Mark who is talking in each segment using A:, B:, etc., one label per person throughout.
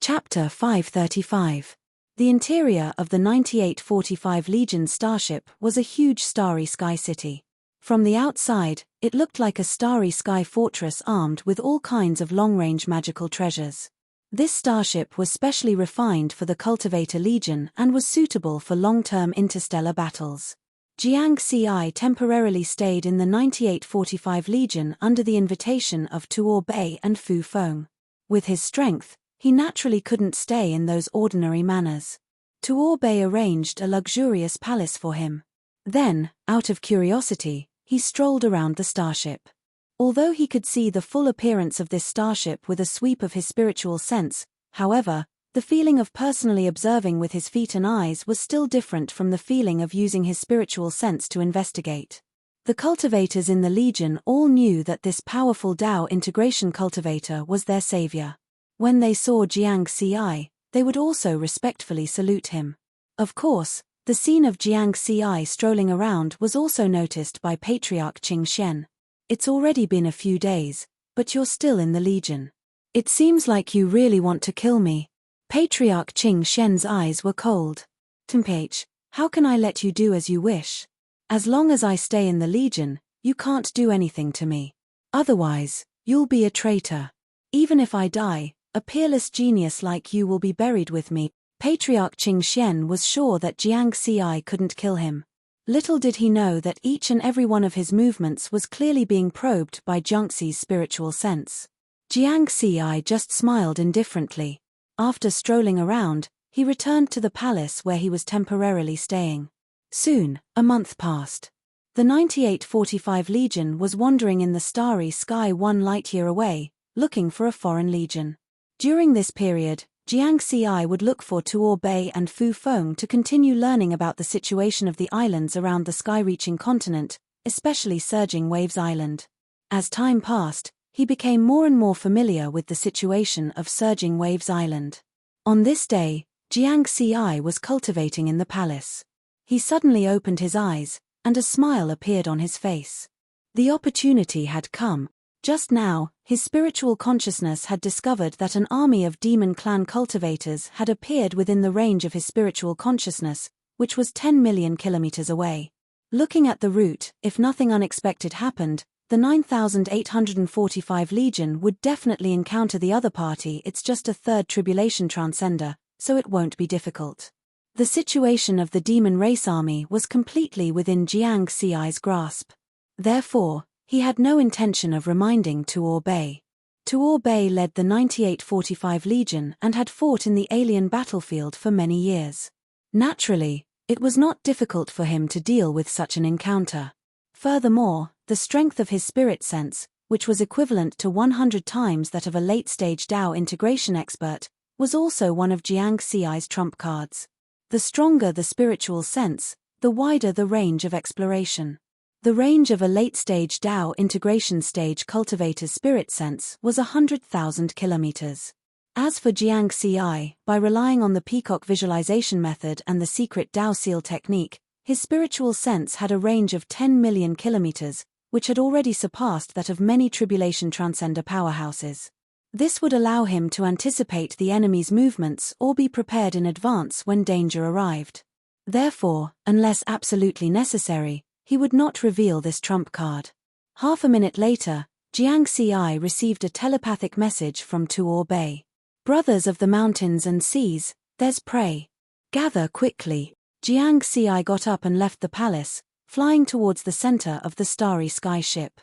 A: Chapter 535. The interior of the 9845 Legion starship was a huge starry sky city. From the outside, it looked like a starry sky fortress armed with all kinds of long-range magical treasures. This starship was specially refined for the Cultivator Legion and was suitable for long-term interstellar battles. Jiang Ci temporarily stayed in the 9845 Legion under the invitation of Tuo Bei and Fu Feng. With his strength, he naturally couldn't stay in those ordinary manners. Tuo Bei arranged a luxurious palace for him. Then, out of curiosity, he strolled around the starship. Although he could see the full appearance of this starship with a sweep of his spiritual sense, however, the feeling of personally observing with his feet and eyes was still different from the feeling of using his spiritual sense to investigate. The cultivators in the Legion all knew that this powerful Dao integration cultivator was their savior. When they saw Jiang Ci, they would also respectfully salute him. Of course, the scene of Jiang Ci strolling around was also noticed by Patriarch Qing Shen. "It's already been a few days, but you're still in the Legion. It seems like you really want to kill me." Patriarch Qing Shen's eyes were cold. "Tempage, how can I let you do as you wish? As long as I stay in the Legion, you can't do anything to me. Otherwise, you'll be a traitor. Even if I die, a peerless genius like you will be buried with me." Patriarch Qing Shen was sure that Jiang Ci couldn't kill him. Little did he know that each and every one of his movements was clearly being probed by Jiangxi's spiritual sense. Jiang Ci just smiled indifferently. After strolling around, he returned to the palace where he was temporarily staying. Soon, a month passed. The 9845 Legion was wandering in the starry sky 1 light-year away, looking for a foreign legion. During this period, Jiang Ci would look for Tuo Bei and Fu Feng to continue learning about the situation of the islands around the sky-reaching continent, especially Surging Waves Island. As time passed, he became more and more familiar with the situation of Surging Waves Island. On this day, Jiang Ci was cultivating in the palace. He suddenly opened his eyes, and a smile appeared on his face. The opportunity had come. Just now, his spiritual consciousness had discovered that an army of demon clan cultivators had appeared within the range of his spiritual consciousness, which was 10 million kilometers away. Looking at the route, if nothing unexpected happened, the 9845 Legion would definitely encounter the other party. It's just a third tribulation transcender, so it won't be difficult. The situation of the demon race army was completely within Jiang Ci's grasp. Therefore, he had no intention of reminding Tuo Bei. Tuo Bei led the 9845 Legion and had fought in the alien battlefield for many years. Naturally, it was not difficult for him to deal with such an encounter. Furthermore, the strength of his spirit sense, which was equivalent to 100 times that of a late-stage Dao integration expert, was also one of Jiang Ci's trump cards. The stronger the spiritual sense, the wider the range of exploration. The range of a late-stage Dao integration stage cultivator's spirit sense was 100,000 kilometers. As for Jiang Ci, by relying on the peacock visualization method and the secret Dao seal technique, his spiritual sense had a range of 10 million kilometers, which had already surpassed that of many tribulation transcender powerhouses. This would allow him to anticipate the enemy's movements or be prepared in advance when danger arrived. Therefore, unless absolutely necessary, he would not reveal this trump card. Half a minute later, Jiang Ci received a telepathic message from Tuo Bei. "Brothers of the mountains and seas, there's prey. Gather quickly." Jiang Ci got up and left the palace, flying towards the center of the starry sky ship.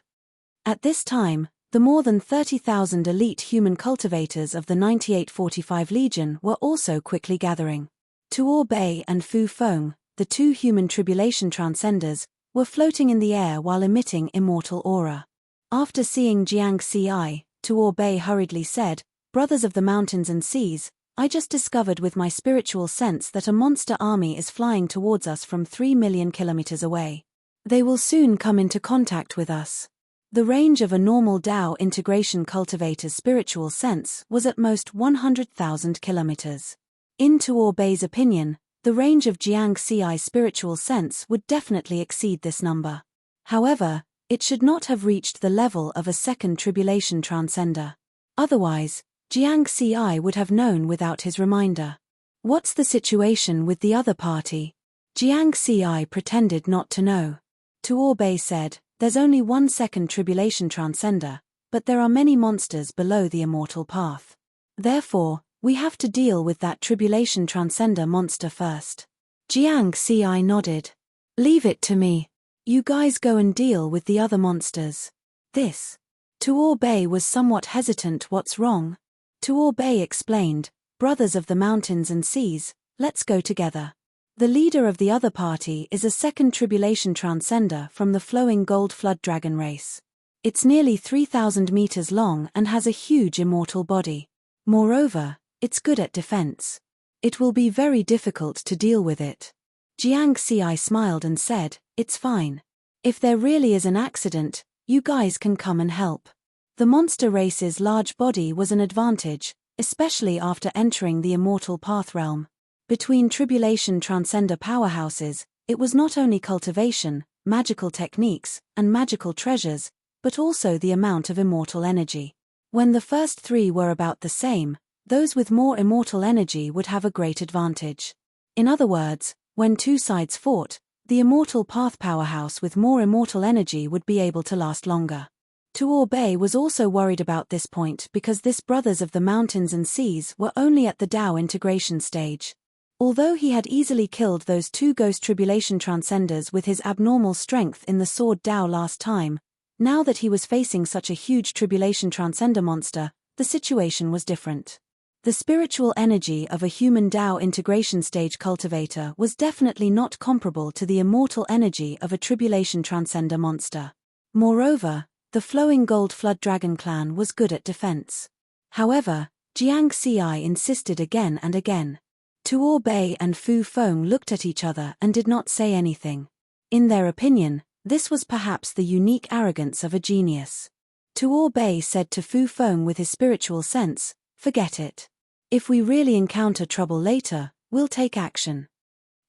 A: At this time, the more than 30,000 elite human cultivators of the 9845 Legion were also quickly gathering. Tuo Bei and Fu Feng, the two human tribulation transcenders, were floating in the air while emitting immortal aura. After seeing Jiang Ci, Tuo Bei hurriedly said, "Brothers of the mountains and seas, I just discovered with my spiritual sense that a monster army is flying towards us from 3 million kilometers away. They will soon come into contact with us." The range of a normal Dao integration cultivator's spiritual sense was at most 100,000 kilometers. In Tuo Bei's opinion, the range of Jiang Ci's spiritual sense would definitely exceed this number. However, it should not have reached the level of a second tribulation transcender. Otherwise, Jiang Ci would have known without his reminder. What's the situation with the other party? Jiang Ci pretended not to know. Tuo Bei said, there's only one second tribulation transcender, but there are many monsters below the immortal path. Therefore, we have to deal with that tribulation transcender monster first. Jiang Ci nodded. Leave it to me. You guys go and deal with the other monsters. This. Tuo Bei was somewhat hesitant. What's wrong? Tuo Bei explained, brothers of the mountains and seas, let's go together. The leader of the other party is a second tribulation transcender from the flowing gold flood dragon race. It's nearly 3,000 meters long and has a huge immortal body. Moreover, it's good at defense. It will be very difficult to deal with it. Jiang Ci smiled and said, it's fine. If there really is an accident, you guys can come and help. The monster race's large body was an advantage, especially after entering the immortal path realm. Between tribulation transcender powerhouses, it was not only cultivation, magical techniques, and magical treasures, but also the amount of immortal energy. When the first three were about the same, those with more immortal energy would have a great advantage. In other words, when two sides fought, the immortal path powerhouse with more immortal energy would be able to last longer. Tuo Bei was also worried about this point because this brothers of the mountains and seas were only at the Dao integration stage. Although he had easily killed those two ghost tribulation transcenders with his abnormal strength in the sword Dao last time, now that he was facing such a huge tribulation transcender monster, the situation was different. The spiritual energy of a human Dao integration stage cultivator was definitely not comparable to the immortal energy of a tribulation transcender monster. Moreover, the flowing gold flood dragon clan was good at defense. However, Jiang Ci insisted again and again. Tuo Bei and Fu Feng looked at each other and did not say anything. In their opinion, this was perhaps the unique arrogance of a genius. Tuo Bei said to Fu Feng with his spiritual sense, forget it. If we really encounter trouble later, we'll take action.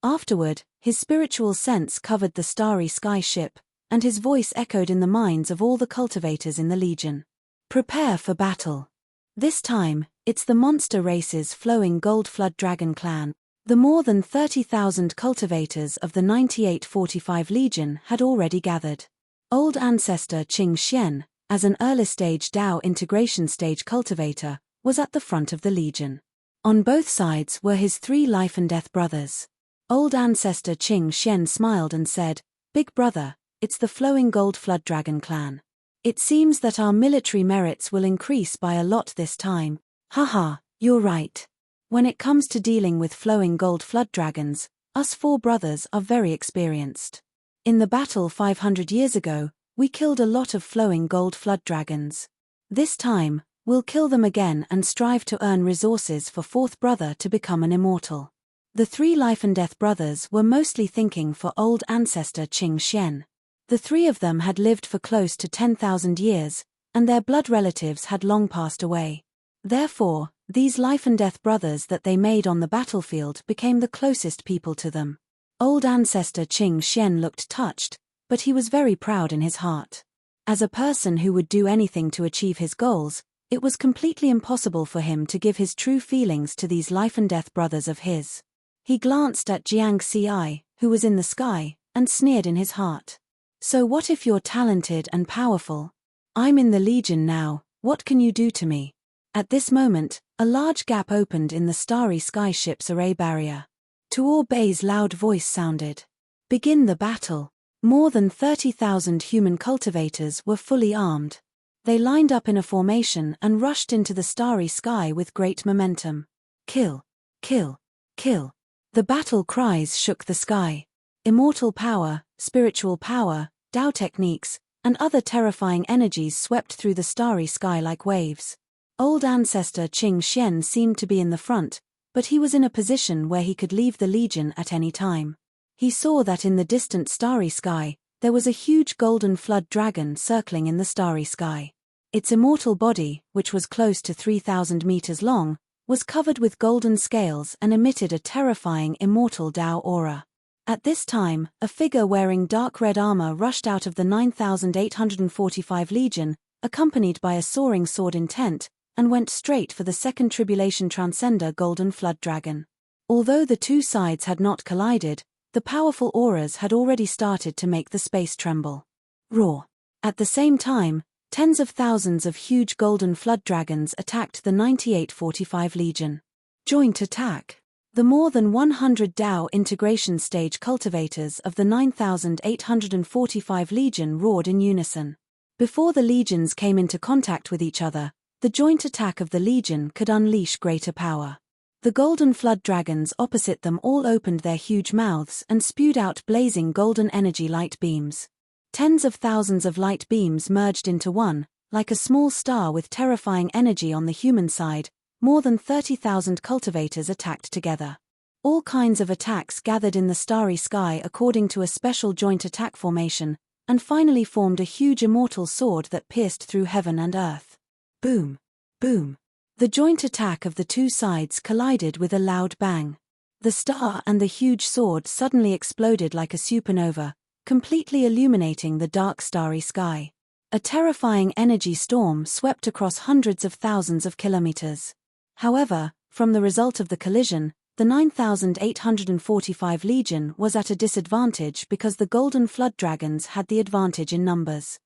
A: Afterward, his spiritual sense covered the starry sky ship, and his voice echoed in the minds of all the cultivators in the Legion. Prepare for battle. This time, it's the monster race's flowing gold flood dragon clan. The more than 30,000 cultivators of the 9845 Legion had already gathered. Old ancestor Qing Xian, as an early-stage Dao integration stage cultivator, was at the front of the Legion. On both sides were his three life and death brothers. Old ancestor Qing Xian smiled and said, Big brother, it's the flowing gold flood dragon clan. It seems that our military merits will increase by a lot this time. Haha, you're right. When it comes to dealing with flowing gold flood dragons, us four brothers are very experienced. In the battle 500 years ago, we killed a lot of flowing gold flood dragons. This time, we'll kill them again and strive to earn resources for fourth brother to become an immortal. The three life and death brothers were mostly thinking for old ancestor Qing Xian. The three of them had lived for close to 10,000 years, and their blood relatives had long passed away. Therefore, these life and death brothers that they made on the battlefield became the closest people to them. Old ancestor Qing Xian looked touched, but he was very proud in his heart. As a person who would do anything to achieve his goals, it was completely impossible for him to give his true feelings to these life and death brothers of his. He glanced at Jiang Ci, who was in the sky, and sneered in his heart. So what if you're talented and powerful? I'm in the Legion now, what can you do to me? At this moment, a large gap opened in the starry sky ship's array barrier. Tuo Bei's loud voice sounded. Begin the battle. More than 30,000 human cultivators were fully armed. They lined up in a formation and rushed into the starry sky with great momentum. Kill! Kill! Kill! The battle cries shook the sky. Immortal power, spiritual power, Dao techniques, and other terrifying energies swept through the starry sky like waves. Old ancestor Qing Xian seemed to be in the front, but he was in a position where he could leave the Legion at any time. He saw that in the distant starry sky, there was a huge golden flood dragon circling in the starry sky. Its immortal body, which was close to 3,000 meters long, was covered with golden scales and emitted a terrifying immortal Dao aura. At this time, a figure wearing dark red armor rushed out of the 9845 Legion, accompanied by a soaring sword intent, and went straight for the second tribulation transcender golden flood dragon. Although the two sides had not collided, the powerful auras had already started to make the space tremble. Roar. At the same time, tens of thousands of huge golden flood dragons attacked the 9845 Legion. Joint attack. The more than 100 Dao integration stage cultivators of the 9845 Legion roared in unison. Before the legions came into contact with each other, the joint attack of the Legion could unleash greater power. The golden flood dragons opposite them all opened their huge mouths and spewed out blazing golden energy light beams. Tens of thousands of light beams merged into one, like a small star with terrifying energy on the human side. More than 30,000 cultivators attacked together. All kinds of attacks gathered in the starry sky according to a special joint attack formation, and finally formed a huge immortal sword that pierced through heaven and earth. Boom! Boom! The joint attack of the two sides collided with a loud bang. The star and the huge sword suddenly exploded like a supernova, completely illuminating the dark starry sky. A terrifying energy storm swept across hundreds of thousands of kilometers. However, from the result of the collision, the 9845 Legion was at a disadvantage because the golden flood dragons had the advantage in numbers.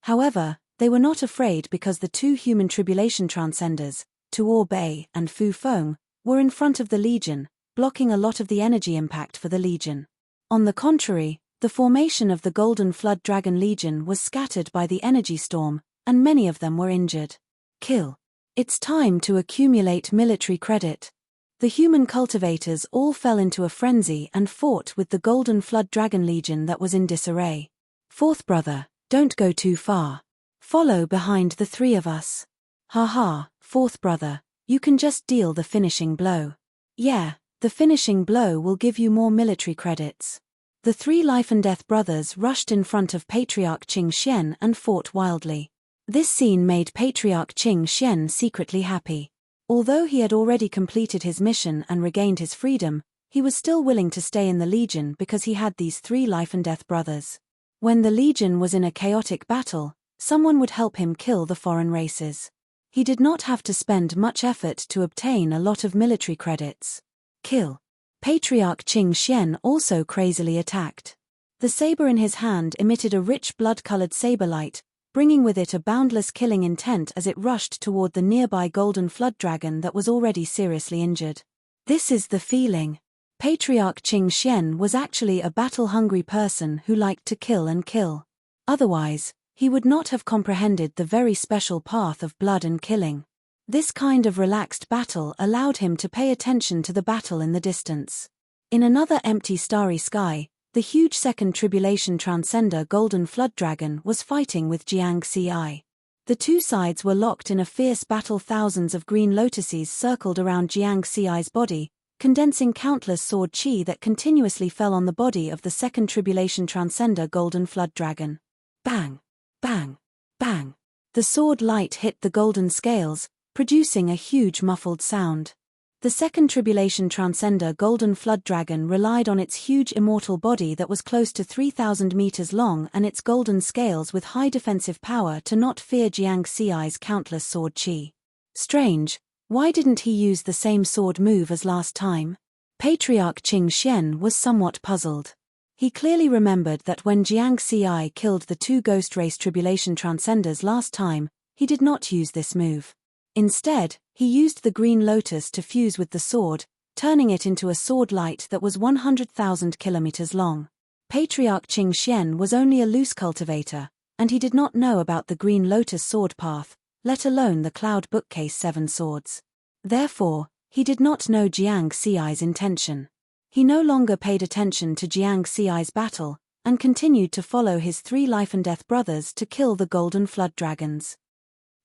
A: However, they were not afraid because the two human tribulation transcenders, Tuor Bei and Fu Feng, were in front of the Legion, blocking a lot of the energy impact for the Legion. On the contrary, the formation of the golden flood dragon Legion was scattered by the energy storm, and many of them were injured. Kill. It's time to accumulate military credit. The human cultivators all fell into a frenzy and fought with the golden flood dragon Legion that was in disarray. Fourth brother, don't go too far. Follow behind the three of us. Haha, fourth brother, you can just deal the finishing blow. Yeah, the finishing blow will give you more military credits. The three life and death brothers rushed in front of Patriarch Qing Xian and fought wildly. This scene made Patriarch Qing Xian secretly happy. Although he had already completed his mission and regained his freedom, he was still willing to stay in the Legion because he had these three life and death brothers. When the Legion was in a chaotic battle, someone would help him kill the foreign races. He did not have to spend much effort to obtain a lot of military credits. Kill. Patriarch Qing Xian also crazily attacked. The saber in his hand emitted a rich blood-colored saber light, bringing with it a boundless killing intent as it rushed toward the nearby golden flood dragon that was already seriously injured. This is the feeling. Patriarch Qing Xian was actually a battle-hungry person who liked to kill and kill. Otherwise, he would not have comprehended the very special path of blood and killing. This kind of relaxed battle allowed him to pay attention to the battle in the distance. In another empty starry sky, the huge second tribulation transcender golden flood dragon was fighting with Jiang Ci. The two sides were locked in a fierce battle. Thousands of green lotuses circled around Jiang Ci's body, condensing countless sword chi that continuously fell on the body of the second tribulation transcender golden flood dragon. Bang! Bang! Bang! The sword light hit the golden scales, producing a huge muffled sound. The second tribulation transcender golden flood dragon relied on its huge immortal body that was close to 3,000 meters long and its golden scales with high defensive power to not fear Jiang Ci's countless sword chi. Strange, why didn't he use the same sword move as last time? Patriarch Qing Xian was somewhat puzzled. He clearly remembered that when Jiang Ci killed the two ghost race tribulation transcenders last time, he did not use this move. Instead, he used the green lotus to fuse with the sword, turning it into a sword light that was 100,000 kilometers long. Patriarch Qing Xian was only a loose cultivator, and he did not know about the green lotus sword path, let alone the cloud bookcase 7 swords. Therefore, he did not know Jiang Ci's intention. He no longer paid attention to Jiang Ci's battle, and continued to follow his 3 life and death brothers to kill the golden flood dragons.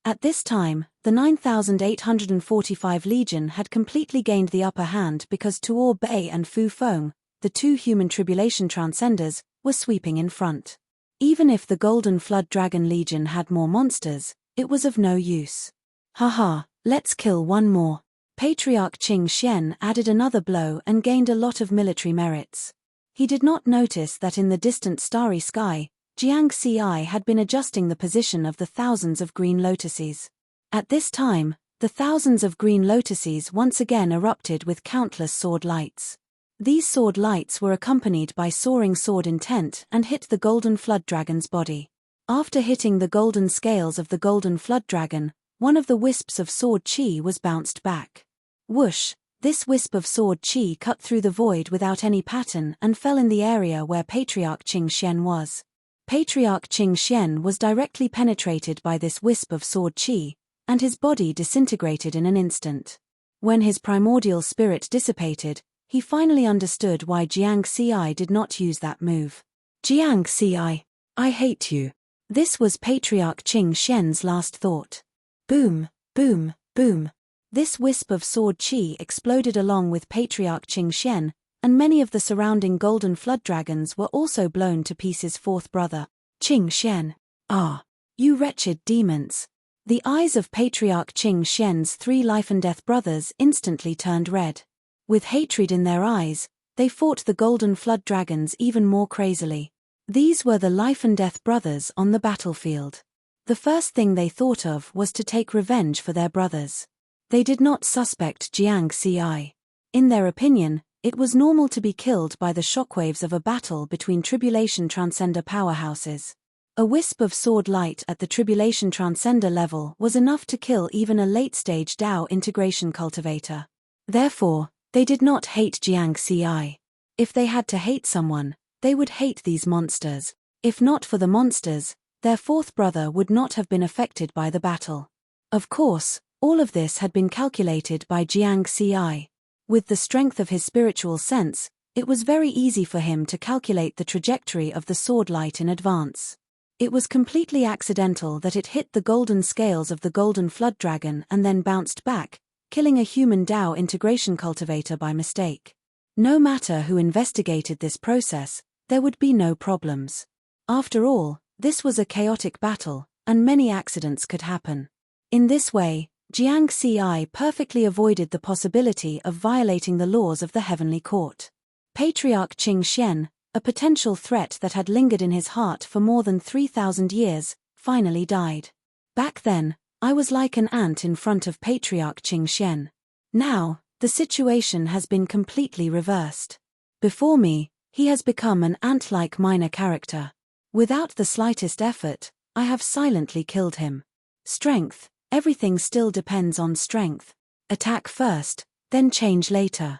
A: At this time, the 9845 Legion had completely gained the upper hand because Tuor Bei and Fu Feng, the 2 human tribulation transcenders, were sweeping in front. Even if the golden flood dragon Legion had more monsters, it was of no use. Haha, let's kill one more. Patriarch Qing Xian added another blow and gained a lot of military merits. He did not notice that in the distant starry sky, Jiang Ci had been adjusting the position of the thousands of green lotuses. At this time, the thousands of green lotuses once again erupted with countless sword lights. These sword lights were accompanied by soaring sword intent and hit the golden flood dragon's body. After hitting the golden scales of the golden flood dragon, one of the wisps of sword chi was bounced back. Whoosh! This wisp of sword chi cut through the void without any pattern and fell in the area where Patriarch Qing Xian was. Patriarch Qing Xian was directly penetrated by this wisp of sword chi, and his body disintegrated in an instant. When his primordial spirit dissipated, he finally understood why Jiang Xi did not use that move. Jiang Xi, I hate you. This was Patriarch Qing Xian's last thought. Boom, boom, boom. This wisp of sword chi exploded along with Patriarch Qing Xian, and many of the surrounding golden flood dragons were also blown to pieces. Fourth brother, Qing Xian. Ah, you wretched demons. The eyes of Patriarch Qing Xian's 3 life and death brothers instantly turned red. With hatred in their eyes, they fought the golden flood dragons even more crazily. These were the life and death brothers on the battlefield. The first thing they thought of was to take revenge for their brothers. They did not suspect Jiang Xi. In their opinion, it was normal to be killed by the shockwaves of a battle between Tribulation Transcender powerhouses. A wisp of sword light at the Tribulation Transcender level was enough to kill even a late-stage Dao integration cultivator. Therefore, they did not hate Jiang Xi. If they had to hate someone, they would hate these monsters. If not for the monsters, their fourth brother would not have been affected by the battle. Of course, all of this had been calculated by Jiang Xi. With the strength of his spiritual sense, it was very easy for him to calculate the trajectory of the sword light in advance. It was completely accidental that it hit the golden scales of the golden flood dragon and then bounced back, killing a human Dao integration cultivator by mistake. No matter who investigated this process, there would be no problems. After all, this was a chaotic battle, and many accidents could happen. In this way, Jiang Xi perfectly avoided the possibility of violating the laws of the Heavenly Court. Patriarch Qing Xian, a potential threat that had lingered in his heart for more than 3,000 years, finally died. Back then, I was like an ant in front of Patriarch Qing Xian. Now, the situation has been completely reversed. Before me, he has become an ant-like minor character. Without the slightest effort, I have silently killed him. Strength, everything still depends on strength. Attack first, then change later.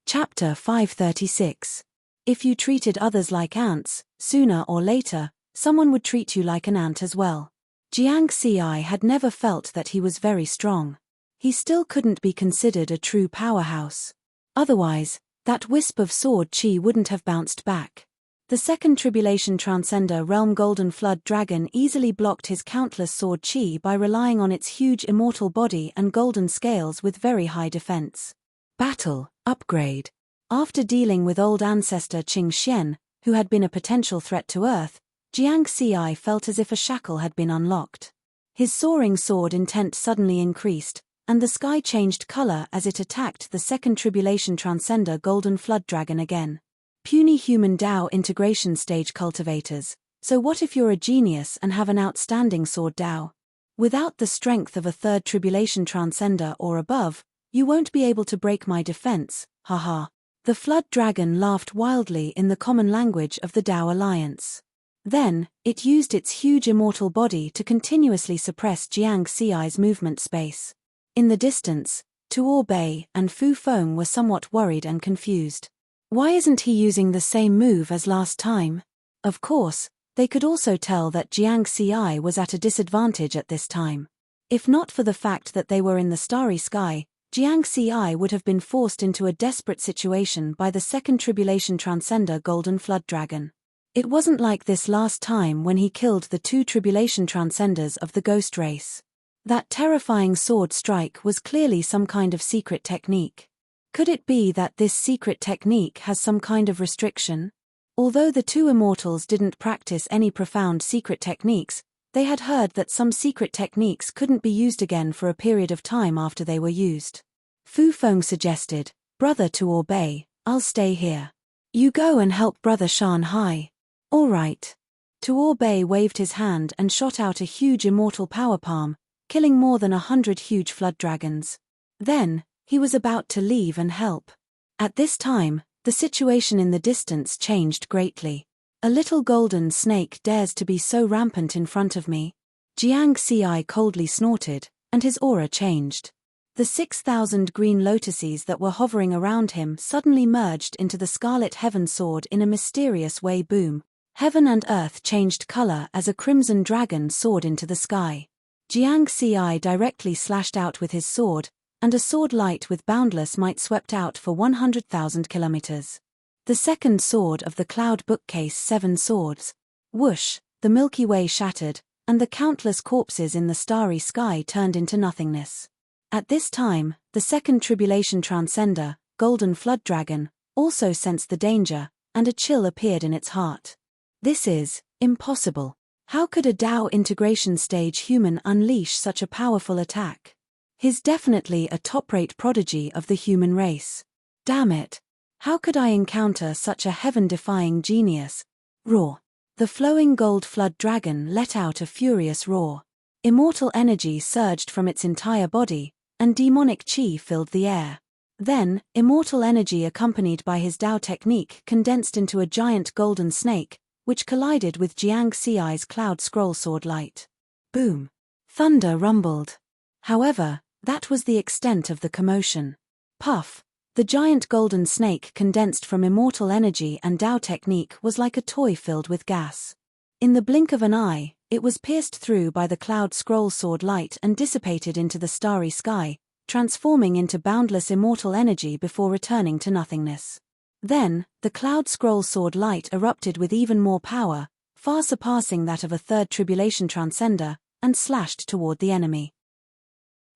A: Chapter 536. If you treated others like ants, sooner or later, someone would treat you like an ant as well. Jiang Xi had never felt that he was very strong. He still couldn't be considered a true powerhouse. Otherwise, that wisp of sword chi wouldn't have bounced back. The second Tribulation Transcender Realm Golden Flood Dragon easily blocked his countless sword chi by relying on its huge immortal body and golden scales with very high defense. Battle, upgrade. After dealing with old ancestor Qing Xian, who had been a potential threat to Earth, Jiang Xi felt as if a shackle had been unlocked. His soaring sword intent suddenly increased, and the sky changed color as it attacked the second Tribulation Transcender Golden Flood Dragon again. Puny human Dao integration stage cultivators, so what if you're a genius and have an outstanding sword Dao? Without the strength of a third Tribulation Transcender or above, you won't be able to break my defense, haha. The Flood Dragon laughed wildly in the common language of the Dao Alliance. Then, it used its huge immortal body to continuously suppress Jiang Xi's movement space. In the distance, Tuo Bei and Fu Feng were somewhat worried and confused. Why isn't he using the same move as last time? Of course, they could also tell that Jiang Xi was at a disadvantage at this time. If not for the fact that they were in the starry sky, Jiang Xi would have been forced into a desperate situation by the second Tribulation Transcender Golden Flood Dragon. It wasn't like this last time when he killed the 2 Tribulation Transcenders of the Ghost Race. That terrifying sword strike was clearly some kind of secret technique. Could it be that this secret technique has some kind of restriction? Although the 2 immortals didn't practice any profound secret techniques, they had heard that some secret techniques couldn't be used again for a period of time after they were used. Fu Feng suggested, "Brother Tuo Bei, I'll stay here. You go and help Brother Shan Hai." "All right." Tuor Bay waved his hand and shot out a huge immortal power palm, killing more than 100 huge flood dragons. Then, he was about to leave and help. At this time, the situation in the distance changed greatly. A little golden snake dares to be so rampant in front of me? Jiang Xi coldly snorted, and his aura changed. The 6,000 green lotuses that were hovering around him suddenly merged into the scarlet heaven sword in a mysterious way. Boom. Heaven and earth changed color as a crimson dragon soared into the sky. Jiang Xi directly slashed out with his sword, and a sword light with boundless might swept out for 100,000 kilometers. The second sword of the cloud bookcase, 7 swords. Whoosh, the Milky Way shattered, and the countless corpses in the starry sky turned into nothingness. At this time, the second tribulation transcender, Golden Flood Dragon, also sensed the danger, and a chill appeared in its heart. This is impossible. How could a Dao integration stage human unleash such a powerful attack? He's definitely a top-rate prodigy of the human race. Damn it. How could I encounter such a heaven-defying genius? Roar. The flowing gold flood dragon let out a furious roar. Immortal energy surged from its entire body, and demonic chi filled the air. Then, immortal energy accompanied by his Dao technique condensed into a giant golden snake, which collided with Jiang Xi's cloud scroll sword light. Boom. Thunder rumbled. However, that was the extent of the commotion. Puff. The giant golden snake condensed from immortal energy and Dao technique was like a toy filled with gas. In the blink of an eye, it was pierced through by the cloud scroll sword light and dissipated into the starry sky, transforming into boundless immortal energy before returning to nothingness. Then, the cloud scroll sword light erupted with even more power, far surpassing that of a third tribulation transcender, and slashed toward the enemy.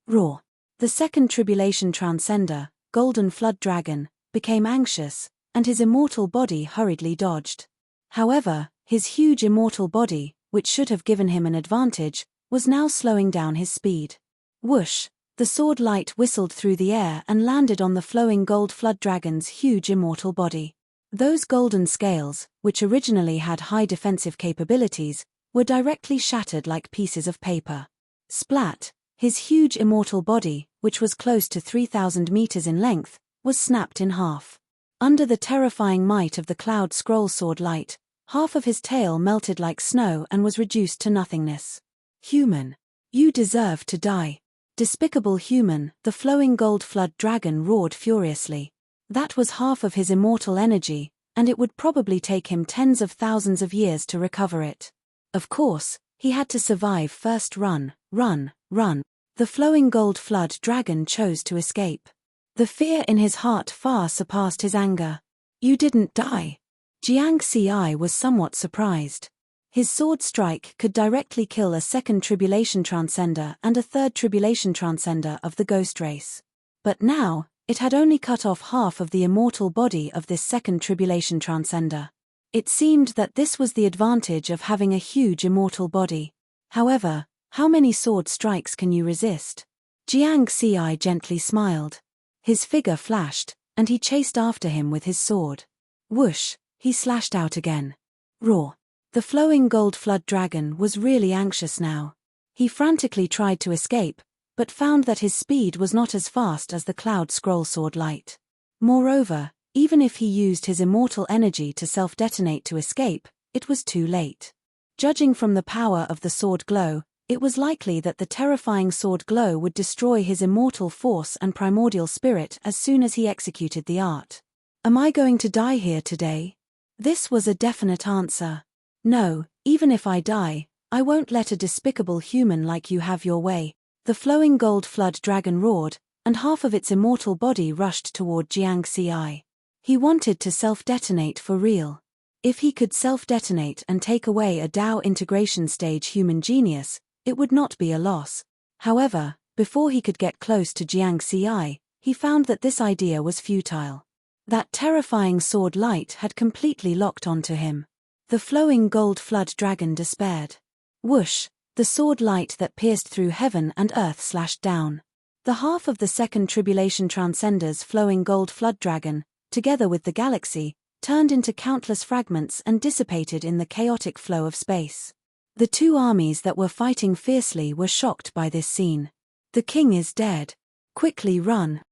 A: Roar. The second tribulation transcender, Golden Flood Dragon, became anxious, and his immortal body hurriedly dodged. However, his huge immortal body, which should have given him an advantage, was now slowing down his speed. Whoosh! The sword light whistled through the air and landed on the flowing gold flood dragon's huge immortal body. Those golden scales, which originally had high defensive capabilities, were directly shattered like pieces of paper. Splat! His huge immortal body, which was close to 3,000 meters in length, was snapped in half. Under the terrifying might of the cloud scroll sword light, half of his tail melted like snow and was reduced to nothingness. Human. You deserve to die. Despicable human, the flowing gold flood dragon roared furiously. That was half of his immortal energy, and it would probably take him tens of thousands of years to recover it. Of course, he had to survive first. Run. The flowing gold flood dragon chose to escape. The fear in his heart far surpassed his anger. You didn't die. Jiang Xi was somewhat surprised. His sword strike could directly kill a second tribulation transcender and a third tribulation transcender of the ghost race. But now, it had only cut off half of the immortal body of this second tribulation transcender. It seemed that this was the advantage of having a huge immortal body. However, how many sword strikes can you resist? Jiang Xi gently smiled. His figure flashed, and he chased after him with his sword. Whoosh! He slashed out again. Roar! The flowing gold flood dragon was really anxious now. He frantically tried to escape, but found that his speed was not as fast as the cloud scroll sword light. Moreover, even if he used his immortal energy to self-detonate to escape, it was too late. Judging from the power of the sword glow, it was likely that the terrifying sword glow would destroy his immortal force and primordial spirit as soon as he executed the art. Am I going to die here today? This was a definite answer. No, even if I die, I won't let a despicable human like you have your way. The flowing gold flood dragon roared, and half of its immortal body rushed toward Jiang Xi. He wanted to self-detonate for real. If he could self-detonate and take away a Dao integration stage human genius, it would not be a loss. However, before he could get close to Jiang Xi, he found that this idea was futile. That terrifying sword light had completely locked onto him. The flowing gold flood dragon despaired. Whoosh! The sword light that pierced through heaven and earth slashed down. The half of the second tribulation transcender's flowing gold flood dragon, together with the galaxy, turned into countless fragments and dissipated in the chaotic flow of space. The two armies that were fighting fiercely were shocked by this scene. The king is dead. Quickly run.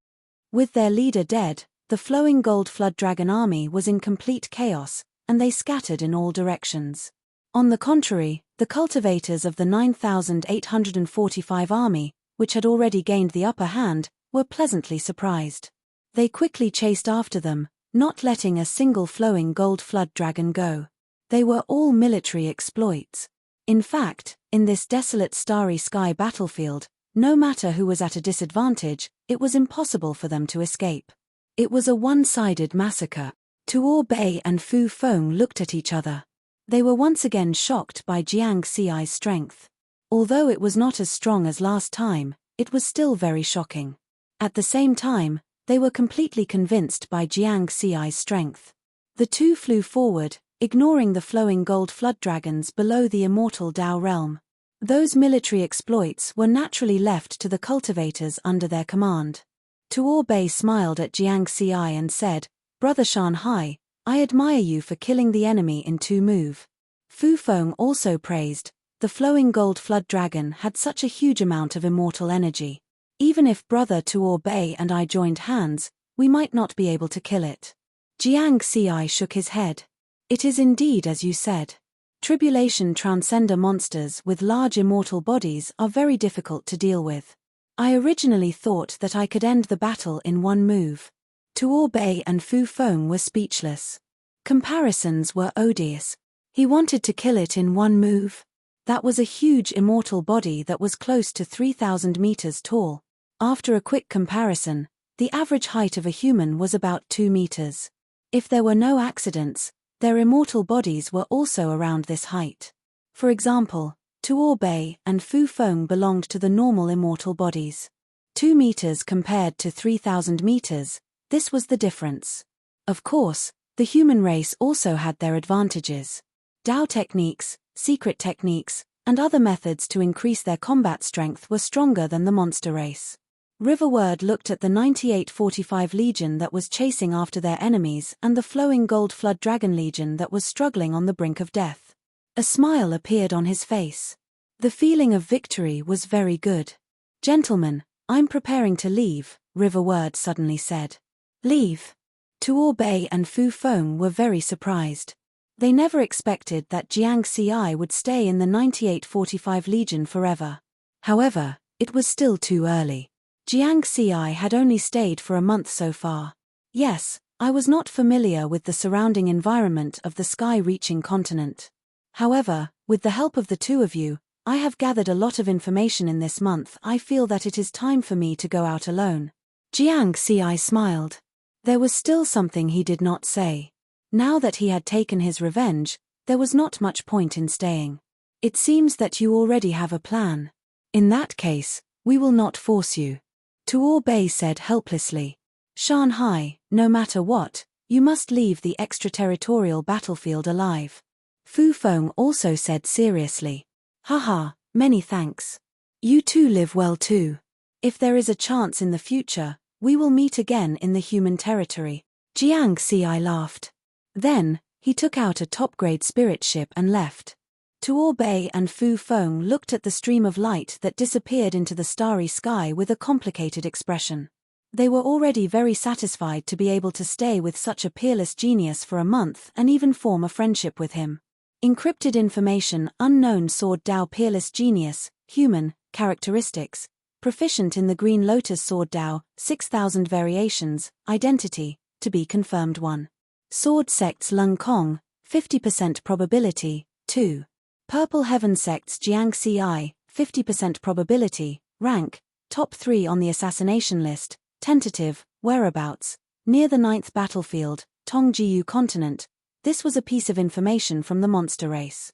A: With their leader dead, the flowing gold flood dragon army was in complete chaos, and they scattered in all directions. On the contrary, the cultivators of the 9,845 army, which had already gained the upper hand, were pleasantly surprised. They quickly chased after them, not letting a single flowing gold flood dragon go. They were all military exploits. In fact, in this desolate starry sky battlefield, no matter who was at a disadvantage, it was impossible for them to escape. It was a one-sided massacre. Tuo Bei and Fu Feng looked at each other. They were once again shocked by Jiang Xi's strength. Although it was not as strong as last time, it was still very shocking. At the same time, they were completely convinced by Jiang Xi's strength. The two flew forward, ignoring the flowing gold flood dragons below the immortal Dao realm. Those military exploits were naturally left to the cultivators under their command. Tuo Bei smiled at Jiang Xi and said, "Brother Shanhai, I admire you for killing the enemy in 2 moves." Fu Feng also praised, the flowing gold flood dragon had such a huge amount of immortal energy. Even if Brother Tuo Bei and I joined hands, we might not be able to kill it. Jiang Xi shook his head. It is indeed as you said. Tribulation transcender monsters with large immortal bodies are very difficult to deal with. I originally thought that I could end the battle in 1 move. Tuo Bei and Fu Feng were speechless. Comparisons were odious. He wanted to kill it in 1 move. That was a huge immortal body that was close to 3,000 meters tall. After a quick comparison, the average height of a human was about 2 meters. If there were no accidents, their immortal bodies were also around this height. For example, Tuo Bei and Fu Feng belonged to the normal immortal bodies. 2 meters compared to 3,000 meters, this was the difference. Of course, the human race also had their advantages. Dao techniques, secret techniques, and other methods to increase their combat strength were stronger than the monster race. Riverward looked at the 9845 Legion that was chasing after their enemies and the flowing gold flood dragon legion that was struggling on the brink of death. A smile appeared on his face. The feeling of victory was very good. "Gentlemen, I'm preparing to leave," Riverward suddenly said. "Leave?" Tuo Bei and Fu Feng were very surprised. They never expected that Jiang Xi would stay in the 9845 Legion forever. However, it was still too early. Jiang Xi had only stayed for a month so far. Yes, I was not familiar with the surrounding environment of the sky-reaching continent. However, with the help of the two of you, I have gathered a lot of information in this month. I feel that it is time for me to go out alone. Jiang Xi smiled. There was still something he did not say. Now that he had taken his revenge, there was not much point in staying. "It seems that you already have a plan. In that case, we will not force you," Tuo Bei said helplessly. "Shanhai, no matter what, you must leave the extraterritorial battlefield alive." Fu Feng also said seriously. "Haha, many thanks. You two live well too. If there is a chance in the future, we will meet again in the human territory." Jiang Xi laughed. Then, he took out a top-grade spirit ship and left. Tuo Bei and Fu Feng looked at the stream of light that disappeared into the starry sky with a complicated expression. They were already very satisfied to be able to stay with such a peerless genius for a month and even form a friendship with him. Encrypted information: unknown sword Dao peerless genius, human, characteristics, proficient in the Green Lotus sword Dao, 6,000 variations, identity, to be confirmed 1. Sword sects Lung Kong, 50% probability, 2. Purple Heaven sects Jiang Xi, 50% probability, rank, top 3 on the assassination list, tentative, whereabouts, near the 9th battlefield, Tongjiu continent. This was a piece of information from the monster race.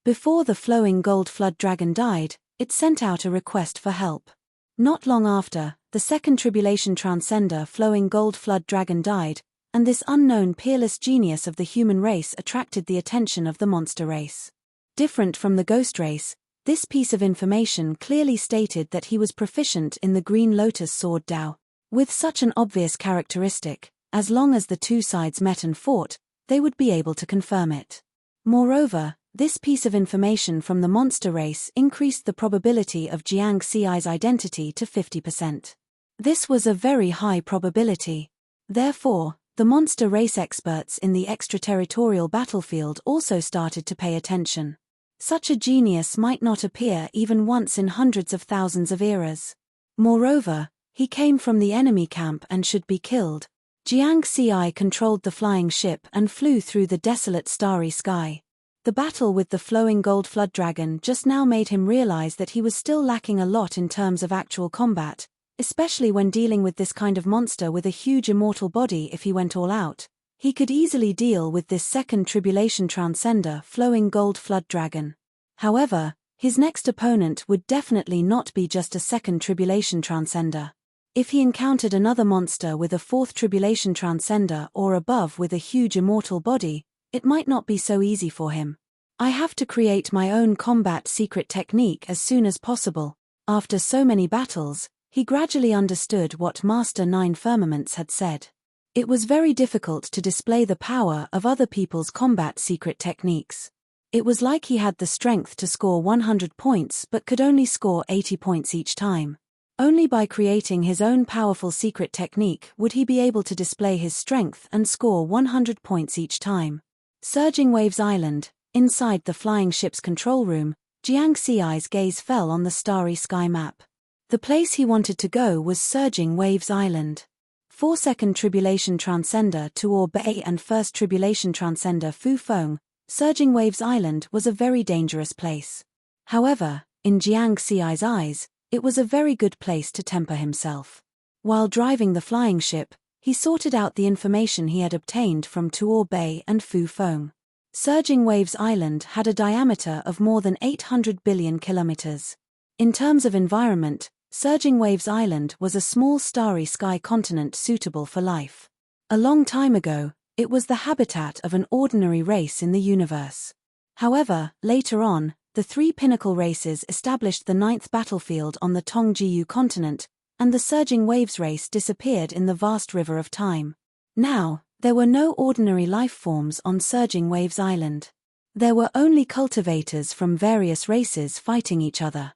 A: Before the flowing gold flood dragon died, it sent out a request for help. Not long after, the second tribulation transcender flowing gold flood dragon died, and this unknown peerless genius of the human race attracted the attention of the monster race. Different from the ghost race, this piece of information clearly stated that he was proficient in the Green Lotus sword Dao. With such an obvious characteristic, As long as the two sides met and fought, they would be able to confirm it. Moreover, this piece of information from the monster race increased the probability of Jiang Xi's identity to 50%. This was a very high probability. Therefore, the monster race experts in the extraterritorial battlefield also started to pay attention. Such a genius might not appear even once in hundreds of thousands of eras. Moreover, he came from the enemy camp and should be killed. Jiang Xi controlled the flying ship and flew through the desolate starry sky. The battle with the flowing gold flood dragon just now made him realize that he was still lacking a lot in terms of actual combat, especially when dealing with this kind of monster with a huge immortal body. If he went all out, he could easily deal with this second tribulation transcender flowing gold flood dragon. However, his next opponent would definitely not be just a second tribulation transcender. If he encountered another monster with a fourth tribulation transcender or above with a huge immortal body, it might not be so easy for him. I have to create my own combat secret technique as soon as possible. After so many battles, he gradually understood what Master Nine Firmaments had said. It was very difficult to display the power of other people's combat secret techniques. It was like he had the strength to score 100 points but could only score 80 points each time. Only by creating his own powerful secret technique would he be able to display his strength and score 100 points each time. Surging Waves Island. Inside the flying ship's control room, Jiang Xi's gaze fell on the starry sky map. The place he wanted to go was Surging Waves Island. 4nd Tribulation Transcender Tuor Bei and 1st Tribulation Transcender Fu Feng. Surging Waves Island was a very dangerous place. However, in Jiang Xi's eyes, it was a very good place to temper himself. While driving the flying ship, he sorted out the information he had obtained from Tuor Bei and Fu Feng. Surging Waves Island had a diameter of more than 800 billion kilometers. In terms of environment, Surging Waves Island was a small starry sky continent suitable for life. A long time ago, it was the habitat of an ordinary race in the universe. However, later on, the three pinnacle races established the 9th battlefield on the Tongjiu continent, and the Surging Waves race disappeared in the vast river of time. Now, there were no ordinary life forms on Surging Waves Island. There were only cultivators from various races fighting each other.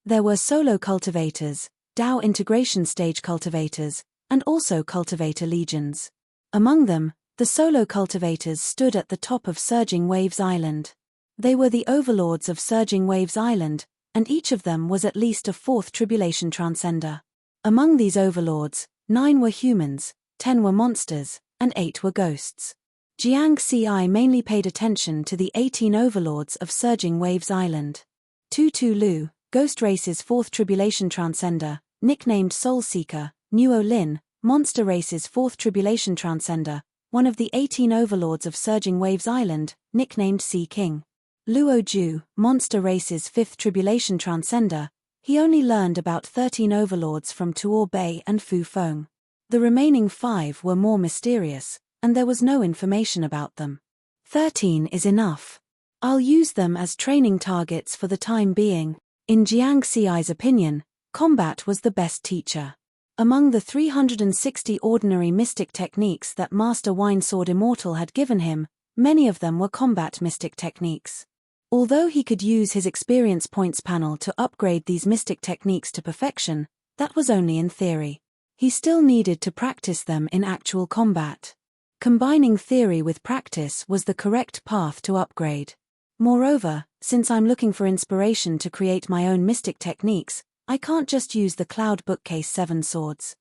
A: There were solo cultivators, Dao integration stage cultivators, and also cultivator legions. Among them, the solo cultivators stood at the top of Surging Waves Island. They were the overlords of Surging Waves Island, and each of them was at least a 4th tribulation transcender. Among these overlords, 9 were humans, 10 were monsters, and 8 were ghosts. Jiang Xi mainly paid attention to the 18 overlords of Surging Waves Island. Tutu Lu, Ghost Race's 4th Tribulation Transcender, nicknamed Soul Seeker. Nuo Lin, Monster Race's 4th Tribulation Transcender, one of the 18 overlords of Surging Waves Island, nicknamed Sea King. Luo Ju, Monster Race's 5th Tribulation Transcender. He only learned about 13 overlords from Tuor Bei and Fu Feng. The remaining 5 were more mysterious, and there was no information about them. 13 is enough. I'll use them as training targets for the time being. In Jiang Xi's opinion, combat was the best teacher. Among the 360 ordinary mystic techniques that Master Winesword Immortal had given him, many of them were combat mystic techniques. Although he could use his experience points panel to upgrade these mystic techniques to perfection, that was only in theory. He still needed to practice them in actual combat. Combining theory with practice was the correct path to upgrade. Moreover, since I'm looking for inspiration to create my own mystic techniques, I can't just use the Cloud Bookcase 7 swords.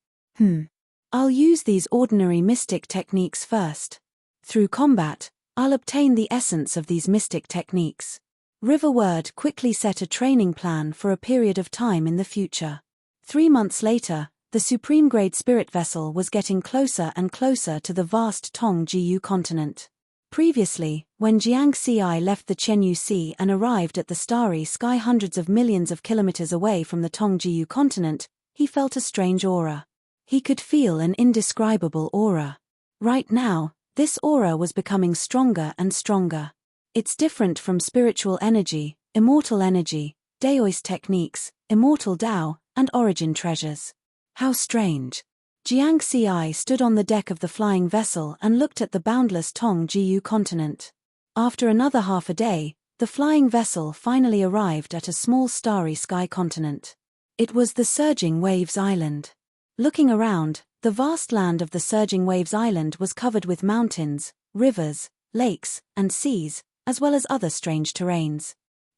A: I'll use these ordinary mystic techniques first. Through combat, I'll obtain the essence of these mystic techniques. River Word quickly set a training plan for a period of time in the future. 3 months later, the Supreme Grade Spirit Vessel was getting closer and closer to the vast Tongjiu continent. Previously, when Jiang Xi left the Qianyu Sea and arrived at the starry sky hundreds of millions of kilometers away from the Tongjiu continent, he felt a strange aura. He could feel an indescribable aura. Right now, this aura was becoming stronger and stronger. It's different from spiritual energy, immortal energy, Daoist techniques, immortal Dao, and origin treasures. How strange. Jiang Xi stood on the deck of the flying vessel and looked at the boundless Tong-Jiu continent. After another half a day, the flying vessel finally arrived at a small starry sky continent. It was the Surging Waves Island. Looking around, the vast land of the Surging Waves Island was covered with mountains, rivers, lakes, and seas, as well as other strange terrains.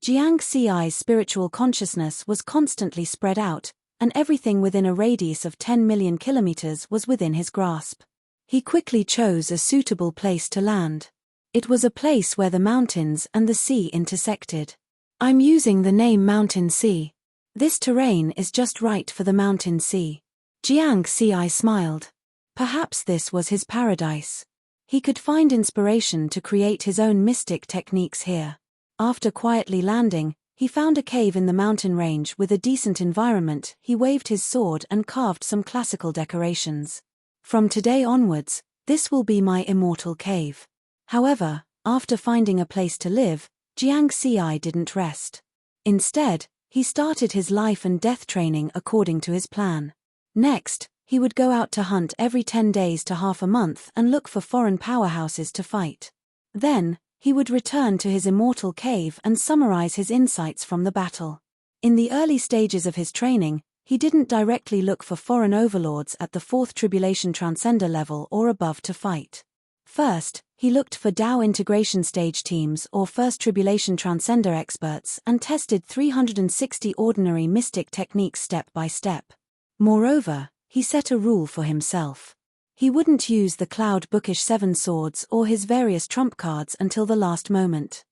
A: Jiang Xi's spiritual consciousness was constantly spread out, and everything within a radius of 10 million kilometers was within his grasp. He quickly chose a suitable place to land. It was a place where the mountains and the sea intersected. I'm using the name Mountain Sea. This terrain is just right for the Mountain Sea. Jiang Xi smiled. Perhaps this was his paradise. He could find inspiration to create his own mystic techniques here. After quietly landing, he found a cave in the mountain range with a decent environment. He waved his sword and carved some classical decorations. From today onwards, this will be my immortal cave. However, after finding a place to live, Jiang Xi didn't rest. Instead, he started his life and death training according to his plan. Next, he would go out to hunt every 10 days to half a month and look for foreign powerhouses to fight. Then, he would return to his immortal cave and summarize his insights from the battle. In the early stages of his training, he didn't directly look for foreign overlords at the 4th Tribulation Transcender level or above to fight. First, he looked for Dao integration stage teams or 1st Tribulation Transcender experts and tested 360 ordinary mystic techniques step by step. Moreover, he set a rule for himself. He wouldn't use the Cloud Bookish 7 swords or his various trump cards until the last moment.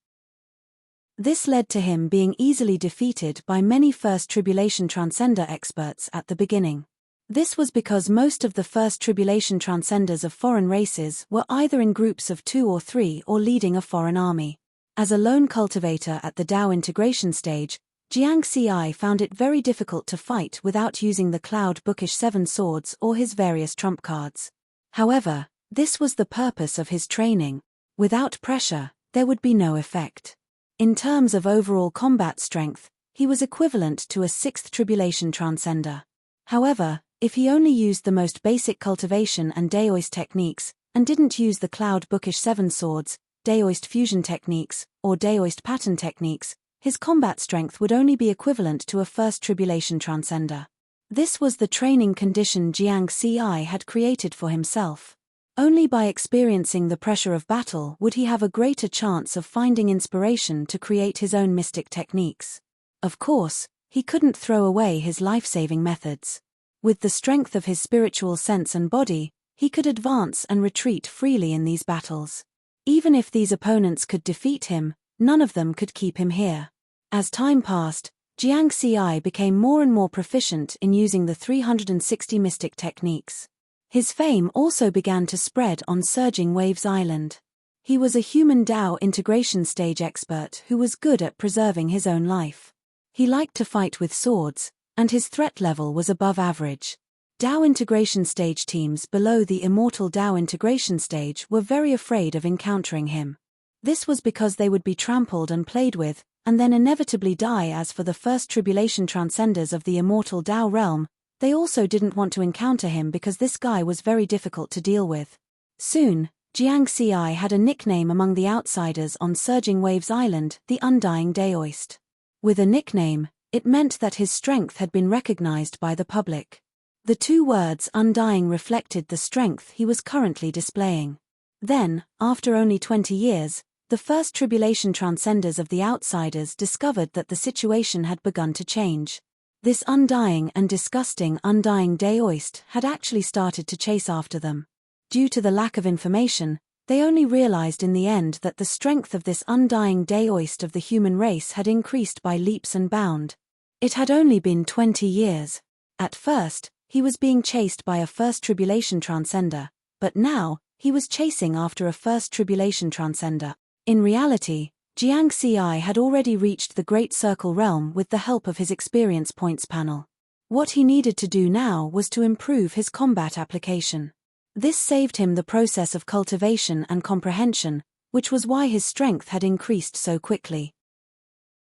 A: This led to him being easily defeated by many 1st Tribulation Transcender experts at the beginning. This was because most of the 1st Tribulation Transcenders of foreign races were either in groups of 2 or 3 or leading a foreign army. As a lone cultivator at the Dao integration stage, Jiang Xi found it very difficult to fight without using the Cloud Bookish 7 swords or his various trump cards. However, this was the purpose of his training. Without pressure, there would be no effect. In terms of overall combat strength, he was equivalent to a 6th Tribulation Transcender. However, if he only used the most basic cultivation and Daoist techniques, and didn't use the Cloud Bookish 7 swords, Daoist fusion techniques, or Daoist pattern techniques, his combat strength would only be equivalent to a 1st Tribulation Transcender. This was the training condition Jiang Xi had created for himself. Only by experiencing the pressure of battle would he have a greater chance of finding inspiration to create his own mystic techniques. Of course, he couldn't throw away his life-saving methods. With the strength of his spiritual sense and body, he could advance and retreat freely in these battles. Even if these opponents could defeat him, none of them could keep him here. As time passed, Jiang Xi became more and more proficient in using the 360 mystic techniques. His fame also began to spread on Surging Waves Island. He was a human Dao integration stage expert who was good at preserving his own life. He liked to fight with swords, and his threat level was above average. Dao integration stage teams below the immortal Dao integration stage were very afraid of encountering him. This was because they would be trampled and played with, and then inevitably die. As for the 1st Tribulation Transcenders of the immortal Dao realm, they also didn't want to encounter him because this guy was very difficult to deal with. Soon, Jiang Xi had a nickname among the outsiders on Surging Waves Island, the Undying Daoist. With a nickname, it meant that his strength had been recognized by the public. The 2 words undying reflected the strength he was currently displaying. Then, after only 20 years, the 1st Tribulation Transcenders of the outsiders discovered that the situation had begun to change. This undying and disgusting Undying Daoist had actually started to chase after them. Due to the lack of information, they only realized in the end that the strength of this Undying Daoist of the human race had increased by leaps and bounds. It had only been 20 years. At first, he was being chased by a 1st Tribulation Transcender, but now, he was chasing after a 1st Tribulation Transcender. In reality, Jiang Xi had already reached the Great Circle realm with the help of his experience points panel. What he needed to do now was to improve his combat application. This saved him the process of cultivation and comprehension, which was why his strength had increased so quickly.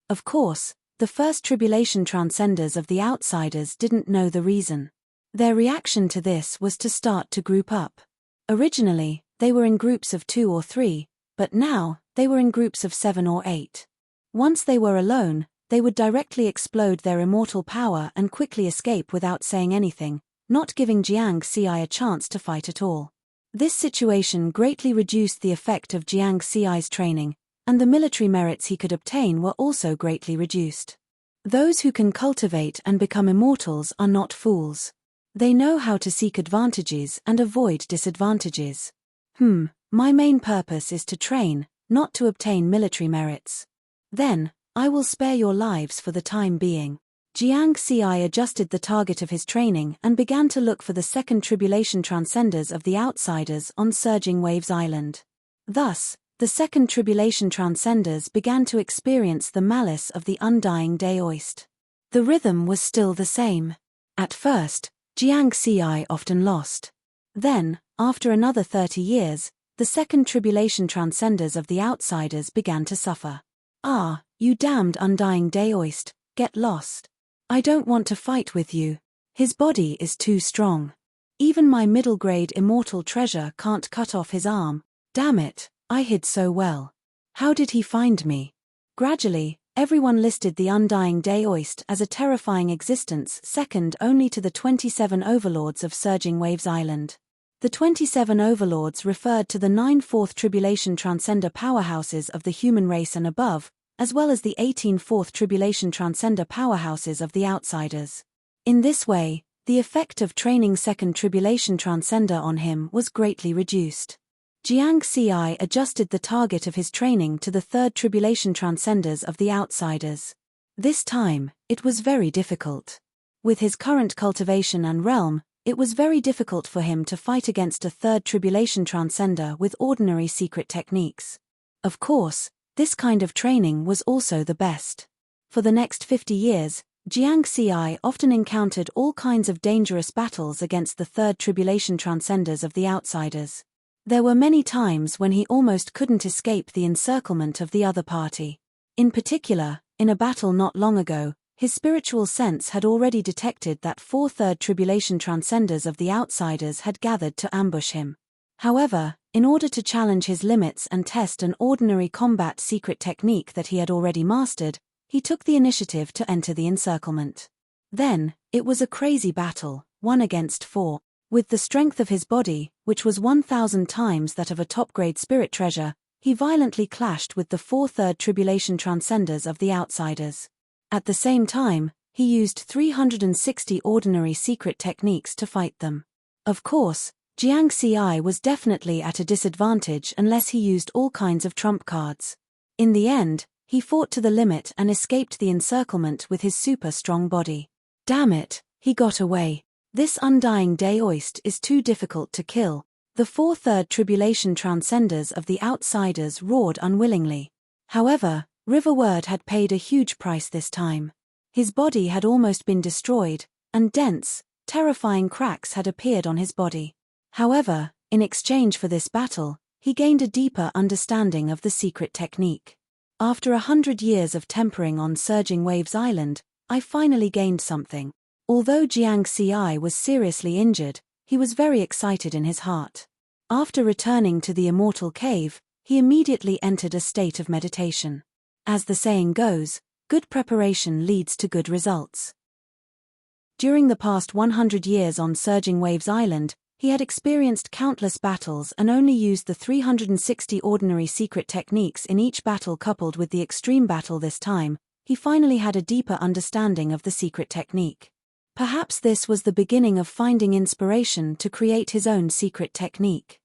A: Of course, the 1st Tribulation Transcenders of the outsiders didn't know the reason. Their reaction to this was to start to group up. Originally, they were in groups of 2 or 3, but now, they were in groups of 7 or 8. Once they were alone, they would directly explode their immortal power and quickly escape without saying anything, not giving Jiang Xi a chance to fight at all. This situation greatly reduced the effect of Jiang Xi's training, and the military merits he could obtain were also greatly reduced. Those who can cultivate and become immortals are not fools. They know how to seek advantages and avoid disadvantages. My main purpose is to train, not to obtain military merits. Then, I will spare your lives for the time being. Jiang Xi adjusted the target of his training and began to look for the second tribulation transcenders of the outsiders on Surging Waves Island. Thus, the second tribulation transcenders began to experience the malice of the undying Daoist. The rhythm was still the same. At first, Jiang Xi often lost. Then, after another 30 years, the second tribulation transcenders of the outsiders began to suffer. Ah, you damned undying Daoist, get lost. I don't want to fight with you. His body is too strong. Even my middle-grade immortal treasure can't cut off his arm. Damn it, I hid so well. How did he find me? Gradually, everyone listed the undying Daoist as a terrifying existence second only to the 27 overlords of Surging Waves Island. The 27 overlords referred to the 9 fourth tribulation transcender powerhouses of the human race and above, as well as the 18 fourth tribulation transcender powerhouses of the outsiders. In this way, the effect of training second tribulation transcender on him was greatly reduced. Jiang Xi adjusted the target of his training to the third tribulation transcenders of the outsiders. This time, it was very difficult. With his current cultivation and realm, it was very difficult for him to fight against a third tribulation transcender with ordinary secret techniques. Of course, this kind of training was also the best. For the next 50 years, Jiang Xi often encountered all kinds of dangerous battles against the third tribulation transcenders of the outsiders. There were many times when he almost couldn't escape the encirclement of the other party. In particular, in a battle not long ago, his spiritual sense had already detected that 4 third tribulation transcenders of the outsiders had gathered to ambush him. However, in order to challenge his limits and test an ordinary combat secret technique that he had already mastered, he took the initiative to enter the encirclement. Then, it was a crazy battle, 1 against 4. With the strength of his body, which was 1,000 times that of a top-grade spirit treasure, he violently clashed with the 4 third tribulation transcenders of the outsiders. At the same time, he used 360 ordinary secret techniques to fight them. Of course, Jiang Xi was definitely at a disadvantage unless he used all kinds of trump cards. In the end, he fought to the limit and escaped the encirclement with his super strong body. Damn it, he got away. This undying Daoist is too difficult to kill. The 4 third tribulation transcenders of the outsiders roared unwillingly. However, Riverward had paid a huge price this time. His body had almost been destroyed, and dense, terrifying cracks had appeared on his body. However, in exchange for this battle, he gained a deeper understanding of the secret technique. After 100 years of tempering on Surging Waves Island, I finally gained something. Although Jiang Xi was seriously injured, he was very excited in his heart. After returning to the immortal cave, he immediately entered a state of meditation. As the saying goes, good preparation leads to good results. During the past 100 years on Surging Waves Island, he had experienced countless battles and only used the 360 ordinary secret techniques in each battle coupled with the extreme battle this time. He finally had a deeper understanding of the secret technique. Perhaps this was the beginning of finding inspiration to create his own secret technique.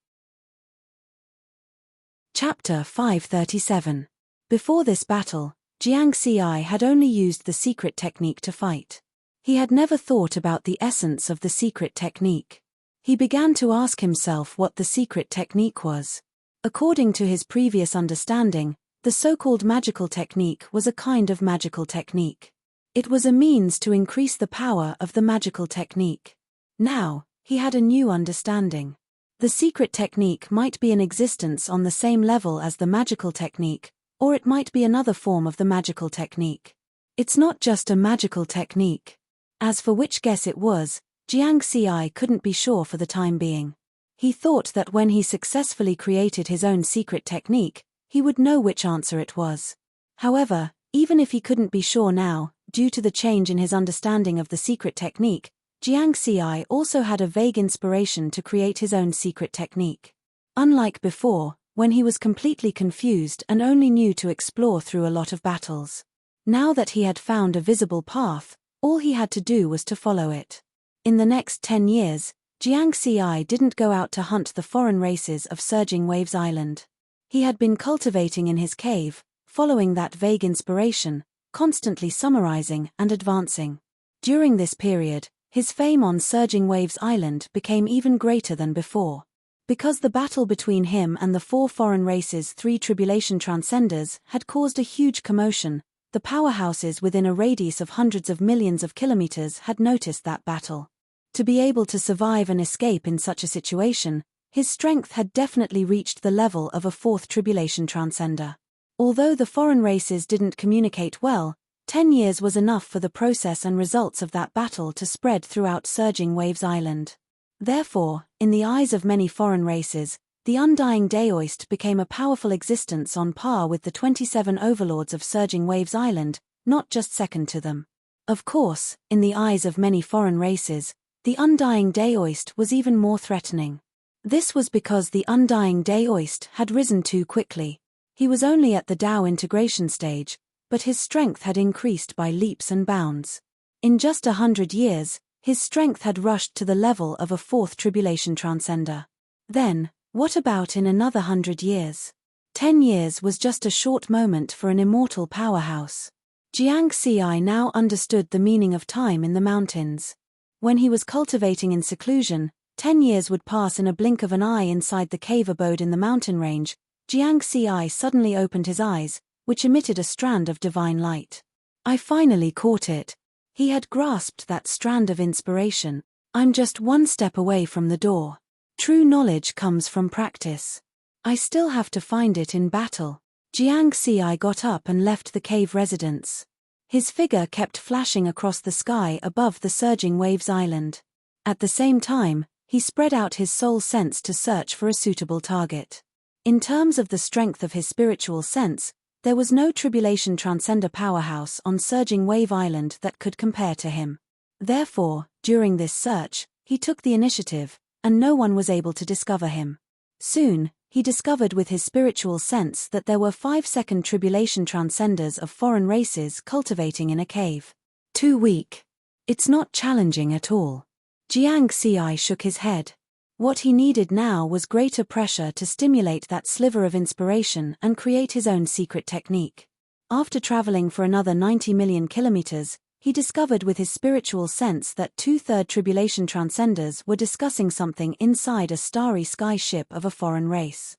A: Chapter 537. Before this battle, Jiang Xi had only used the secret technique to fight. He had never thought about the essence of the secret technique. He began to ask himself what the secret technique was. According to his previous understanding, the so-called magical technique was a kind of magical technique. It was a means to increase the power of the magical technique. Now, he had a new understanding. The secret technique might be in existence on the same level as the magical technique, or it might be another form of the magical technique. It's not just a magical technique. As for which guess it was, Jiang Xi couldn't be sure for the time being. He thought that when he successfully created his own secret technique, he would know which answer it was. However, even if he couldn't be sure now, due to the change in his understanding of the secret technique, Jiang Xi also had a vague inspiration to create his own secret technique. Unlike before, when he was completely confused and only knew to explore through a lot of battles. Now that he had found a visible path, all he had to do was to follow it. In the next 10 years, Jiang Xi didn't go out to hunt the foreign races of Surging Waves Island. He had been cultivating in his cave, following that vague inspiration, constantly summarizing and advancing. During this period, his fame on Surging Waves Island became even greater than before. Because the battle between him and the 4 foreign races' 3 tribulation transcenders had caused a huge commotion, the powerhouses within a radius of hundreds of millions of kilometers had noticed that battle. To be able to survive and escape in such a situation, his strength had definitely reached the level of a 4th tribulation transcender. Although the foreign races didn't communicate well, 10 years was enough for the process and results of that battle to spread throughout Surging Waves Island. Therefore, in the eyes of many foreign races, the undying Daoist became a powerful existence on par with the 27 overlords of Surging Waves Island, not just second to them. Of course, in the eyes of many foreign races, the undying Daoist was even more threatening. This was because the undying Daoist had risen too quickly. He was only at the Dao integration stage, but his strength had increased by leaps and bounds. In just 100 years, his strength had rushed to the level of a 4th tribulation transcender. Then, what about in another 100 years? 10 years was just a short moment for an immortal powerhouse. Jiang Xi now understood the meaning of time in the mountains. When he was cultivating in seclusion, 10 years would pass in a blink of an eye inside the cave abode in the mountain range. Jiang Xi suddenly opened his eyes, which emitted a strand of divine light. I finally caught it. He had grasped that strand of inspiration. I'm just one step away from the door. True knowledge comes from practice. I still have to find it in battle. Jiang Xi got up and left the cave residence. His figure kept flashing across the sky above the Surging Waves Island. At the same time, he spread out his soul sense to search for a suitable target. In terms of the strength of his spiritual sense, there was no tribulation transcender powerhouse on Surging Wave Island that could compare to him. Therefore, during this search, he took the initiative, and no one was able to discover him. Soon, he discovered with his spiritual sense that there were 5-second tribulation transcenders of foreign races cultivating in a cave. Too weak. It's not challenging at all. Jiang Xi shook his head. What he needed now was greater pressure to stimulate that sliver of inspiration and create his own secret technique. After traveling for another 90 million kilometers, he discovered with his spiritual sense that 2/3 tribulation transcenders were discussing something inside a starry sky ship of a foreign race.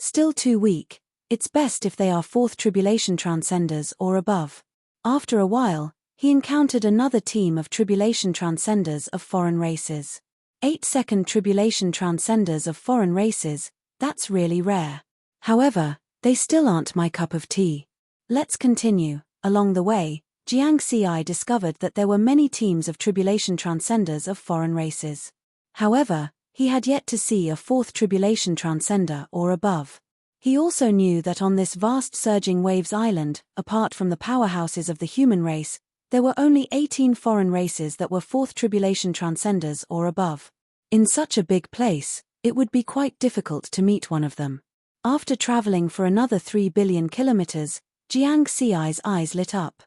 A: Still too weak. It's best if they are 4th tribulation transcenders or above. After a while, he encountered another team of tribulation transcenders of foreign races. 8-second tribulation transcenders of foreign races, that's really rare. However, they still aren't my cup of tea. Let's continue. Along the way, Jiang Xi discovered that there were many teams of tribulation transcenders of foreign races. However, he had yet to see a 4th tribulation transcender or above. He also knew that on this vast Surging Waves Island, apart from the powerhouses of the human race, there were only 18 foreign races that were 4th tribulation transcenders or above. In such a big place, it would be quite difficult to meet one of them. After traveling for another 3 billion kilometers, Jiang Xi's eyes lit up.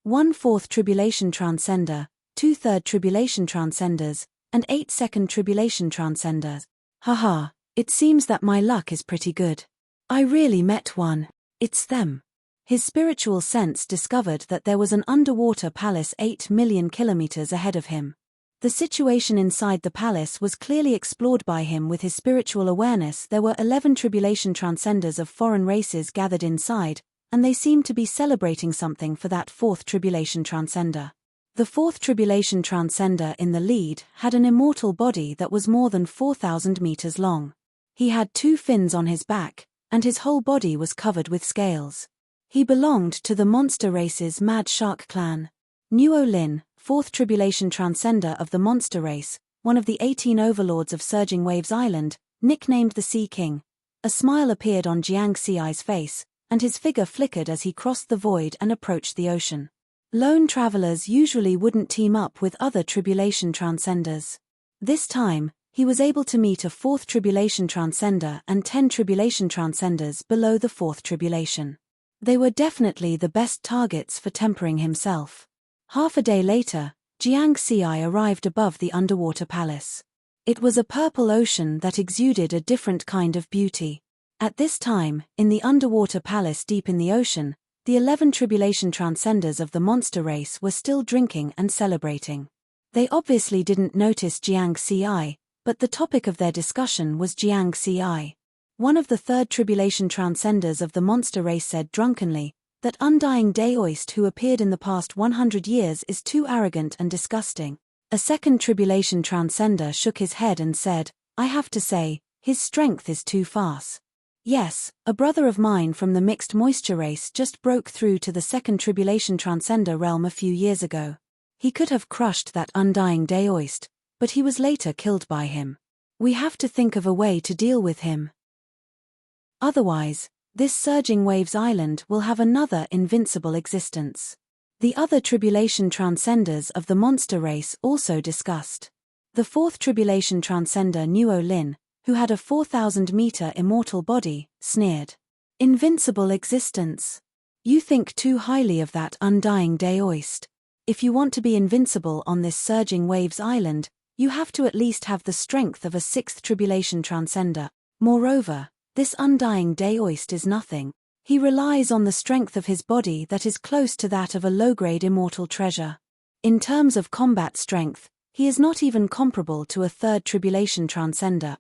A: 1/4 tribulation transcender, 2/3 tribulation transcenders, and 8-second tribulation transcenders. Haha, it seems that my luck is pretty good. I really met one. It's them. His spiritual sense discovered that there was an underwater palace 8 million kilometers ahead of him. The situation inside the palace was clearly explored by him with his spiritual awareness. There were 11 tribulation transcenders of foreign races gathered inside, and they seemed to be celebrating something for that 4th tribulation transcender. The 4th tribulation transcender in the lead had an immortal body that was more than 4,000 meters long. He had 2 fins on his back, and his whole body was covered with scales. He belonged to the monster race's Mad Shark clan. Nuo Lin, fourth tribulation transcender of the monster race, one of the 18 overlords of Surging Waves Island, nicknamed the Sea King. A smile appeared on Jiang Xi's face, and his figure flickered as he crossed the void and approached the ocean. Lone travelers usually wouldn't team up with other tribulation transcenders. This time, he was able to meet a fourth tribulation transcender and 10 tribulation transcenders below the fourth tribulation. They were definitely the best targets for tempering himself. Half a day later, Jiang Xi arrived above the underwater palace. It was a purple ocean that exuded a different kind of beauty. At this time, in the underwater palace deep in the ocean, the 11 tribulation transcenders of the monster race were still drinking and celebrating. They obviously didn't notice Jiang Xi, but the topic of their discussion was Jiang Xi. One of the third tribulation transcenders of the monster race said drunkenly, that undying Daoist who appeared in the past 100 years is too arrogant and disgusting. A second tribulation transcender shook his head and said, I have to say, his strength is too fast. Yes, a brother of mine from the mixed moisture race just broke through to the second tribulation transcender realm a few years ago. He could have crushed that undying Daoist, but he was later killed by him. We have to think of a way to deal with him. Otherwise, this Surging Waves Island will have another invincible existence. The other tribulation transcenders of the monster race also discussed. The fourth tribulation transcender Nuo Lin, who had a 4,000-meter immortal body, sneered. Invincible existence. You think too highly of that undying Daoist. If you want to be invincible on this Surging Waves Island, you have to at least have the strength of a sixth tribulation transcender. Moreover, this undying Daoist is nothing. He relies on the strength of his body that is close to that of a low-grade immortal treasure. In terms of combat strength, he is not even comparable to a third tribulation transcender.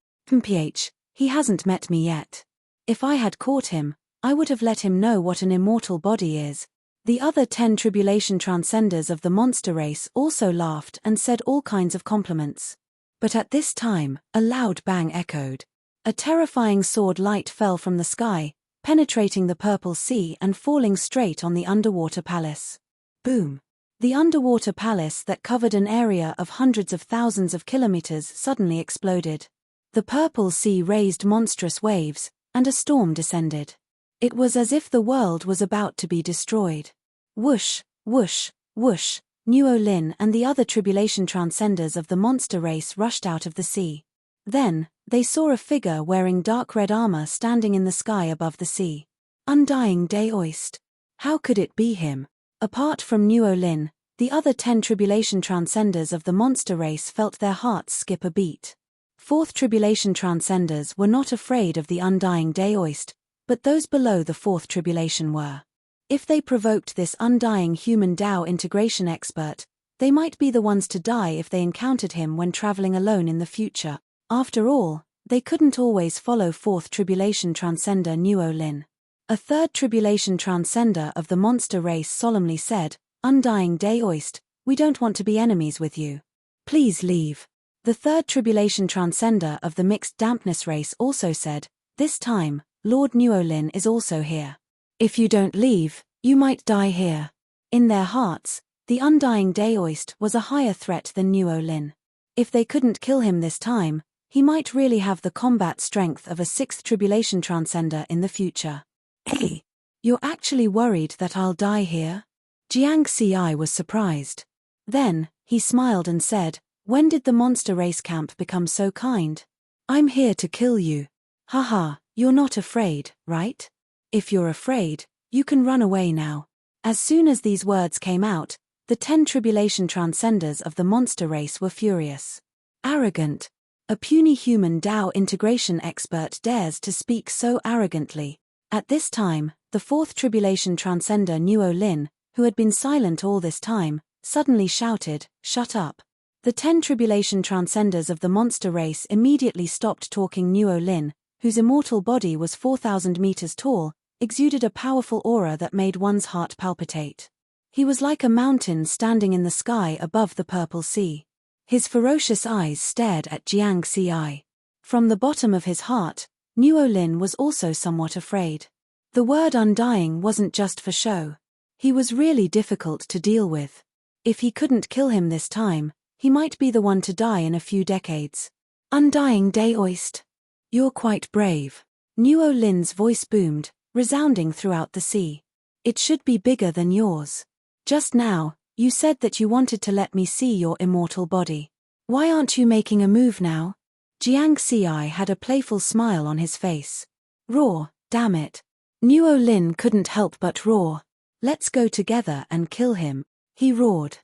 A: He hasn't met me yet. If I had caught him, I would have let him know what an immortal body is. The other 10 tribulation transcenders of the monster race also laughed and said all kinds of compliments. But at this time, a loud bang echoed. A terrifying sword light fell from the sky, penetrating the purple sea and falling straight on the underwater palace. Boom! The underwater palace that covered an area of hundreds of thousands of kilometers suddenly exploded. The purple sea raised monstrous waves, and a storm descended. It was as if the world was about to be destroyed. Whoosh, whoosh, whoosh, Nuo Lin and the other tribulation transcenders of the monster race rushed out of the sea. Then, they saw a figure wearing dark red armor standing in the sky above the sea. Undying Daoist. How could it be him? Apart from Nuo Lin, the other 10 tribulation transcenders of the monster race felt their hearts skip a beat. Fourth tribulation transcenders were not afraid of the undying Daoist, but those below the fourth tribulation were. If they provoked this undying human Dao integration expert, they might be the ones to die if they encountered him when traveling alone in the future. After all, they couldn't always follow fourth tribulation transcender Nuo Lin. A third tribulation transcender of the monster race solemnly said, Undying Daoist, we don't want to be enemies with you. Please leave. The third tribulation transcender of the mixed dampness race also said, this time, Lord Nuo Lin is also here. If you don't leave, you might die here. In their hearts, the undying Daoist was a higher threat than Nuo Lin. If they couldn't kill him this time, he might really have the combat strength of a sixth tribulation transcender in the future. Hey, you're actually worried that I'll die here? Jiang Xi was surprised. Then, he smiled and said, when did the monster race camp become so kind? I'm here to kill you. Haha, you're not afraid, right? If you're afraid, you can run away now. As soon as these words came out, the 10 tribulation transcenders of the monster race were furious. Arrogant. A puny human Dao integration expert dares to speak so arrogantly. At this time, the fourth tribulation transcender Nuo Lin, who had been silent all this time, suddenly shouted, shut up. The 10 tribulation transcenders of the monster race immediately stopped talking. Nuo Lin, whose immortal body was 4,000 meters tall, exuded a powerful aura that made one's heart palpitate. He was like a mountain standing in the sky above the purple sea. His ferocious eyes stared at Jiang Xi. From the bottom of his heart, Nuo Lin was also somewhat afraid. The word undying wasn't just for show. He was really difficult to deal with. If he couldn't kill him this time, he might be the one to die in a few decades. Undying Daoist. You're quite brave. Nuo Lin's voice boomed, resounding throughout the sea. It should be bigger than yours. Just now, you said that you wanted to let me see your immortal body. Why aren't you making a move now? Jiang Xi had a playful smile on his face. Roar, damn it. Nuo Lin couldn't help but roar. Let's go together and kill him, he roared.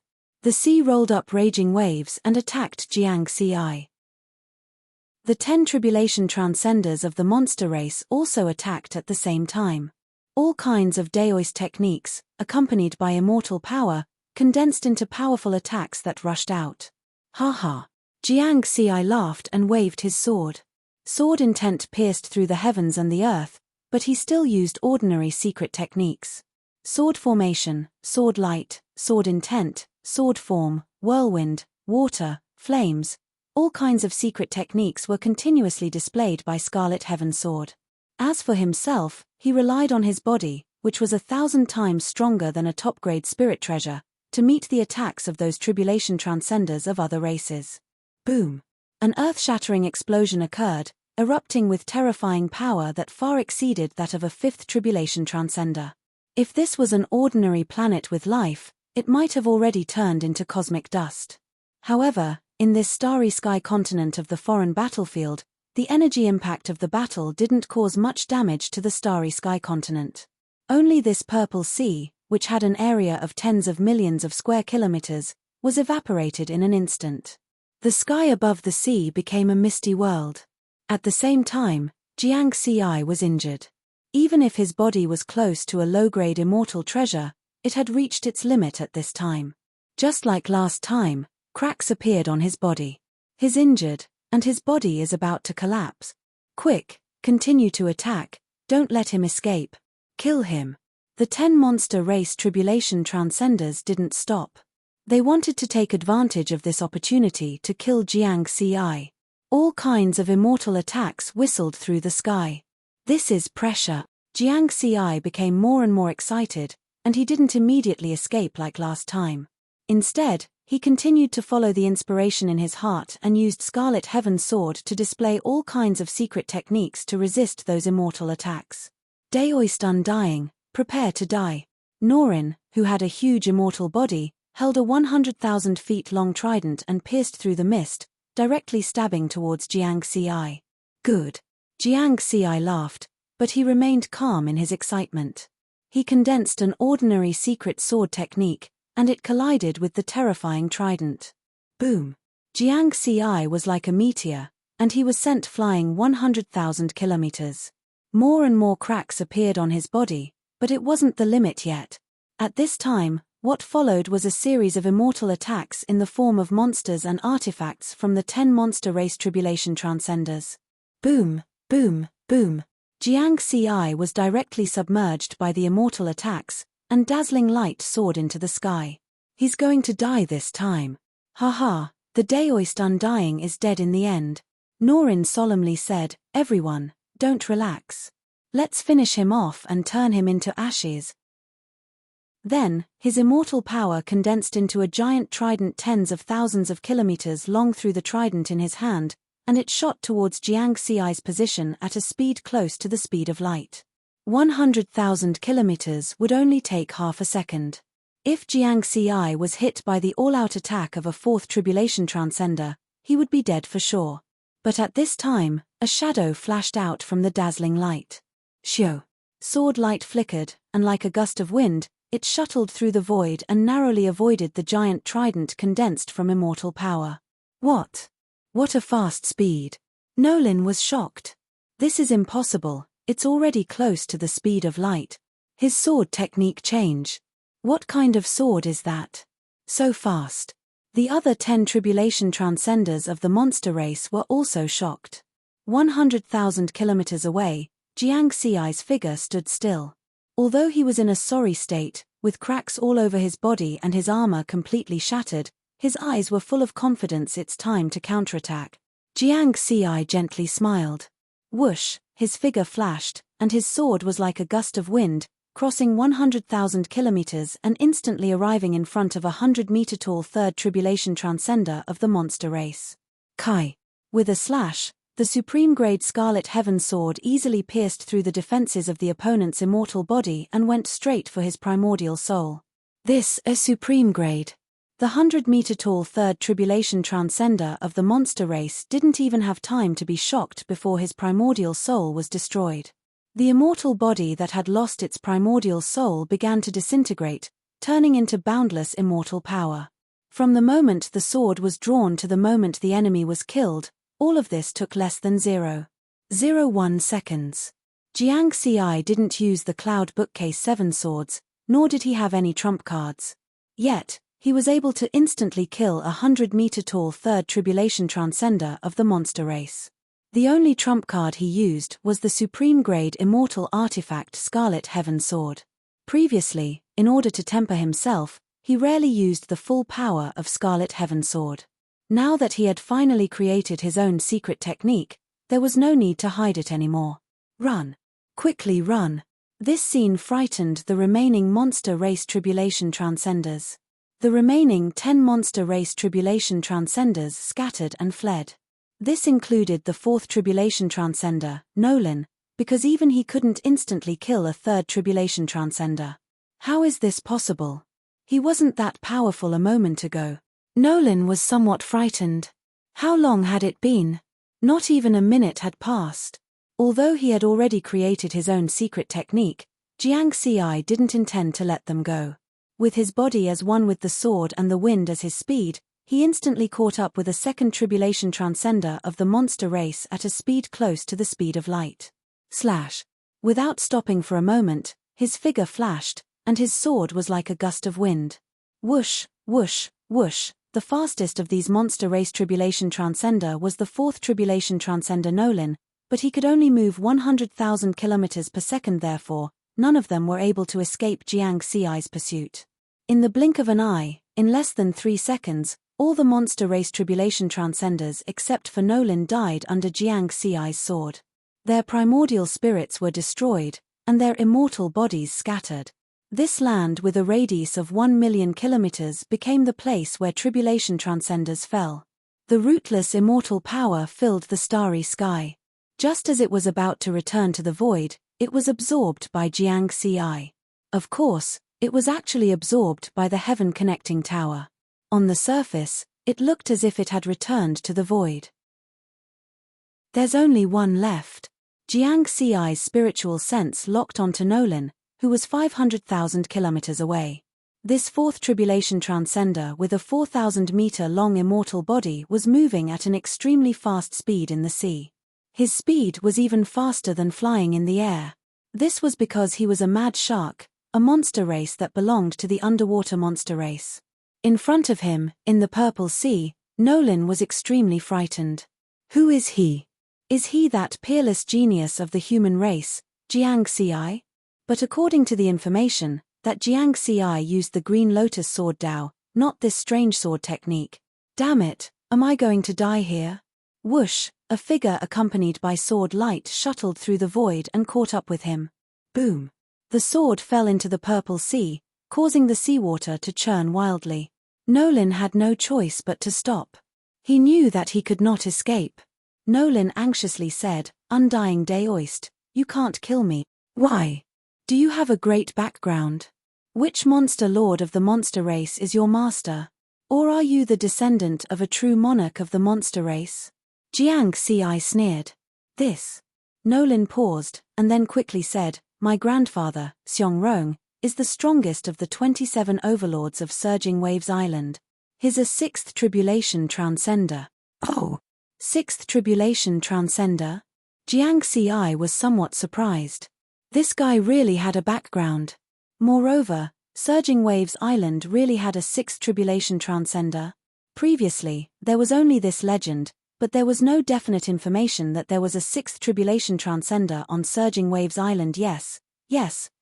A: The sea rolled up raging waves and attacked Jiang Xi. The 10 tribulation transcenders of the monster race also attacked at the same time. All kinds of Daoist techniques, accompanied by immortal power, condensed into powerful attacks that rushed out. Ha ha. Jiang Xi laughed and waved his sword. Sword intent pierced through the heavens and the earth, but he still used ordinary secret techniques. Sword formation, sword light, sword intent, sword form, whirlwind, water, flames, all kinds of secret techniques were continuously displayed by Scarlet Heaven Sword. As for himself, he relied on his body, which was 1,000 times stronger than a top-grade spirit treasure, to meet the attacks of those tribulation transcenders of other races. Boom! An earth-shattering explosion occurred, erupting with terrifying power that far exceeded that of a 5th tribulation transcender. If this was an ordinary planet with life, it might have already turned into cosmic dust. However, in this starry sky continent of the foreign battlefield, the energy impact of the battle didn't cause much damage to the starry sky continent. Only this purple sea, which had an area of tens of millions of square kilometers, was evaporated in an instant. The sky above the sea became a misty world. At the same time, Jiang Xi was injured. Even if his body was close to a low-grade immortal treasure, it had reached its limit at this time. Just like last time, cracks appeared on his body. He's injured, and his body is about to collapse. Quick, continue to attack, don't let him escape. Kill him. The 10 monster race tribulation transcenders didn't stop. They wanted to take advantage of this opportunity to kill Jiang Xi. All kinds of immortal attacks whistled through the sky. This is pressure. Jiang Xi became more and more excited, and he didn't immediately escape like last time. Instead, he continued to follow the inspiration in his heart and used Scarlet Heaven Sword to display all kinds of secret techniques to resist those immortal attacks. Daoist Undying, prepare to die. Norin, who had a huge immortal body, held a 100,000 feet long trident and pierced through the mist, directly stabbing towards Jiang Xi. Good. Jiang Xi laughed, but he remained calm in his excitement. He condensed an ordinary secret sword technique, and it collided with the terrifying trident. Boom! Jiang Xi was like a meteor, and he was sent flying 100,000 kilometers. More and more cracks appeared on his body, but it wasn't the limit yet. At this time, what followed was a series of immortal attacks in the form of monsters and artifacts from the 10 monster race tribulation transcenders. Boom, boom, boom. Jiang Xi was directly submerged by the immortal attacks, and dazzling light soared into the sky. He's going to die this time. Ha ha, the Daoist Undying is dead in the end. Norin solemnly said, everyone, don't relax. Let's finish him off and turn him into ashes. Then, his immortal power condensed into a giant trident tens of thousands of kilometers long through the trident in his hand, and it shot towards Jiang Xi's position at a speed close to the speed of light. 100,000 kilometers would only take half a second. If Jiang Xi was hit by the all-out attack of a 4th tribulation transcender, he would be dead for sure. But at this time, a shadow flashed out from the dazzling light. Shio. Sword light flickered, and like a gust of wind, it shuttled through the void and narrowly avoided the giant trident condensed from immortal power. What? What a fast speed. Nolan was shocked. This is impossible. It's already close to the speed of light. His sword technique change. What kind of sword is that? So fast. The other 10 tribulation transcenders of the monster race were also shocked. 100,000 kilometers away, Jiang Xi's figure stood still. Although he was in a sorry state, with cracks all over his body and his armor completely shattered, his eyes were full of confidence. It's time to counterattack. Jiang Xi gently smiled. Whoosh, his figure flashed, and his sword was like a gust of wind, crossing 100,000 kilometers and instantly arriving in front of a 100-meter-tall third tribulation transcender of the monster race. Kai. With a slash, the supreme-grade Scarlet Heaven sword easily pierced through the defenses of the opponent's immortal body and went straight for his primordial soul. This, a supreme grade. The 100-meter-tall third tribulation transcender of the monster race didn't even have time to be shocked before his primordial soul was destroyed. The immortal body that had lost its primordial soul began to disintegrate, turning into boundless immortal power. From the moment the sword was drawn to the moment the enemy was killed, all of this took less than 0.01 seconds. Jiang Xi didn't use the Cloud Bookcase 7 swords, nor did he have any trump cards. Yet, he was able to instantly kill a 100-meter-tall third tribulation transcender of the monster race. The only trump card he used was the supreme-grade immortal artifact Scarlet Heaven sword. Previously, in order to temper himself, he rarely used the full power of Scarlet Heaven sword. Now that he had finally created his own secret technique, there was no need to hide it anymore. Run. Quickly run. This scene frightened the remaining monster race tribulation transcenders. The remaining 10 monster race tribulation transcenders scattered and fled. This included the 4th tribulation transcender, Nolan, because even he couldn't instantly kill a 3rd tribulation transcender. How is this possible? He wasn't that powerful a moment ago. Nolan was somewhat frightened. How long had it been? Not even a minute had passed. Although he had already created his own secret technique, Jiang Xi didn't intend to let them go. With his body as one with the sword and the wind as his speed, he instantly caught up with a 2nd tribulation transcender of the monster race at a speed close to the speed of light. Slash. Without stopping for a moment, his figure flashed, and his sword was like a gust of wind. Whoosh, whoosh, whoosh. The fastest of these monster race tribulation transcender was the 4th tribulation transcender Nolan, but he could only move 100,000 kilometers per second. Therefore, none of them were able to escape Jiang Xi's pursuit. In the blink of an eye, in less than 3 seconds, all the monster race tribulation transcenders except for Nolan died under Jiang Xi's sword. Their primordial spirits were destroyed, and their immortal bodies scattered. This land with a radius of 1 million kilometers became the place where tribulation transcenders fell. The rootless immortal power filled the starry sky. Just as it was about to return to the void, it was absorbed by Jiang Xi. Of course, it was actually absorbed by the heaven connecting tower. On the surface, it looked as if it had returned to the void. There's only one left. Jiang Xi's spiritual sense locked onto Nolan, who was 500,000 kilometers away. This 4th tribulation transcender with a 4,000-meter-long immortal body was moving at an extremely fast speed in the sea. His speed was even faster than flying in the air. This was because he was a mad shark, a monster race that belonged to the underwater monster race. In front of him, in the purple sea, Nolan was extremely frightened. Who is he? Is he that peerless genius of the human race, Jiang Xi? But according to the information, that Jiang Xi used the Green Lotus Sword Dao, not this strange sword technique. Damn it, am I going to die here? Whoosh, a figure accompanied by sword light shuttled through the void and caught up with him. Boom. The sword fell into the purple sea, causing the seawater to churn wildly. Nolan had no choice but to stop. He knew that he could not escape. Nolan anxiously said, "Undying Daoist, you can't kill me." Why? Do you have a great background? Which monster lord of the monster race is your master? Or are you the descendant of a true monarch of the monster race? Jiang Xi sneered. This. Nolan paused, and then quickly said, "My grandfather, Xiong Rong, is the strongest of the 27 overlords of Surging Waves Island. He's a 6th tribulation transcender." Oh! 6th tribulation transcender? Jiang Xi was somewhat surprised. This guy really had a background. Moreover, Surging Waves Island really had a 6th tribulation transcender. Previously, there was only this legend, but there was no definite information that there was a 6th tribulation transcender on Surging Waves Island. Yes,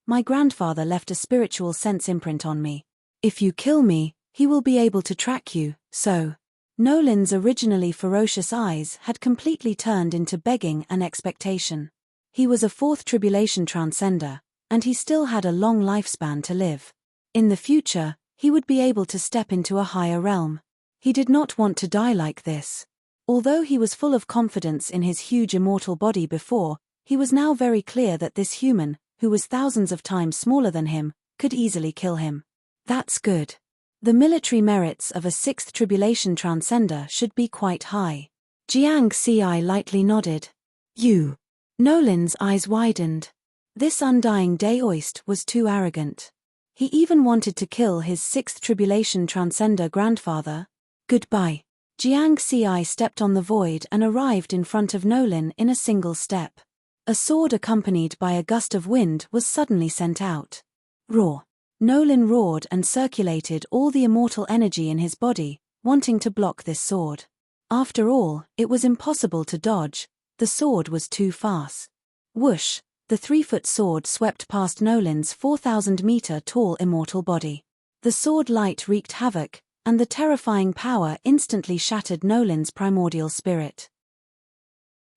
A: my grandfather left a spiritual sense imprint on me. If you kill me, he will be able to track you, so. Nolan's originally ferocious eyes had completely turned into begging and expectation. He was a 4th tribulation transcender, and he still had a long lifespan to live. In the future, he would be able to step into a higher realm. He did not want to die like this. Although he was full of confidence in his huge immortal body before, he was now very clear that this human, who was thousands of times smaller than him, could easily kill him. That's good. The military merits of a sixth tribulation transcender should be quite high. Jiang Xi lightly nodded. You. Nolin's eyes widened. This undying Daoist was too arrogant. He even wanted to kill his sixth tribulation transcender grandfather. Goodbye. Jiang Xi stepped on the void and arrived in front of Nolin in a single step. A sword accompanied by a gust of wind was suddenly sent out. Roar. Nolin roared and circulated all the immortal energy in his body, wanting to block this sword. After all, it was impossible to dodge. The sword was too fast. Whoosh! The 3-foot sword swept past Nolin's 4,000-meter-tall immortal body. The sword light wreaked havoc, and the terrifying power instantly shattered Nolin's primordial spirit.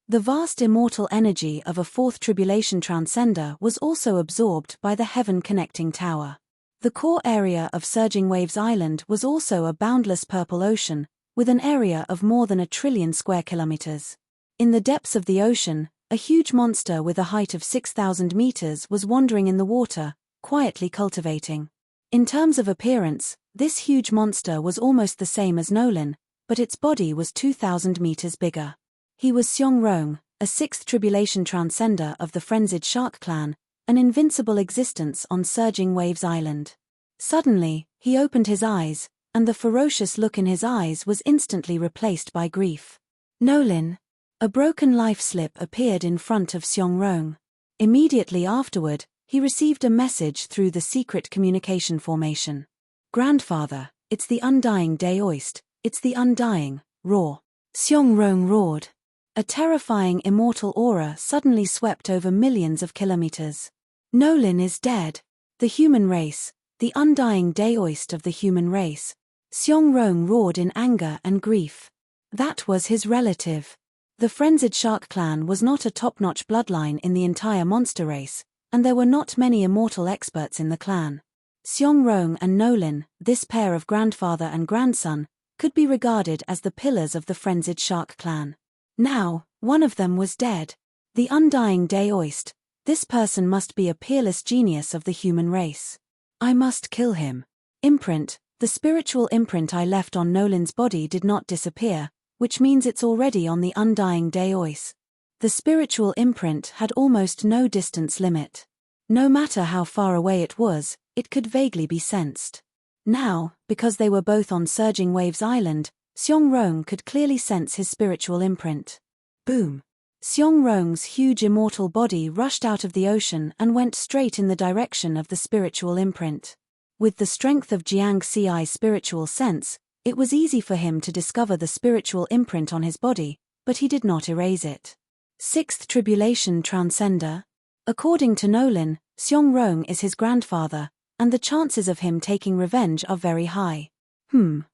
A: The vast immortal energy of a fourth tribulation transcender was also absorbed by the heaven-connecting tower. The core area of Surging Waves Island was also a boundless purple ocean, with an area of more than 1 trillion square kilometers. In the depths of the ocean, a huge monster with a height of 6,000 meters was wandering in the water, quietly cultivating. In terms of appearance, this huge monster was almost the same as Nolin, but its body was 2,000 meters bigger. He was Xiong Rong, a sixth tribulation transcender of the frenzied shark clan, an invincible existence on Surging Waves Island. Suddenly, he opened his eyes, and the ferocious look in his eyes was instantly replaced by grief. Nolin. A broken life slip appeared in front of Xiong Rong. Immediately afterward, he received a message through the secret communication formation. Grandfather, it's the undying Daoist, it's the undying, roar. Xiong Rong roared. A terrifying immortal aura suddenly swept over millions of kilometers. Nolin is dead. The human race, the undying Daoist of the human race. Xiong Rong roared in anger and grief. That was his relative. The frenzied shark clan was not a top-notch bloodline in the entire monster race, and there were not many immortal experts in the clan. Xiong Rong and Nolin, this pair of grandfather and grandson, could be regarded as the pillars of the frenzied shark clan. Now, one of them was dead. The undying Daoist. This person must be a peerless genius of the human race. I must kill him. Imprint. The spiritual imprint I left on Nolin's body did not disappear, which means it's already on the undying Daoist. The spiritual imprint had almost no distance limit. No matter how far away it was, it could vaguely be sensed. Now, because they were both on Surging Waves Island, Xiong Rong could clearly sense his spiritual imprint. Boom! Xiong Rong's huge immortal body rushed out of the ocean and went straight in the direction of the spiritual imprint. With the strength of Jiang Xi's spiritual sense, it was easy for him to discover the spiritual imprint on his body, but he did not erase it. Sixth Tribulation Transcender. According to Nolin, Xiong Rong is his grandfather, and the chances of him taking revenge are very high.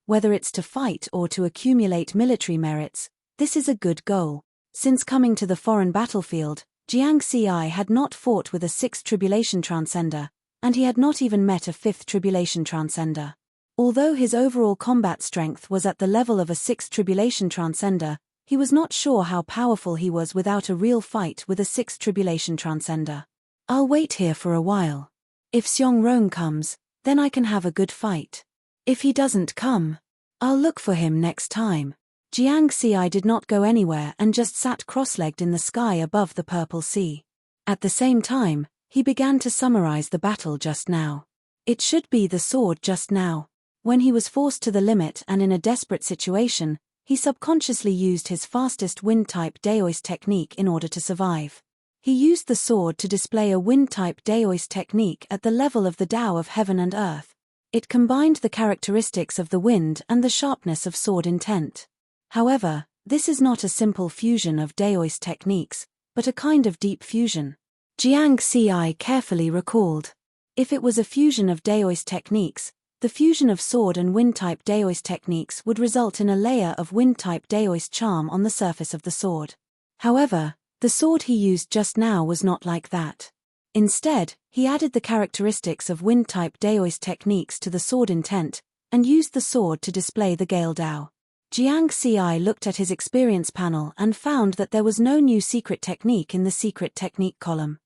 A: Whether it's to fight or to accumulate military merits, this is a good goal. Since coming to the foreign battlefield, Jiang Xi had not fought with a sixth tribulation transcender, and he had not even met a fifth tribulation transcender. Although his overall combat strength was at the level of a sixth tribulation transcender, he was not sure how powerful he was without a real fight with a sixth tribulation transcender. I'll wait here for a while. If Xiong Rong comes, then I can have a good fight. If he doesn't come, I'll look for him next time. Jiang Xi did not go anywhere and just sat cross-legged in the sky above the purple sea. At the same time, he began to summarize the battle just now. It should be the sword just now. When he was forced to the limit and in a desperate situation, he subconsciously used his fastest wind-type Daoist technique in order to survive. He used the sword to display a wind-type Daoist technique at the level of the Tao of heaven and earth. It combined the characteristics of the wind and the sharpness of sword intent. However, this is not a simple fusion of Daoist techniques, but a kind of deep fusion. Jiang Xi carefully recalled. If it was a fusion of Daoist techniques, the fusion of sword and wind-type Daoist techniques would result in a layer of wind-type Daoist charm on the surface of the sword. However, the sword he used just now was not like that. Instead, he added the characteristics of wind-type Daoist techniques to the sword intent, and used the sword to display the Gale Dao. Jiang Ci looked at his experience panel and found that there was no new secret technique in the secret technique column.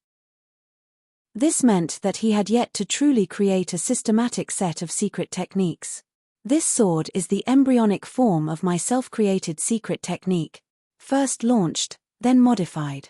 A: This meant that he had yet to truly create a systematic set of secret techniques. This sword is the embryonic form of my self-created secret technique, first launched, then modified.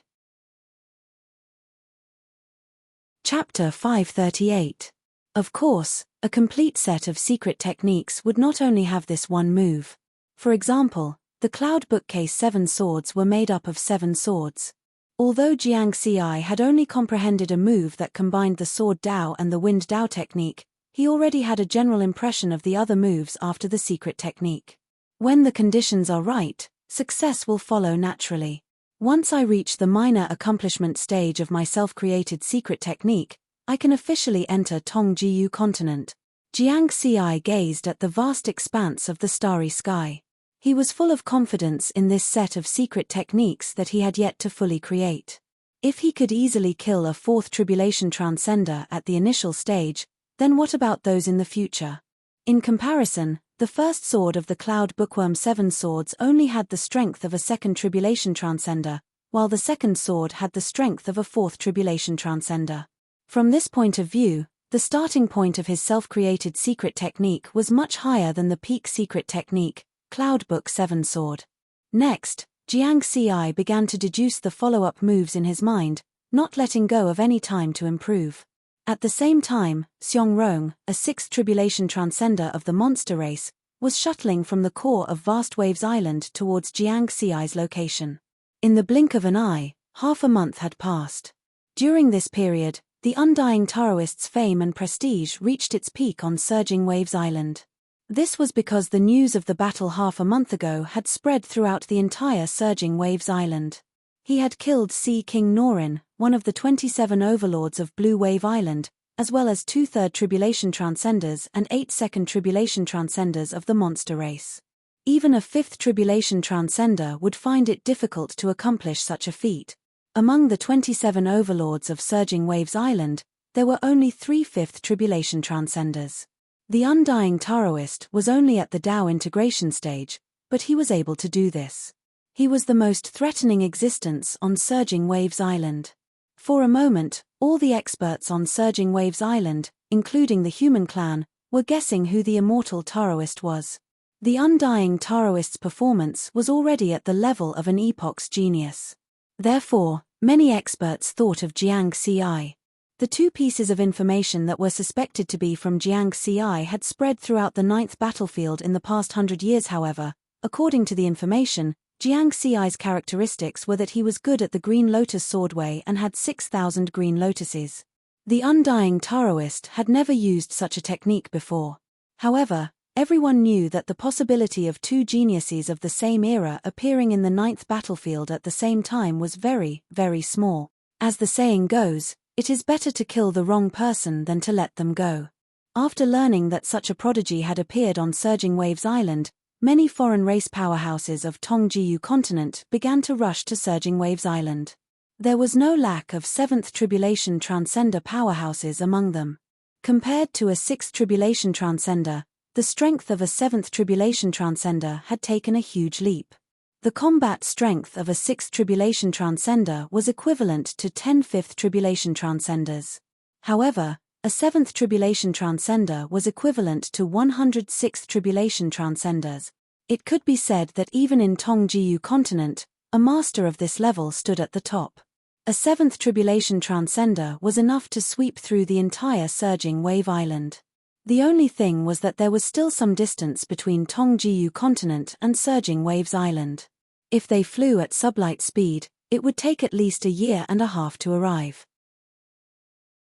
A: Chapter 538. Of course, a complete set of secret techniques would not only have this one move. For example, the Cloud Bookcase 7 swords were made up of 7 swords. Although Jiang Ci had only comprehended a move that combined the Sword Dao and the Wind Dao technique, he already had a general impression of the other moves after the secret technique. When the conditions are right, success will follow naturally. Once I reach the minor accomplishment stage of my self-created secret technique, I can officially enter Tongjiyu continent. Jiang Ci gazed at the vast expanse of the starry sky. He was full of confidence in this set of secret techniques that he had yet to fully create. If he could easily kill a 4th Tribulation Transcender at the initial stage, then what about those in the future? In comparison, the first sword of the Cloud Bookworm 7 swords only had the strength of a 2nd Tribulation Transcender, while the second sword had the strength of a 4th Tribulation Transcender. From this point of view, the starting point of his self-created secret technique was much higher than the peak secret technique, Cloud Book 7 sword. Next, Jiang Ci began to deduce the follow-up moves in his mind, not letting go of any time to improve. At the same time, Xiong Rong, a 6th Tribulation Transcender of the monster race, was shuttling from the core of Vast Waves Island towards Jiang Ci's location. In the blink of an eye, half a month had passed. During this period, the Undying Taoist's fame and prestige reached its peak on Surging Waves Island. This was because the news of the battle half a month ago had spread throughout the entire Surging Waves Island. He had killed Sea King Norin, one of the 27 overlords of Blue Wave Island, as well as 2 3rd Tribulation Transcenders and 8 2nd Tribulation Transcenders of the monster race. Even a 5th Tribulation Transcender would find it difficult to accomplish such a feat. Among the 27 overlords of Surging Waves Island, there were only 3 5th Tribulation Transcenders. The Undying Taoist was only at the Dao integration stage, but he was able to do this. He was the most threatening existence on Surging Waves Island. For a moment, all the experts on Surging Waves Island, including the human clan, were guessing who the immortal Taoist was. The Undying Taoist's performance was already at the level of an epoch's genius. Therefore, many experts thought of Jiang Ci. The 2 pieces of information that were suspected to be from Jiang Ci had spread throughout the 9th battlefield in the past 100 years. However, according to the information, Jiang Ci's characteristics were that he was good at the Green Lotus Swordway and had 6,000 Green Lotuses. The Undying Taoist had never used such a technique before. However, everyone knew that the possibility of 2 geniuses of the same era appearing in the 9th battlefield at the same time was very, very small. As the saying goes, it is better to kill the wrong person than to let them go. After learning that such a prodigy had appeared on Surging Waves Island, many foreign race powerhouses of Tongjiyu continent began to rush to Surging Waves Island. There was no lack of 7th Tribulation Transcender powerhouses among them. Compared to a 6th Tribulation Transcender, the strength of a 7th Tribulation Transcender had taken a huge leap. The combat strength of a 6th Tribulation Transcender was equivalent to 10 5th Tribulation Transcenders. However, a 7th Tribulation Transcender was equivalent to 100 6th Tribulation Transcenders. It could be said that even in Tongjiyu continent, a master of this level stood at the top. A 7th Tribulation Transcender was enough to sweep through the entire Surging Wave Island. The only thing was that there was still some distance between Tongjiyu continent and Surging Waves Island. If they flew at sublight speed, it would take at least a year and a half to arrive.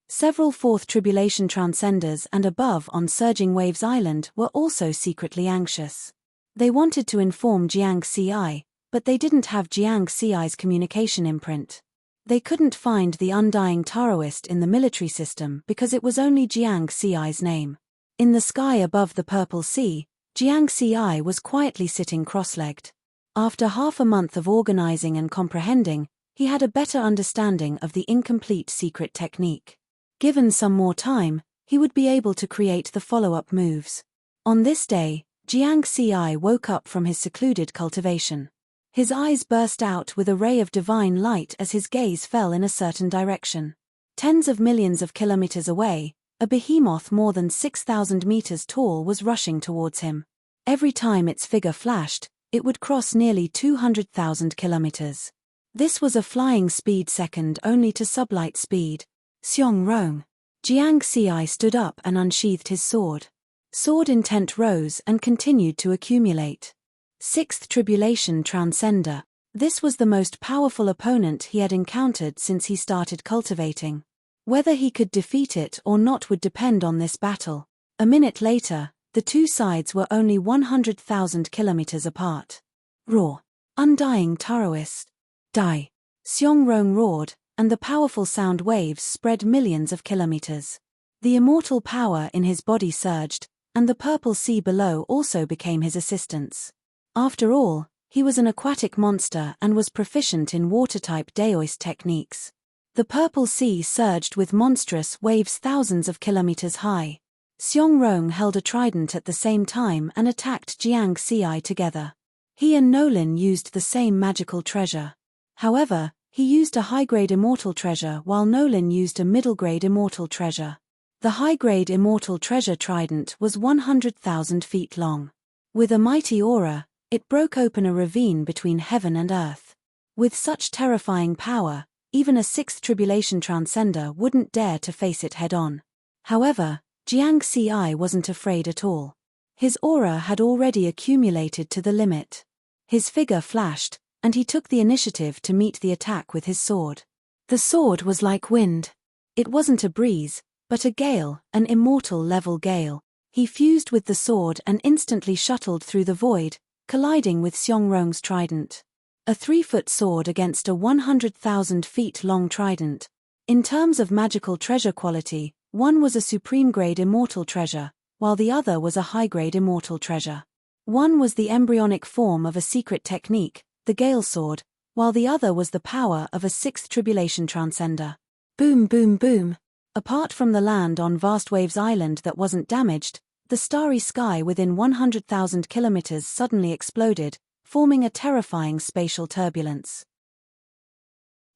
A: Several 4th Tribulation Transcenders and above on Surging Waves Island were also secretly anxious. They wanted to inform Jiang Ci, but they didn't have Jiang Ci's communication imprint. They couldn't find the Undying Taoist in the military system because it was only Jiang Ci's name. In the sky above the Purple Sea, Jiang Ci was quietly sitting cross-legged. After half a month of organizing and comprehending, he had a better understanding of the incomplete secret technique. Given some more time, he would be able to create the follow-up moves. On this day, Jiang Xi woke up from his secluded cultivation. His eyes burst out with a ray of divine light as his gaze fell in a certain direction. Tens of millions of kilometers away, a behemoth more than 6,000 meters tall was rushing towards him. Every time its figure flashed, it would cross nearly 200,000 kilometers. This was a flying speed second only to sublight speed. Xiong Rong. Jiang Xi stood up and unsheathed his sword. Sword intent rose and continued to accumulate. Sixth Tribulation Transcender. This was the most powerful opponent he had encountered since he started cultivating. Whether he could defeat it or not would depend on this battle. A minute later, the two sides were only 100,000 kilometers apart. Roar. Undying Taoist. Die. Xiong Rong roared, and the powerful sound waves spread millions of kilometers. The immortal power in his body surged, and the purple sea below also became his assistants. After all, he was an aquatic monster and was proficient in water-type Daoist techniques. The purple sea surged with monstrous waves thousands of kilometers high. Xiong Rong held a trident at the same time and attacked Jiang Xi together. He and Nolan used the same magical treasure. However, he used a high-grade immortal treasure while Nolan used a middle-grade immortal treasure. The high-grade immortal treasure trident was 100,000 feet long. With a mighty aura, it broke open a ravine between heaven and earth. With such terrifying power, even a sixth tribulation transcender wouldn't dare to face it head-on. However, Jiang Xi wasn't afraid at all. His aura had already accumulated to the limit. His figure flashed, and he took the initiative to meet the attack with his sword. The sword was like wind. It wasn't a breeze, but a gale, an immortal-level gale. He fused with the sword and instantly shuttled through the void, colliding with Xiong Rong's trident. A 3-foot sword against a 100,000 feet long trident. In terms of magical treasure quality, one was a supreme-grade immortal treasure, while the other was a high-grade immortal treasure. One was the embryonic form of a secret technique, the Gale Sword, while the other was the power of a sixth tribulation transcender. Boom boom boom. Apart from the land on Vast Waves Island that wasn't damaged, the starry sky within 100,000 kilometers suddenly exploded, forming a terrifying spatial turbulence.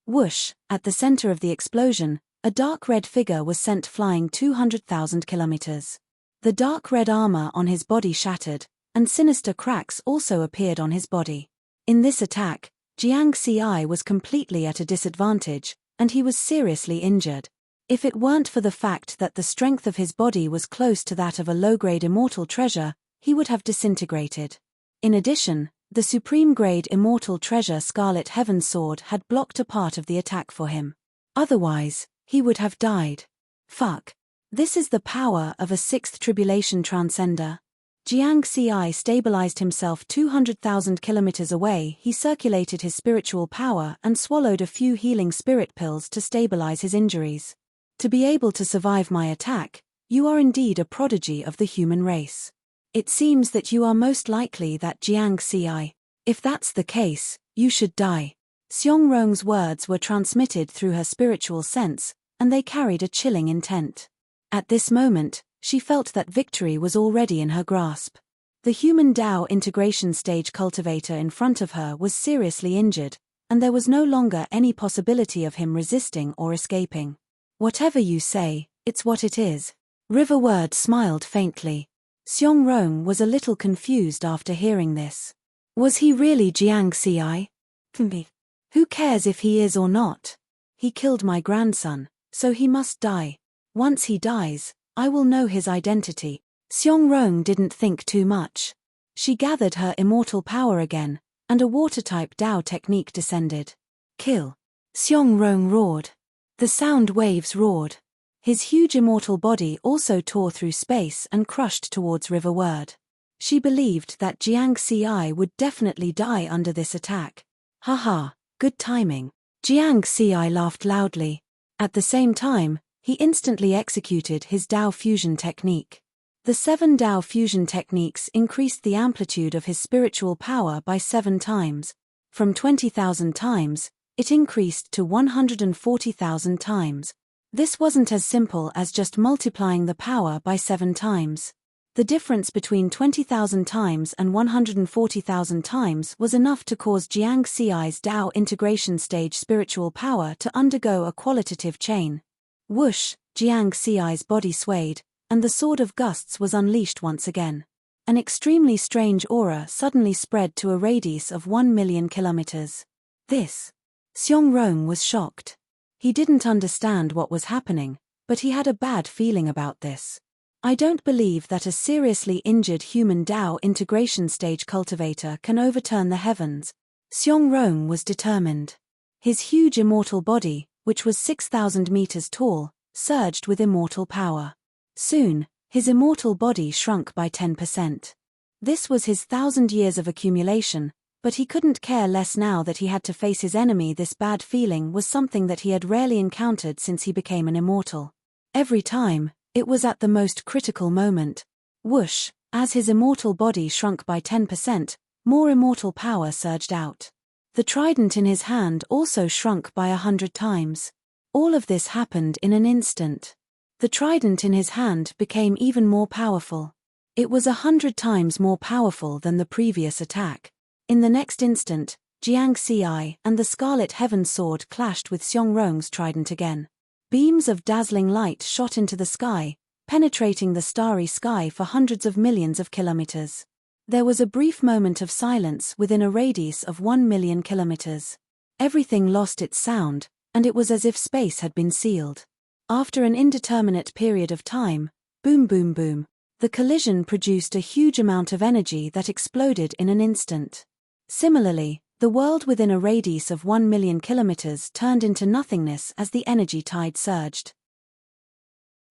A: Whoosh, at the center of the explosion, a dark red figure was sent flying 200,000 kilometers. The dark red armor on his body shattered, and sinister cracks also appeared on his body. In this attack, Jiang Xi was completely at a disadvantage, and he was seriously injured. If it weren't for the fact that the strength of his body was close to that of a low-grade immortal treasure, he would have disintegrated. In addition, the supreme-grade immortal treasure Scarlet Heaven Sword had blocked a part of the attack for him. Otherwise, he would have died. Fuck. This is the power of a sixth tribulation transcender. Jiang Xi stabilized himself 200,000 kilometers away. He circulated his spiritual power and swallowed a few healing spirit pills to stabilize his injuries. To be able to survive my attack, you are indeed a prodigy of the human race. It seems that you are most likely that Jiang Xi. If that's the case, you should die. Xiong Rong's words were transmitted through her spiritual sense, and they carried a chilling intent. At this moment, she felt that victory was already in her grasp. The human Dao integration stage cultivator in front of her was seriously injured, and there was no longer any possibility of him resisting or escaping. Whatever you say, it's what it is. River Word smiled faintly. Xiong Rong was a little confused after hearing this. Was he really Jiang Xi? Who cares if he is or not? He killed my grandson, so he must die. Once he dies, I will know his identity. Xiong Rong didn't think too much. She gathered her immortal power again, and a water-type Dao technique descended. Kill. Xiong Rong roared. The sound waves roared. His huge immortal body also tore through space and crushed towards River Word. She believed that Jiang Xi would definitely die under this attack. Haha, good timing. Jiang Xi laughed loudly. At the same time, he instantly executed his Dao fusion technique. The 7 Dao fusion techniques increased the amplitude of his spiritual power by 7 times. From 20,000 times, it increased to 140,000 times. This wasn't as simple as just multiplying the power by 7 times. The difference between 20,000 times and 140,000 times was enough to cause Jiang Xi's Dao integration stage spiritual power to undergo a qualitative chain. Whoosh, Jiang Xi's body swayed, and the Sword of Gusts was unleashed once again. An extremely strange aura suddenly spread to a radius of 1 million kilometers. This. Xiong Rong was shocked. He didn't understand what was happening, but he had a bad feeling about this. I don't believe that a seriously injured human Dao integration stage cultivator can overturn the heavens. Xiong Rong was determined. His huge immortal body, which was 6,000 meters tall, surged with immortal power. Soon, his immortal body shrunk by 10%. This was his 1,000 years of accumulation, but he couldn't care less now that he had to face his enemy. This bad feeling was something that he had rarely encountered since he became an immortal. Every time, it was at the most critical moment. Whoosh, as his immortal body shrunk by 10%, more immortal power surged out. The trident in his hand also shrunk by 100 times. All of this happened in an instant. The trident in his hand became even more powerful. It was 100 times more powerful than the previous attack. In the next instant, Jiang Xi and the Scarlet Heaven Sword clashed with Xiong Rong's trident again. Beams of dazzling light shot into the sky, penetrating the starry sky for hundreds of millions of kilometers. There was a brief moment of silence within a radius of 1 million kilometers. Everything lost its sound, and it was as if space had been sealed. After an indeterminate period of time, boom boom boom, the collision produced a huge amount of energy that exploded in an instant. Similarly, the world within a radius of 1 million kilometers turned into nothingness as the energy tide surged.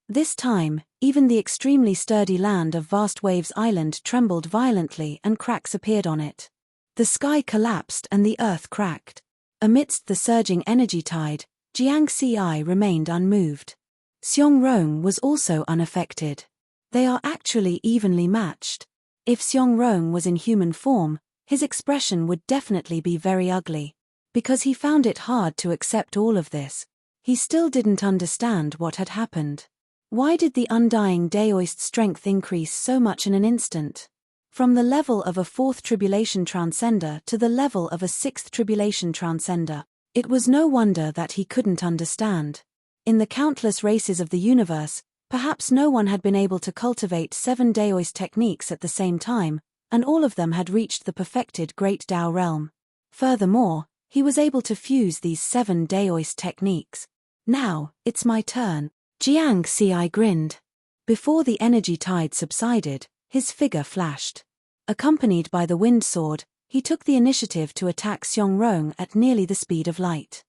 A: This time, even the extremely sturdy land of Vast Waves Island trembled violently and cracks appeared on it. The sky collapsed and the earth cracked. Amidst the surging energy tide, Jiang Xi remained unmoved. Xiong Rong was also unaffected. They are actually evenly matched. If Xiong Rong was in human form, his expression would definitely be very ugly. Because he found it hard to accept all of this, he still didn't understand what had happened. Why did the undying Daoist strength increase so much in an instant? From the level of a 4th tribulation transcender to the level of a 6th tribulation transcender, it was no wonder that he couldn't understand. In the countless races of the universe, perhaps no one had been able to cultivate 7 Daoist techniques at the same time, and all of them had reached the perfected Great Dao realm. Furthermore, he was able to fuse these 7 Daoist techniques. Now, it's my turn. Jiang Xi grinned. Before the energy tide subsided, his figure flashed. Accompanied by the wind sword, he took the initiative to attack Xiong Rong at nearly the speed of light.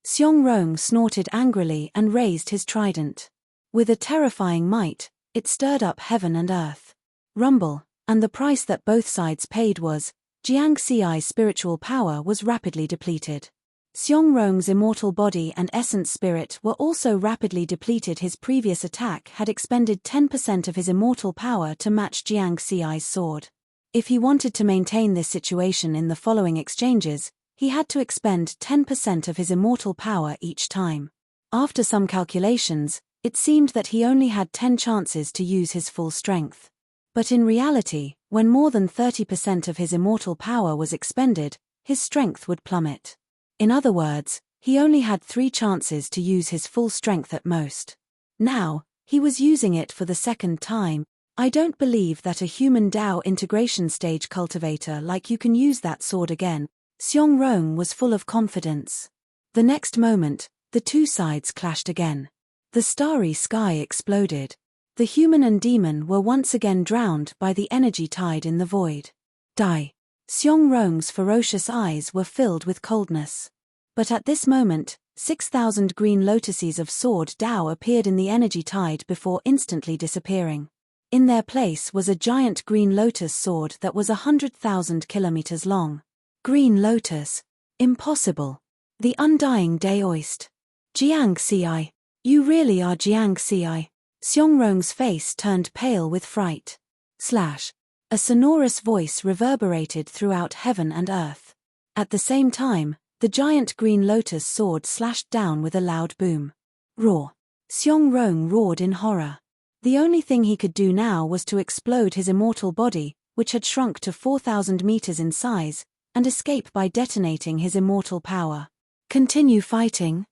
A: Xiong Rong snorted angrily and raised his trident. With a terrifying might, it stirred up heaven and earth. Rumble, and the price that both sides paid was, Jiang Xi's spiritual power was rapidly depleted. Xiong Rong's immortal body and essence spirit were also rapidly depleted. His previous attack had expended 10% of his immortal power to match Jiang Xi's sword. If he wanted to maintain this situation in the following exchanges, he had to expend 10% of his immortal power each time. After some calculations, it seemed that he only had 10 chances to use his full strength. But in reality, when more than 30% of his immortal power was expended, his strength would plummet. In other words, he only had 3 chances to use his full strength at most. Now, he was using it for the second time. I don't believe that a human Dao integration stage cultivator like you can use that sword again. Xiong Rong was full of confidence. The next moment, the two sides clashed again. The starry sky exploded. The human and demon were once again drowned by the energy tide in the void. Die. Xiong Rong's ferocious eyes were filled with coldness. But at this moment, 6,000 green lotuses of sword Dao appeared in the energy tide before instantly disappearing. In their place was a giant green lotus sword that was 100,000 kilometers long. Green lotus. Impossible. The undying Daoist. Jiang Xi. You really are Jiang Xi. Xiong Rong's face turned pale with fright. Slash. A sonorous voice reverberated throughout heaven and earth. At the same time, The giant green lotus sword slashed down with a loud boom. Roar! Xiong Rong roared in horror. The only thing he could do now was to explode his immortal body, which had shrunk to 4,000 meters in size, and escape by detonating his immortal power. Continue fighting?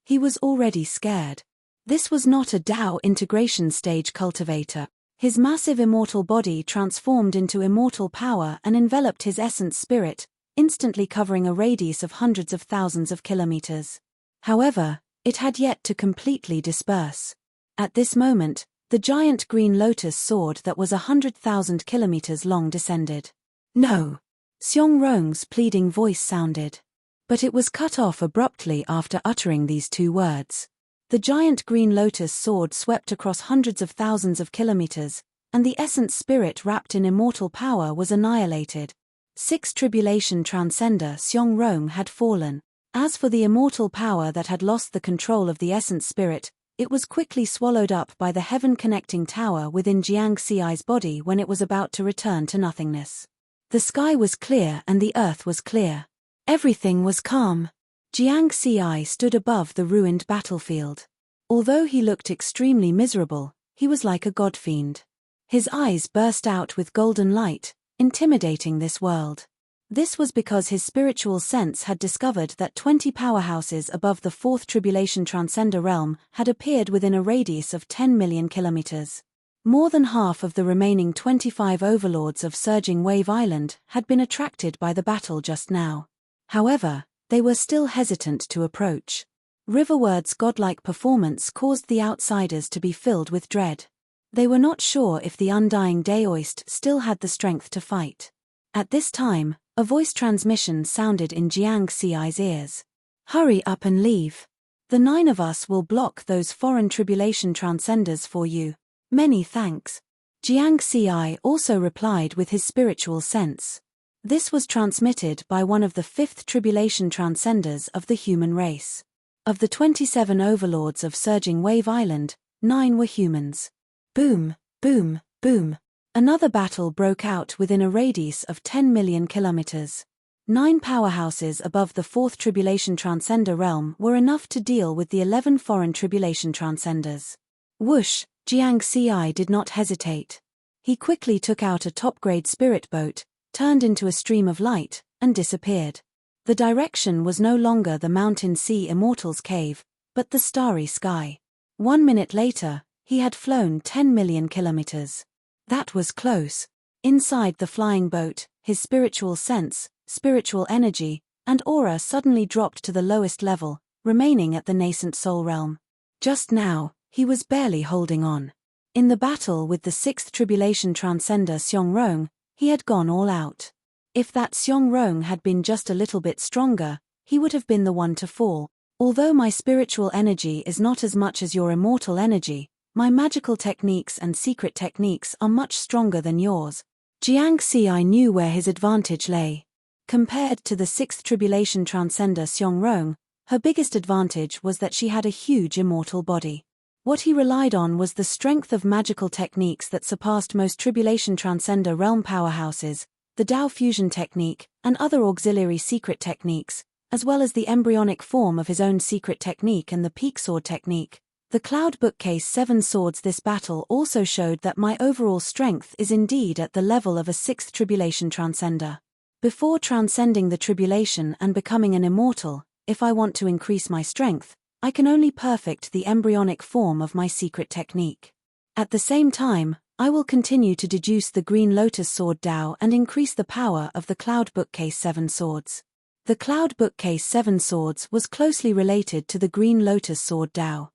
A: He was already scared. This was not a Dao integration stage cultivator. His massive immortal body transformed into immortal power and enveloped his essence spirit, instantly covering a radius of hundreds of thousands of kilometers. However, it had yet to completely disperse. At this moment, the giant green lotus sword that was 100,000 kilometers long descended. No! Xiong Rong's pleading voice sounded. But it was cut off abruptly after uttering these two words. The giant green lotus sword swept across hundreds of thousands of kilometers, and the essence spirit wrapped in immortal power was annihilated. 6 Tribulation Transcender Xiong Rong had fallen. As for the immortal power that had lost the control of the essence spirit, it was quickly swallowed up by the heaven-connecting tower within Jiang Xi's body when it was about to return to nothingness. The sky was clear and the earth was clear. Everything was calm. Jiang Xi stood above the ruined battlefield. Although he looked extremely miserable, he was like a god-fiend. His eyes burst out with golden light, intimidating this world. This was because his spiritual sense had discovered that 20 powerhouses above the 4th Tribulation Transcender realm had appeared within a radius of 10 million kilometers. More than half of the remaining 25 overlords of Surging Wave Island had been attracted by the battle just now. However, they were still hesitant to approach. Riverward's godlike performance caused the outsiders to be filled with dread. They were not sure if the undying Daoist still had the strength to fight. At this time, a voice transmission sounded in Jiang Xi's ears. "Hurry up and leave. The 9 of us will block those foreign tribulation transcenders for you. Many thanks." Jiang Xi also replied with his spiritual sense. This was transmitted by one of the 5th Tribulation Transcenders of the human race. Of the 27 overlords of Surging Wave Island, 9 were humans. Boom, boom, boom. Another battle broke out within a radius of 10 million kilometers. 9 powerhouses above the 4th Tribulation Transcender realm were enough to deal with the 11 foreign Tribulation Transcenders. Whoosh, Jiang Xi did not hesitate. He quickly took out a top-grade spirit boat, turned into a stream of light, and disappeared. The direction was no longer the Mountain Sea Immortals Cave, but the starry sky. 1 minute later, he had flown 10 million kilometers. That was close. Inside the flying boat, his spiritual sense, spiritual energy, and aura suddenly dropped to the lowest level, remaining at the nascent soul realm. Just now, he was barely holding on. In the battle with the 6th Tribulation Transcender Xiong Rong, he had gone all out. If that Xiong Rong had been just a little bit stronger, he would have been the one to fall. Although my spiritual energy is not as much as your immortal energy, my magical techniques and secret techniques are much stronger than yours. Jiang Xi knew where his advantage lay. Compared to the 6th Tribulation Transcender Xiong Rong, her biggest advantage was that she had a huge immortal body. What he relied on was the strength of magical techniques that surpassed most Tribulation Transcender realm powerhouses, the Dao fusion technique, and other auxiliary secret techniques, as well as the embryonic form of his own secret technique and the peak sword technique. The Cloud Bookcase 7 Swords. This battle also showed that my overall strength is indeed at the level of a 6th Tribulation Transcender. Before transcending the tribulation and becoming an immortal, if I want to increase my strength, I can only perfect the embryonic form of my secret technique. At the same time, I will continue to deduce the Green Lotus Sword Dao and increase the power of the Cloud Bookcase 7 Swords. The Cloud Bookcase 7 Swords was closely related to the Green Lotus Sword Dao.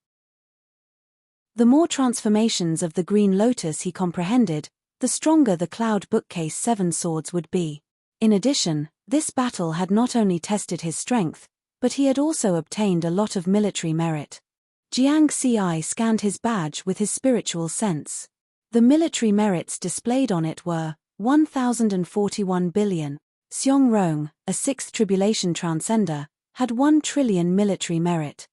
A: The more transformations of the Green Lotus he comprehended, the stronger the Cloud Bookcase 7 Swords would be. In addition, this battle had not only tested his strength, but he had also obtained a lot of military merit. Jiang Xi scanned his badge with his spiritual sense. The military merits displayed on it were 1,041 billion. Xiong Rong, a 6th Tribulation Transcender, had 1 trillion military merit.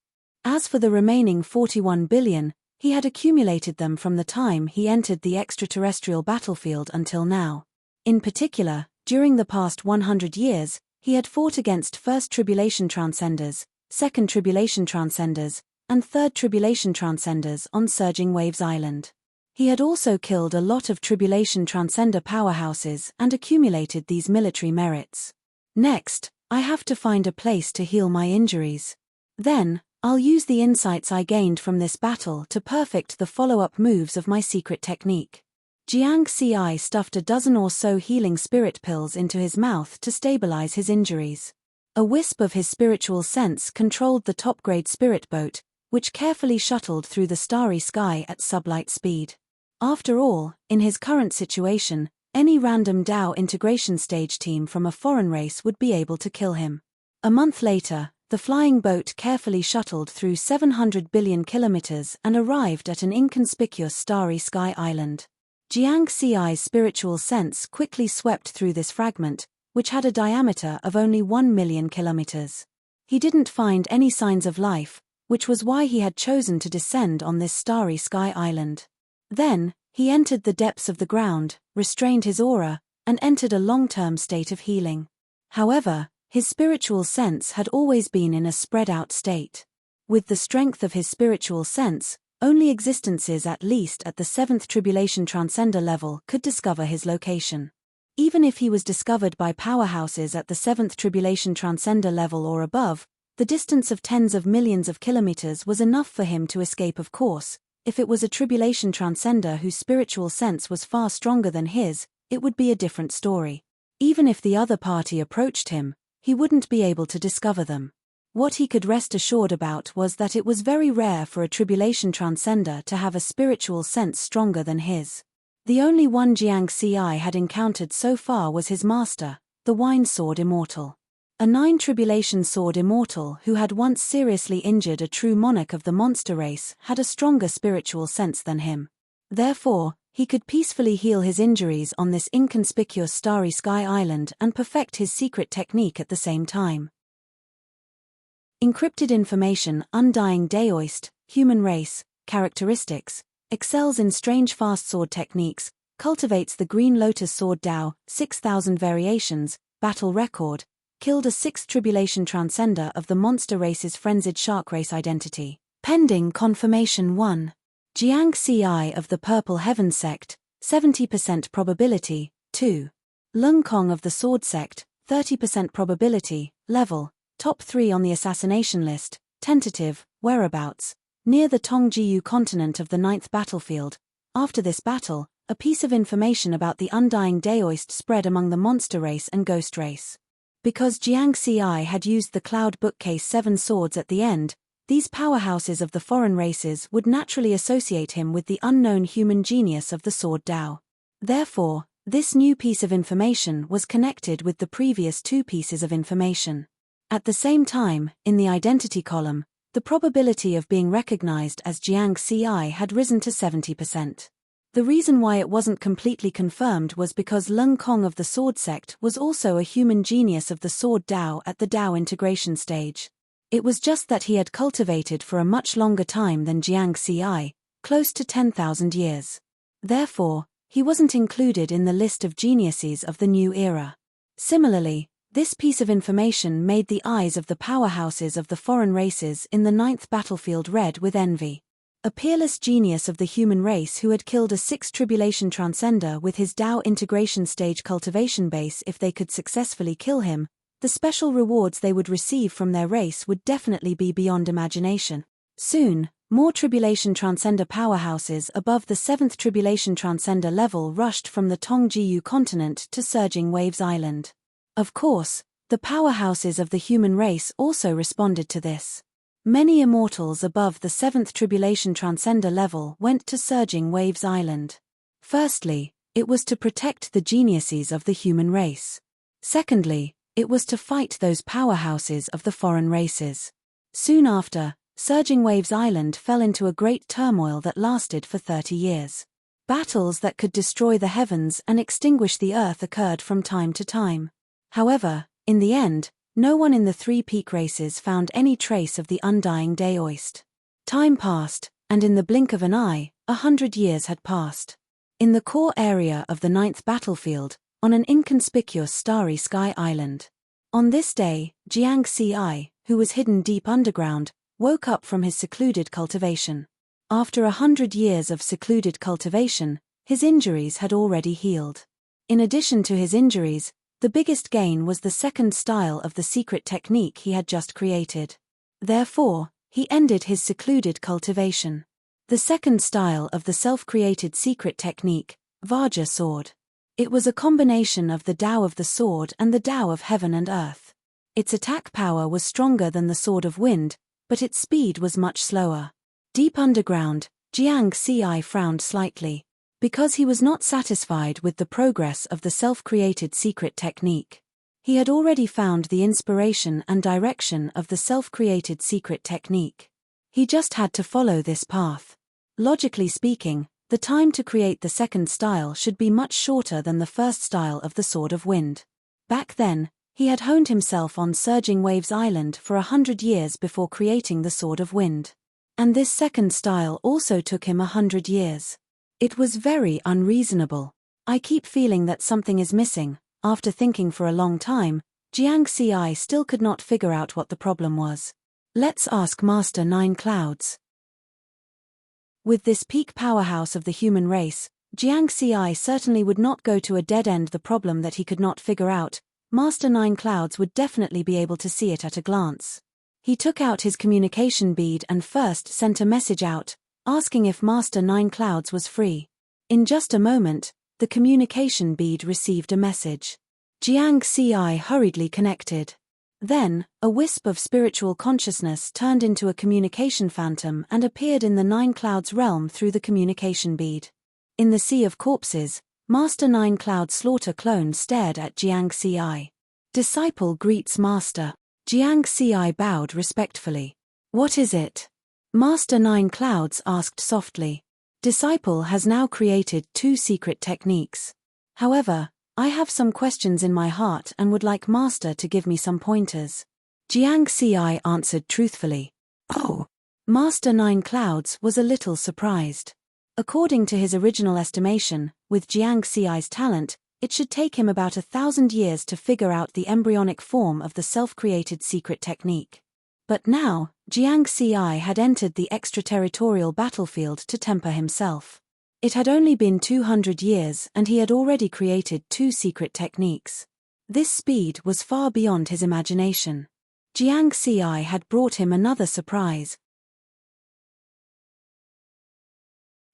A: As for the remaining 41 billion, he had accumulated them from the time he entered the extraterrestrial battlefield until now. In particular, during the past 100 years, He had fought against First Tribulation Transcenders, Second Tribulation Transcenders, and Third Tribulation Transcenders on Surging Waves Island. He had also killed a lot of Tribulation Transcender powerhouses and accumulated these military merits. Next, I have to find a place to heal my injuries. Then, I'll use the insights I gained from this battle to perfect the follow-up moves of my secret technique. Jiang Ci stuffed a dozen or so healing spirit pills into his mouth to stabilize his injuries. A wisp of his spiritual sense controlled the top-grade spirit boat, which carefully shuttled through the starry sky at sublight speed. After all, in his current situation, any random Tao integration stage team from a foreign race would be able to kill him. A month later, the flying boat carefully shuttled through 700 billion kilometers and arrived at an inconspicuous starry sky island. Jiang Ci's spiritual sense quickly swept through this fragment, which had a diameter of only 1 million kilometers. He didn't find any signs of life, which was why he had chosen to descend on this starry sky island. Then, he entered the depths of the ground, restrained his aura, and entered a long-term state of healing. However, his spiritual sense had always been in a spread-out state. With the strength of his spiritual sense, only existences at least at the 7th Tribulation Transcender level could discover his location. Even if he was discovered by powerhouses at the 7th Tribulation Transcender level or above, the distance of tens of millions of kilometers was enough for him to escape. Of course, if it was a Tribulation Transcender whose spiritual sense was far stronger than his, it would be a different story. Even if the other party approached him, he wouldn't be able to discover them. What he could rest assured about was that it was very rare for a Tribulation Transcender to have a spiritual sense stronger than his. The only one Jiang Ci had encountered so far was his master, the Wine Sword Immortal. A 9 Tribulation Sword Immortal who had once seriously injured a true monarch of the monster race had a stronger spiritual sense than him. Therefore, he could peacefully heal his injuries on this inconspicuous starry sky island and perfect his secret technique at the same time. Encrypted information. Undying Daoist, human race, characteristics, excels in strange fast sword techniques, cultivates the Green Lotus Sword Dao, 6,000 variations, battle record, killed a 6th Tribulation Transcender of the monster race's frenzied shark race identity. Pending confirmation 1. Jiang Ci of the Purple Heaven Sect, 70% probability, 2. Lung Kong of the Sword Sect, 30% probability, level, top 3 on the assassination list, tentative, whereabouts, near the Tongjiu continent of the 9th battlefield. After this battle, a piece of information about the Undying Daoist spread among the monster race and ghost race. Because Jiang Ci had used the Cloud Bookcase 7 swords at the end, these powerhouses of the foreign races would naturally associate him with the unknown human genius of the Sword Dao. Therefore, this new piece of information was connected with the previous 2 pieces of information. At the same time, in the identity column, the probability of being recognized as Jiang Ci had risen to 70%. The reason why it wasn't completely confirmed was because Lung Kong of the Sword Sect was also a human genius of the Sword Dao at the Dao integration stage. It was just that he had cultivated for a much longer time than Jiang Ci, close to 10,000 years. Therefore, he wasn't included in the list of geniuses of the new era. Similarly, this piece of information made the eyes of the powerhouses of the foreign races in the 9th battlefield red with envy. A peerless genius of the human race who had killed a 6th Tribulation Transcender with his Dao integration stage cultivation base. If they could successfully kill him, the special rewards they would receive from their race would definitely be beyond imagination. Soon, more Tribulation Transcender powerhouses above the 7th Tribulation Transcender level rushed from the Tongjiu continent to Surging Waves Island. Of course, the powerhouses of the human race also responded to this. Many immortals above the 7th Tribulation Transcender level went to Surging Waves Island. Firstly, it was to protect the geniuses of the human race. Secondly, it was to fight those powerhouses of the foreign races. Soon after, Surging Waves Island fell into a great turmoil that lasted for 30 years. Battles that could destroy the heavens and extinguish the earth occurred from time to time. However, in the end, no one in the 3 peak races found any trace of the Undying Daoist. Time passed, and in the blink of an eye, 100 years had passed. In the core area of the 9th battlefield, on an inconspicuous starry sky island. On this day, Jiang Ci, who was hidden deep underground, woke up from his secluded cultivation. After 100 years of secluded cultivation, his injuries had already healed. In addition to his injuries, the biggest gain was the second style of the secret technique he had just created. Therefore, he ended his secluded cultivation. The second style of the self-created secret technique, Vajra sword. It was a combination of the Tao of the sword and the Tao of heaven and earth. Its attack power was stronger than the sword of wind, but its speed was much slower. Deep underground, Jiang Ci frowned slightly, because he was not satisfied with the progress of the self-created secret technique. He had already found the inspiration and direction of the self-created secret technique. He just had to follow this path. Logically speaking, the time to create the second style should be much shorter than the first style of the Sword of Wind. Back then, he had honed himself on Surging Waves Island for 100 years before creating the Sword of Wind. And this second style also took him 100 years. It was very unreasonable. I keep feeling that something is missing. After thinking for a long time, Jiang Ci still could not figure out what the problem was. Let's ask Master Nine Clouds. With this peak powerhouse of the human race, Jiang Ci certainly would not go to a dead end. The problem that he could not figure out, Master Nine Clouds would definitely be able to see it at a glance. He took out his communication bead and first sent a message out, asking if Master Nine Clouds was free. In just a moment, the communication bead received a message. Jiang Ci hurriedly connected. Then, a wisp of spiritual consciousness turned into a communication phantom and appeared in the Nine Clouds realm through the communication bead. In the sea of corpses, Master Nine Cloud Slaughter Clone stared at Jiang Ci. Disciple greets Master. Jiang Ci bowed respectfully. What is it? Master Nine Clouds asked softly. Disciple has now created 2 secret techniques. However, I have some questions in my heart and would like Master to give me some pointers. Jiang Ci answered truthfully. Oh. Master Nine Clouds was a little surprised. According to his original estimation, with Jiang Ci's talent, it should take him about 1,000 years to figure out the embryonic form of the self-created secret technique. But now, Jiang Ci had entered the extraterritorial battlefield to temper himself. It had only been 200 years and he had already created 2 secret techniques. This speed was far beyond his imagination. Jiang Ci had brought him another surprise.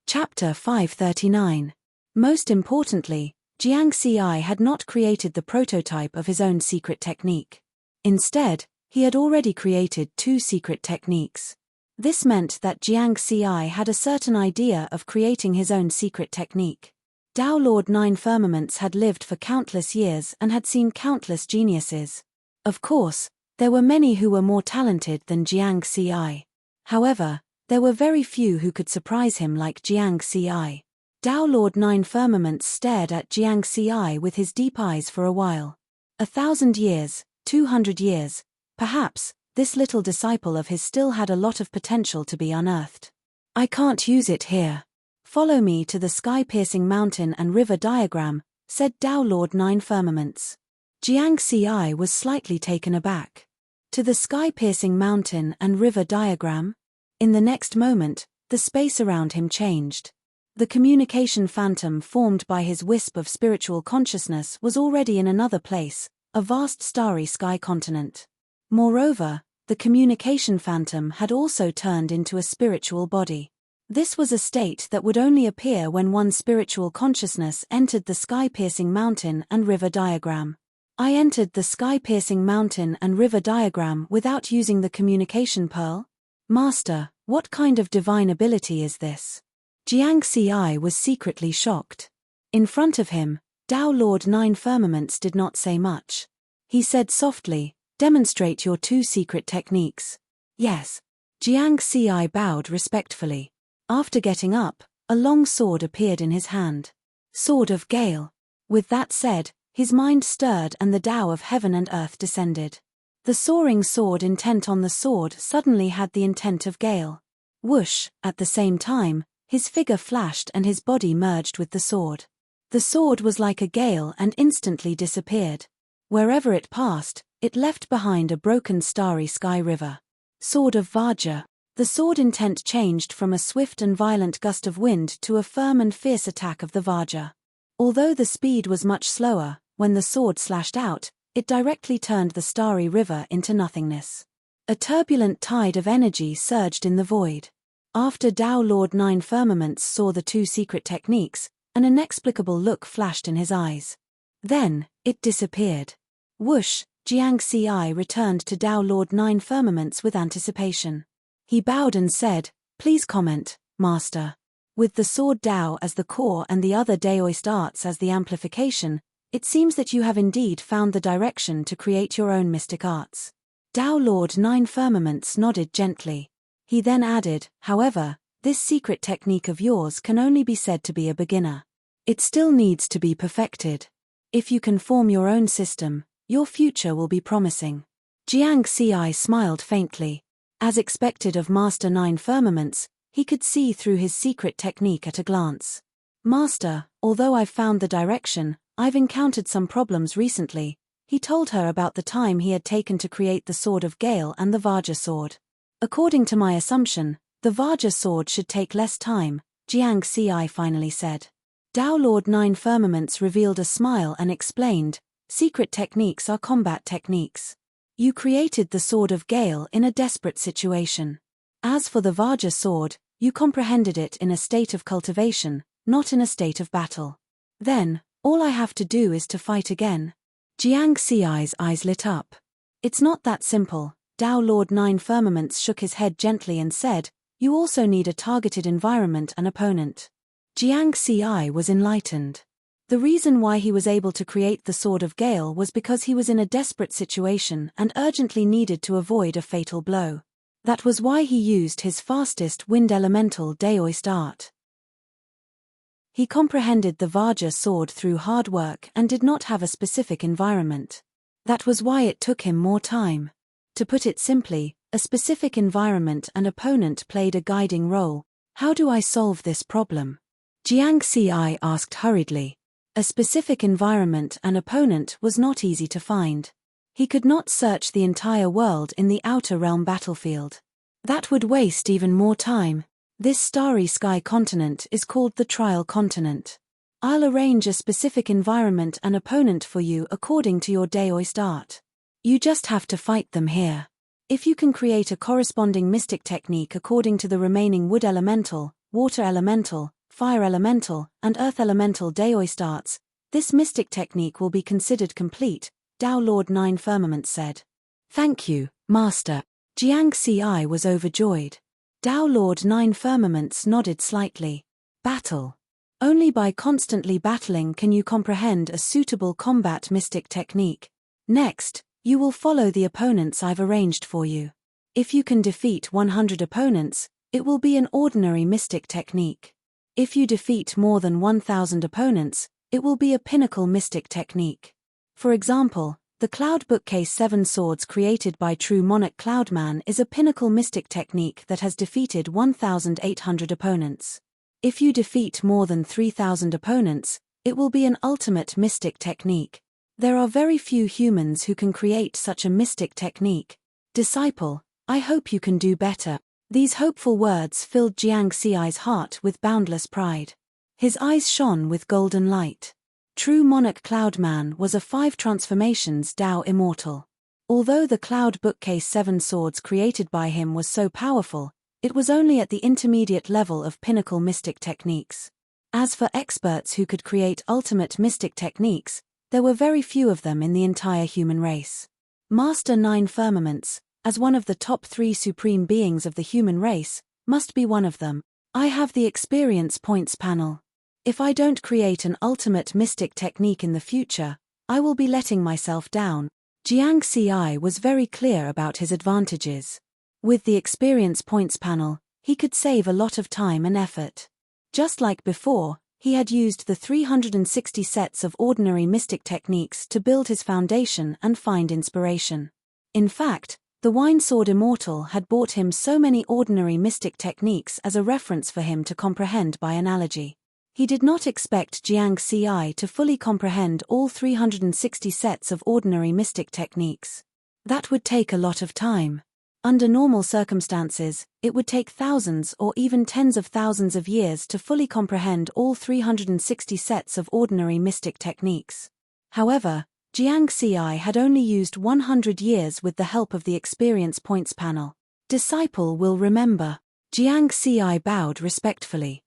A: Chapter 539. Most importantly, Jiang Ci had not created the prototype of his own secret technique. Instead, he had already created 2 secret techniques. This meant that Jiang Ci had a certain idea of creating his own secret technique. Tao Lord Nine Firmaments had lived for countless years and had seen countless geniuses. Of course, there were many who were more talented than Jiang Ci. However, there were very few who could surprise him like Jiang Ci. Tao Lord Nine Firmaments stared at Jiang Ci with his deep eyes for a while. 1,000 years, 200 years, perhaps, this little disciple of his still had a lot of potential to be unearthed. I can't use it here. Follow me to the sky-piercing mountain and river diagram, said Tao Lord Nine Firmaments. Jiang Ci was slightly taken aback. To the sky-piercing mountain and river diagram? In the next moment, the space around him changed. The communication phantom formed by his wisp of spiritual consciousness was already in another place, a vast starry sky continent. Moreover, the communication phantom had also turned into a spiritual body. This was a state that would only appear when one's spiritual consciousness entered the sky-piercing mountain and river diagram. I entered the sky-piercing mountain and river diagram without using the communication pearl? Master, what kind of divine ability is this? Jiang Ci was secretly shocked. In front of him, Tao Lord Nine Firmaments did not say much. He said softly, demonstrate your 2 secret techniques. Yes. Jiang Ci bowed respectfully. After getting up, a long sword appeared in his hand. Sword of Gale. With that said, his mind stirred and the Tao of heaven and earth descended. The soaring sword intent on the sword suddenly had the intent of Gale. Whoosh, at the same time, his figure flashed and his body merged with the sword. The sword was like a gale and instantly disappeared. Wherever it passed, It left behind a broken starry sky river. Sword of Vajra. The sword intent changed from a swift and violent gust of wind to a firm and fierce attack of the Vajra. Although the speed was much slower, when the sword slashed out, it directly turned the starry river into nothingness. A turbulent tide of energy surged in the void. After Tao Lord Nine Firmaments saw the two secret techniques, an inexplicable look flashed in his eyes. Then, it disappeared. Whoosh, Jiang Ci returned to Tao Lord Nine Firmaments with anticipation. He bowed and said, "Please comment, Master." With the sword Tao as the core and the other Daoist arts as the amplification, it seems that you have indeed found the direction to create your own mystic arts. Tao Lord Nine Firmaments nodded gently. He then added, "However, this secret technique of yours can only be said to be a beginner. It still needs to be perfected. If you can form your own system, your future will be promising." Jiang Ci smiled faintly. As expected of Master Nine Firmaments, he could see through his secret technique at a glance. "Master, although I've found the direction, I've encountered some problems recently." He told her about the time he had taken to create the Sword of Gale and the Vajra sword. "According to my assumption, the Vajra sword should take less time," Jiang Ci finally said. Tao Lord Nine Firmaments revealed a smile and explained, "Secret techniques are combat techniques. You created the Sword of Gale in a desperate situation. As for the Vajra sword, you comprehended it in a state of cultivation, not in a state of battle. Then, all I have to do is to fight again." Jiang Ci's eyes lit up. "It's not that simple." Tao Lord Nine Firmaments shook his head gently and said, "You also need a targeted environment and opponent." Jiang Ci was enlightened. The reason why he was able to create the Sword of Gale was because he was in a desperate situation and urgently needed to avoid a fatal blow. That was why he used his fastest wind elemental Daoist art. He comprehended the Vajra sword through hard work and did not have a specific environment. That was why it took him more time. To put it simply, a specific environment and opponent played a guiding role. "How do I solve this problem?" Jiang Ci asked hurriedly. A specific environment and opponent was not easy to find. He could not search the entire world in the Outer Realm battlefield. That would waste even more time. This starry sky continent is called the Trial Continent. I'll arrange a specific environment and opponent for you according to your Daoist art. You just have to fight them here. If you can create a corresponding mystic technique according to the remaining wood elemental, water elemental, fire elemental, and earth elemental Daoist arts, this mystic technique will be considered complete, Tao Lord Nine Firmaments said. "Thank you, Master." Jiang Ci was overjoyed. Tao Lord Nine Firmaments nodded slightly. "Battle. Only by constantly battling can you comprehend a suitable combat mystic technique. Next, you will follow the opponents I've arranged for you. If you can defeat 100 opponents, it will be an ordinary mystic technique. If you defeat more than 1,000 opponents, it will be a pinnacle mystic technique. For example, the Cloud Bookcase 7 Swords created by True Monarch Cloudman is a pinnacle mystic technique that has defeated 1,800 opponents. If you defeat more than 3,000 opponents, it will be an ultimate mystic technique. There are very few humans who can create such a mystic technique. Disciple, I hope you can do better." These hopeful words filled Jiang Ci's heart with boundless pride. His eyes shone with golden light. True Monarch Cloudman was a 5 transformations Tao immortal. Although the Cloud Bookcase 7 Swords created by him was so powerful, it was only at the intermediate level of pinnacle mystic techniques. As for experts who could create ultimate mystic techniques, there were very few of them in the entire human race. Master Nine Firmaments, as one of the top 3 supreme beings of the human race, must be one of them. "I have the experience points panel. If I don't create an ultimate mystic technique in the future, I will be letting myself down." Jiang Ci was very clear about his advantages. With the experience points panel, he could save a lot of time and effort. Just like before, he had used the 360 sets of ordinary mystic techniques to build his foundation and find inspiration. In fact, the Wine Sword Immortal had brought him so many ordinary mystic techniques as a reference for him to comprehend by analogy. He did not expect Jiang Ci to fully comprehend all 360 sets of ordinary mystic techniques. That would take a lot of time. Under normal circumstances, it would take thousands or even tens of thousands of years to fully comprehend all 360 sets of ordinary mystic techniques. However, Jiang Xi had only used 100 years with the help of the experience points panel. Disciple will remember. Jiang Xi bowed respectfully.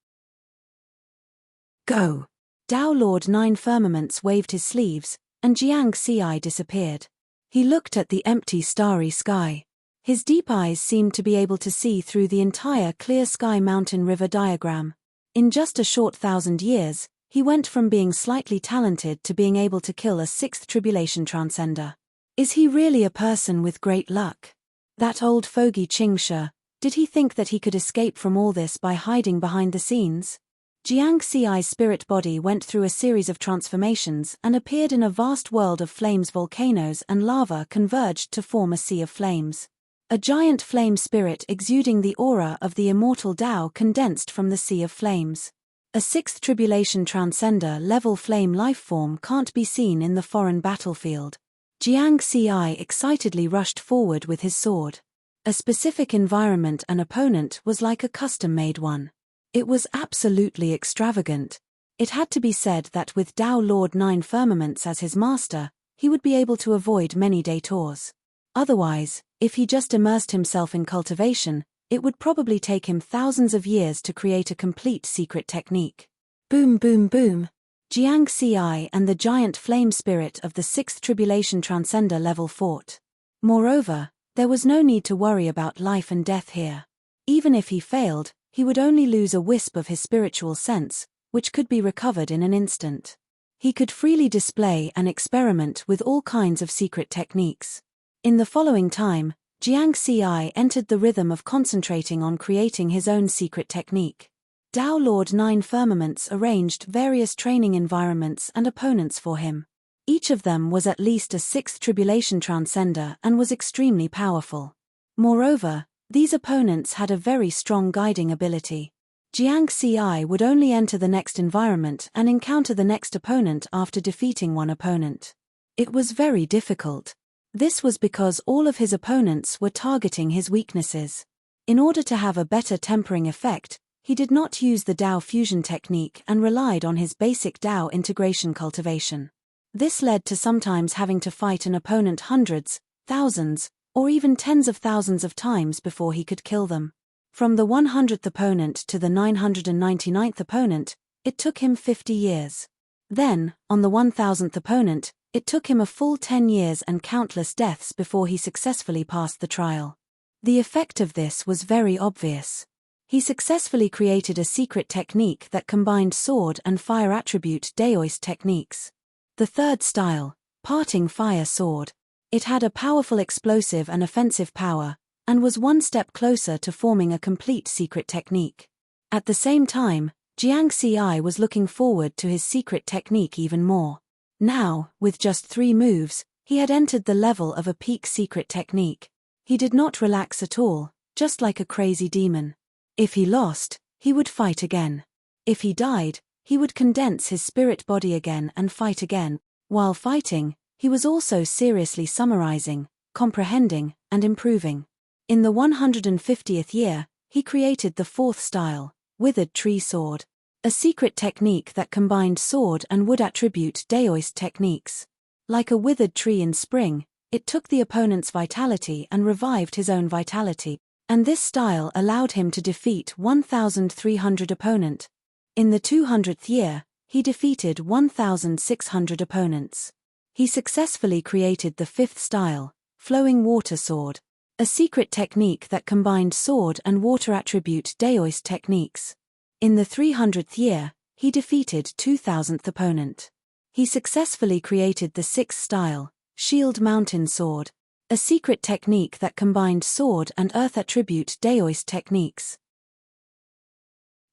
A: Go. Tao Lord Nine Firmaments waved his sleeves, and Jiang Xi disappeared. He looked at the empty starry sky. His deep eyes seemed to be able to see through the entire clear sky mountain river diagram. In just a short 1,000 years, he went from being slightly talented to being able to kill a sixth tribulation transcender. Is he really a person with great luck? That old fogey Qing Shi, did he think that he could escape from all this by hiding behind the scenes? Jiang Xi's spirit body went through a series of transformations and appeared in a vast world of flames. Volcanoes and lava converged to form a sea of flames. A giant flame spirit exuding the aura of the immortal Tao condensed from the sea of flames. A sixth tribulation transcender level flame lifeform can't be seen in the foreign battlefield. Jiang Xi excitedly rushed forward with his sword. A specific environment and opponent was like a custom-made one. It was absolutely extravagant. It had to be said that with Tao Lord Nine Firmaments as his master, he would be able to avoid many detours. Otherwise, if he just immersed himself in cultivation, it would probably take him thousands of years to create a complete secret technique. Boom boom boom. Jiang Xi and the giant flame spirit of the sixth tribulation transcender level fought. Moreover, there was no need to worry about life and death here. Even if he failed, he would only lose a wisp of his spiritual sense, which could be recovered in an instant. He could freely display and experiment with all kinds of secret techniques. In the following time, Jiang Xi entered the rhythm of concentrating on creating his own secret technique. Tao Lord Nine Firmaments arranged various training environments and opponents for him. Each of them was at least a sixth tribulation transcender and was extremely powerful. Moreover, these opponents had a very strong guiding ability. Jiang Xi would only enter the next environment and encounter the next opponent after defeating one opponent. It was very difficult. This was because all of his opponents were targeting his weaknesses. In order to have a better tempering effect, he did not use the Tao fusion technique and relied on his basic Tao integration cultivation. This led to sometimes having to fight an opponent hundreds, thousands, or even tens of thousands of times before he could kill them. From the 100th opponent to the 999th opponent, it took him 50 years. Then, on the 1000th opponent, it took him a full 10 years and countless deaths before he successfully passed the trial. The effect of this was very obvious. He successfully created a secret technique that combined sword and fire attribute Daoist techniques. The third style, Parting Fire Sword. It had a powerful explosive and offensive power, and was one step closer to forming a complete secret technique. At the same time, Jiang Xi was looking forward to his secret technique even more. Now, with just 3 moves, he had entered the level of a peak secret technique. He did not relax at all, just like a crazy demon. If he lost, he would fight again. If he died, he would condense his spirit body again and fight again. While fighting, he was also seriously summarizing, comprehending, and improving. In the 150th year, he created the 4th style, Withered Tree Sword. A secret technique that combined sword and wood attribute Daoist techniques. Like a withered tree in spring, it took the opponent's vitality and revived his own vitality, and this style allowed him to defeat 1,300 opponent. In the 200th year, he defeated 1,600 opponents. He successfully created the 5th style, Flowing Water Sword. A secret technique that combined sword and water attribute Daoist techniques. In the 300th year, he defeated 2,000th opponent. He successfully created the 6th style, Shield Mountain Sword, a secret technique that combined sword and earth attribute Daoist techniques.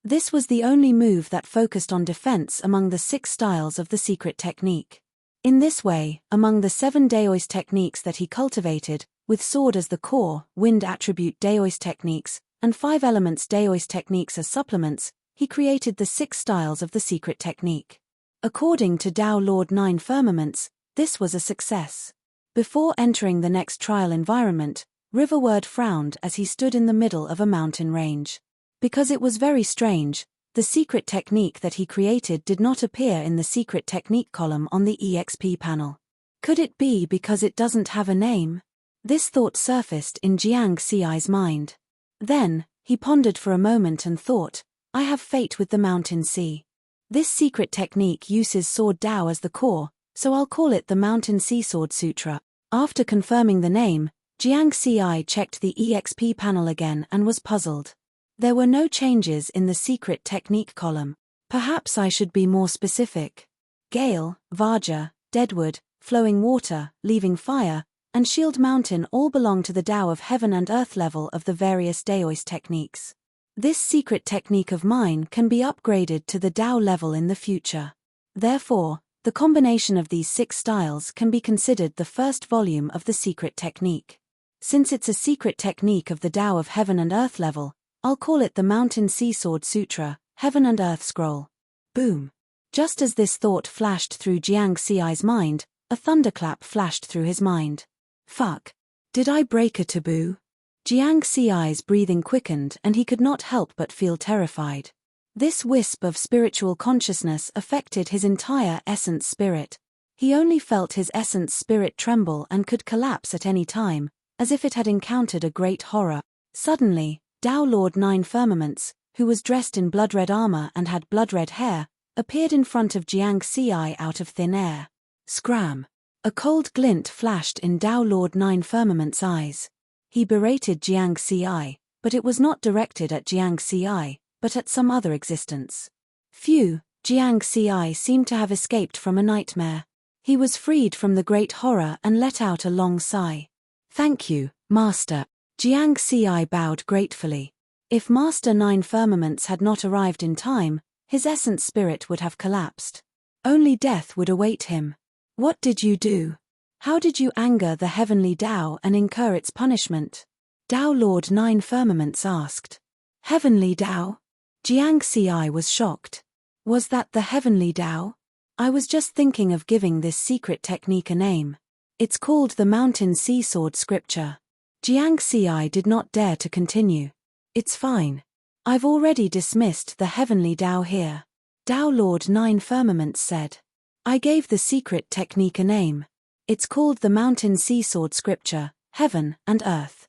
A: This was the only move that focused on defense among the 6 styles of the secret technique. In this way, among the 7 Daoist techniques that he cultivated, with sword as the core, wind attribute Daoist techniques, and 5 elements Daoist techniques as supplements, he created the 6 styles of the secret technique. According to Tao Lord Nine Firmaments, this was a success. Before entering the next trial environment, Riverward frowned as he stood in the middle of a mountain range. Because it was very strange, the secret technique that he created did not appear in the secret technique column on the EXP panel. Could it be because it doesn't have a name? This thought surfaced in Jiang Xi's mind. Then, he pondered for a moment and thought, I have fate with the mountain sea. This secret technique uses Sword Tao as the core, so I'll call it the Mountain Sea Sword Sutra. After confirming the name, Jiang Xi checked the EXP panel again and was puzzled. There were no changes in the secret technique column. Perhaps I should be more specific. Gale, Vajra, Deadwood, Flowing Water, Leaving Fire, and Shield Mountain all belong to the Tao of Heaven and Earth level of the various Daoist techniques. This secret technique of mine can be upgraded to the Tao level in the future. Therefore, the combination of these 6 styles can be considered the first volume of the secret technique. Since it's a secret technique of the Tao of Heaven and Earth level, I'll call it the Mountain Sea Sword Sutra, Heaven and Earth Scroll. Boom! Just as this thought flashed through Jiang Xi's mind, a thunderclap flashed through his mind. Fuck. Did I break a taboo? Jiang Xi's breathing quickened and he could not help but feel terrified. This wisp of spiritual consciousness affected his entire essence spirit. He only felt his essence spirit tremble and could collapse at any time, as if it had encountered a great horror. Suddenly, Tao Lord Nine Firmaments, who was dressed in blood-red armor and had blood-red hair, appeared in front of Jiang Xi out of thin air. Scram! A cold glint flashed in Tao Lord Nine Firmament's eyes. He berated Jiang Xi, but it was not directed at Jiang Xi, but at some other existence. Phew, Jiang Xi seemed to have escaped from a nightmare. He was freed from the great horror and let out a long sigh. Thank you, Master. Jiang Xi bowed gratefully. If Master Nine Firmaments had not arrived in time, his essence spirit would have collapsed. Only death would await him. What did you do? How did you anger the heavenly Tao and incur its punishment? Tao Lord Nine Firmaments asked. Heavenly Tao? Jiang Xi was shocked. Was that the heavenly Tao? I was just thinking of giving this secret technique a name. It's called the Mountain Sea Sword Scripture. Jiang Xi did not dare to continue. It's fine. I've already dismissed the heavenly Tao here. Tao Lord Nine Firmaments said. I gave the secret technique a name. It's called the Mountain Sea Sword Scripture, Heaven and Earth.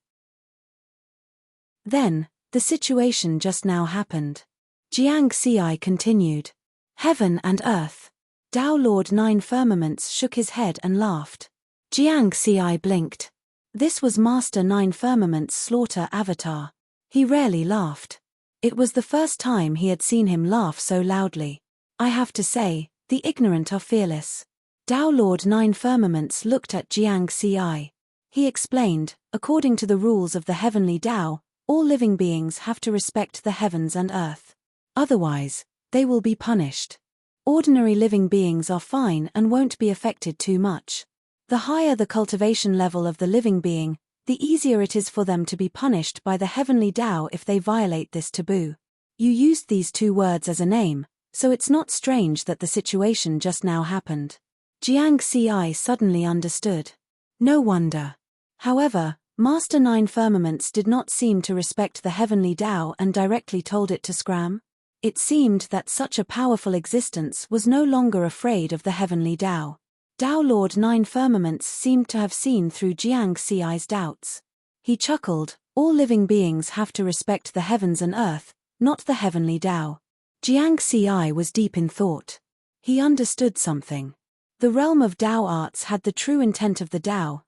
A: Then, the situation just now happened. Jiang Xi continued. Heaven and Earth. Tao Lord Nine Firmaments shook his head and laughed. Jiang Xi blinked. This was Master Nine Firmaments' slaughter avatar. He rarely laughed. It was the first time he had seen him laugh so loudly. I have to say, the ignorant are fearless. Tao Lord Nine Firmaments looked at Jiang Xi. He explained, according to the rules of the heavenly Tao, all living beings have to respect the heavens and earth. Otherwise, they will be punished. Ordinary living beings are fine and won't be affected too much. The higher the cultivation level of the living being, the easier it is for them to be punished by the heavenly Tao if they violate this taboo. You used these 2 words as a name, so it's not strange that the situation just now happened. Jiang Xi suddenly understood. No wonder. However, Master Nine Firmaments did not seem to respect the heavenly Tao and directly told it to scram. It seemed that such a powerful existence was no longer afraid of the heavenly Tao. Tao Lord Nine Firmaments seemed to have seen through Jiang Xi's doubts. He chuckled, all living beings have to respect the heavens and earth, not the heavenly Tao. Jiang Xi was deep in thought. He understood something. The realm of Tao arts had the true intent of the Tao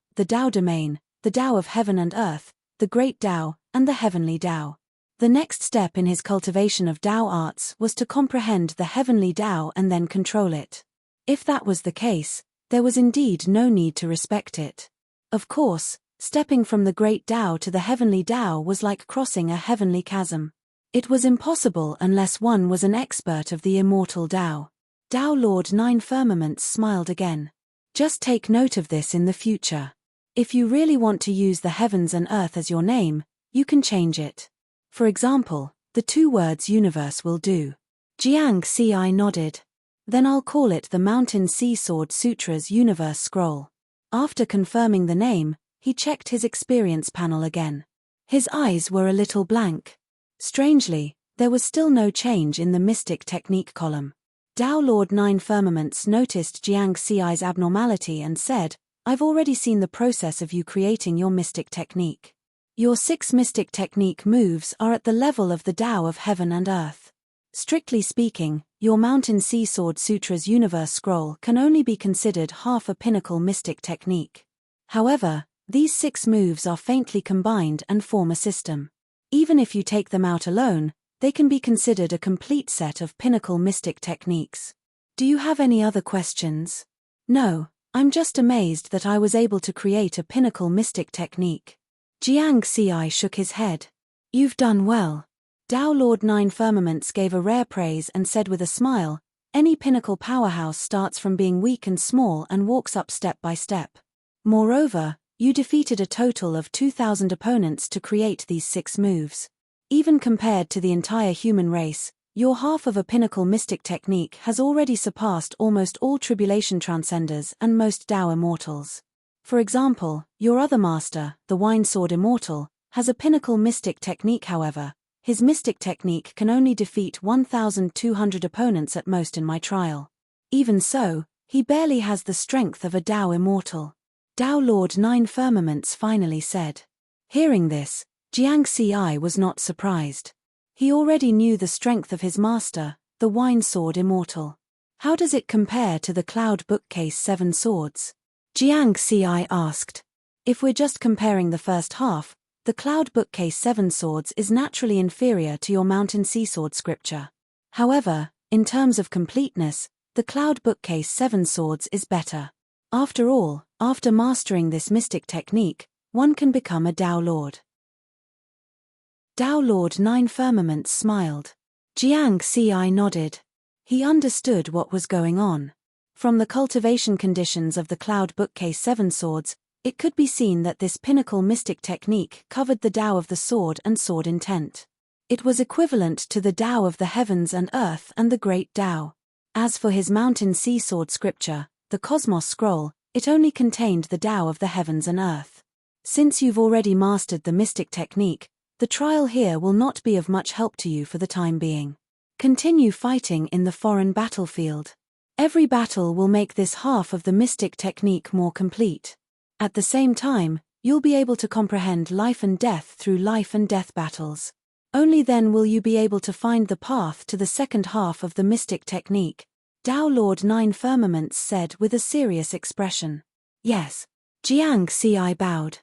A: domain, the Tao of heaven and earth, the great Tao, and the heavenly Tao. The next step in his cultivation of Tao arts was to comprehend the heavenly Tao and then control it. If that was the case, there was indeed no need to respect it. Of course, stepping from the great Tao to the heavenly Tao was like crossing a heavenly chasm. It was impossible unless one was an expert of the immortal Tao. Tao Lord Nine Firmaments smiled again. Just take note of this in the future. If you really want to use the heavens and earth as your name, you can change it. For example, the 2 words universe will do. Jiang Xi nodded. Then I'll call it the Mountain Sea Sword Sutra's Universe Scroll. After confirming the name, he checked his experience panel again. His eyes were a little blank. Strangely, there was still no change in the mystic technique column. Tao Lord 9 Firmaments noticed Jiang Xi's abnormality and said, "I've already seen the process of you creating your mystic technique. Your 6 mystic technique moves are at the level of the Tao of heaven and earth. Strictly speaking, your Mountain Sea Sword Sutra's universe scroll can only be considered half a pinnacle mystic technique. However, these 6 moves are faintly combined and form a system. Even if you take them out alone, they can be considered a complete set of pinnacle mystic techniques. Do you have any other questions?" "No, I'm just amazed that I was able to create a pinnacle mystic technique." Jiang Xi shook his head. "You've done well." Tao Lord 9 Firmaments gave a rare praise and said with a smile, "Any pinnacle powerhouse starts from being weak and small and walks up step by step. Moreover, you defeated a total of 2,000 opponents to create these 6 moves. Even compared to the entire human race, your half of a pinnacle mystic technique has already surpassed almost all tribulation transcenders and most Tao immortals. For example, your other master, the Wine Sword Immortal, has a pinnacle mystic technique. However, his mystic technique can only defeat 1,200 opponents at most in my trial. Even so, he barely has the strength of a Tao immortal." Tao Lord 9 Firmaments finally said. Hearing this, Jiang Xi was not surprised. He already knew the strength of his master, the Wine Sword Immortal. "How does it compare to the Cloud Bookcase 7 Swords?" Jiang Xi asked. "If we're just comparing the first half, the Cloud Bookcase 7 Swords is naturally inferior to your Mountain Sea Sword scripture. However, in terms of completeness, the Cloud Bookcase 7 Swords is better. After all, after mastering this mystic technique, one can become a Tao Lord." Tao Lord 9 Firmaments smiled. Jiang Xi nodded. He understood what was going on. From the cultivation conditions of the Cloud Bookcase 7 Swords, it could be seen that this pinnacle mystic technique covered the Tao of the sword and sword intent. It was equivalent to the Tao of the heavens and earth and the Great Tao. As for his Mountain Sea Sword scripture, the Cosmos Scroll, it only contained the Tao of the heavens and earth. Since you've already mastered the mystic technique, the trial here will not be of much help to you for the time being. Continue fighting in the foreign battlefield. Every battle will make this half of the mystic technique more complete. At the same time, you'll be able to comprehend life and death through life and death battles. Only then will you be able to find the path to the second half of the mystic technique, Tao Lord 9 Firmaments said with a serious expression. "Yes." Jiang Xi bowed.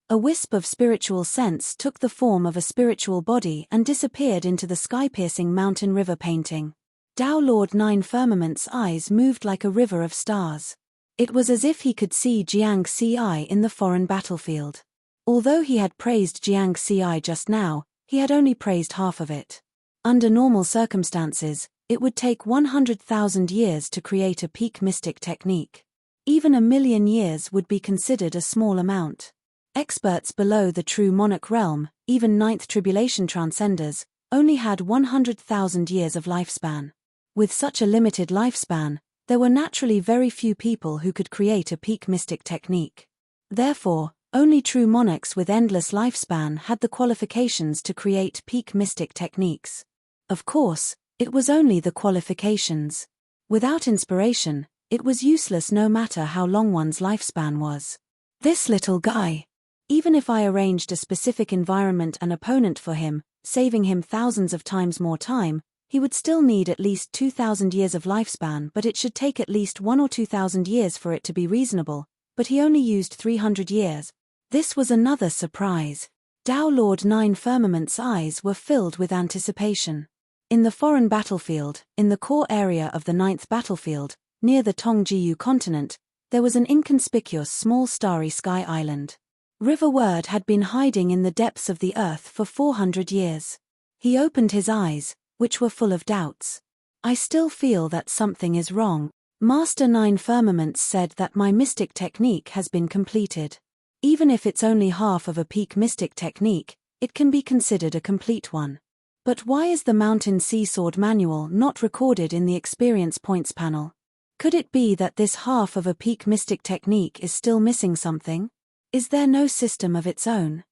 A: A wisp of spiritual sense took the form of a spiritual body and disappeared into the sky-piercing mountain river painting. Tao Lord 9 Firmaments' eyes moved like a river of stars. It was as if he could see Jiang Xi in the foreign battlefield. Although he had praised Jiang Xi just now, he had only praised half of it. Under normal circumstances, it would take 100,000 years to create a peak mystic technique. Even 1,000,000 years would be considered a small amount. Experts below the true monarch realm, even 9th tribulation transcenders, only had 100,000 years of lifespan. With such a limited lifespan, there were naturally very few people who could create a peak mystic technique. Therefore, only true monarchs with endless lifespan had the qualifications to create peak mystic techniques. Of course, it was only the qualifications. Without inspiration, it was useless no matter how long one's lifespan was. This little guy. Even if I arranged a specific environment and opponent for him, saving him thousands of times more time, he would still need at least 2,000 years of lifespan, but it should take at least 1 or 2,000 years for it to be reasonable, but he only used 300 years. This was another surprise. Tao Lord 9 Firmaments' eyes were filled with anticipation. In the foreign battlefield, in the core area of the 9th battlefield, near the Tongjiu continent, there was an inconspicuous small starry sky island. River Word had been hiding in the depths of the earth for 400 years. He opened his eyes, which were full of doubts. "I still feel that something is wrong. Master 9 Firmaments said that my mystic technique has been completed. Even if it's only half of a peak mystic technique, it can be considered a complete one. But why is the Mountain Sea Sword manual not recorded in the experience points panel?" Could it be that this half of a peak mystic technique is still missing something? Is there no system of its own?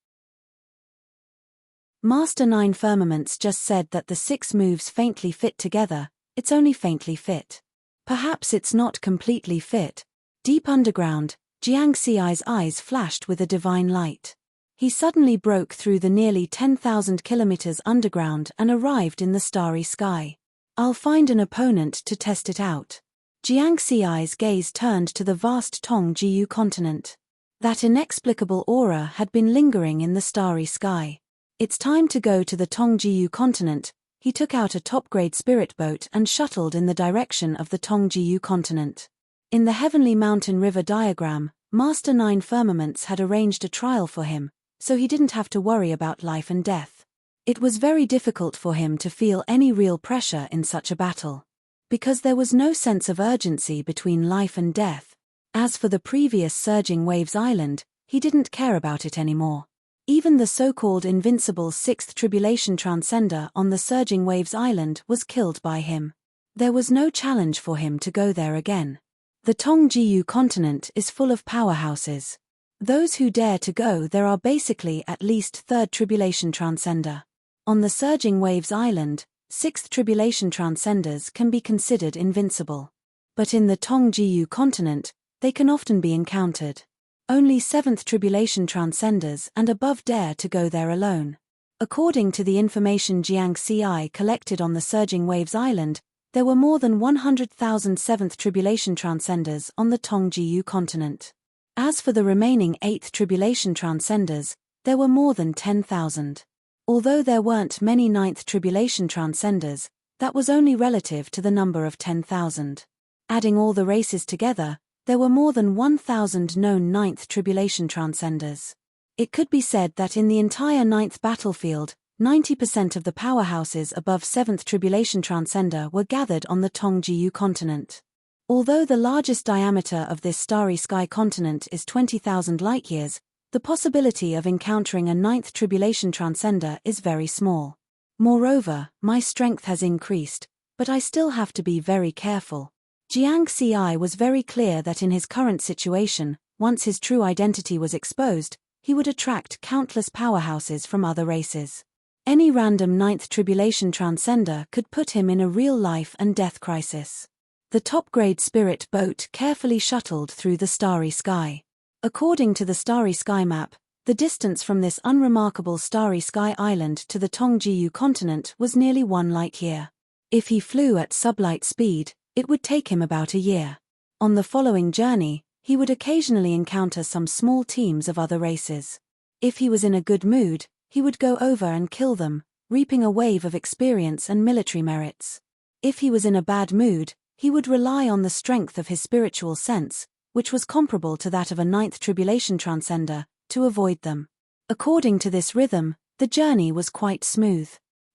A: Master 9 Firmaments just said that the 6 moves faintly fit together. It's only faintly fit. Perhaps it's not completely fit. Deep underground, Jiang Xi's eyes flashed with a divine light. He suddenly broke through the nearly 10,000 kilometers underground and arrived in the starry sky. I'll find an opponent to test it out. Jiang Xi's gaze turned to the vast Tongjiu continent. That inexplicable aura had been lingering in the starry sky. It's time to go to the Tongjiu continent. He took out a top-grade spirit boat and shuttled in the direction of the Tongjiu continent. In the Heavenly Mountain River diagram, Master 9 Firmaments had arranged a trial for him, so he didn't have to worry about life and death. It was very difficult for him to feel any real pressure in such a battle. Because there was no sense of urgency between life and death. As for the previous Surging Waves Island, he didn't care about it anymore. Even the so-called invincible 6th Tribulation Transcender on the Surging Waves Island was killed by him. There was no challenge for him to go there again. The Tongjiu continent is full of powerhouses. Those who dare to go there are basically at least 3rd Tribulation Transcender. On the Surging Waves Island, 6th Tribulation Transcenders can be considered invincible. But in the Tongjiu continent, they can often be encountered. Only 7th Tribulation Transcenders and above dare to go there alone. According to the information Jiang Xi collected on the Surging Waves Island, there were more than 100,000 7th Tribulation Transcenders on the Tongjiu continent. As for the remaining 8th Tribulation Transcenders, there were more than 10,000. Although there weren't many 9th Tribulation Transcenders, that was only relative to the number of 10,000. Adding all the races together, there were more than 1,000 known 9th Tribulation Transcenders. It could be said that in the entire 9th battlefield, 90% of the powerhouses above 7th Tribulation Transcender were gathered on the Tongjiu continent. Although the largest diameter of this starry sky continent is 20,000 light-years, the possibility of encountering a 9th Tribulation Transcender is very small. Moreover, my strength has increased, but I still have to be very careful. Jiang Xi was very clear that in his current situation, once his true identity was exposed, he would attract countless powerhouses from other races. Any random 9th Tribulation Transcender could put him in a real life and death crisis. The top-grade spirit boat carefully shuttled through the starry sky. According to the starry sky map, the distance from this unremarkable starry sky island to the Tongjiu continent was nearly 1 light-year. If he flew at sublight speed, it would take him about a year. On the following journey, he would occasionally encounter some small teams of other races. If he was in a good mood, he would go over and kill them, reaping a wave of experience and military merits. If he was in a bad mood, he would rely on the strength of his spiritual sense, which was comparable to that of a 9th Tribulation Transcender, to avoid them. According to this rhythm, the journey was quite smooth.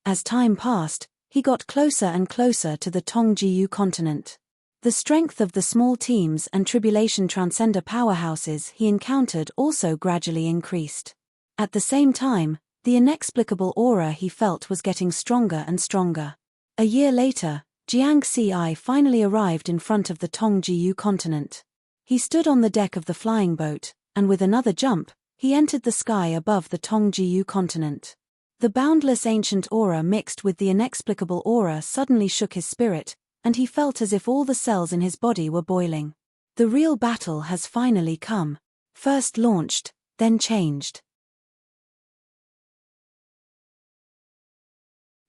A: As time passed, he got closer and closer to the Tongjiu continent. The strength of the small teams and Tribulation Transcender powerhouses he encountered also gradually increased. At the same time, the inexplicable aura he felt was getting stronger and stronger. A year later, Jiang Xi finally arrived in front of the Tongjiu continent. He stood on the deck of the flying boat, and with another jump, he entered the sky above the Tongjiu continent. The boundless ancient aura mixed with the inexplicable aura suddenly shook his spirit, and he felt as if all the cells in his body were boiling. The real battle has finally come. First launched, then changed.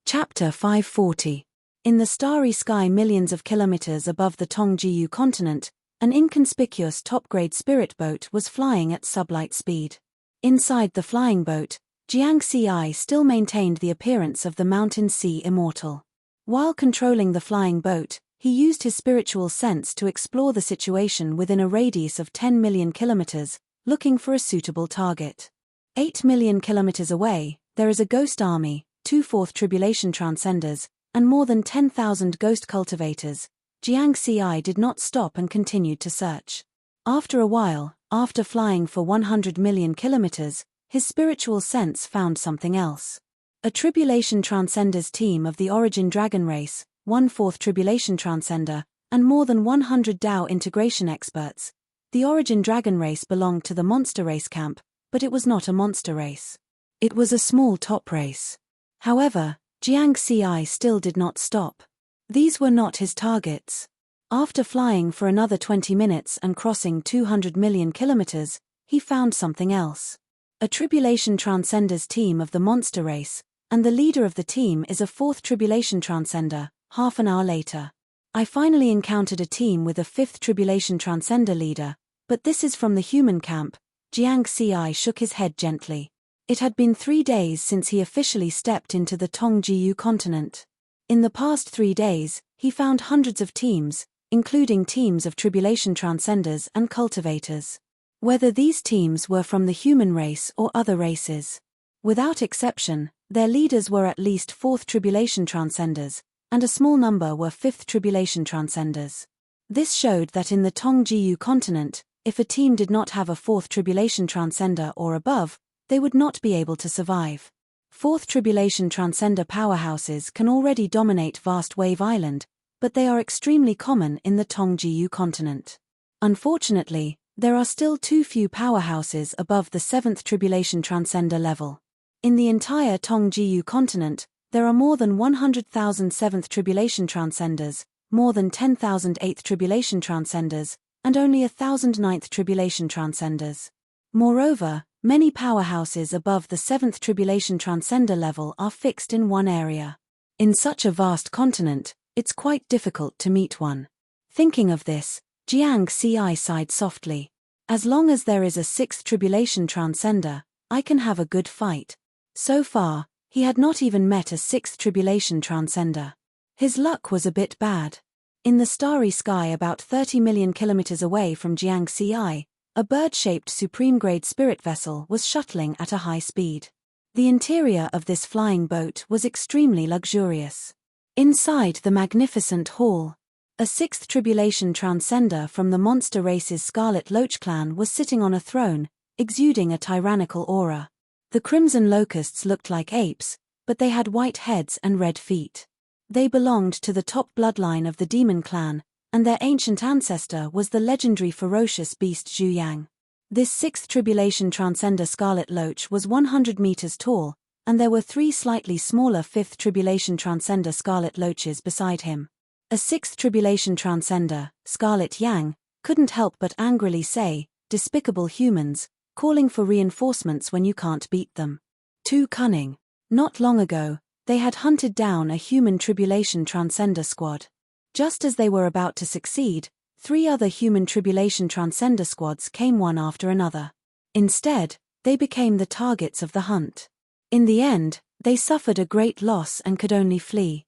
A: Chapter 540. In the starry sky millions of kilometers above the Tongjiu continent, an inconspicuous top-grade spirit boat was flying at sublight speed. Inside the flying boat, Jiang Xi still maintained the appearance of the mountain sea immortal. While controlling the flying boat, he used his spiritual sense to explore the situation within a radius of 10 million kilometers, looking for a suitable target. 8 million kilometers away, there is a ghost army, 2 4th Tribulation Transcenders, and more than 10,000 ghost cultivators. Jiang Xi did not stop and continued to search. After a while, after flying for 100 million kilometers, his spiritual sense found something else. A Tribulation Transcenders team of the Origin Dragon race, 1/4 Tribulation Transcender, and more than 100 DAO integration experts. The Origin Dragon race belonged to the monster race camp, but it was not a monster race. It was a small top race. However, Jiang Ci still did not stop. These were not his targets. After flying for another 20 minutes and crossing 200 million kilometers, he found something else. A Tribulation Transcenders team of the monster race, and the leader of the team is a fourth Tribulation Transcender. Half an hour later, I finally encountered a team with a fifth Tribulation Transcender leader, but this is from the human camp. Jiang Ci shook his head gently. It had been 3 days since he officially stepped into the Tongjiu continent. In the past 3 days, he found hundreds of teams, including teams of Tribulation Transcenders and cultivators. Whether these teams were from the human race or other races. Without exception, their leaders were at least 4th Tribulation Transcenders, and a small number were 5th Tribulation Transcenders. This showed that in the Tongjiu continent, if a team did not have a 4th Tribulation Transcender or above, they would not be able to survive. 4th Tribulation Transcender powerhouses can already dominate vast Wave Island, but they are extremely common in the Tongjiu continent. Unfortunately, there are still too few powerhouses above the 7th Tribulation Transcender level. In the entire Tongjiu continent, there are more than 100,000 7th Tribulation Transcenders, more than 10,000 8th Tribulation Transcenders, and only 1,000 9th Tribulation Transcenders. Moreover, many powerhouses above the 7th Tribulation Transcender level are fixed in one area. In such a vast continent, it's quite difficult to meet one. Thinking of this, Jiang Ci sighed softly. As long as there is a 6th Tribulation Transcender, I can have a good fight. So far, he had not even met a 6th Tribulation Transcender. His luck was a bit bad. In the starry sky about 30 million kilometers away from Jiang Ci, a bird-shaped supreme-grade spirit vessel was shuttling at a high speed. The interior of this flying boat was extremely luxurious. Inside the magnificent hall, a 6th Tribulation Transcender from the monster race's Scarlet Loach clan was sitting on a throne, exuding a tyrannical aura. The Crimson Locusts looked like apes, but they had white heads and red feet. They belonged to the top bloodline of the Demon Clan, and their ancient ancestor was the legendary ferocious beast Zhu Yang. This 6th Tribulation Transcender Scarlet Loach was 100 meters tall, and there were 3 slightly smaller 5th Tribulation Transcender Scarlet Loaches beside him. A 6th Tribulation Transcender, Scarlet Yang, couldn't help but angrily say, "Despicable humans, calling for reinforcements when you can't beat them. Too cunning." Not long ago, they had hunted down a human Tribulation Transcender squad. Just as they were about to succeed, 3 other human Tribulation Transcender squads came one after another. Instead, they became the targets of the hunt. In the end, they suffered a great loss and could only flee.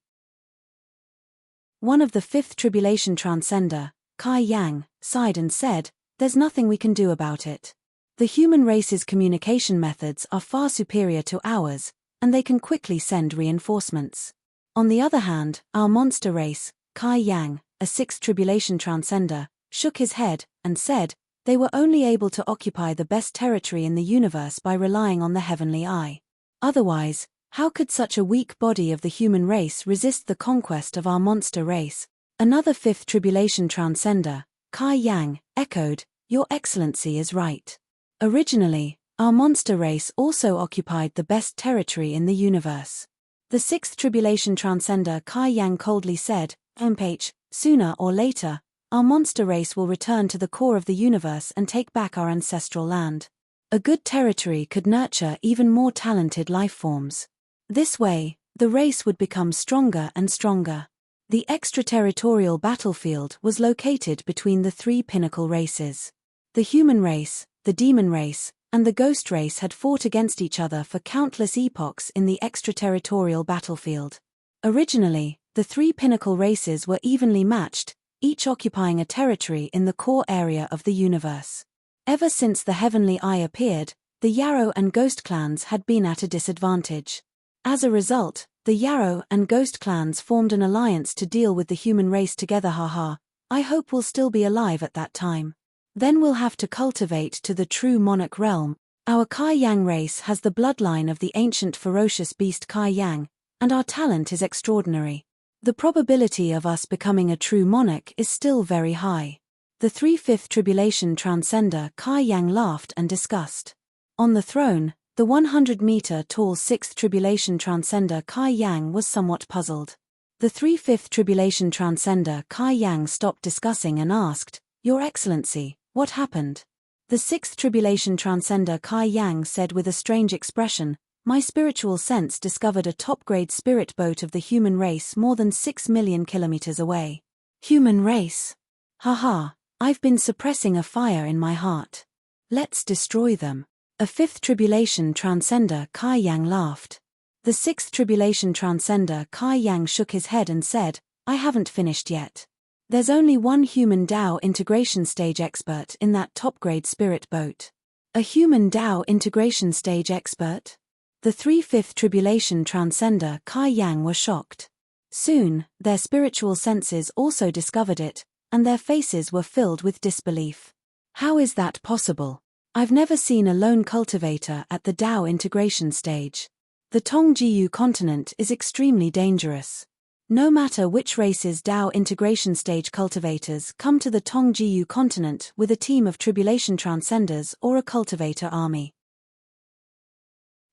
A: One of the 5th Tribulation Transcender, Kai Yang, sighed and said, "There's nothing we can do about it. The human race's communication methods are far superior to ours, and they can quickly send reinforcements. On the other hand, our monster race, Kai Yang, a 6th Tribulation Transcender, shook his head and said, they were only able to occupy the best territory in the universe by relying on the heavenly eye. Otherwise, how could such a weak body of the human race resist the conquest of our monster race?" Another 5th Tribulation Transcender, Kai Yang, echoed, "Your Excellency is right. Originally, our monster race also occupied the best territory in the universe." The 6th Tribulation Transcender Kai Yang coldly said, "MH, sooner or later, our monster race will return to the core of the universe and take back our ancestral land. A good territory could nurture even more talented life forms. This way, the race would become stronger and stronger." The extraterritorial battlefield was located between the 3 pinnacle races. The human race, the demon race, and the ghost race had fought against each other for countless epochs in the extraterritorial battlefield. Originally, the 3 pinnacle races were evenly matched, each occupying a territory in the core area of the universe. Ever since the Heavenly Eye appeared, the Yarrow and Ghost clans had been at a disadvantage. As a result, the Yarrow and Ghost clans formed an alliance to deal with the human race together. Haha, I hope we'll still be alive at that time. Then we'll have to cultivate to the true monarch realm. Our Kai Yang race has the bloodline of the ancient ferocious beast Kai Yang, and our talent is extraordinary. The probability of us becoming a true monarch is still very high. The 3/5 tribulation transcender Kai Yang laughed and discussed. On the throne, the 100-meter-tall 6th tribulation transcender Kai Yang was somewhat puzzled. The 3/5 tribulation transcender Kai Yang stopped discussing and asked, "Your Excellency, what happened?" The 6th tribulation transcender Kai Yang said with a strange expression, "My spiritual sense discovered a top-grade spirit boat of the human race more than 6 million kilometers away." Human race? Haha, I've been suppressing a fire in my heart. Let's destroy them. A 5th tribulation transcender Kai Yang laughed. The 6th tribulation transcender Kai Yang shook his head and said, "I haven't finished yet. There's only one human Tao integration stage expert in that top-grade spirit boat." A human Tao integration stage expert? The 3/5 tribulation transcender Kai Yang were shocked. Soon, their spiritual senses also discovered it, and their faces were filled with disbelief. How is that possible? I've never seen a lone cultivator at the Tao integration stage. The Tongjiu continent is extremely dangerous. No matter which race's Tao integration stage cultivators come to the Tongjiu continent with a team of tribulation transcenders or a cultivator army.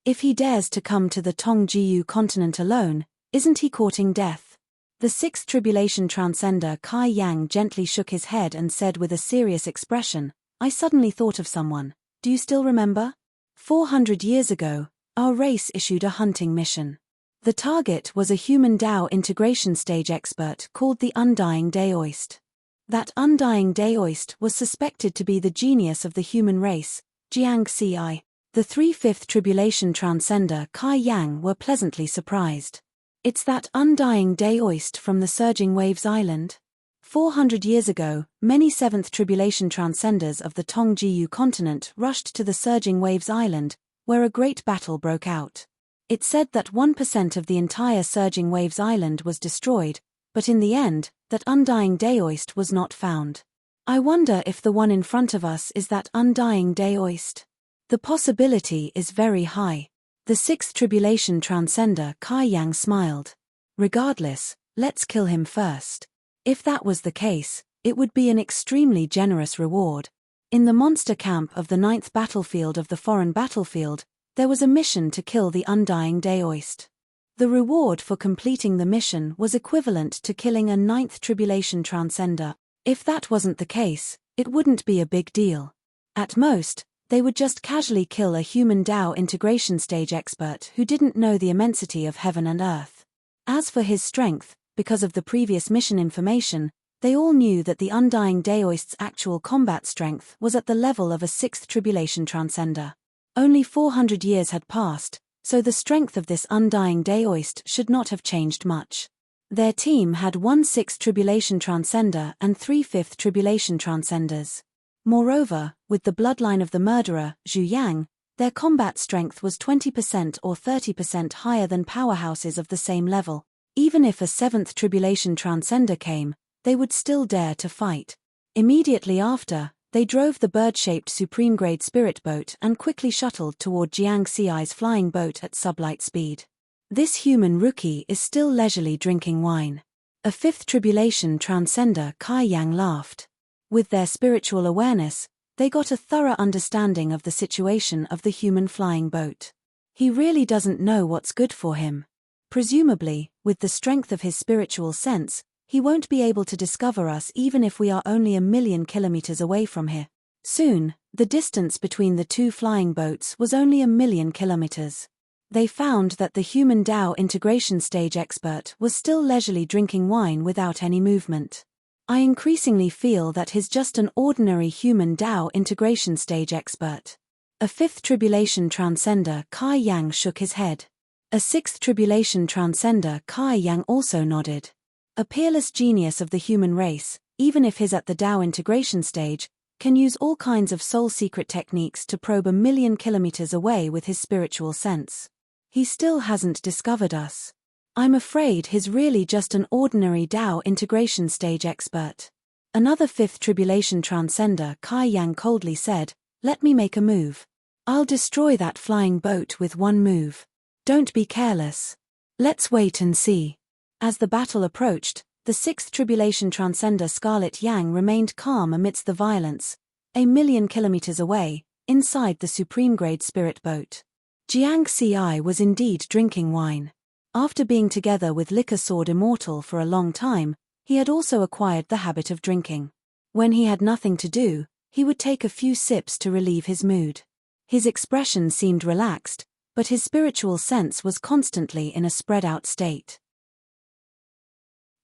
A: If he dares to come to the Tongjiu continent alone, isn't he courting death? The 6th tribulation transcender Kai Yang gently shook his head and said with a serious expression, "I suddenly thought of someone. Do you still remember? 400 years ago, our race issued a hunting mission. The target was a human Tao integration stage expert called the Undying Daoist. That Undying Daoist was suspected to be the genius of the human race, Jiang Ci. The 3/5 tribulation transcender Kai Yang were pleasantly surprised. It's that Undying Daoist from the Surging Waves Island? 400 years ago, many 7th tribulation transcenders of the Tongjiu continent rushed to the Surging Waves Island, where a great battle broke out. It said that 1% of the entire Surging Waves Island was destroyed, but in the end, that Undying Daoist was not found. I wonder if the one in front of us is that Undying Daoist. The possibility is very high. The 6th tribulation transcender Kai Yang smiled. Regardless, let's kill him first. If that was the case, it would be an extremely generous reward. In the monster camp of the 9th battlefield of the foreign battlefield, there was a mission to kill the Undying Daoist. The reward for completing the mission was equivalent to killing a 9th tribulation transcender. If that wasn't the case, it wouldn't be a big deal. At most, they would just casually kill a human Tao integration stage expert who didn't know the immensity of heaven and earth. As for his strength, because of the previous mission information, they all knew that the Undying Daoist's actual combat strength was at the level of a 6th tribulation transcender. Only 400 years had passed, so the strength of this Undying Daoist should not have changed much. Their team had 1 6th tribulation transcender and 3 5th tribulation transcenders. Moreover, with the bloodline of the murderer, Zhu Yang, their combat strength was 20% or 30% higher than powerhouses of the same level. Even if a 7th tribulation transcender came, they would still dare to fight. Immediately after, they drove the bird-shaped supreme-grade spirit boat and quickly shuttled toward Jiang Ci's flying boat at sublight speed. This human rookie is still leisurely drinking wine. A 5th tribulation transcender Kai Yang laughed. With their spiritual awareness, they got a thorough understanding of the situation of the human flying boat. He really doesn't know what's good for him. Presumably, with the strength of his spiritual sense, he won't be able to discover us even if we are only 1,000,000 kilometers away from here. Soon, the distance between the two flying boats was only 1,000,000 kilometers. They found that the human Tao integration stage expert was still leisurely drinking wine without any movement. I increasingly feel that he's just an ordinary human Tao integration stage expert. A 5th tribulation transcender Kai Yang shook his head. A 6th tribulation transcender Kai Yang also nodded. A peerless genius of the human race, even if he's at the Tao integration stage, can use all kinds of soul secret techniques to probe 1,000,000 kilometers away with his spiritual sense. He still hasn't discovered us. I'm afraid he's really just an ordinary Tao integration stage expert. Another 5th tribulation transcender Kai Yang coldly said, "Let me make a move. I'll destroy that flying boat with one move. Don't be careless. Let's wait and see." As the battle approached, the sixth tribulation transcender Scarlet Yang remained calm amidst the violence, 1,000,000 kilometers away, inside the supreme-grade spirit boat. Jiang Ci was indeed drinking wine. After being together with Liquor Sword Immortal for a long time, he had also acquired the habit of drinking. When he had nothing to do, he would take a few sips to relieve his mood. His expression seemed relaxed, but his spiritual sense was constantly in a spread-out state.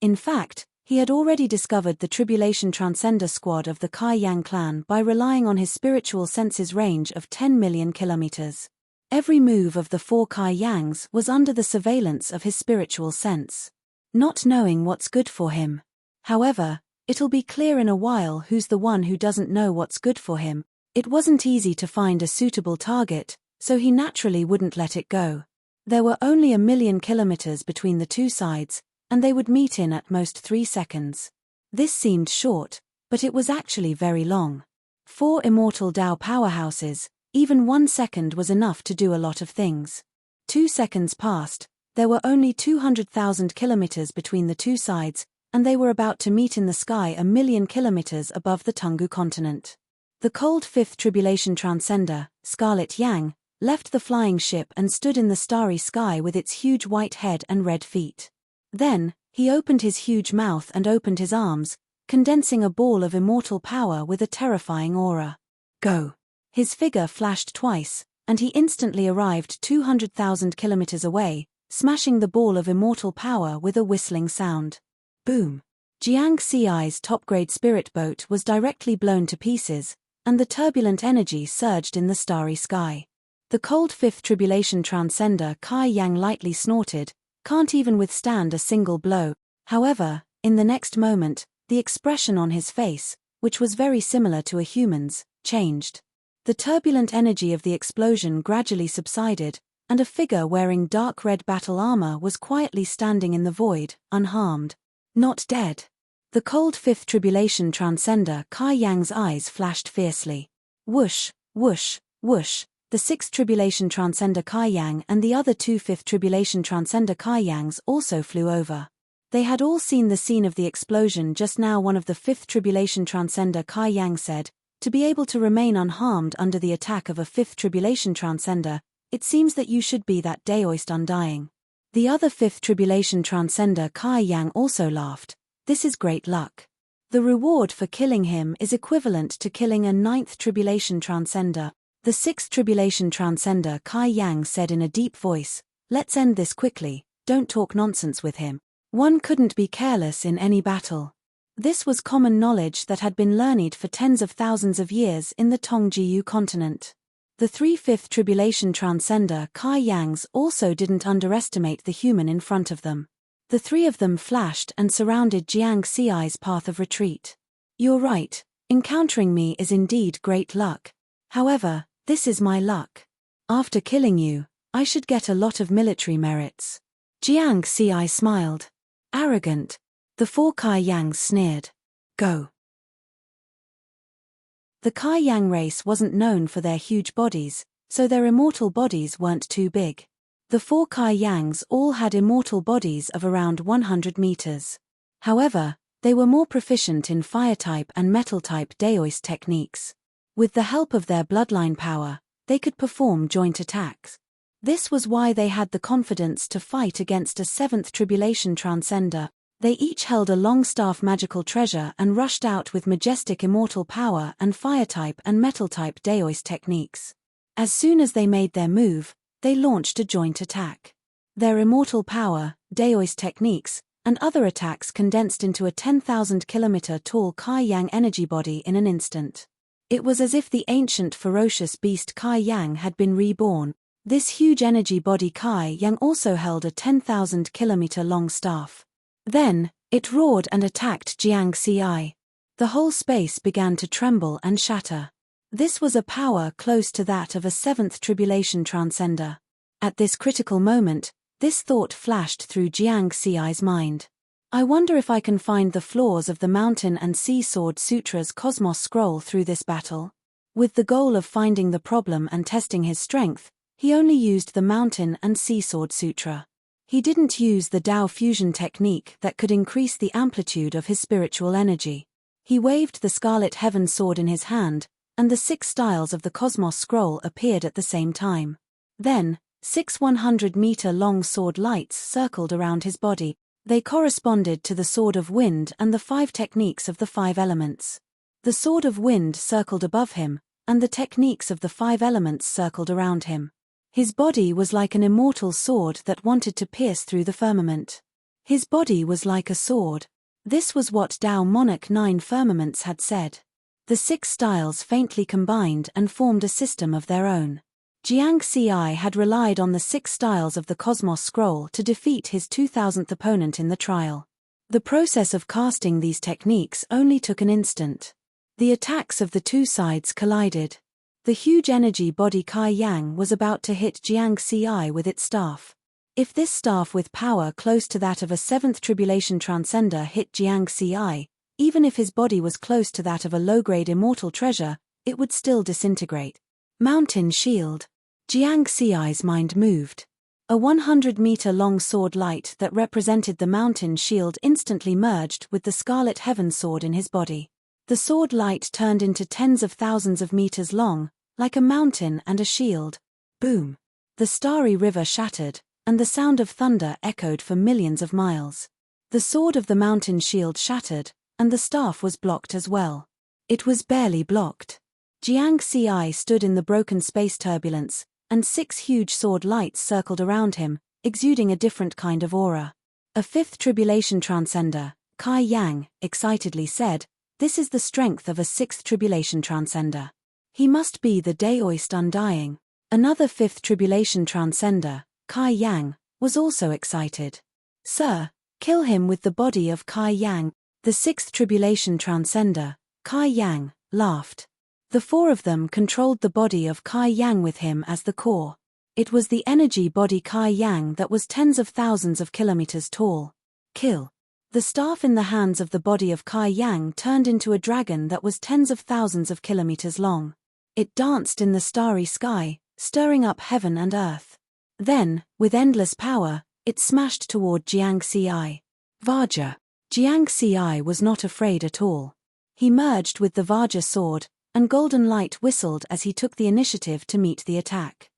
A: In fact, he had already discovered the Tribulation Transcender squad of the Kai Yang clan by relying on his spiritual senses range of 10 million kilometers. Every move of the 4 Kai Yangs was under the surveillance of his spiritual sense. Not knowing what's good for him. However, it'll be clear in a while who's the one who doesn't know what's good for him. It wasn't easy to find a suitable target, so he naturally wouldn't let it go. There were only 1,000,000 kilometers between the two sides, and they would meet in at most 3 seconds. This seemed short, but it was actually very long. 4 immortal Dao powerhouses, even 1 second was enough to do a lot of things. 2 seconds passed, there were only 200,000 kilometers between the two sides, and they were about to meet in the sky 1,000,000 kilometers above the Tungu continent. The cold fifth tribulation transcender, Scarlet Yang, left the flying ship and stood in the starry sky with its huge white head and red feet. Then, he opened his huge mouth and opened his arms, condensing a ball of immortal power with a terrifying aura. Go! His figure flashed twice, and he instantly arrived 200,000 kilometers away, smashing the ball of immortal power with a whistling sound. Boom! Jiang Ci's top-grade spirit boat was directly blown to pieces, and the turbulent energy surged in the starry sky. The cold fifth tribulation transcender Kai Yang lightly snorted, can't even withstand a single blow. However, in the next moment, the expression on his face, which was very similar to a human's, changed. The turbulent energy of the explosion gradually subsided, and a figure wearing dark red battle armor was quietly standing in the void, unharmed. Not dead. The cold fifth tribulation transcender Kai Yang's eyes flashed fiercely. Whoosh, whoosh, whoosh. The sixth tribulation transcender Kai Yang and the other 2 fifth tribulation transcender Kai Yangs also flew over. They had all seen the scene of the explosion just now. One of the fifth tribulation transcender Kai Yang said, "To be able to remain unharmed under the attack of a fifth tribulation transcender, it seems that you should be that Daoist undying." The other fifth tribulation transcender Kai Yang also laughed. "This is great luck. The reward for killing him is equivalent to killing a ninth tribulation transcender." The sixth tribulation transcender Kai Yang said in a deep voice, "Let's end this quickly, don't talk nonsense with him. One couldn't be careless in any battle." This was common knowledge that had been learned for tens of thousands of years in the Tongjiu continent. The 3/5 tribulation transcender Kai Yangs also didn't underestimate the human in front of them. The 3 of them flashed and surrounded Jiang Ci's path of retreat. "You're right, encountering me is indeed great luck. However, this is my luck. After killing you, I should get a lot of military merits." Jiang Ci smiled. "Arrogant." The 4 Kai Yangs sneered. "Go." The Kai Yang race wasn't known for their huge bodies, so their immortal bodies weren't too big. The 4 Kai Yangs all had immortal bodies of around 100 meters. However, they were more proficient in fire-type and metal-type Daoist techniques. With the help of their bloodline power, they could perform joint attacks. This was why they had the confidence to fight against a 7th tribulation transcender. They each held a long staff magical treasure and rushed out with majestic immortal power and fire-type and metal-type Daoist techniques. As soon as they made their move, they launched a joint attack. Their immortal power, Daoist techniques, and other attacks condensed into a 10,000 kilometer tall Kai Yang energy body in an instant. It was as if the ancient ferocious beast Kai Yang had been reborn. This huge energy body Kai Yang also held a 10,000 kilometer long staff. Then, it roared and attacked Jiang Ci. The whole space began to tremble and shatter. This was a power close to that of a 7th tribulation transcender. At this critical moment, this thought flashed through Jiang Ci's mind. "I wonder if I can find the flaws of the Mountain and Sea Sword Sutra's Cosmos Scroll through this battle." With the goal of finding the problem and testing his strength, he only used the Mountain and Sea Sword Sutra. He didn't use the Tao fusion technique that could increase the amplitude of his spiritual energy. He waved the scarlet heaven sword in his hand, and the 6 styles of the cosmos scroll appeared at the same time. Then, 6 100-meter-long sword lights circled around his body. They corresponded to the sword of wind and the 5 techniques of the 5 elements. The sword of wind circled above him, and the techniques of the 5 elements circled around him. His body was like an immortal sword that wanted to pierce through the firmament. His body was like a sword. This was what Tao Monarch 9 firmaments had said. The 6 styles faintly combined and formed a system of their own. Jiang Xi had relied on the 6 styles of the Cosmos Scroll to defeat his 2000th opponent in the trial. The process of casting these techniques only took an instant. The attacks of the 2 sides collided. The huge energy body Kai Yang was about to hit Jiang Xi with its staff. If this staff with power close to that of a 7th Tribulation Transcender hit Jiang Xi, even if his body was close to that of a low-grade immortal treasure, it would still disintegrate. Mountain Shield. Jiang Xi's mind moved. A 100-meter-long sword light that represented the mountain shield instantly merged with the scarlet heaven sword in his body. The sword light turned into tens of thousands of meters long, like a mountain and a shield. Boom! The starry river shattered, and the sound of thunder echoed for millions of miles. The sword of the mountain shield shattered, and the staff was blocked as well. It was barely blocked. Jiang Xi stood in the broken space turbulence, and 6 huge sword lights circled around him, exuding a different kind of aura. A 5th Tribulation Transcender, Kai Yang, excitedly said, "This is the strength of a 6th Tribulation Transcender. He must be the Daoist Undying." Another 5th Tribulation Transcender, Kai Yang, was also excited. "Sir, kill him with the body of Kai Yang." The 6th Tribulation Transcender, Kai Yang, laughed. The 4 of them controlled the body of Kai Yang with him as the core. It was the energy body Kai Yang that was tens of thousands of kilometers tall. Kill. The staff in the hands of the body of Kai Yang turned into a dragon that was tens of thousands of kilometers long. It danced in the starry sky, stirring up heaven and earth. Then, with endless power, it smashed toward Jiang Xi. Vajra. Jiang Xi was not afraid at all. He merged with the Vajra sword, and golden light whistled as he took the initiative to meet the attack.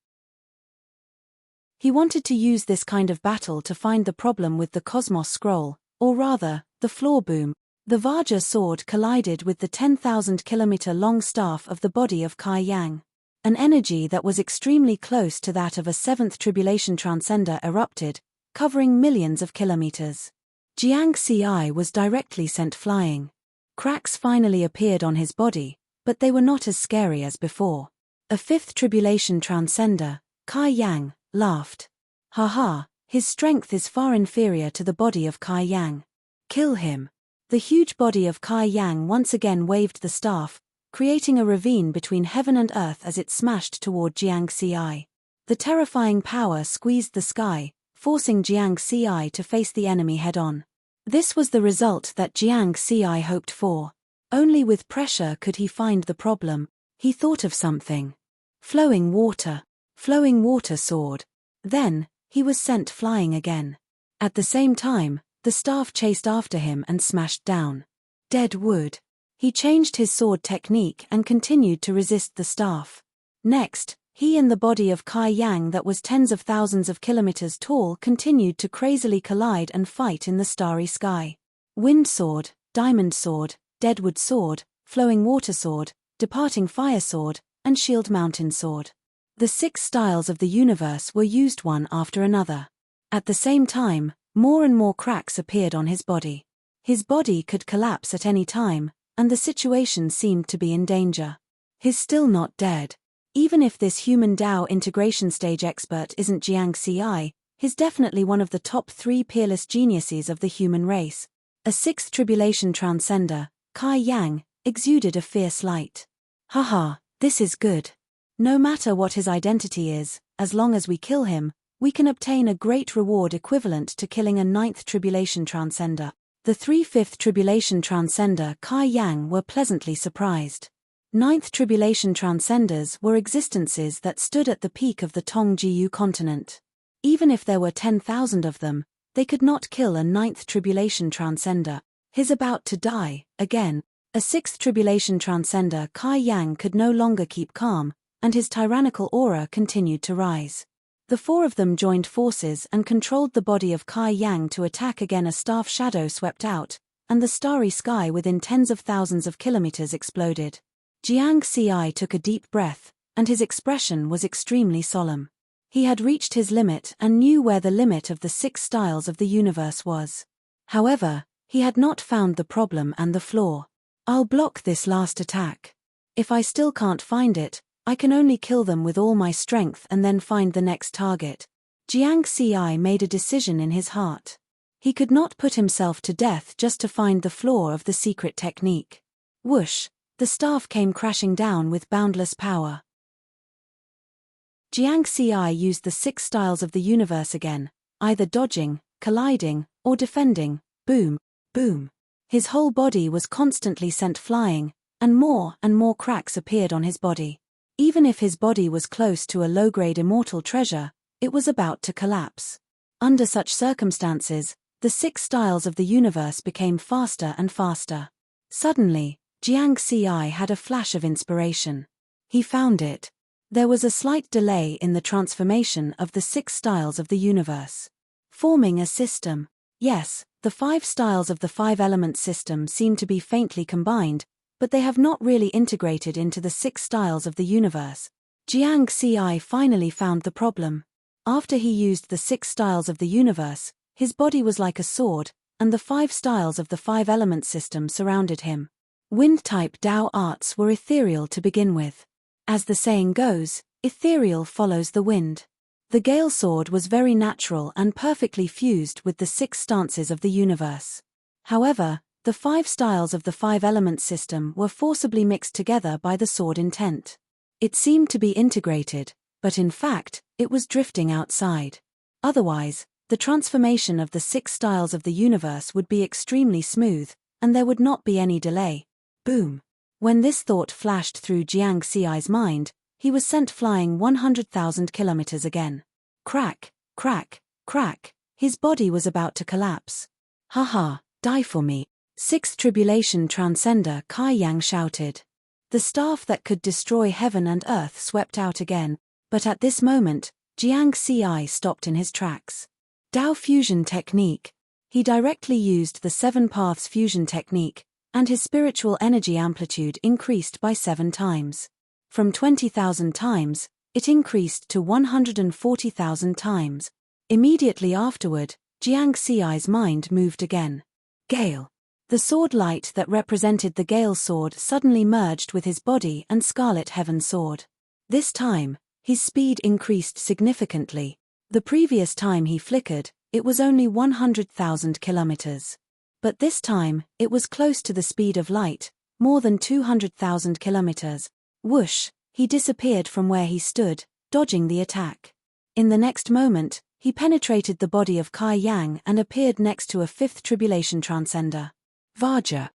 A: He wanted to use this kind of battle to find the problem with the Cosmos Scroll, or rather, the floor boom. The Vajra sword collided with the 10,000-kilometer-long staff of the body of Kai Yang. An energy that was extremely close to that of a 7th Tribulation Transcender erupted, covering millions of kilometers. Jiang Xi was directly sent flying. Cracks finally appeared on his body, but they were not as scary as before. A 5th Tribulation Transcender, Kai Yang, laughed. "Haha, his strength is far inferior to the body of Kai Yang. Kill him." The huge body of Kai Yang once again waved the staff, creating a ravine between heaven and earth as it smashed toward Jiang Xi. The terrifying power squeezed the sky, forcing Jiang Xi to face the enemy head-on. This was the result that Jiang Xi hoped for. Only with pressure could he find the problem. He thought of something. Flowing water sword. Then, he was sent flying again. At the same time, the staff chased after him and smashed down. Dead wood. He changed his sword technique and continued to resist the staff. Next, he and the body of Kai Yang that was tens of thousands of kilometers tall continued to crazily collide and fight in the starry sky. Wind sword, diamond sword, deadwood sword, flowing water sword, departing fire sword, and shield mountain sword. The 6 styles of the universe were used one after another. At the same time, more and more cracks appeared on his body. His body could collapse at any time, and the situation seemed to be in danger. He's still not dead. Even if this human Tao integration stage expert isn't Jiang Xi, he's definitely one of the top 3 peerless geniuses of the human race. A 6th Tribulation Transcender, Kai Yang, exuded a fierce light. "Haha, this is good. No matter what his identity is, as long as we kill him, we can obtain a great reward equivalent to killing a 9th Tribulation Transcender." The 3 5th Tribulation Transcender Kai Yang were pleasantly surprised. 9th Tribulation Transcenders were existences that stood at the peak of the Tongjiu continent. Even if there were 10,000 of them, they could not kill a ninth tribulation transcender. He's about to die, again. A sixth tribulation transcender, Kai Yang, could no longer keep calm, and his tyrannical aura continued to rise. The four of them joined forces and controlled the body of Kai Yang to attack again. A staff shadow swept out, and the starry sky within tens of thousands of kilometers exploded. Jiang Ci took a deep breath, and his expression was extremely solemn. He had reached his limit and knew where the limit of the 6 styles of the universe was. However, he had not found the problem and the flaw. I'll block this last attack. If I still can't find it, I can only kill them with all my strength and then find the next target. Jiang Ci made a decision in his heart. He could not put himself to death just to find the flaw of the secret technique. Whoosh! The staff came crashing down with boundless power. Jiang Ci used the 6 styles of the universe again, either dodging, colliding, or defending. Boom, boom. His whole body was constantly sent flying, and more cracks appeared on his body. Even if his body was close to a low-grade immortal treasure, it was about to collapse. Under such circumstances, the 6 styles of the universe became faster and faster. Suddenly, Jiang Ci had a flash of inspiration. He found it. There was a slight delay in the transformation of the 6 styles of the universe. Forming a system. Yes, the 5 styles of the 5-element system seem to be faintly combined, but they have not really integrated into the 6 styles of the universe. Jiang Ci finally found the problem. After he used the 6 styles of the universe, his body was like a sword, and the 5 styles of the 5-element system surrounded him. Wind-type Dao arts were ethereal to begin with. As the saying goes, ethereal follows the wind. The Gale Sword was very natural and perfectly fused with the 6 stances of the universe. However, the 5 styles of the 5-element system were forcibly mixed together by the sword intent. It seemed to be integrated, but in fact, it was drifting outside. Otherwise, the transformation of the 6 styles of the universe would be extremely smooth, and there would not be any delay. Boom. When this thought flashed through Jiang Ci's mind, he was sent flying 100,000 kilometers again. Crack, crack, crack, his body was about to collapse. Haha, die for me. 6th Tribulation Transcender Kai Yang shouted. The staff that could destroy heaven and earth swept out again, but at this moment, Jiang Ci stopped in his tracks. Dao Fusion Technique. He directly used the 7 Paths Fusion Technique, and his spiritual energy amplitude increased by 7 times. From 20,000 times, it increased to 140,000 times. Immediately afterward, Jiang Ci's mind moved again. Gale. The sword light that represented the Gale Sword suddenly merged with his body and Scarlet Heaven Sword. This time, his speed increased significantly. The previous time he flickered, it was only 100,000 kilometers. But this time, it was close to the speed of light, more than 200,000 kilometers. Whoosh, he disappeared from where he stood, dodging the attack. In the next moment, he penetrated the body of Kai Yang and appeared next to a 5th Tribulation Transcender. Vajra.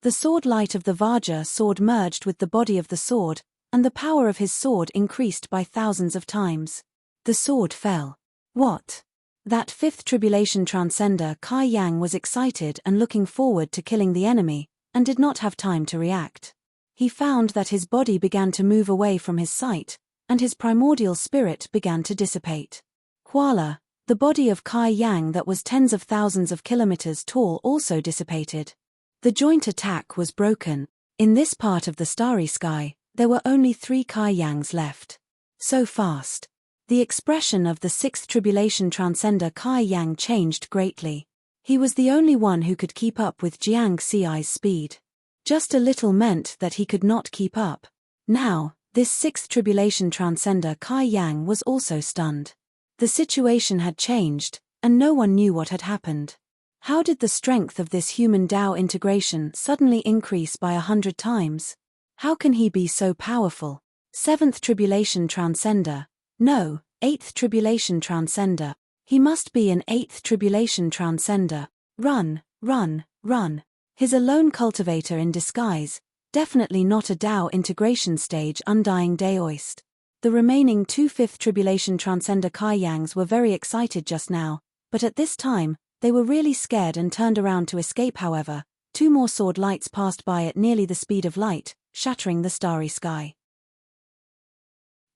A: The sword light of the Vajra sword merged with the body of the sword, and the power of his sword increased by thousands of times. The sword fell. What? That 5th Tribulation Transcender Kai Yang was excited and looking forward to killing the enemy, and did not have time to react. He found that his body began to move away from his sight, and his primordial spirit began to dissipate. Kuala, the body of Kai Yang that was tens of thousands of kilometers tall, also dissipated. The joint attack was broken. In this part of the starry sky, there were only 3 Kai Yangs left. So fast. The expression of the 6th Tribulation Transcender Kai Yang changed greatly. He was the only one who could keep up with Jiang Ci's speed. Just a little meant that he could not keep up. Now, this 6th Tribulation Transcender Kai Yang was also stunned. The situation had changed, and no one knew what had happened. How did the strength of this human Dao integration suddenly increase by 100 times? How can he be so powerful? 7th Tribulation Transcender. No, 8th Tribulation Transcender. He must be an 8th Tribulation Transcender. Run, run, run. His alone cultivator in disguise, definitely not a Dao integration stage Undying Daoist. The remaining 2/5 Tribulation Transcender Kai-Yangs were very excited just now, but at this time, they were really scared and turned around to escape. However, 2 more sword lights passed by at nearly the speed of light, shattering the starry sky.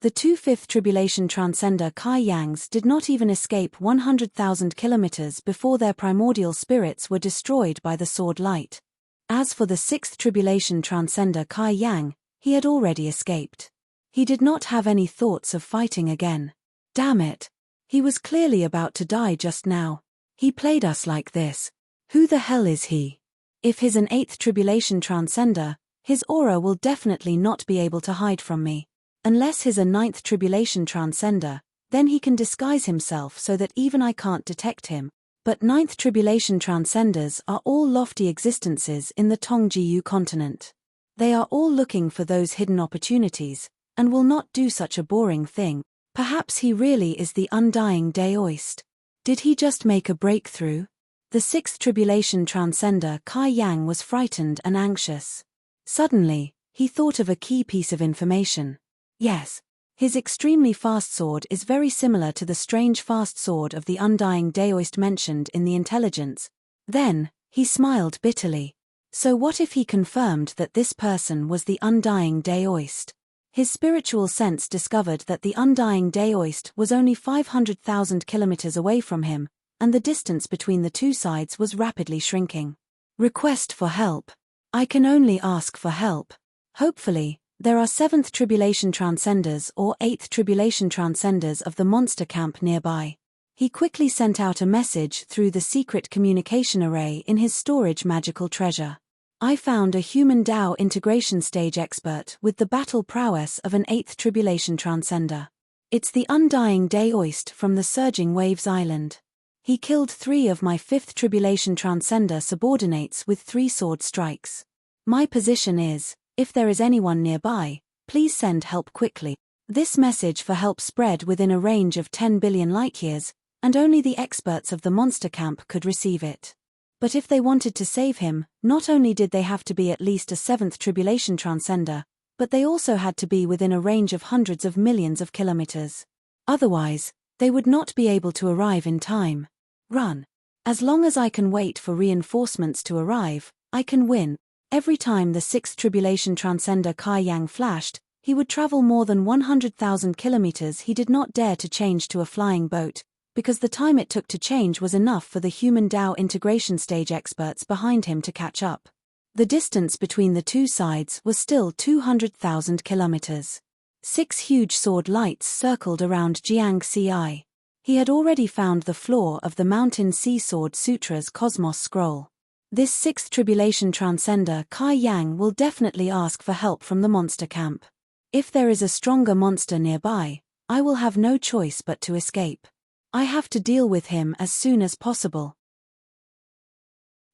A: The 2/5 Tribulation Transcender Kai-Yangs did not even escape 100,000 kilometers before their primordial spirits were destroyed by the sword light. As for the 6th Tribulation Transcender Kai-Yang, he had already escaped. He did not have any thoughts of fighting again. Damn it! He was clearly about to die just now. He played us like this. Who the hell is he? If he's an 8th Tribulation Transcender, his aura will definitely not be able to hide from me. Unless he's a 9th Tribulation Transcender, then he can disguise himself so that even I can't detect him. But 9th Tribulation Transcenders are all lofty existences in the Tongjiu continent. They are all looking for those hidden opportunities, and will not do such a boring thing. Perhaps he really is the undying Daoist. Did he just make a breakthrough? The 6th Tribulation Transcender Kai-Yang was frightened and anxious. Suddenly, he thought of a key piece of information. Yes. His extremely fast sword is very similar to the strange fast sword of the undying Daoist mentioned in the intelligence. Then, he smiled bitterly. So what if he confirmed that this person was the undying Daoist? His spiritual sense discovered that the undying Daoist was only 500,000 kilometers away from him, and the distance between the two sides was rapidly shrinking. Request for help. I can only ask for help. Hopefully, there are 7th Tribulation Transcenders or 8th Tribulation Transcenders of the monster camp nearby. He quickly sent out a message through the secret communication array in his storage magical treasure. I found a human Dao integration stage expert with the battle prowess of an 8th Tribulation Transcender. It's the undying Daoist from the Surging Waves Island. He killed 3 of my 5th Tribulation Transcender subordinates with 3 sword strikes. My position is, if there is anyone nearby, please send help quickly. This message for help spread within a range of 10 billion light-years, and only the experts of the monster camp could receive it. But if they wanted to save him, not only did they have to be at least a 7th Tribulation Transcender, but they also had to be within a range of hundreds of millions of kilometers. Otherwise, they would not be able to arrive in time. Run. As long as I can wait for reinforcements to arrive, I can win. Every time the 6th Tribulation Transcender Kai-Yang flashed, he would travel more than 100,000 kilometers. He did not dare to change to a flying boat, because the time it took to change was enough for the human Dao integration stage experts behind him to catch up. The distance between the two sides was still 200,000 kilometers. 6 huge sword lights circled around Jiangxi. He had already found the floor of the Mountain Sea Sword Sutra's Cosmos Scroll. This 6th Tribulation Transcender Kai-Yang will definitely ask for help from the monster camp. If there is a stronger monster nearby, I will have no choice but to escape. I have to deal with him as soon as possible.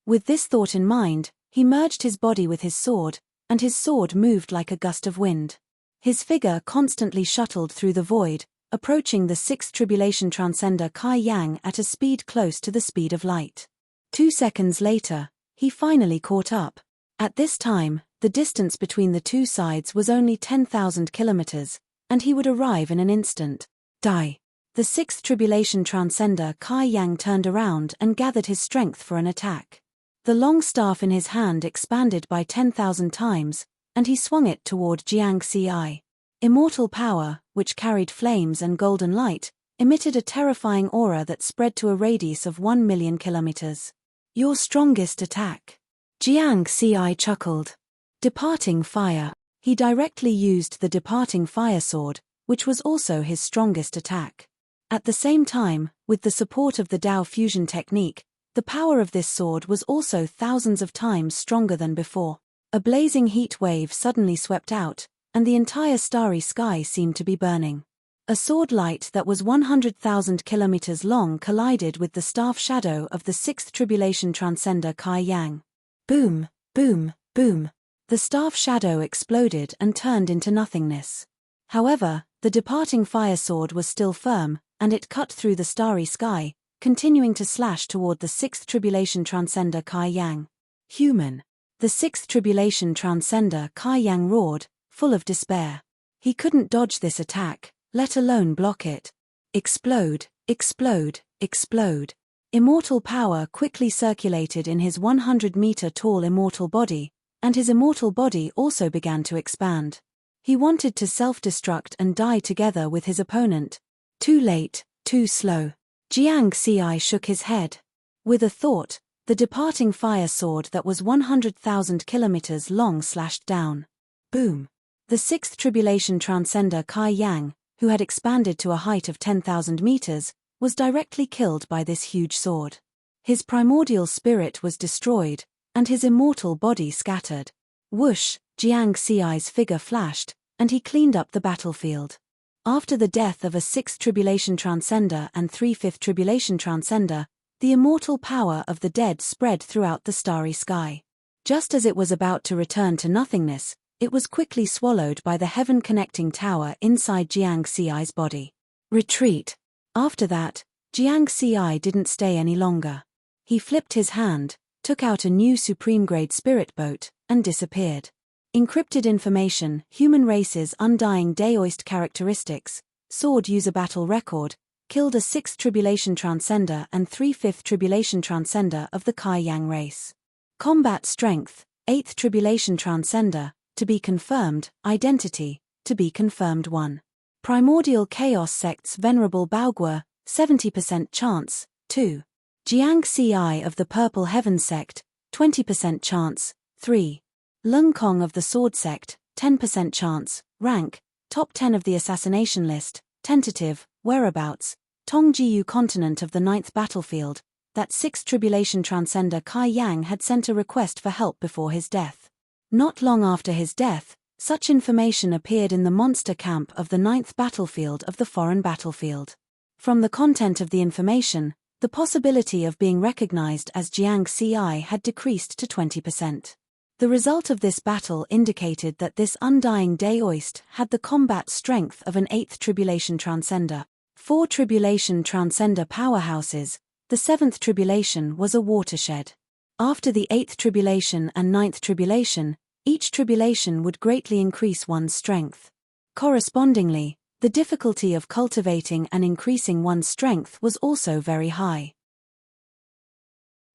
A: With this thought in mind, he merged his body with his sword, and his sword moved like a gust of wind. His figure constantly shuttled through the void, approaching the 6th Tribulation Transcender Kai-Yang at a speed close to the speed of light. 2 seconds later, he finally caught up. At this time, the distance between the two sides was only 10,000 kilometers, and he would arrive in an instant. Die. The 6th Tribulation Transcender Kai-Yang turned around and gathered his strength for an attack. The long staff in his hand expanded by 10,000 times, and he swung it toward Jiangxi. Immortal power, which carried flames and golden light, emitted a terrifying aura that spread to a radius of 1 million kilometers. Your strongest attack. Jiangxi chuckled. Departing fire. He directly used the departing fire sword, which was also his strongest attack. At the same time, with the support of the Dao fusion technique, the power of this sword was also thousands of times stronger than before. A blazing heat wave suddenly swept out, and the entire starry sky seemed to be burning. A sword light that was 100,000 kilometers long collided with the staff shadow of the 6th Tribulation Transcender Kai-Yang. Boom, boom, boom. The staff shadow exploded and turned into nothingness. However, the departing fire sword was still firm, and it cut through the starry sky, continuing to slash toward the 6th Tribulation Transcender Kai-Yang. Human. The 6th Tribulation Transcender Kai-Yang roared, full of despair. He couldn't dodge this attack, let alone block it. Explode, explode, explode. Immortal power quickly circulated in his 100-meter-tall immortal body, and his immortal body also began to expand. He wanted to self-destruct and die together with his opponent. Too late, too slow. Jiang Xi shook his head. With a thought, the departing fire sword that was 100,000 kilometers long slashed down. Boom. The sixth tribulation transcender Kai Yang, who had expanded to a height of 10,000 meters, was directly killed by this huge sword. His primordial spirit was destroyed, and his immortal body scattered. Whoosh, Jiang Xi's figure flashed, and he cleaned up the battlefield. After the death of a sixth tribulation transcender and three-fifth tribulation transcender, the immortal power of the dead spread throughout the starry sky. Just as it was about to return to nothingness, it was quickly swallowed by the heaven-connecting tower inside Jiang Xi's body. Retreat. After that, Jiang Xi didn't stay any longer. He flipped his hand, took out a new supreme-grade spirit boat, and disappeared. Encrypted information, human race's undying Daoist characteristics, sword user battle record, killed a sixth tribulation transcender and three-fifth tribulation transcender of the Kai Yang race. Combat strength, eighth tribulation transcender, to be confirmed, identity, to be confirmed 1. Primordial Chaos Sect's Venerable Baoguo, 70% chance, 2. Jiang Xi of the Purple Heaven Sect, 20% chance, 3. Lung Kong of the Sword Sect, 10% chance, rank, top 10 of the assassination list, tentative, whereabouts, Tongjiu continent of the 9th battlefield. That 6th tribulation transcender Kai Yang had sent a request for help before his death. Not long after his death, such information appeared in the monster camp of the 9th battlefield of the foreign battlefield. From the content of the information, the possibility of being recognized as Jiang Xi had decreased to 20%. The result of this battle indicated that this undying Daoist had the combat strength of an 8th tribulation transcender. 4 tribulation transcender powerhouses. The 7th tribulation was a watershed. After the 8th tribulation and 9th tribulation, each tribulation would greatly increase one's strength. Correspondingly, the difficulty of cultivating and increasing one's strength was also very high.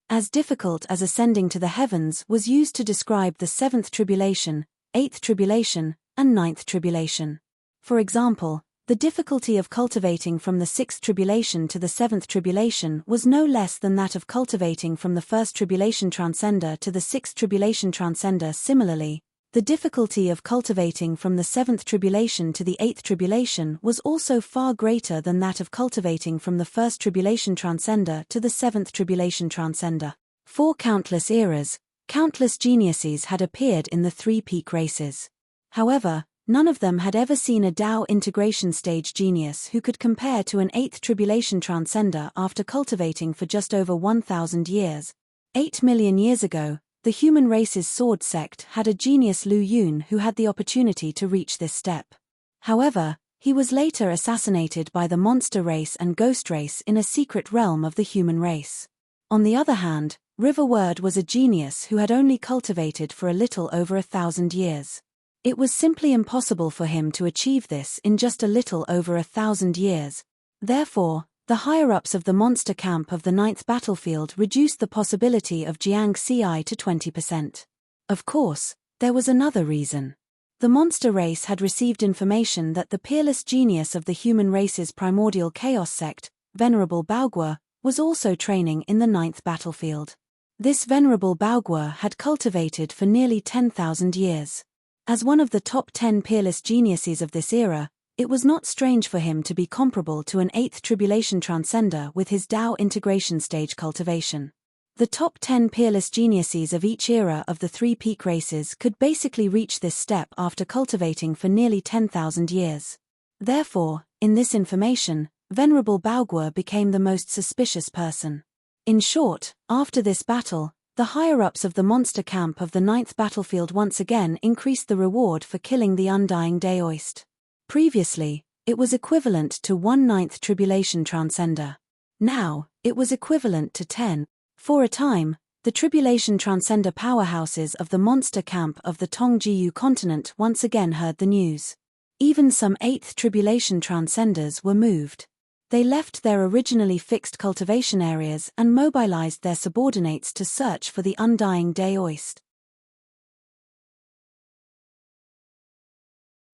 A: As difficult as ascending to the heavens was used to describe the 7th tribulation, 8th tribulation, and 9th tribulation. For example, the difficulty of cultivating from the 6th tribulation to the 7th tribulation was no less than that of cultivating from the 1st tribulation transcender to the 6th tribulation transcender. Similarly, the difficulty of cultivating from the 7th tribulation to the 8th tribulation was also far greater than that of cultivating from the 1st tribulation transcender to the 7th tribulation transcender. For countless eras, countless geniuses had appeared in the 3 peak races. However, none of them had ever seen a Dao integration stage genius who could compare to an 8th tribulation transcender after cultivating for just over 1,000 years. 8 million years ago, the human race's sword sect had a genius Lu Yun who had the opportunity to reach this step. However, he was later assassinated by the monster race and ghost race in a secret realm of the human race. On the other hand, River Word was a genius who had only cultivated for a little over 1,000 years. It was simply impossible for him to achieve this in just a little over 1,000 years. Therefore, the higher-ups of the monster camp of the 9th battlefield reduced the possibility of Jiang Xi to 20%. Of course, there was another reason. The monster race had received information that the peerless genius of the human race's primordial chaos sect, Venerable Baoguo, was also training in the 9th battlefield. This Venerable Baoguo had cultivated for nearly 10,000 years. As one of the top 10 peerless geniuses of this era, it was not strange for him to be comparable to an 8th tribulation transcender with his Dao integration stage cultivation. The top 10 peerless geniuses of each era of the 3 peak races could basically reach this step after cultivating for nearly 10,000 years. Therefore, in this information, Venerable Baoguo became the most suspicious person. In short, after this battle, the higher-ups of the monster camp of the 9th battlefield once again increased the reward for killing the undying Daoist. Previously, it was equivalent to 1/9 tribulation transcender. Now, it was equivalent to 10. For a time, the tribulation transcender powerhouses of the monster camp of the Tongjiu continent once again heard the news. Even some 8th tribulation transcenders were moved. They left their originally fixed cultivation areas and mobilized their subordinates to search for the undying Daoist.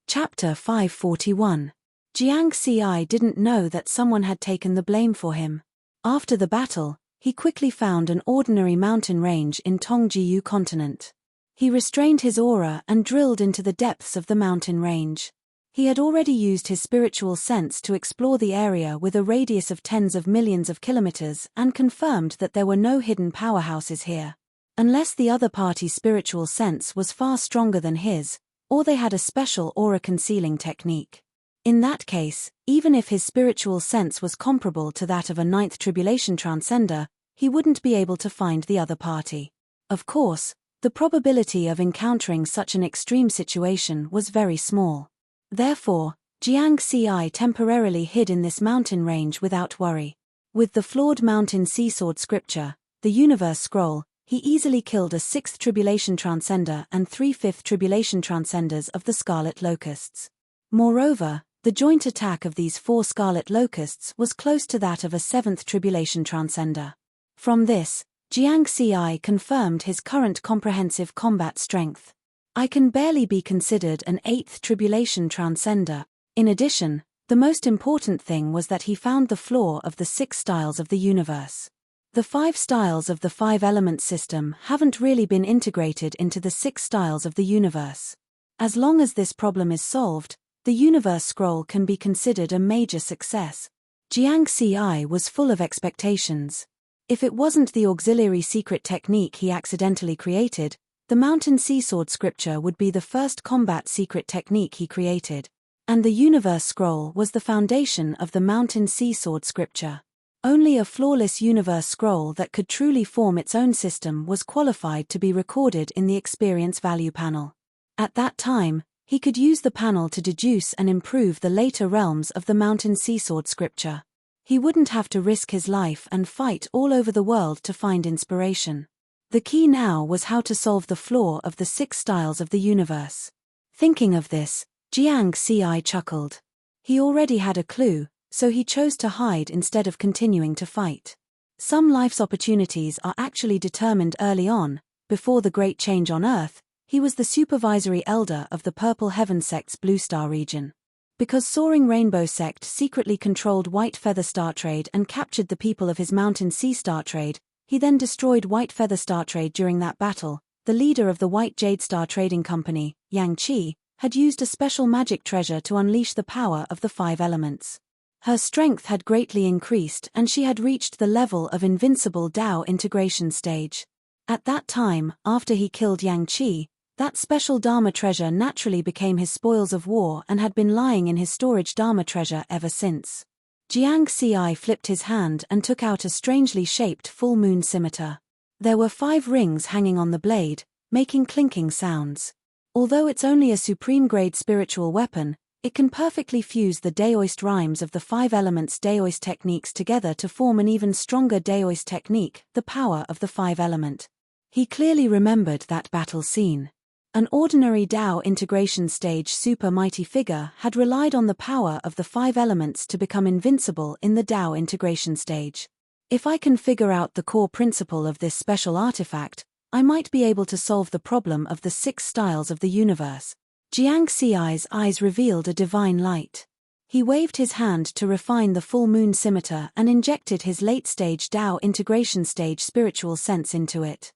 A: Chapter 541. Jiang Xi didn't know that someone had taken the blame for him. After the battle, he quickly found an ordinary mountain range in Tongjiu continent. He restrained his aura and drilled into the depths of the mountain range. He had already used his spiritual sense to explore the area with a radius of tens of millions of kilometers and confirmed that there were no hidden powerhouses here. Unless the other party's spiritual sense was far stronger than his, or they had a special aura concealing technique. In that case, even if his spiritual sense was comparable to that of a 9th tribulation transcender, he wouldn't be able to find the other party. Of course, the probability of encountering such an extreme situation was very small. Therefore, Jiang Xi temporarily hid in this mountain range without worry. With the flawed mountain seasword scripture, the universe scroll, he easily killed a 6th tribulation transcender and 3 5th tribulation transcenders of the Scarlet Locusts. Moreover, the joint attack of these 4 Scarlet Locusts was close to that of a 7th tribulation transcender. From this, Jiang Xi confirmed his current comprehensive combat strength. I can barely be considered an 8th tribulation transcender. In addition, the most important thing was that he found the flaw of the 6 styles of the universe. The 5 styles of the 5-element system haven't really been integrated into the 6 styles of the universe. As long as this problem is solved, the universe scroll can be considered a major success. Jiang Xi was full of expectations. If it wasn't the auxiliary secret technique he accidentally created, the mountain seasword scripture would be the first combat secret technique he created. And the universe scroll was the foundation of the mountain seasword scripture. Only a flawless universe scroll that could truly form its own system was qualified to be recorded in the experience value panel. At that time, he could use the panel to deduce and improve the later realms of the mountain seasword scripture. He wouldn't have to risk his life and fight all over the world to find inspiration. The key now was how to solve the flaw of the 6 styles of the universe. Thinking of this, Jiang Xi chuckled. He already had a clue, so he chose to hide instead of continuing to fight. Some life's opportunities are actually determined early on. Before the Great Change on Earth, he was the supervisory elder of the Purple Heaven sect's Blue Star region. Because Soaring Rainbow sect secretly controlled White Feather Star Trade and captured the people of his Mountain Sea Star Trade, he then destroyed White Feather Star Trade during that battle. The leader of the White Jade Star Trading Company, Yang Qi, had used a special magic treasure to unleash the power of the 5 elements. Her strength had greatly increased and she had reached the level of invincible Dao integration stage. At that time, after he killed Yang Qi, that special Dharma treasure naturally became his spoils of war and had been lying in his storage Dharma treasure ever since. Jiang Xi flipped his hand and took out a strangely shaped full moon scimitar. There were 5 rings hanging on the blade, making clinking sounds. Although it's only a supreme-grade spiritual weapon, it can perfectly fuse the Daoist rhymes of the 5 elements Daoist techniques together to form an even stronger Daoist technique, the power of the 5 element. He clearly remembered that battle scene. An ordinary Dao integration stage super mighty figure had relied on the power of the 5 elements to become invincible in the Dao integration stage. If I can figure out the core principle of this special artifact, I might be able to solve the problem of the 6 styles of the universe. Jiang Xi's eyes revealed a divine light. He waved his hand to refine the full moon scimitar and injected his late-stage Dao integration stage spiritual sense into it.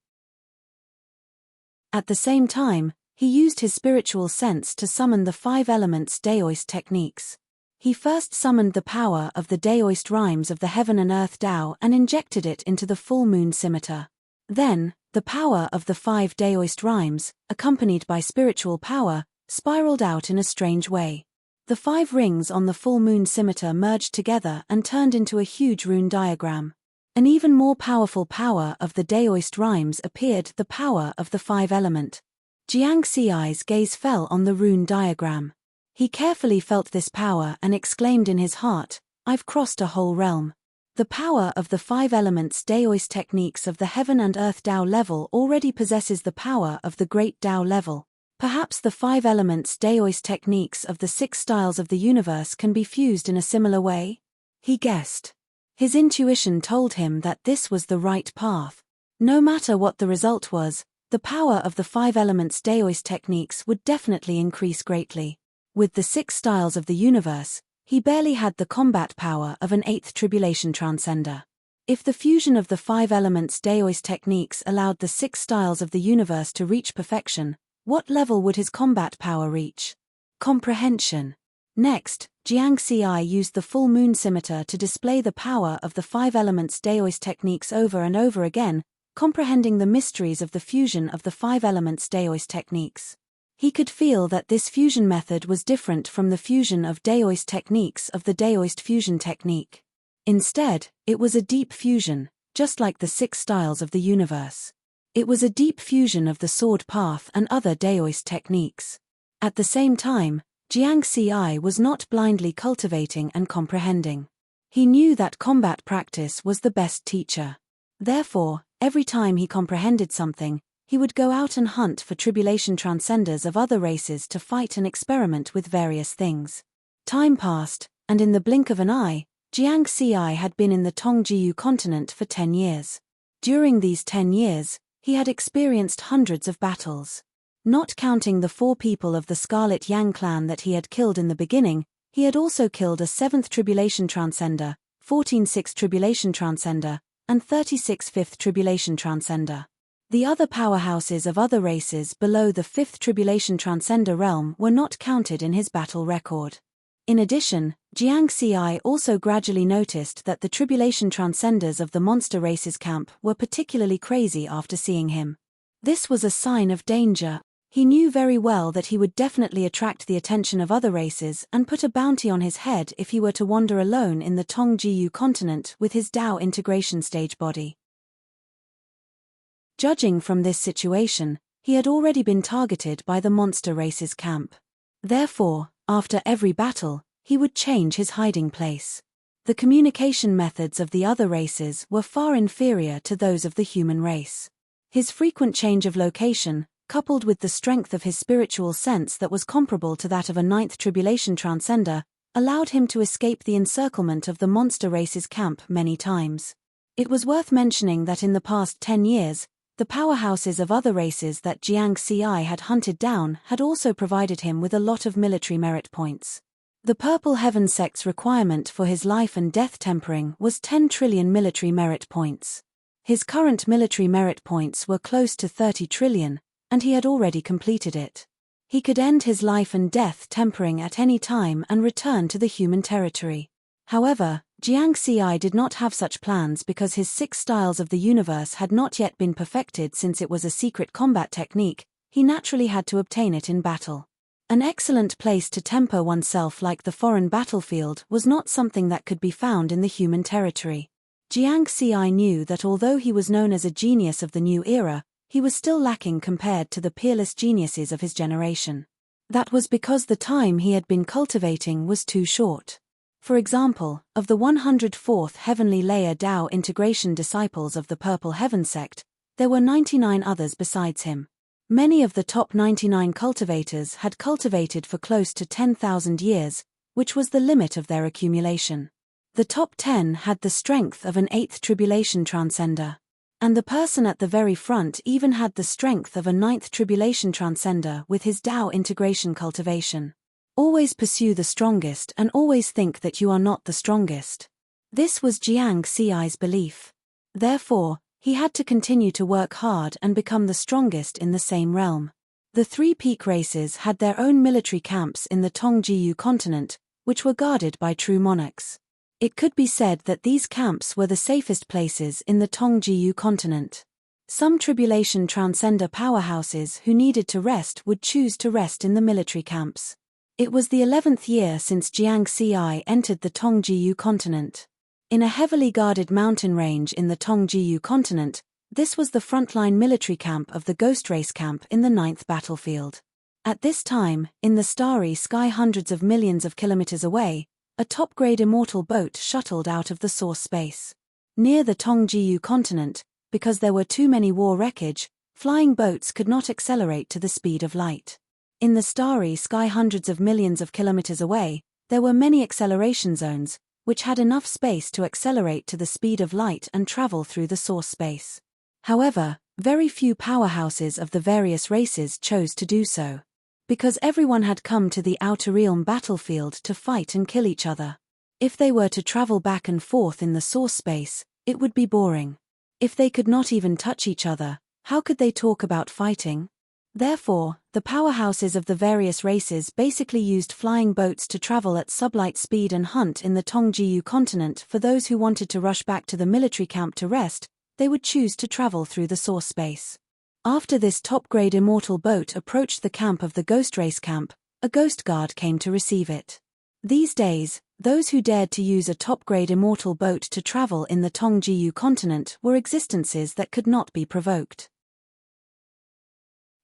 A: At the same time, he used his spiritual sense to summon the 5 elements Daoist techniques. He first summoned the power of the Daoist rhymes of the Heaven and Earth Dao and injected it into the full moon scimitar. Then, the power of the 5 Daoist rhymes, accompanied by spiritual power, spiraled out in a strange way. The 5 rings on the full moon scimitar merged together and turned into a huge rune diagram. An even more powerful power of the Daoist rhymes appeared, the power of the 5 element. Jiang Xi's gaze fell on the rune diagram. He carefully felt this power and exclaimed in his heart, "I've crossed a whole realm." The power of the 5 elements Daoist techniques of the Heaven and Earth Dao level already possesses the power of the Great Dao level. Perhaps the 5 elements Daoist techniques of the 6 styles of the universe can be fused in a similar way? He guessed. His intuition told him that this was the right path. No matter what the result was, the power of the 5 elements Daoist techniques would definitely increase greatly. With the 6 styles of the universe, he barely had the combat power of an 8th tribulation transcender. If the fusion of the 5 elements Daoist techniques allowed the 6 styles of the universe to reach perfection, what level would his combat power reach? Comprehension. Next, Jiang Xi used the full moon scimitar to display the power of the 5 elements Daoist techniques over and over again, comprehending the mysteries of the fusion of the 5 elements Daoist techniques. He could feel that this fusion method was different from the fusion of Daoist techniques of the Daoist fusion technique. Instead, it was a deep fusion, just like the 6 styles of the universe. It was a deep fusion of the sword path and other Daoist techniques. At the same time, Jiang Xi was not blindly cultivating and comprehending. He knew that combat practice was the best teacher. Therefore, every time he comprehended something, he would go out and hunt for tribulation transcenders of other races to fight and experiment with various things. Time passed, and in the blink of an eye, Jiang Xi had been in the Tongjiyu continent for 10 years. During these 10 years, he had experienced hundreds of battles. Not counting the 4 people of the Scarlet Yang clan that he had killed in the beginning, he had also killed a 7th Tribulation Transcender, 14 6th Tribulation Transcender, and 36 5th Tribulation Transcender. The other powerhouses of other races below the 5th Tribulation Transcender realm were not counted in his battle record. In addition, Jiang Xi also gradually noticed that the Tribulation Transcenders of the monster races camp were particularly crazy after seeing him. This was a sign of danger. He knew very well that he would definitely attract the attention of other races and put a bounty on his head if he were to wander alone in the Tongjiyu continent with his Dao integration stage body. Judging from this situation, he had already been targeted by the monster races camp. Therefore, after every battle, he would change his hiding place. The communication methods of the other races were far inferior to those of the human race. His frequent change of location, coupled with the strength of his spiritual sense that was comparable to that of a 9th Tribulation Transcender, allowed him to escape the encirclement of the monster races camp many times. It was worth mentioning that in the past 10 years, the powerhouses of other races that Jiang Xi had hunted down had also provided him with a lot of military merit points. The Purple Heaven sect's requirement for his life and death tempering was 10 trillion military merit points. His current military merit points were close to 30 trillion, and he had already completed it. He could end his life and death tempering at any time and return to the human territory. However, Jiang Xi did not have such plans because his 6 styles of the universe had not yet been perfected. Since it was a secret combat technique, he naturally had to obtain it in battle. An excellent place to temper oneself like the foreign battlefield was not something that could be found in the human territory. Jiang Xi knew that although he was known as a genius of the new era, he was still lacking compared to the peerless geniuses of his generation. That was because the time he had been cultivating was too short. For example, of the 104th Heavenly Layer Dao integration disciples of the Purple Heaven sect, there were 99 others besides him. Many of the top 99 cultivators had cultivated for close to 10,000 years, which was the limit of their accumulation. The top 10 had the strength of an 8th Tribulation Transcender. And the person at the very front even had the strength of a 9th Tribulation Transcender with his Dao integration cultivation. Always pursue the strongest and always think that you are not the strongest. This was Jiang Xi's belief. Therefore, he had to continue to work hard and become the strongest in the same realm. The 3 peak races had their own military camps in the Tongjiyu continent, which were guarded by true monarchs. It could be said that these camps were the safest places in the Tongjiyu continent. Some tribulation transcender powerhouses who needed to rest would choose to rest in the military camps. It was the 11th year since Jiang Xi entered the Tongjiyu continent. In a heavily guarded mountain range in the Tongjiyu continent, this was the frontline military camp of the Ghost Race camp in the 9th battlefield. At this time, in the starry sky hundreds of millions of kilometers away, a top-grade immortal boat shuttled out of the source space. Near the Tongjiyu continent, because there were too many war wreckage, flying boats could not accelerate to the speed of light. In the starry sky hundreds of millions of kilometers away, there were many acceleration zones, which had enough space to accelerate to the speed of light and travel through the source space. However, very few powerhouses of the various races chose to do so. Because everyone had come to the outer realm battlefield to fight and kill each other. If they were to travel back and forth in the source space, it would be boring. If they could not even touch each other, how could they talk about fighting? Therefore, the powerhouses of the various races basically used flying boats to travel at sublight speed and hunt in the Tongjiu continent. For those who wanted to rush back to the military camp to rest, they would choose to travel through the source space. After this top-grade immortal boat approached the camp of the Ghost Race camp, a Ghost Guard came to receive it. These days, those who dared to use a top-grade immortal boat to travel in the Tongjiu continent were existences that could not be provoked.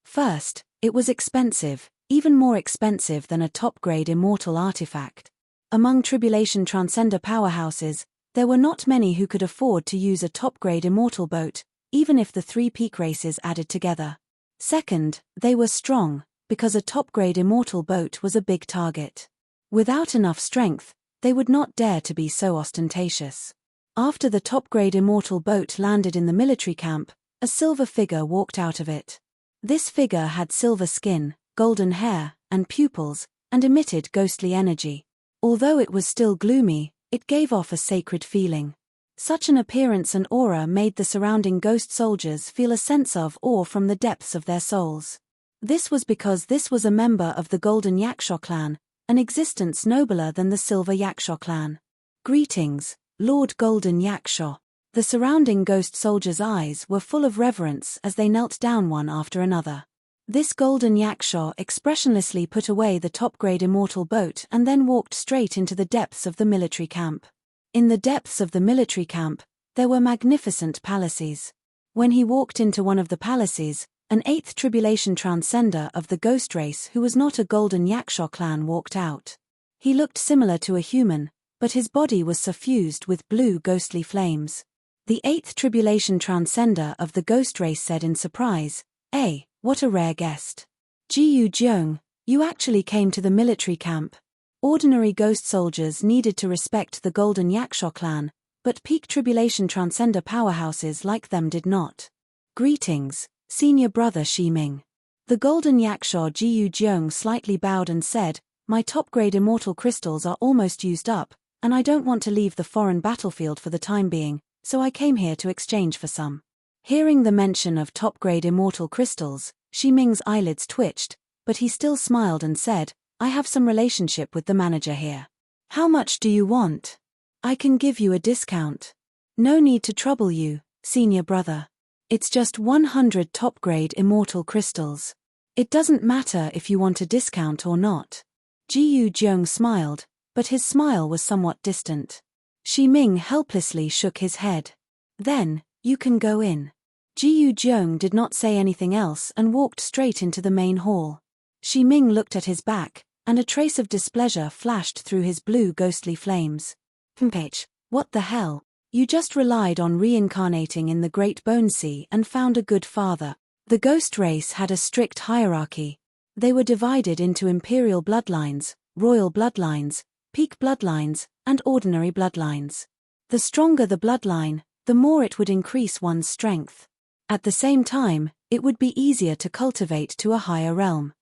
A: First, it was expensive, even more expensive than a top-grade immortal artifact. Among Tribulation Transcender powerhouses, there were not many who could afford to use a top-grade immortal boat, even if the three peak races added together. Second, they were strong, because a top-grade immortal boat was a big target. Without enough strength, they would not dare to be so ostentatious. After the top-grade immortal boat landed in the military camp, a silver figure walked out of it. This figure had silver skin, golden hair, and pupils, and emitted ghostly energy. Although it was still gloomy, it gave off a sacred feeling. Such an appearance and aura made the surrounding ghost soldiers feel a sense of awe from the depths of their souls. This was because this was a member of the Golden Yaksha clan, an existence nobler than the Silver Yaksha clan. Greetings, Lord Golden Yaksha. The surrounding ghost soldiers' eyes were full of reverence as they knelt down one after another. This Golden Yaksha expressionlessly put away the top-grade immortal boat and then walked straight into the depths of the military camp. In the depths of the military camp, there were magnificent palaces. When he walked into one of the palaces, an 8th Tribulation Transcender of the Ghost Race who was not a Golden Yaksha clan walked out. He looked similar to a human, but his body was suffused with blue ghostly flames. The 8th Tribulation Transcender of the Ghost Race said in surprise, what a rare guest. Jiyu Jiong, you actually came to the military camp. Ordinary ghost soldiers needed to respect the Golden Yaksha clan, but peak Tribulation Transcender powerhouses like them did not. Greetings, senior brother Shiming. The Golden Yaksha Jiyu Jiong slightly bowed and said, my top-grade immortal crystals are almost used up, and I don't want to leave the foreign battlefield for the time being, so I came here to exchange for some. Hearing the mention of top-grade immortal crystals, Shiming's eyelids twitched, but he still smiled and said, I have some relationship with the manager here. How much do you want? I can give you a discount. No need to trouble you, senior brother. It's just 100 top-grade immortal crystals. It doesn't matter if you want a discount or not. Jiyu Jiong smiled, but his smile was somewhat distant. Shiming helplessly shook his head. Then, you can go in. Jiyu Jiong did not say anything else and walked straight into the main hall. Shiming looked at his back, and a trace of displeasure flashed through his blue ghostly flames. Mph, what the hell? You just relied on reincarnating in the Great Bone Sea and found a good father. The ghost race had a strict hierarchy. They were divided into imperial bloodlines, royal bloodlines, peak bloodlines, and ordinary bloodlines. The stronger the bloodline, the more it would increase one's strength. At the same time, it would be easier to cultivate to a higher realm.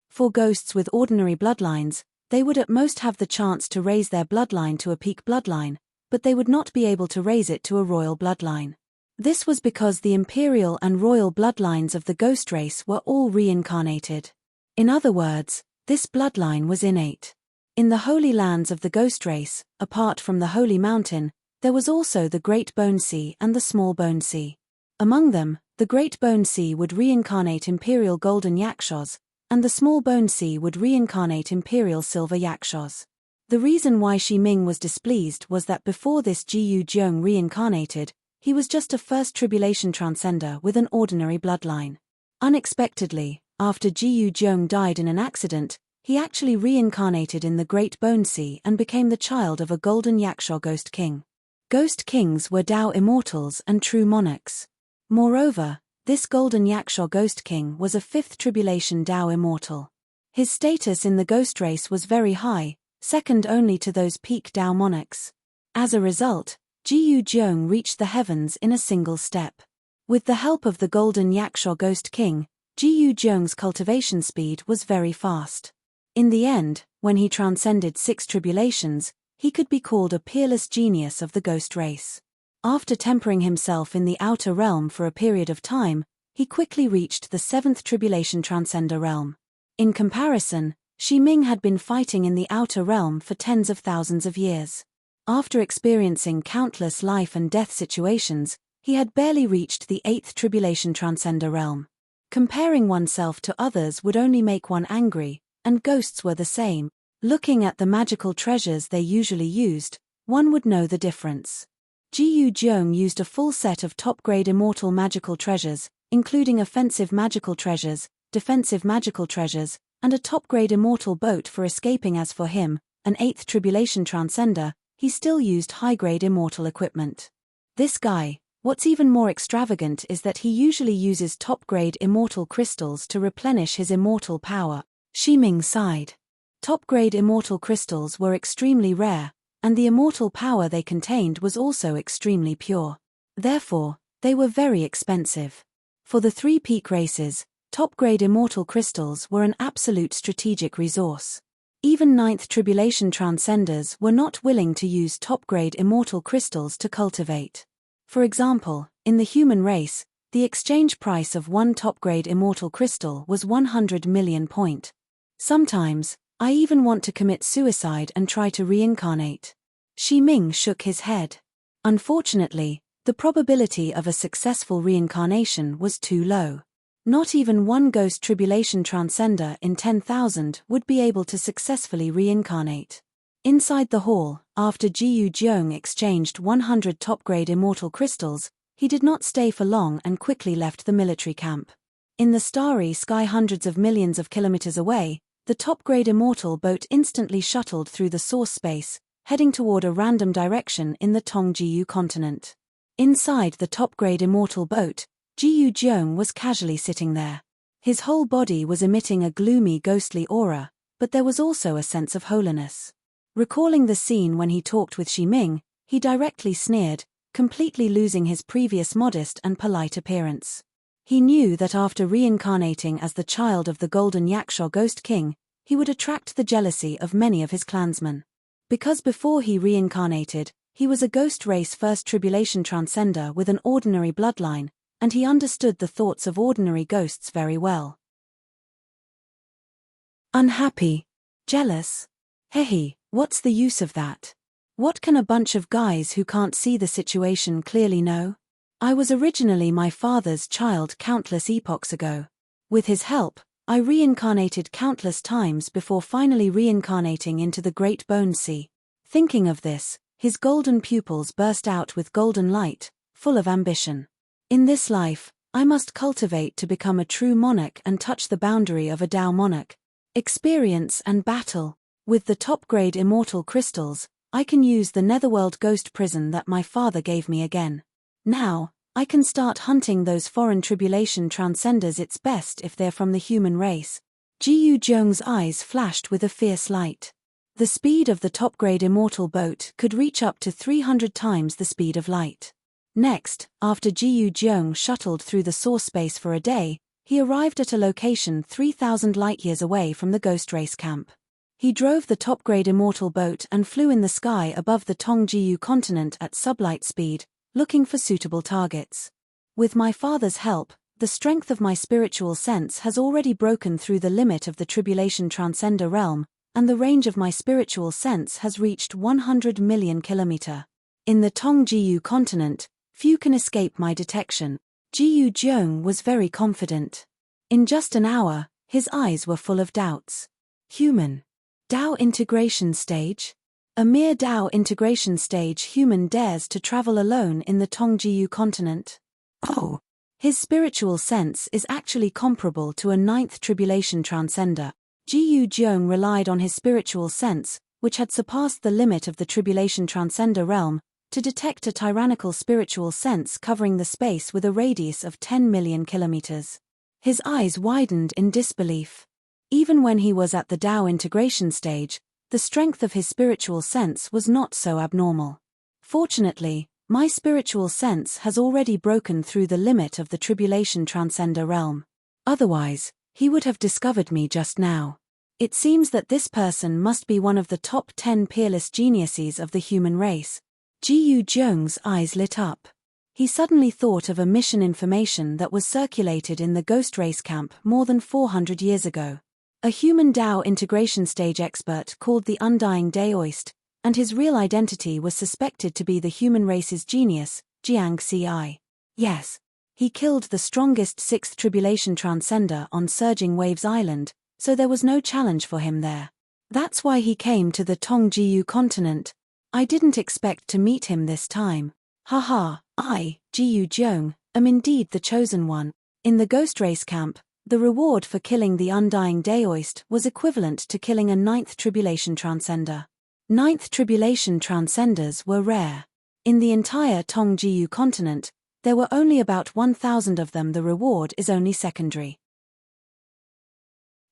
A: For ghosts with ordinary bloodlines, they would at most have the chance to raise their bloodline to a peak bloodline, but they would not be able to raise it to a royal bloodline. This was because the imperial and royal bloodlines of the ghost race were all reincarnated. In other words, this bloodline was innate. In the holy lands of the ghost race, apart from the Holy Mountain, there was also the Great Bone Sea and the Small Bone Sea. Among them, the Great Bone Sea would reincarnate imperial golden yakshas, and the Small Bone Sea would reincarnate imperial silver yakshas. The reason why Shiming was displeased was that before this Jiyu Jiong reincarnated, he was just a first tribulation transcender with an ordinary bloodline. Unexpectedly, after Jiyu Jiong died in an accident, he actually reincarnated in the Great Bone Sea and became the child of a golden yaksha ghost king. Ghost kings were Tao immortals and true monarchs. Moreover, This golden Yaksha Ghost King was a 5th Tribulation Dao immortal. His status in the ghost race was very high, second only to those peak Dao monarchs. As a result, Jiyu Zhong reached the heavens in a single step. With the help of the golden Yaksha Ghost King, Jiyu Zhong's cultivation speed was very fast. In the end, when he transcended 6 tribulations, he could be called a peerless genius of the ghost race. After tempering himself in the outer realm for a period of time, he quickly reached the 7th Tribulation Transcender realm. In comparison, Shi Ming had been fighting in the outer realm for tens of thousands of years. After experiencing countless life and death situations, he had barely reached the 8th Tribulation Transcender realm. Comparing oneself to others would only make one angry, and ghosts were the same. Looking at the magical treasures they usually used, one would know the difference. Jiyu Zhong used a full set of top-grade immortal magical treasures, including offensive magical treasures, defensive magical treasures, and a top-grade immortal boat for escaping. As for him, an 8th Tribulation Transcender, he still used high-grade immortal equipment. This guy, what's even more extravagant is that he usually uses top-grade immortal crystals to replenish his immortal power. Shi Ming sighed. Top-grade immortal crystals were extremely rare, and the immortal power they contained was also extremely pure. Therefore, they were very expensive. For the 3 peak races, top-grade immortal crystals were an absolute strategic resource. Even 9th Tribulation Transcenders were not willing to use top-grade immortal crystals to cultivate. For example, in the human race, the exchange price of one top-grade immortal crystal was 100 million point. Sometimes, I even want to commit suicide and try to reincarnate. Shi Ming shook his head. Unfortunately, the probability of a successful reincarnation was too low. Not even one ghost tribulation transcender in 10,000 would be able to successfully reincarnate. Inside the hall, after Jiyu Zhong exchanged 100 top-grade immortal crystals, he did not stay for long and quickly left the military camp. In the starry sky hundreds of millions of kilometers away, the top-grade immortal boat instantly shuttled through the source space, heading toward a random direction in the Tongjiyu continent. Inside the top-grade immortal boat, Jiyu Zhong was casually sitting there. His whole body was emitting a gloomy ghostly aura, but there was also a sense of holiness. Recalling the scene when he talked with Shi Ming, he directly sneered, completely losing his previous modest and polite appearance. He knew that after reincarnating as the child of the golden Yaksha Ghost King, he would attract the jealousy of many of his clansmen. Because before he reincarnated, he was a ghost race 1st Tribulation Transcender with an ordinary bloodline, and he understood the thoughts of ordinary ghosts very well. Unhappy? Jealous? Hehe, what's the use of that? What can a bunch of guys who can't see the situation clearly know? I was originally my father's child countless epochs ago. With his help, I reincarnated countless times before finally reincarnating into the Great Bone Sea. Thinking of this, his golden pupils burst out with golden light, full of ambition. In this life, I must cultivate to become a true monarch and touch the boundary of a Dao monarch. Experience and battle. With the top-grade immortal crystals, I can use the Netherworld ghost prison that my father gave me again. Now, I can start hunting those foreign tribulation transcenders. It's best if they're from the human race. Jiyu Zhong's eyes flashed with a fierce light. The speed of the top-grade immortal boat could reach up to 300 times the speed of light. Next, after Jiyu Zhong shuttled through the source space for a day, he arrived at a location 3,000 light-years away from the ghost race camp. He drove the top-grade immortal boat and flew in the sky above the Tongjiyu continent at sublight speed, looking for suitable targets. With my father's help, the strength of my spiritual sense has already broken through the limit of the Tribulation Transcender realm, and the range of my spiritual sense has reached 100 million kilometer. In the Tongjiyu continent, few can escape my detection. Jiyu Zhong was very confident. In just an hour, his eyes were full of doubts. Human. Dao integration stage? A mere Dao integration stage human dares to travel alone in the Tongjiyu continent? Oh! His spiritual sense is actually comparable to a 9th Tribulation Transcender. Jiyu Zhong relied on his spiritual sense, which had surpassed the limit of the Tribulation Transcender realm, to detect a tyrannical spiritual sense covering the space with a radius of 10 million kilometers. His eyes widened in disbelief. Even when he was at the Tao integration stage, the strength of his spiritual sense was not so abnormal. Fortunately, my spiritual sense has already broken through the limit of the tribulation transcender realm. Otherwise, he would have discovered me just now. It seems that this person must be one of the top 10 peerless geniuses of the human race. Jiyu Zhong's eyes lit up. He suddenly thought of a mission information that was circulated in the Ghost Race camp more than 400 years ago. A human Tao integration stage expert called the Undying Daoist, and his real identity was suspected to be the human race's genius, Jiang Ci. Yes. He killed the strongest 6th tribulation transcender on Surging Waves Island, so there was no challenge for him there. That's why he came to the Tongjiu continent. I didn't expect to meet him this time. Haha, I, Jiyu Zhong, am indeed the chosen one. In the Ghost Race camp, the reward for killing the Undying Daoist was equivalent to killing a 9th tribulation transcender. 9th tribulation transcenders were rare. In the entire Tongjiu continent, there were only about 1,000 of them. The reward is only secondary.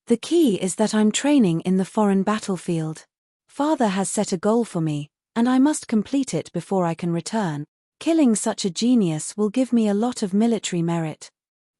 A: The key is that I'm training in the foreign battlefield. Father has set a goal for me, and I must complete it before I can return. Killing such a genius will give me a lot of military merit.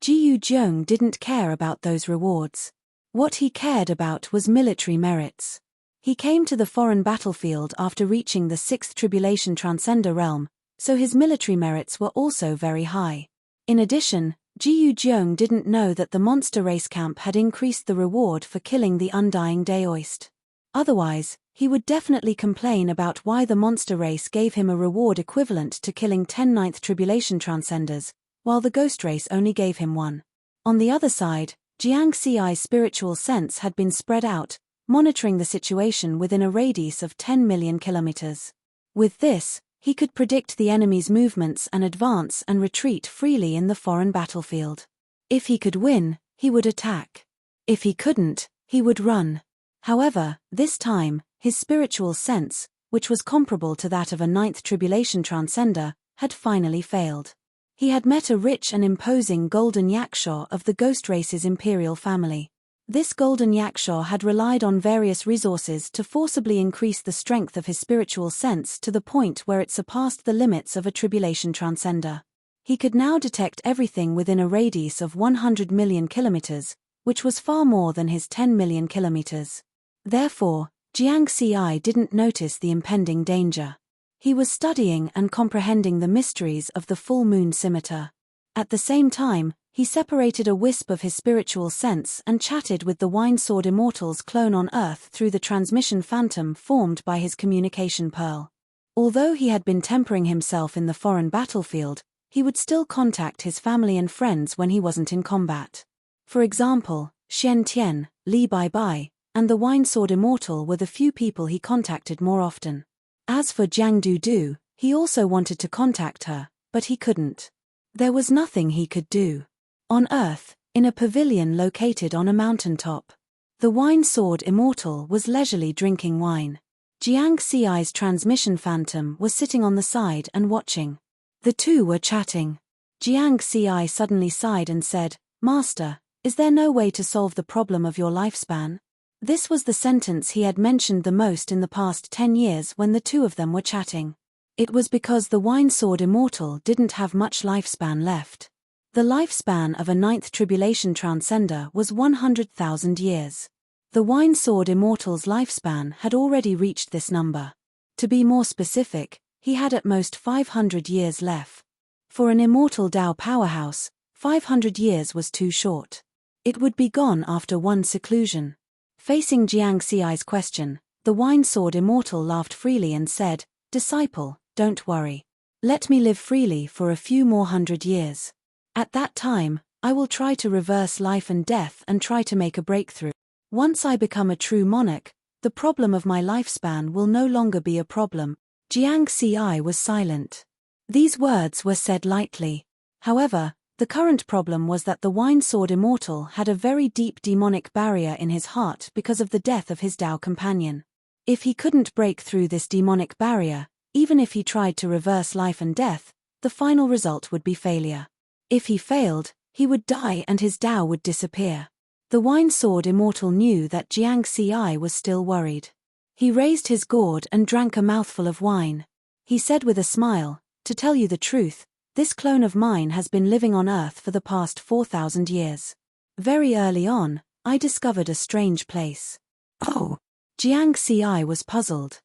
A: Jiyu Zhong didn't care about those rewards. What he cared about was military merits. He came to the foreign battlefield after reaching the 6th tribulation transcender realm, so his military merits were also very high. In addition, Jiyu Zhong didn't know that the monster race camp had increased the reward for killing the Undying Daoist. Otherwise, he would definitely complain about why the monster race gave him a reward equivalent to killing 10 9th tribulation transcenders, while the ghost race only gave him 1. On the other side, Jiang Ci's spiritual sense had been spread out, monitoring the situation within a radius of 10 million kilometers. With this, he could predict the enemy's movements and advance and retreat freely in the foreign battlefield. If he could win, he would attack. If he couldn't, he would run. However, this time, his spiritual sense, which was comparable to that of a 9th tribulation transcender, had finally failed. He had met a rich and imposing golden yakshaw of the ghost race's imperial family. This golden yakshaw had relied on various resources to forcibly increase the strength of his spiritual sense to the point where it surpassed the limits of a tribulation transcender. He could now detect everything within a radius of 100 million kilometers, which was far more than his 10 million kilometers. Therefore, Jiang Ci didn't notice the impending danger. He was studying and comprehending the mysteries of the full moon scimitar. At the same time, he separated a wisp of his spiritual sense and chatted with the Wine-Sword Immortal's clone on Earth through the transmission phantom formed by his communication pearl. Although he had been tempering himself in the foreign battlefield, he would still contact his family and friends when he wasn't in combat. For example, Shen Tian, Li Bai, and the Wine-Sword Immortal were the few people he contacted more often. As for Jiang Du, he also wanted to contact her, but he couldn't. There was nothing he could do. On Earth, in a pavilion located on a mountaintop, the Wine-Sword Immortal was leisurely drinking wine. Jiang Ci's transmission phantom was sitting on the side and watching. The two were chatting. Jiang Ci suddenly sighed and said, "Master, is there no way to solve the problem of your lifespan?" This was the sentence he had mentioned the most in the past 10 years when the two of them were chatting. It was because the Wine-Sword Immortal didn't have much lifespan left. The lifespan of a 9th tribulation transcender was 100,000 years. The Wine-Sword Immortal's lifespan had already reached this number. To be more specific, he had at most 500 years left. For an immortal Tao powerhouse, 500 years was too short. It would be gone after one seclusion. Facing Jiang Ci's question, the Wine-Sword Immortal laughed freely and said, "Disciple, don't worry. Let me live freely for a few more 100 years. At that time, I will try to reverse life and death and try to make a breakthrough. Once I become a true monarch, the problem of my lifespan will no longer be a problem." Jiang Ci was silent. These words were said lightly. However, the current problem was that the Wine-Sword Immortal had a very deep demonic barrier in his heart because of the death of his Tao companion. If he couldn't break through this demonic barrier, Even if he tried to reverse life and death, the final result would be failure. If he failed, he would die and his Tao would disappear. The Wine Sword Immortal knew that Jiang Ci was still worried. He raised his gourd and drank a mouthful of wine. He said with a smile, "To tell you the truth, this clone of mine has been living on Earth for the past 4,000 years. Very early on, I discovered a strange place."
B: Oh.
A: Jiang Ci was puzzled.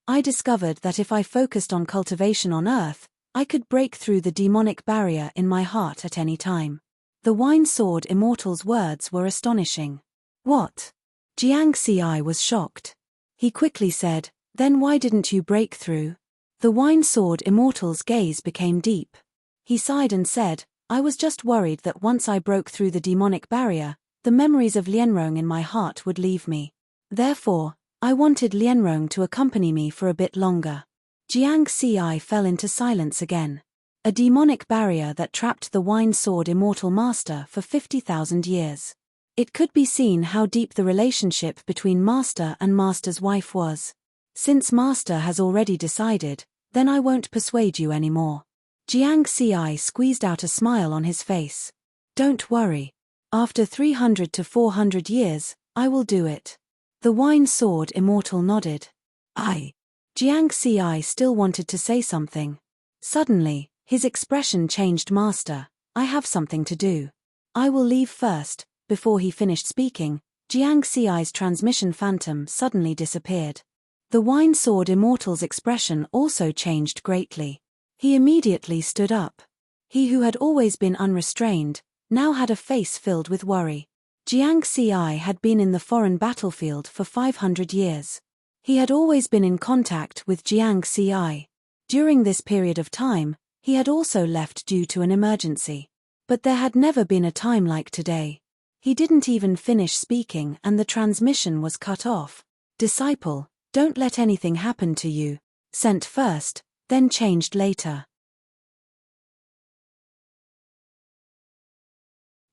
A: "I discovered that if I focused on cultivation on Earth, I could break through the demonic barrier in my heart at any time." The Wine Sword Immortal's words were astonishing. "What?" Jiang Ci was shocked. He quickly said, "Then why didn't you break through?" The Wine Sword Immortal's gaze became deep. He sighed and said, "I was just worried that once I broke through the demonic barrier, the memories of Lianrong in my heart would leave me. Therefore, I wanted Lianrong to accompany me for a bit longer." Jiang Ci fell into silence again. A demonic barrier that trapped the Wine Sword Immortal Master for 50,000 years. It could be seen how deep the relationship between Master and Master's wife was. "Since Master has already decided, then I won't persuade you anymore." Jiang Ci squeezed out a smile on his face. "Don't worry. After 300 to 400 years, I will do it." The Wine Sword Immortal nodded. Jiang Ci still wanted to say something. Suddenly, his expression changed. "Master, I have something to do. I will leave first." Before he finished speaking, Jiang Ci's transmission phantom suddenly disappeared. The Wine Sword Immortal's expression also changed greatly. He immediately stood up. He who had always been unrestrained, now had a face filled with worry. Jiang Ci had been in the foreign battlefield for 500 years. He had always been in contact with Jiang Ci. During this period of time, he had also left due to an emergency. But there had never been a time like today. He didn't even finish speaking and the transmission was cut off. "Disciple, don't let anything happen to you. Sent first, then changed later."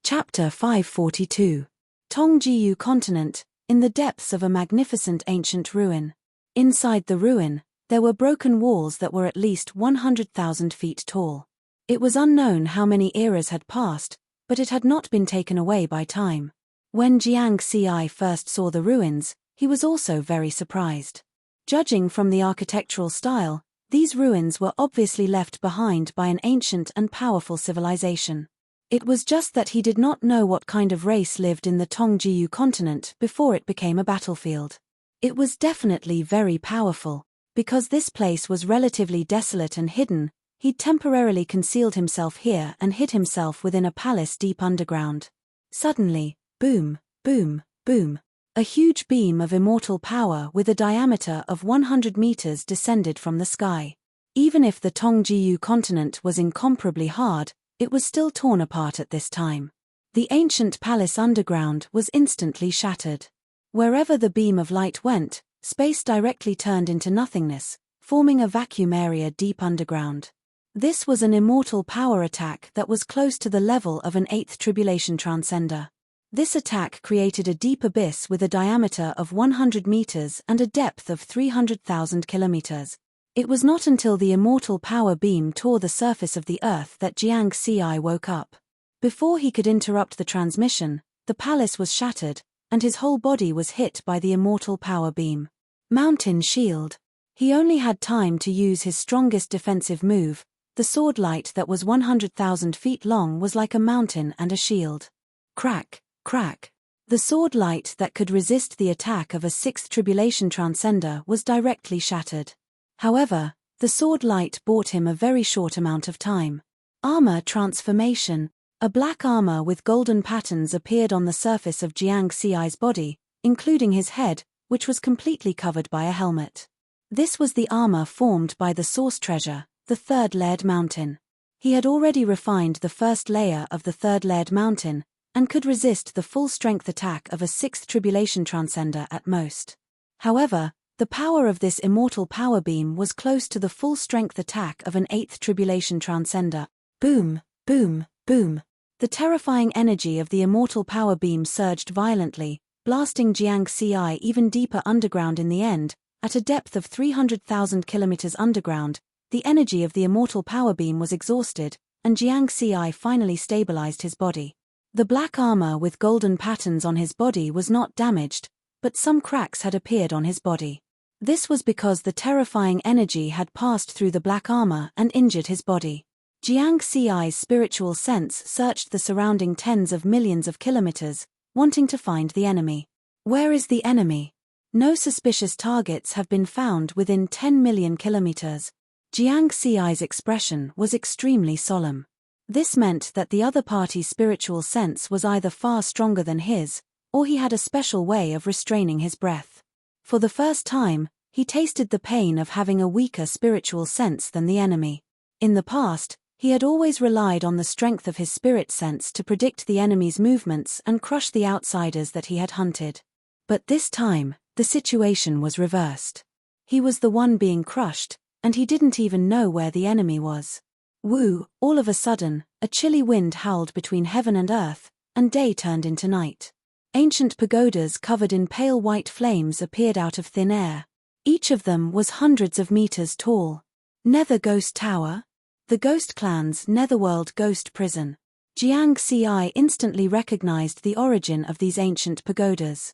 A: Chapter 542. Tongjiyu Continent, in the depths of a magnificent ancient ruin. Inside the ruin, there were broken walls that were at least 100,000 feet tall. It was unknown how many eras had passed, but it had not been taken away by time. When Jiang Ci first saw the ruins, he was also very surprised. Judging from the architectural style, these ruins were obviously left behind by an ancient and powerful civilization. It was just that he did not know what kind of race lived in the Tongjiyu continent before it became a battlefield. It was definitely very powerful. Because this place was relatively desolate and hidden, he'd temporarily concealed himself here and hid himself within a palace deep underground. Suddenly, boom, boom, boom. A huge beam of immortal power with a diameter of 100 meters descended from the sky. Even if the Tongjiyu continent was incomparably hard, it was still torn apart at this time. The ancient palace underground was instantly shattered. Wherever the beam of light went, space directly turned into nothingness, forming a vacuum area deep underground. This was an immortal power attack that was close to the level of an 8th tribulation transcender. This attack created a deep abyss with a diameter of 100 meters and a depth of 300,000 kilometers. It was not until the immortal power beam tore the surface of the earth that Jiang Ci woke up. Before he could interrupt the transmission, the palace was shattered, and his whole body was hit by the immortal power beam. Mountain shield. He only had time to use his strongest defensive move. The sword light that was 100,000 feet long was like a mountain and a shield. Crack, crack. The sword light that could resist the attack of a 6th tribulation transcender was directly shattered. However, the sword light bought him a very short amount of time. Armor transformation. A black armor with golden patterns appeared on the surface of Jiang Ci's body, including his head, which was completely covered by a helmet. This was the armor formed by the source treasure, the third layered mountain. He had already refined the first layer of the third layered mountain, and could resist the full strength attack of a 6th tribulation transcender at most. However, the power of this immortal power beam was close to the full strength attack of an 8th tribulation transcender. Boom, boom, boom. The terrifying energy of the immortal power beam surged violently, blasting Jiang Ci even deeper underground in the end, At a depth of 300,000 kilometers underground, the energy of the immortal power beam was exhausted, and Jiang Xi finally stabilized his body. The black armor with golden patterns on his body was not damaged, but some cracks had appeared on his body. This was because the terrifying energy had passed through the black armor and injured his body. Jiang Xi's spiritual sense searched the surrounding tens of millions of kilometers, wanting to find the enemy. Where is the enemy? No suspicious targets have been found within 10 million kilometers. Jiang Xi's expression was extremely solemn. This meant that the other party's spiritual sense was either far stronger than his, or he had a special way of restraining his breath. For the first time, he tasted the pain of having a weaker spiritual sense than the enemy. In the past, he had always relied on the strength of his spirit sense to predict the enemy's movements and crush the outsiders that he had hunted. But this time, the situation was reversed. He was the one being crushed, and he didn't even know where the enemy was. Woo, all of a sudden, a chilly wind howled between heaven and earth, and day turned into night. Ancient pagodas covered in pale white flames appeared out of thin air. Each of them was hundreds of meters tall. Nether Ghost Tower? The Ghost Clan's Netherworld Ghost Prison. Jiang Xi instantly recognized the origin of these ancient pagodas.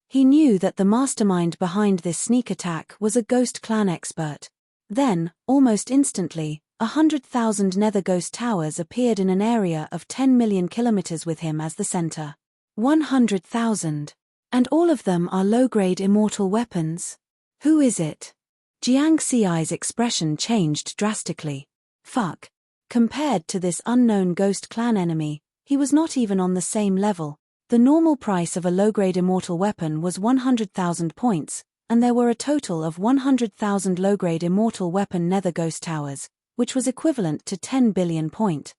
A: He knew that the mastermind behind this sneak attack was a Ghost Clan expert. Then, almost instantly, 100,000 Nether Ghost Towers appeared in an area of 10 million kilometers with him as the center. 100,000. And all of them are low-grade immortal weapons? Who is it? Jiang Xi's expression changed drastically. Fuck. Compared to this unknown Ghost Clan enemy, he was not even on the same level. The normal price of a low-grade immortal weapon was 100,000 points, and there were a total of 100,000 low-grade immortal weapon Nether Ghost Towers, which was equivalent to 10 billion point.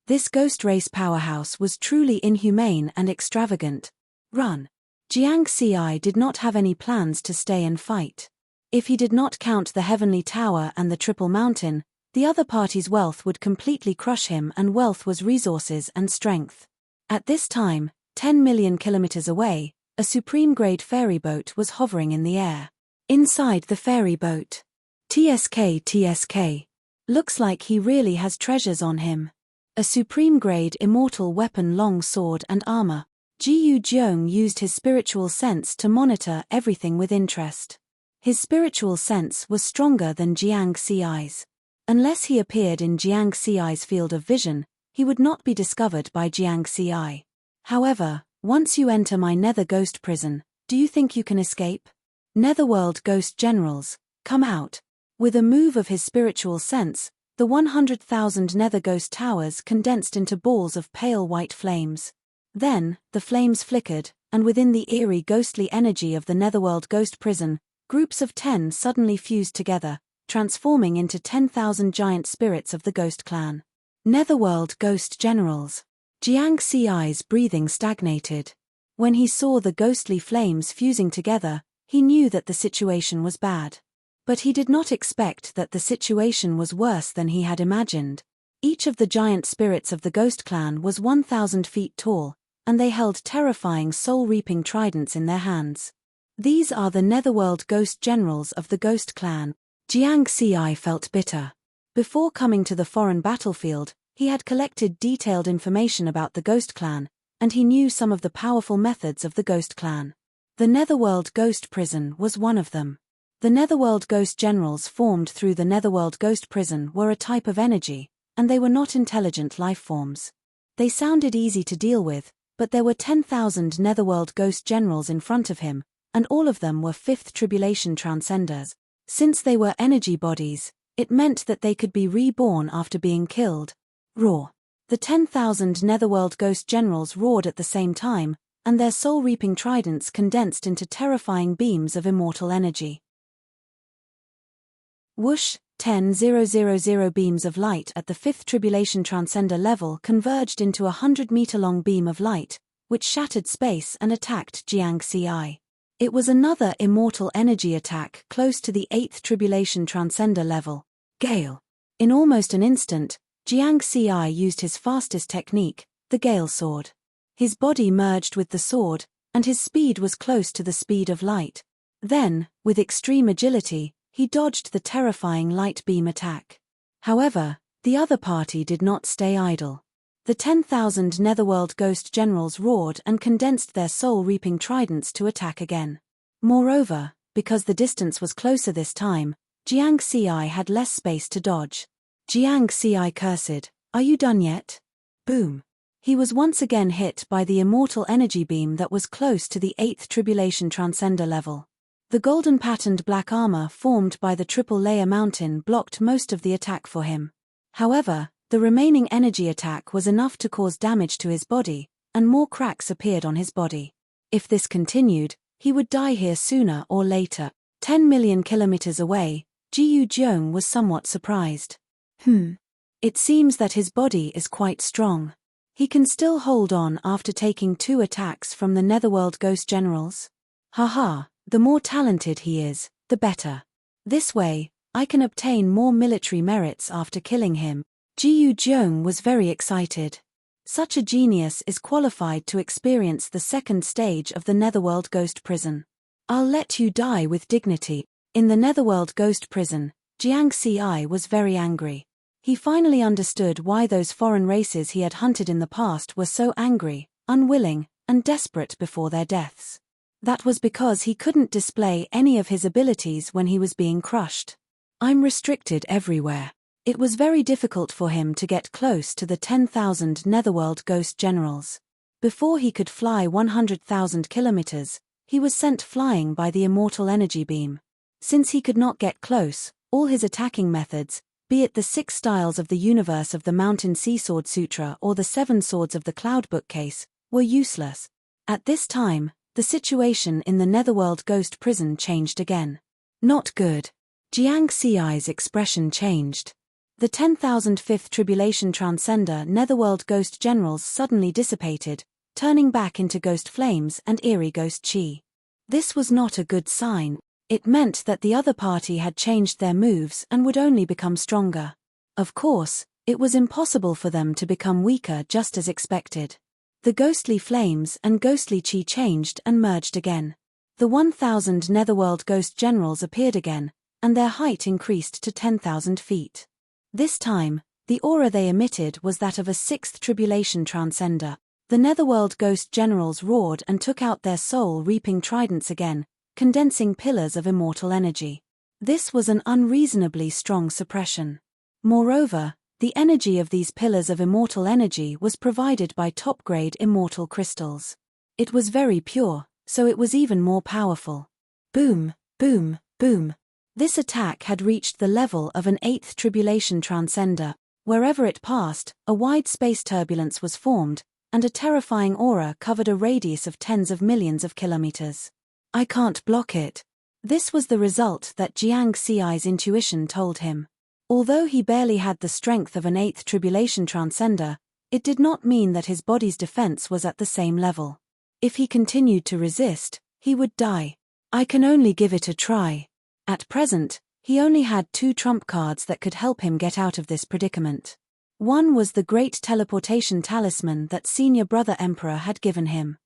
A: This ghost race powerhouse was truly inhumane and extravagant. Run. Jiang Xi did not have any plans to stay and fight. If he did not count the Heavenly Tower and the Triple Mountain, the other party's wealth would completely crush him, and wealth was resources and strength. At this time, 10 million kilometers away, a supreme-grade ferry boat was hovering in the air. Inside the ferry boat. TSK. Looks like he really has treasures on him. A supreme-grade immortal weapon, long sword and armor. Jiyu Jiong used his spiritual sense to monitor everything with interest. His spiritual sense was stronger than Jiang Xi's. Unless he appeared in Jiang Xi's field of vision, he would not be discovered by Jiang Xi. However, once you enter my Nether Ghost Prison, do you think you can escape? Netherworld Ghost Generals, come out. With a move of his spiritual sense, the 100,000 Nether Ghost Towers condensed into balls of pale white flames. Then, the flames flickered, and within the eerie ghostly energy of the Netherworld Ghost Prison, groups of 10 suddenly fused together, transforming into 10,000 giant spirits of the Ghost Clan. Netherworld Ghost Generals. Jiang Xi's breathing stagnated. When he saw the ghostly flames fusing together, he knew that the situation was bad. But he did not expect that the situation was worse than he had imagined. Each of the giant spirits of the Ghost Clan was 1,000 feet tall, and they held terrifying soul-reaping tridents in their hands. These are the Netherworld Ghost Generals of the Ghost Clan. Jiang Xi felt bitter. Before coming to the foreign battlefield, he had collected detailed information about the Ghost Clan, and he knew some of the powerful methods of the Ghost Clan. The Netherworld Ghost Prison was one of them. The Netherworld Ghost Generals formed through the Netherworld Ghost Prison were a type of energy, and they were not intelligent life forms. They sounded easy to deal with, but there were 10,000 Netherworld Ghost Generals in front of him, and all of them were Fifth Tribulation Transcenders. Since they were energy bodies, it meant that they could be reborn after being killed. Roar. The 10,000 Netherworld Ghost Generals roared at the same time, and their soul-reaping tridents condensed into terrifying beams of immortal energy. Whoosh, 10,000 beams of light at the Fifth Tribulation Transcender level converged into a 100-meter-long beam of light, which shattered space and attacked Jiang Xi. It was another immortal energy attack close to the 8th Tribulation Transcender level. Gale. In almost an instant, Jiang Xi used his fastest technique, the Gale Sword. His body merged with the sword, and his speed was close to the speed of light. Then, with extreme agility, he dodged the terrifying light beam attack. However, the other party did not stay idle. The 10,000 Netherworld Ghost Generals roared and condensed their soul-reaping tridents to attack again. Moreover, because the distance was closer this time, Jiang Xi had less space to dodge. Jiang Xi cursed, "Are you done yet?" Boom. He was once again hit by the immortal energy beam that was close to the 8th Tribulation Transcender level. The golden-patterned black armor formed by the triple-layer mountain blocked most of the attack for him. However, the remaining energy attack was enough to cause damage to his body, and more cracks appeared on his body. If this continued, he would die here sooner or later. 10 million kilometers away, Jiyu Jiong was somewhat surprised. It seems that his body is quite strong. He can still hold on after taking 2 attacks from the Netherworld Ghost Generals. Haha, the more talented he is, the better. This way, I can obtain more military merits after killing him. Jiyu Jiong was very excited. Such a genius is qualified to experience the second stage of the Netherworld Ghost Prison. I'll let you die with dignity. In the Netherworld Ghost Prison, Jiang Xi was very angry. He finally understood why those foreign races he had hunted in the past were so angry, unwilling, and desperate before their deaths. That was because he couldn't display any of his abilities when he was being crushed. I'm restricted everywhere. It was very difficult for him to get close to the 10,000 Netherworld Ghost Generals. Before he could fly 100,000 kilometers, he was sent flying by the immortal energy beam. Since he could not get close, all his attacking methods, be it the 6 styles of the universe of the Mountain Sea Sword Sutra or the 7 swords of the Cloud Bookcase, were useless. At this time, the situation in the Netherworld Ghost Prison changed again. Not good. Jiang Xi's expression changed. The 10,005th Tribulation Transcender Netherworld Ghost Generals suddenly dissipated, turning back into ghost flames and eerie ghost chi. This was not a good sign. It meant that the other party had changed their moves and would only become stronger. Of course, it was impossible for them to become weaker just as expected. The ghostly flames and ghostly chi changed and merged again. The 1,000 Netherworld Ghost Generals appeared again, and their height increased to 10,000 feet. This time, the aura they emitted was that of a 6th Tribulation Transcender. The Netherworld Ghost Generals roared and took out their soul-reaping tridents again, condensing pillars of immortal energy. This was an unreasonably strong suppression. Moreover, the energy of these pillars of immortal energy was provided by top-grade immortal crystals. It was very pure, so it was even more powerful. Boom, boom, boom. This attack had reached the level of an 8th Tribulation Transcender. Wherever it passed, a wide space turbulence was formed, and a terrifying aura covered a radius of tens of millions of kilometers. I can't block it. This was the result that Jiang Xi's intuition told him. Although he barely had the strength of an 8th Tribulation Transcender, it did not mean that his body's defense was at the same level. If he continued to resist, he would die. I can only give it a try. At present, he only had 2 trump cards that could help him get out of this predicament. One was the great teleportation talisman that Senior Brother Emperor had given him.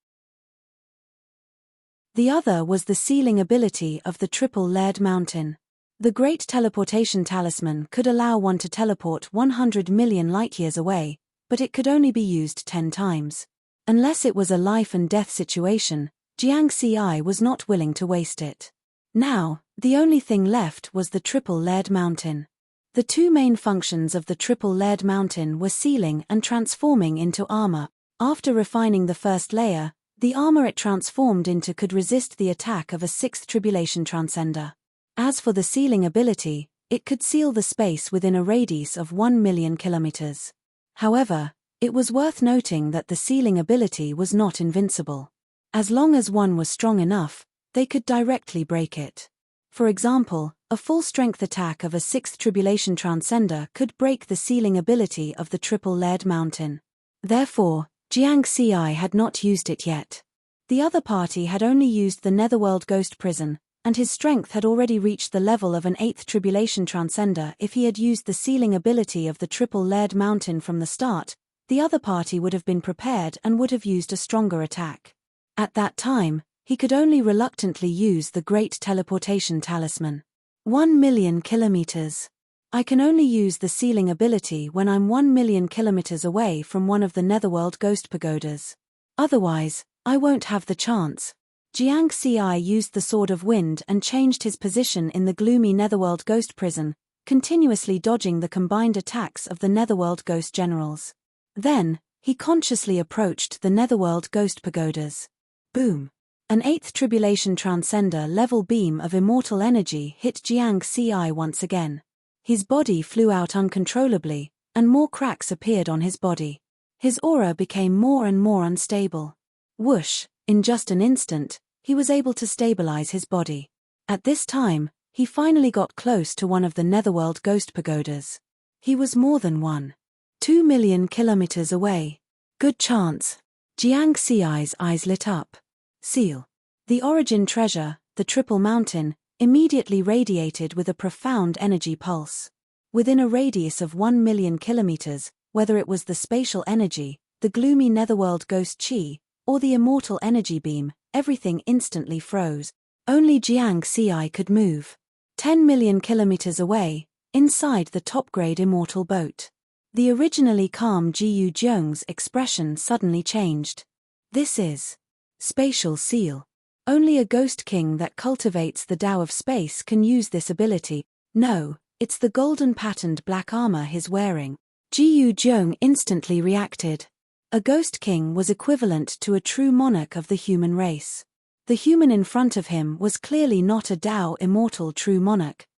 A: The other was the sealing ability of the triple-layered mountain. The great teleportation talisman could allow one to teleport 100 million light-years away, but it could only be used 10 times. Unless it was a life-and-death situation, Jiang Xi was not willing to waste it. Now, the only thing left was the triple-layered mountain. The 2 main functions of the triple-layered mountain were sealing and transforming into armor. After refining the first layer, the armor it transformed into could resist the attack of a 6th Tribulation Transcender. As for the sealing ability, it could seal the space within a radius of 1 million kilometers. However, it was worth noting that the sealing ability was not invincible. As long as one was strong enough, they could directly break it. For example, a full-strength attack of a 6th Tribulation Transcender could break the sealing ability of the triple-layered mountain. Therefore, Jiang Xi had not used it yet. The other party had only used the Netherworld Ghost Prison, and his strength had already reached the level of an 8th Tribulation Transcender. If he had used the sealing ability of the triple-layered mountain from the start, the other party would have been prepared and would have used a stronger attack. At that time, he could only reluctantly use the great teleportation talisman. 1,000,000 kilometers. I can only use the sealing ability when I'm 1,000,000 kilometers away from one of the Netherworld ghost pagodas. Otherwise, I won't have the chance. Jiang Xi used the Sword of Wind and changed his position in the gloomy Netherworld ghost prison, continuously dodging the combined attacks of the Netherworld ghost generals. Then, he consciously approached the Netherworld ghost pagodas. Boom! An 8th Tribulation Transcender level beam of immortal energy hit Jiang Xi once again. His body flew out uncontrollably, and more cracks appeared on his body. His aura became more and more unstable. Whoosh! In just an instant, he was able to stabilize his body. At this time, he finally got close to one of the Netherworld ghost pagodas. He was more than 2,000,000 kilometers away. Good chance. Jiang Xi's eyes lit up. Seal. The origin treasure, the Triple Mountain, immediately radiated with a profound energy pulse. Within a radius of 1,000,000 kilometers, whether it was the spatial energy, the gloomy Netherworld ghost chi, or the immortal energy beam, everything instantly froze. Only Jiang Xi could move. 10,000,000 kilometers away, inside the top-grade immortal boat. The originally calm Jiyu Zheng's expression suddenly changed. This is spatial seal. Only a ghost king that cultivates the Tao of space can use this ability. No, it's the golden patterned black armor he's wearing. Jiyu Zheng instantly reacted. A ghost king was equivalent to a true monarch of the human race. The human in front of him was clearly not a Tao immortal true monarch.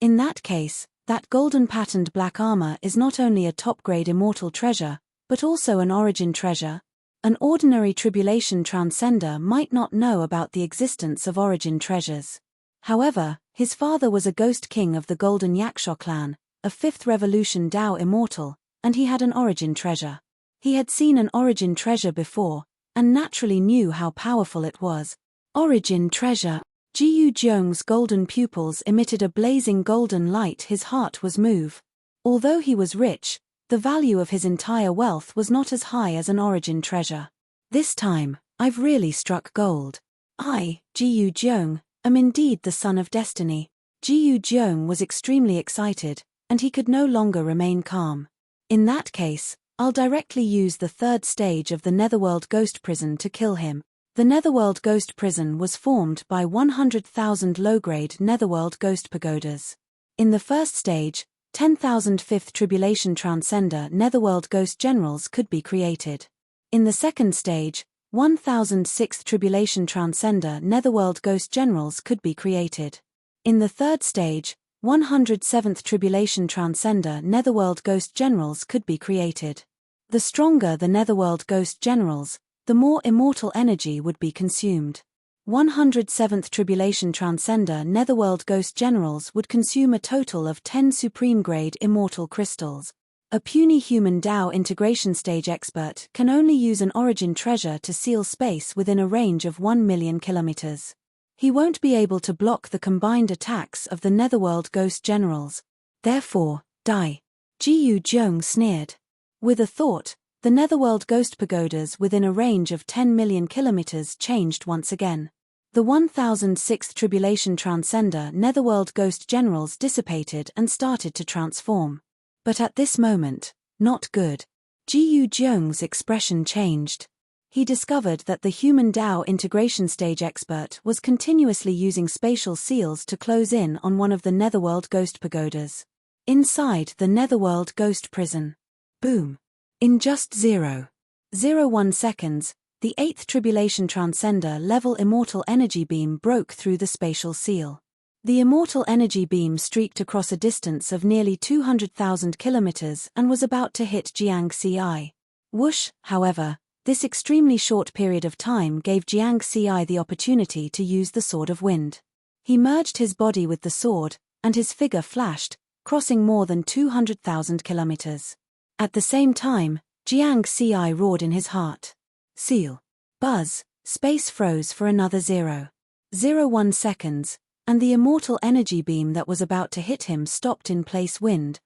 A: In that case, that golden patterned black armor is not only a top-grade immortal treasure, but also an origin treasure. An ordinary tribulation transcender might not know about the existence of origin treasures. However, his father was a ghost king of the Golden Yaksha clan, a 5th revolution Tao immortal, and he had an origin treasure. He had seen an origin treasure before, and naturally knew how powerful it was. Origin treasure. Jiyu Zheng's golden pupils emitted a blazing golden light. His heart was moved. Although he was rich, the value of his entire wealth was not as high as an origin treasure. This time, I've really struck gold. I, Jiyu Zheng, am indeed the son of destiny. Jiyu Zheng was extremely excited, and he could no longer remain calm. In that case, I'll directly use the 3rd stage of the Netherworld Ghost Prison to kill him. The Netherworld Ghost Prison was formed by 100,000 low-grade Netherworld Ghost Pagodas. In the first stage, 10,000 5th Tribulation Transcender Netherworld Ghost Generals could be created. In the second stage, 1,000 6th Tribulation Transcender Netherworld Ghost Generals could be created. In the third stage, 107th Tribulation Transcender Netherworld Ghost Generals could be created. The stronger the Netherworld Ghost Generals, the more immortal energy would be consumed. 107th Tribulation Transcender Netherworld Ghost Generals would consume a total of 10 supreme-grade immortal crystals. A puny human Tao integration stage expert can only use an origin treasure to seal space within a range of 1,000,000 kilometers. He won't be able to block the combined attacks of the Netherworld Ghost Generals. Therefore, die. Jiyu Zheng sneered. With a thought, the Netherworld Ghost Pagodas within a range of 10,000,000 kilometers changed once again. The 1006th Tribulation Transcender Netherworld Ghost Generals dissipated and started to transform. But at this moment, not good. Jiyu Zheng's expression changed. He discovered that the human Tao integration stage expert was continuously using spatial seals to close in on one of the Netherworld Ghost Pagodas. Inside the Netherworld Ghost Prison. Boom. In just 0.01 seconds, the 8th Tribulation Transcender level immortal energy beam broke through the spatial seal. The immortal energy beam streaked across a distance of nearly 200,000 kilometers and was about to hit Jiang Xi. Whoosh, however, this extremely short period of time gave Jiang Xi the opportunity to use the Sword of Wind. He merged his body with the sword, and his figure flashed, crossing more than 200,000 kilometers. At the same time, Jiang Xi roared in his heart. Seal. Buzz, space froze for another 0.01 seconds, and the immortal energy beam that was about to hit him stopped in place. 1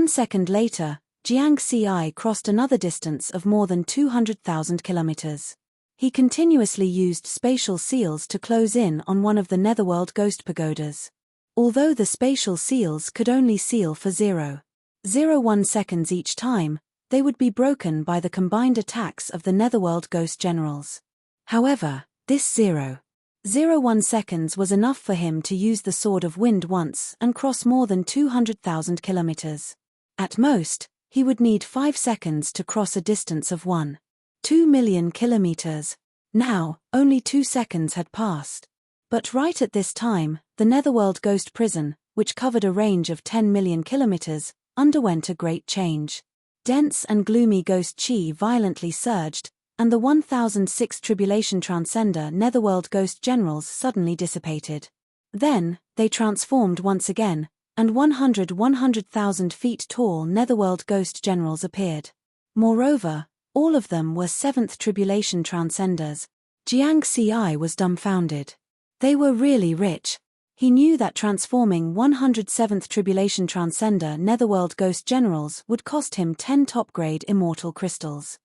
A: second later, Jiang Xi crossed another distance of more than 200,000 kilometers. He continuously used spatial seals to close in on one of the Netherworld ghost pagodas. Although the spatial seals could only seal for 0.01 seconds each time, they would be broken by the combined attacks of the Netherworld ghost generals. However, this 0.01 seconds was enough for him to use the Sword of Wind once and cross more than 200,000 kilometers. At most, he would need 5 seconds to cross a distance of 1.2 million kilometers. Now, only 2 seconds had passed. But right at this time, the Netherworld Ghost Prison, which covered a range of 10 million kilometers, underwent a great change. Dense and gloomy ghost chi violently surged, and the 1006 Tribulation Transcender Netherworld Ghost Generals suddenly dissipated. Then, they transformed once again, and 100,000 feet tall Netherworld Ghost Generals appeared. Moreover, all of them were 7th Tribulation Transcenders. Jiang Ci was dumbfounded. They were really rich. He knew that transforming 107th Tribulation Transcender Netherworld Ghost Generals would cost him 10 top-grade immortal crystals.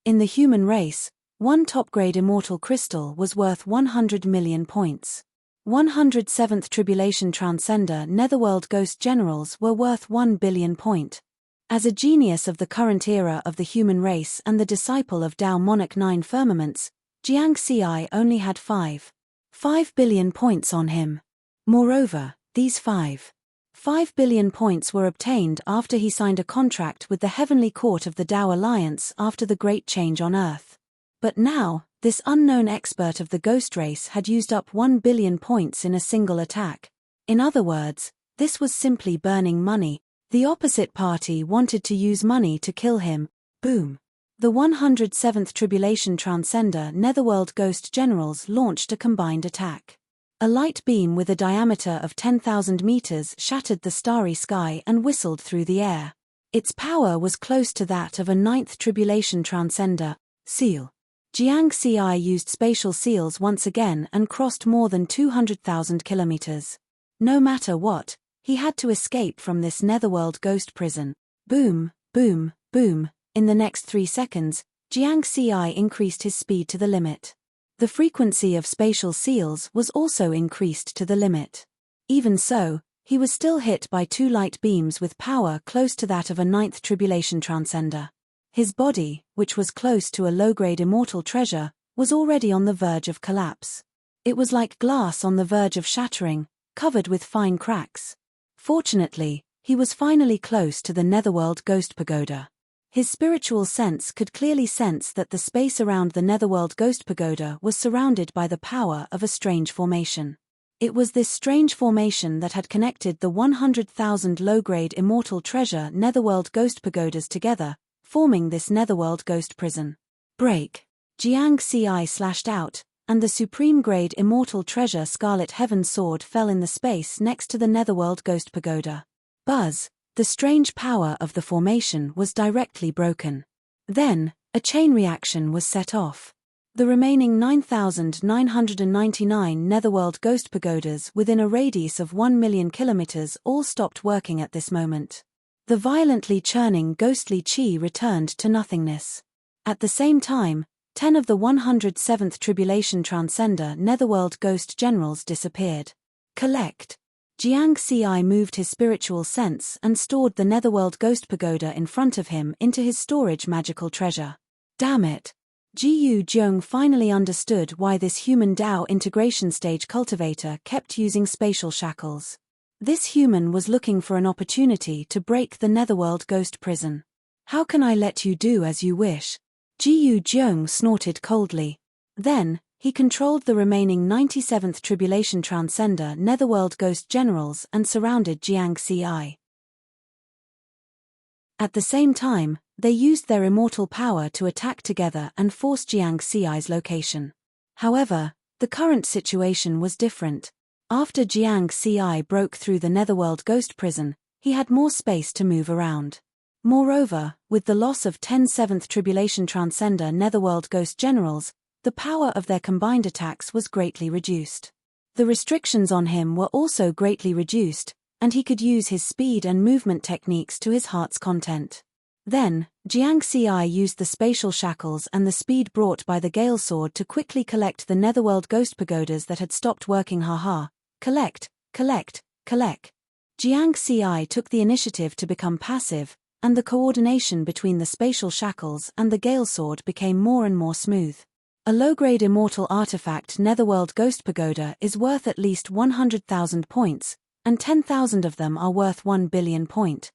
A: In the human race, one top-grade immortal crystal was worth 100 million points. 107th Tribulation Transcender Netherworld Ghost Generals were worth 1 billion point. As a genius of the current era of the human race and the disciple of Tao Monarch 9 Firmaments, Jiang Ci only had 5 billion points on him. Moreover, these 5 billion points were obtained after he signed a contract with the Heavenly Court of the Tao Alliance after the Great Change on Earth. But now, this unknown expert of the ghost race had used up 1 billion points in a single attack. In other words, this was simply burning money. The opposite party wanted to use money to kill him. Boom. The 107th Tribulation Transcender Netherworld Ghost Generals launched a combined attack. A light beam with a diameter of 10,000 meters shattered the starry sky and whistled through the air. Its power was close to that of a 9th Tribulation Transcender, seal. Jiang Ci used spatial seals once again and crossed more than 200,000 kilometers. No matter what, he had to escape from this Netherworld ghost prison. Boom, boom, boom. In the next 3 seconds, Jiang Ci increased his speed to the limit. The frequency of spatial seals was also increased to the limit. Even so, he was still hit by 2 light beams with power close to that of a 9th Tribulation Transcender. His body, which was close to a low-grade immortal treasure, was already on the verge of collapse. It was like glass on the verge of shattering, covered with fine cracks. Fortunately, he was finally close to the Netherworld Ghost Pagoda. His spiritual sense could clearly sense that the space around the Netherworld Ghost Pagoda was surrounded by the power of a strange formation. It was this strange formation that had connected the 100,000 low-grade immortal treasure Netherworld Ghost Pagodas together, forming this Netherworld Ghost Prison. Break. Jiang Ci slashed out, and the supreme-grade immortal treasure Scarlet Heaven Sword fell in the space next to the Netherworld Ghost Pagoda. Buzz. The strange power of the formation was directly broken. Then, a chain reaction was set off. The remaining 9,999 Netherworld Ghost Pagodas within a radius of 1 million kilometers all stopped working at this moment. The violently churning ghostly chi returned to nothingness. At the same time, 10 of the 107th Tribulation Transcender Netherworld Ghost Generals disappeared. Collect. Jiang Ci moved his spiritual sense and stored the Netherworld Ghost Pagoda in front of him into his storage magical treasure. Damn it! Jiyu Zhong finally understood why this human Dao integration stage cultivator kept using spatial shackles. This human was looking for an opportunity to break the Netherworld Ghost Prison. How can I let you do as you wish? Jiyu Zhong snorted coldly. Then, he controlled the remaining 97th Tribulation Transcender Netherworld Ghost Generals and surrounded Jiang Ci. At the same time, they used their immortal power to attack together and force Jiang Ci's location. However, the current situation was different. After Jiang Ci broke through the Netherworld Ghost Prison, he had more space to move around. Moreover, with the loss of 10 7th Tribulation Transcender Netherworld Ghost Generals, the power of their combined attacks was greatly reduced. The restrictions on him were also greatly reduced, and he could use his speed and movement techniques to his heart's content. Then, Jiang Xi used the spatial shackles and the speed brought by the Gale Sword to quickly collect the Netherworld ghost pagodas that had stopped working. Collect, collect, collect. Jiang Xi took the initiative to become passive, and the coordination between the spatial shackles and the Gale Sword became more and more smooth. A low-grade immortal artifact Netherworld Ghost Pagoda is worth at least 100,000 points, and 10,000 of them are worth 1 billion point.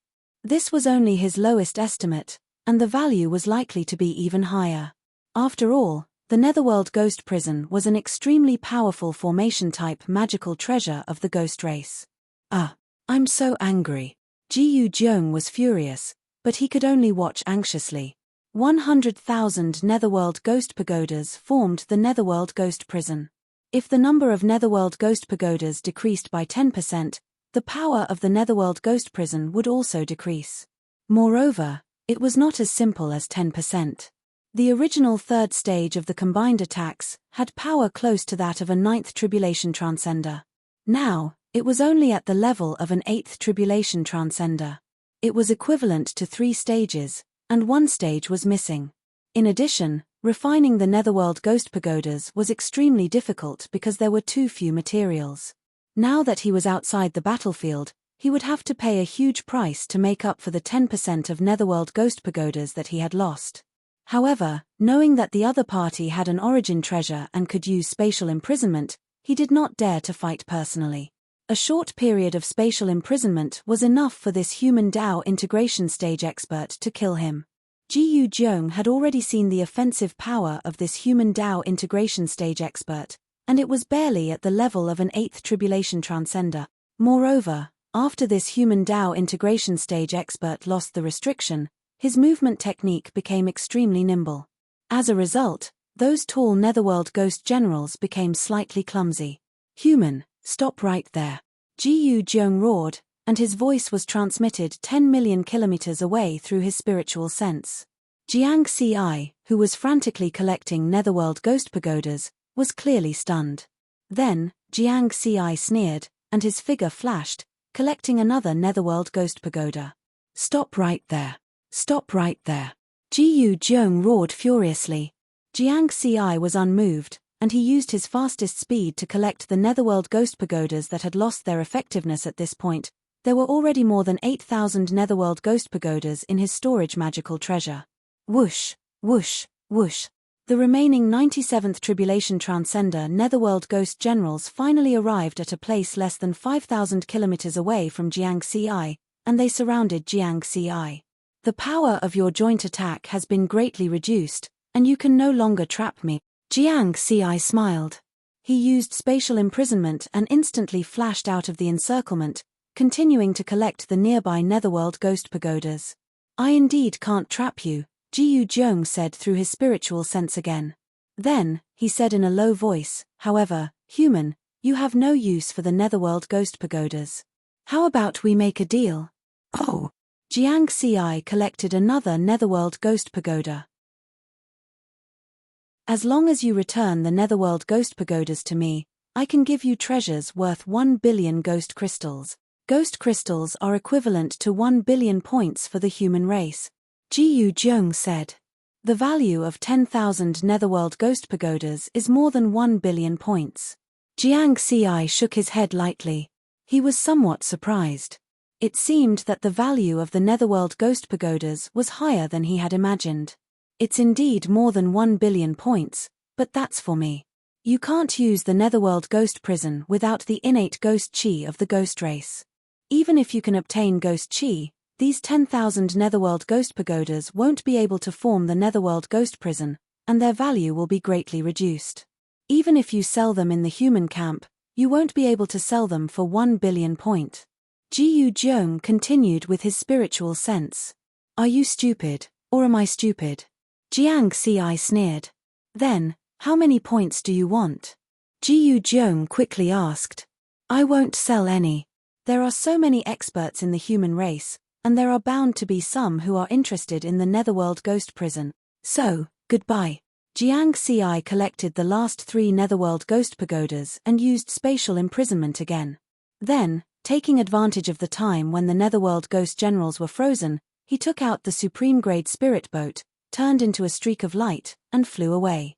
A: This was only his lowest estimate, and the value was likely to be even higher. After all, the Netherworld Ghost Prison was an extremely powerful formation-type magical treasure of the ghost race. I'm so angry. Ji Yujiang was furious, but he could only watch anxiously. 100,000 Netherworld Ghost Pagodas formed the Netherworld Ghost Prison. If the number of Netherworld Ghost Pagodas decreased by 10%, the power of the Netherworld Ghost Prison would also decrease. Moreover, it was not as simple as 10%. The original third stage of the combined attacks had power close to that of a 9th Tribulation Transcender. Now, it was only at the level of an 8th Tribulation Transcender. It was equivalent to 3 stages, and 1 stage was missing. In addition, refining the Netherworld Ghost Pagodas was extremely difficult because there were too few materials. Now that he was outside the battlefield, he would have to pay a huge price to make up for the 10% of Netherworld Ghost Pagodas that he had lost. However, knowing that the other party had an origin treasure and could use spatial imprisonment, he did not dare to fight personally. A short period of spatial imprisonment was enough for this human Dao integration stage expert to kill him. Ji Yujiang had already seen the offensive power of this human Dao integration stage expert, and it was barely at the level of an 8th Tribulation Transcender. Moreover, after this human Dao integration stage expert lost the restriction, his movement technique became extremely nimble. As a result, those tall Netherworld Ghost Generals became slightly clumsy. Human, stop right there. Ji Yujiang roared, and his voice was transmitted 10 million kilometers away through his spiritual sense. Jiang Xi, who was frantically collecting Netherworld Ghost Pagodas, was clearly stunned. Then, Jiang Xi sneered, and his figure flashed, collecting another Netherworld Ghost Pagoda. Stop right there. Stop right there. Ji Yujiang roared furiously. Jiang Xi was unmoved, and he used his fastest speed to collect the Netherworld Ghost Pagodas that had lost their effectiveness at this point. There were already more than 8,000 Netherworld Ghost Pagodas in his storage magical treasure. Whoosh, whoosh, whoosh. The remaining 97th Tribulation Transcender Netherworld Ghost Generals finally arrived at a place less than 5,000 kilometers away from Jiang Xi, and they surrounded Jiang Xi. The power of your joint attack has been greatly reduced, and you can no longer trap me. Jiang Xi smiled. He used spatial imprisonment and instantly flashed out of the encirclement, continuing to collect the nearby Netherworld Ghost Pagodas. I indeed can't trap you, Ji Yujiang said through his spiritual sense again. Then, he said in a low voice, however, human, you have no use for the Netherworld Ghost Pagodas. How about we make a deal? Oh! Jiang Xi collected another Netherworld Ghost Pagoda. As long as you return the Netherworld Ghost Pagodas to me, I can give you treasures worth 1 billion ghost crystals. Ghost crystals are equivalent to 1 billion points for the human race. Ji Yujiang said. The value of 10,000 Netherworld Ghost Pagodas is more than 1 billion points. Jiang Xi shook his head lightly. He was somewhat surprised. It seemed that the value of the Netherworld Ghost Pagodas was higher than he had imagined. It's indeed more than 1 billion points, but that's for me. You can't use the Netherworld Ghost Prison without the innate ghost chi of the ghost race. Even if you can obtain ghost chi, these 10,000 Netherworld Ghost Pagodas won't be able to form the Netherworld Ghost Prison, and their value will be greatly reduced. Even if you sell them in the human camp, you won't be able to sell them for 1 billion point. Ji Yujiang continued with his spiritual sense. Are you stupid, or am I stupid? Jiang Xi sneered. Then, how many points do you want? Ji Yujiang quickly asked. I won't sell any. There are so many experts in the human race, and there are bound to be some who are interested in the Netherworld Ghost Prison. So, goodbye. Jiang Xi collected the last 3 Netherworld Ghost Pagodas and used spatial imprisonment again. Then, taking advantage of the time when the Netherworld Ghost Generals were frozen, He took out the supreme grade spirit boat, turned into a streak of light, and flew away.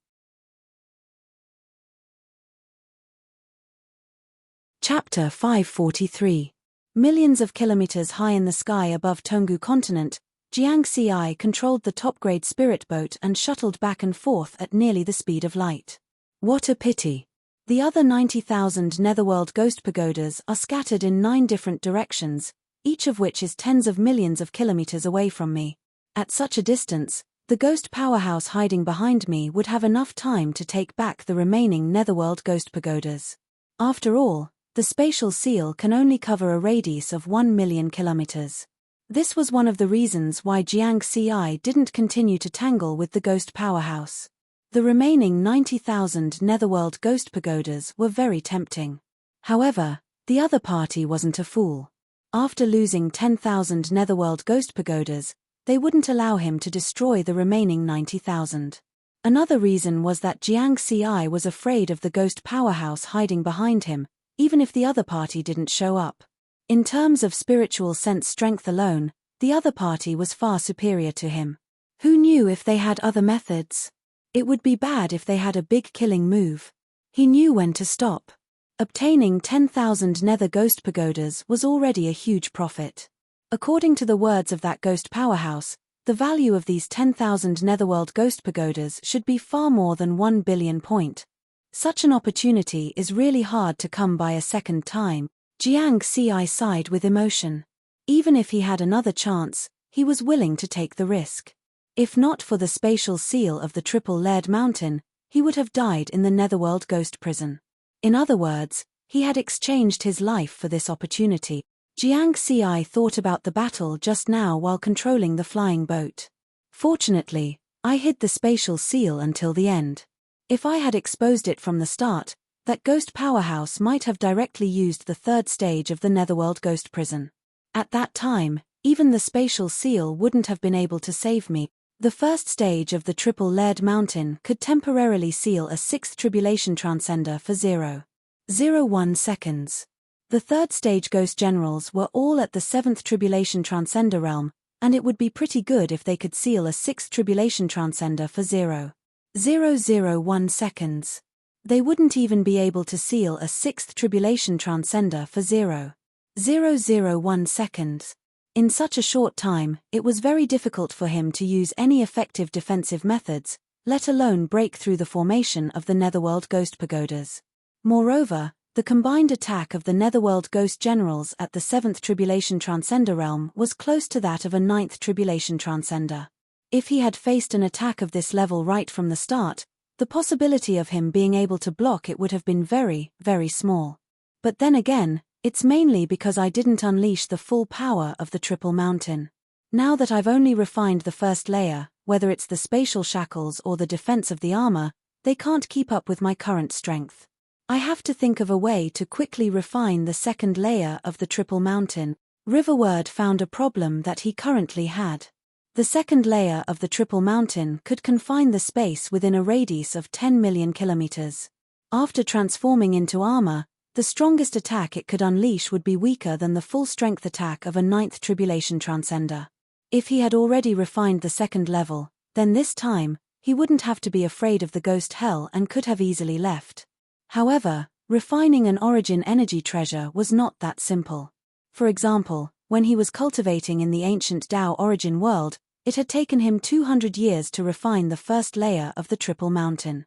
A: Chapter 543. Millions of kilometers high in the sky above Tonggu continent, Jiangxi controlled the top-grade spirit boat and shuttled back and forth at nearly the speed of light. What a pity. The other 90,000 netherworld ghost pagodas are scattered in 9 different directions, each of which is tens of millions of kilometers away from me. At such a distance, the ghost powerhouse hiding behind me would have enough time to take back the remaining netherworld ghost pagodas. After all, the spatial seal can only cover a radius of 1 million kilometers. This was one of the reasons why Jiangxi didn't continue to tangle with the ghost powerhouse. The remaining 90,000 netherworld ghost pagodas were very tempting. However, the other party wasn't a fool. After losing 10,000 netherworld ghost pagodas, they wouldn't allow him to destroy the remaining 90,000. Another reason was that Jiangxi was afraid of the ghost powerhouse hiding behind him, even if the other party didn't show up. In terms of spiritual sense strength alone, the other party was far superior to him. Who knew if they had other methods? It would be bad if they had a big killing move. He knew when to stop. Obtaining 10,000 nether ghost pagodas was already a huge profit. According to the words of that ghost powerhouse, the value of these 10,000 netherworld ghost pagodas should be far more than 1 billion point. Such an opportunity is really hard to come by a second time. Jiangxi sighed with emotion. Even if he had another chance, he was willing to take the risk. If not for the spatial seal of the triple-layered mountain, he would have died in the netherworld ghost prison. In other words, he had exchanged his life for this opportunity. Jiangxi thought about the battle just now while controlling the flying boat. Fortunately, I hid the spatial seal until the end. If I had exposed it from the start, that ghost powerhouse might have directly used the 3rd stage of the netherworld ghost prison. At that time, even the spatial seal wouldn't have been able to save me. The 1st stage of the triple-layered mountain could temporarily seal a 6th tribulation transcender for 0.01 seconds. The 3rd stage ghost generals were all at the 7th tribulation transcender realm, and it would be pretty good if they could seal a 6th tribulation transcender for 0.001 seconds. They wouldn't even be able to seal a 6th tribulation transcender for 0.001 seconds. In such a short time, it was very difficult for him to use any effective defensive methods, let alone break through the formation of the netherworld ghost pagodas. Moreover, the combined attack of the netherworld ghost generals at the 7th tribulation transcender realm was close to that of a 9th tribulation transcender. If he had faced an attack of this level right from the start, the possibility of him being able to block it would have been very, very small. But then again, it's mainly because I didn't unleash the full power of the triple mountain. Now that I've only refined the 1st layer, whether it's the spatial shackles or the defense of the armor, they can't keep up with my current strength. I have to think of a way to quickly refine the 2nd layer of the triple mountain. Riverward found a problem that he currently had. The 2nd layer of the triple mountain could confine the space within a radius of 10 million kilometers. After transforming into armor, the strongest attack it could unleash would be weaker than the full-strength attack of a 9th tribulation transcender. If he had already refined the 2nd level, then this time, he wouldn't have to be afraid of the ghost hell and could have easily left. However, refining an origin energy treasure was not that simple. For example, when he was cultivating in the ancient Tao origin world, it had taken him 200 years to refine the 1st layer of the triple mountain.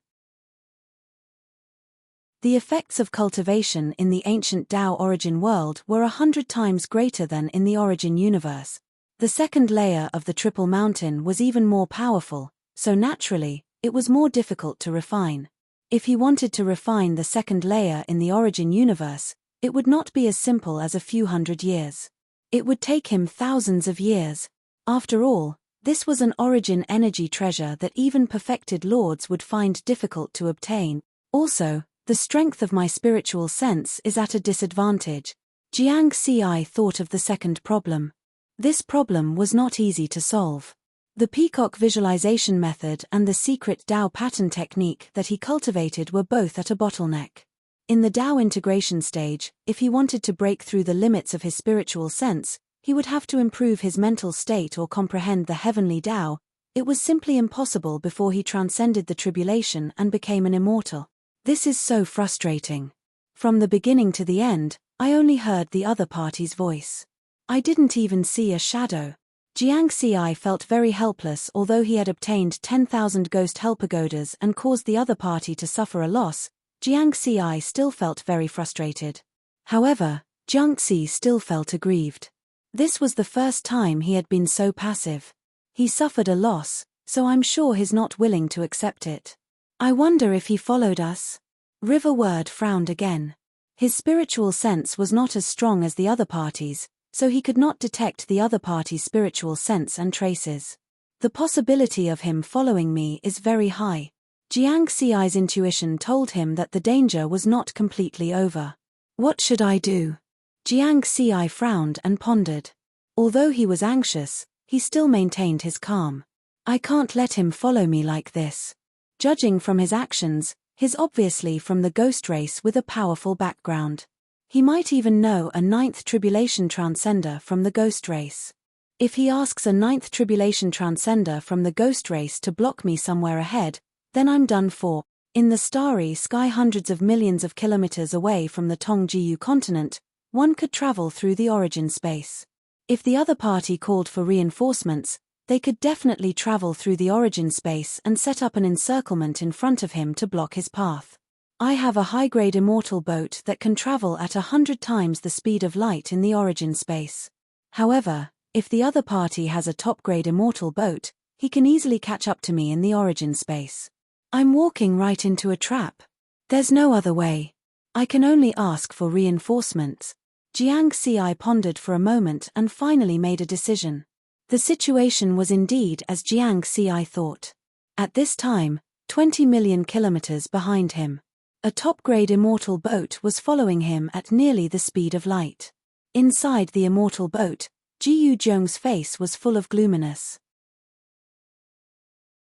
A: The effects of cultivation in the ancient Tao origin world were 100 times greater than in the origin universe. The 2nd layer of the triple mountain was even more powerful, so naturally, it was more difficult to refine. If he wanted to refine the 2nd layer in the origin universe, it would not be as simple as a few hundred years. It would take him thousands of years. After all, this was an origin energy treasure that even perfected lords would find difficult to obtain. Also, the strength of my spiritual sense is at a disadvantage. Jiangxi thought of the 2nd problem. This problem was not easy to solve. The peacock visualization method and the secret Tao pattern technique that he cultivated were both at a bottleneck. In the Tao integration stage, if he wanted to break through the limits of his spiritual sense, He would have to improve his mental state or comprehend the heavenly Tao. It was simply impossible before he transcended the tribulation and became an immortal. This is so frustrating. From the beginning to the end, I only heard the other party's voice. I didn't even see a shadow. Jiang Xi felt very helpless. Although he had obtained 10,000 ghost hell pagodas and caused the other party to suffer a loss, Jiang Xi still felt very frustrated. However, Jiang Xi still felt aggrieved. This was the first time he had been so passive. He suffered a loss, so I'm sure he's not willing to accept it. I wonder if he followed us? River Word frowned again. His spiritual sense was not as strong as the other party's, so he could not detect the other party's spiritual sense and traces. The possibility of him following me is very high. Jiang Xi's intuition told him that the danger was not completely over. What should I do? Jiang Xi frowned and pondered. Although he was anxious, he still maintained his calm. I can't let him follow me like this. Judging from his actions, he's obviously from the ghost race with a powerful background. He might even know a 9th tribulation transcender from the ghost race. If he asks a 9th tribulation transcender from the ghost race to block me somewhere ahead, then I'm done for. In the starry sky hundreds of millions of kilometers away from the Tongjiu continent, one could travel through the origin space. If the other party called for reinforcements, they could definitely travel through the origin space and set up an encirclement in front of him to block his path. I have a high-grade immortal boat that can travel at 100 times the speed of light in the origin space. However, if the other party has a top-grade immortal boat, he can easily catch up to me in the origin space. I'm walking right into a trap. There's no other way. I can only ask for reinforcements. Jiang Xi pondered for a moment and finally made a decision. The situation was indeed as Jiang Xi thought. At this time, 20 million kilometers behind him. A top-grade immortal boat was following him at nearly the speed of light. Inside the immortal boat, Ji Yuzhong's face was full of gloominess.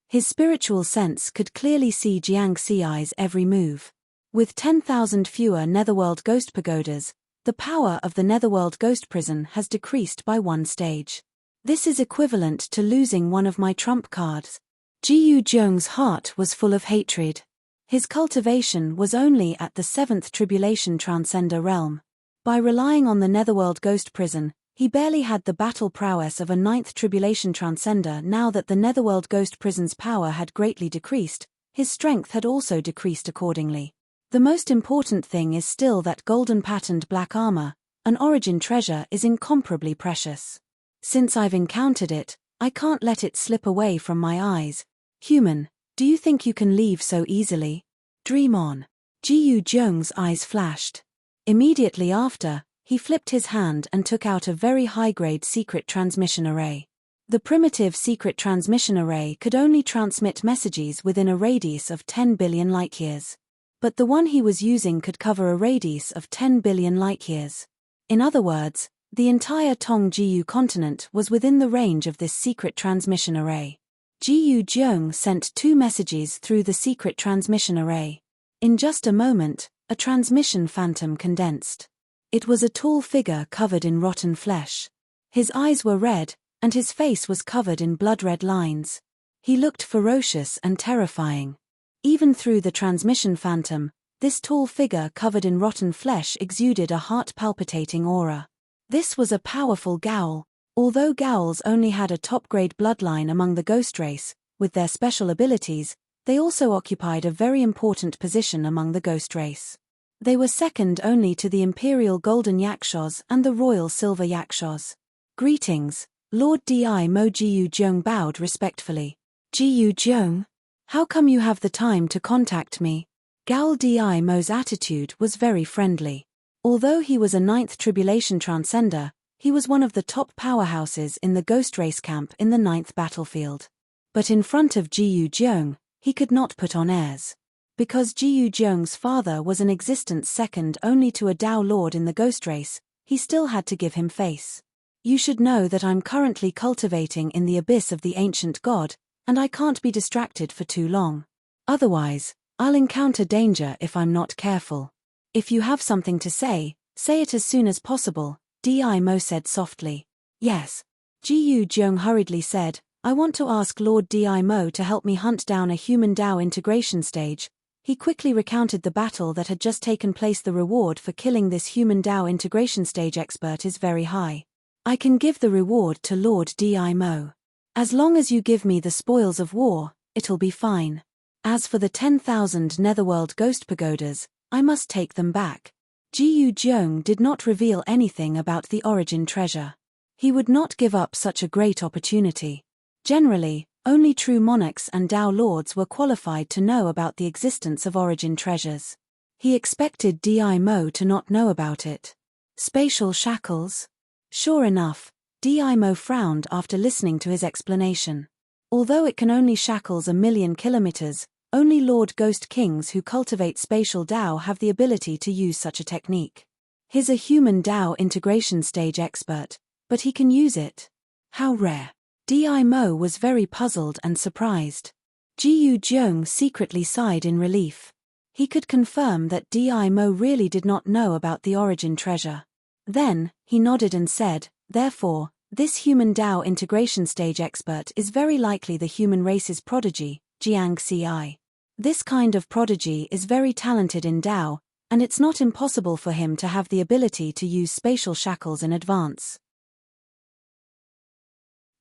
A: His spiritual sense could clearly see Jiang Xi's every move. With 10,000 fewer Netherworld ghost pagodas, the power of the Netherworld ghost prison has decreased by 1 stage. This is equivalent to losing one of my trump cards. Ji Yuzhong's heart was full of hatred. His cultivation was only at the 7th tribulation transcender realm. By relying on the Netherworld ghost prison, he barely had the battle prowess of a 9th tribulation transcender. Now that the Netherworld ghost prison's power had greatly decreased, his strength had also decreased accordingly. The most important thing is still that golden patterned black armor, an origin treasure, is incomparably precious. Since I've encountered it, I can't let it slip away from my eyes. Human, do you think you can leave so easily? Dream on. Ji Yuzhong's eyes flashed. Immediately after, he flipped his hand and took out a very high-grade secret transmission array. The primitive secret transmission array could only transmit messages within a radius of 10 billion light-years. But the one he was using could cover a radius of 10 billion light-years. In other words, the entire Tongjiu continent was within the range of this secret transmission array. Ji Yuzhong sent 2 messages through the secret transmission array. In just a moment, a transmission phantom condensed. It was a tall figure covered in rotten flesh. His eyes were red, and his face was covered in blood-red lines. He looked ferocious and terrifying. Even through the transmission phantom, this tall figure covered in rotten flesh exuded a heart-palpitating aura. This was a powerful Ghoul. Although Ghouls only had a top-grade bloodline among the ghost race, with their special abilities, they also occupied a very important position among the ghost race. They were second only to the Imperial Golden Yakshas and the Royal Silver Yakshas. Greetings, Lord Di Mo. Ji Yuzhong bowed respectfully. Ji Yuzhong? How come you have the time to contact me? Ghoul Di Mo's attitude was very friendly. Although he was a 9th tribulation transcender, he was one of the top powerhouses in the ghost race camp in the 9th battlefield. But in front of Ji Yuzhong, he could not put on airs. Because Ji Yuzhong's father was an existence second only to a Tao Lord in the ghost race, he still had to give him face. You should know that I'm currently cultivating in the abyss of the ancient god, and I can't be distracted for too long. Otherwise, I'll encounter danger if I'm not careful. If you have something to say it as soon as possible, Di Mo said softly. Yes. Jiyu Zheng hurriedly said, I want to ask Lord Dimo to help me hunt down a human Dao integration stage. He quickly recounted the battle that had just taken place. The reward for killing this human Dao integration stage expert is very high. I can give the reward to Lord Dimo. As long as you give me the spoils of war, it'll be fine. As for the 10,000 Netherworld ghost pagodas, I must take them back. Jiyu Zheng did not reveal anything about the origin treasure. He would not give up such a great opportunity. Generally, only true monarchs and Dao lords were qualified to know about the existence of origin treasures. He expected Dimo to not know about it. Spatial shackles? Sure enough, Dimo frowned after listening to his explanation. Although it can only shackles 1,000,000 kilometers, only Lord Ghost Kings who cultivate spatial Dao have the ability to use such a technique. He's a human Dao integration stage expert, but he can use it. How rare. Dimo was very puzzled and surprised. Jiyu Zheng secretly sighed in relief. He could confirm that Dimo really did not know about the origin treasure. Then, he nodded and said, therefore, this human Dao integration stage expert is very likely the human race's prodigy, Jiangci. This kind of prodigy is very talented in Dao, and it's not impossible for him to have the ability to use spatial shackles in advance.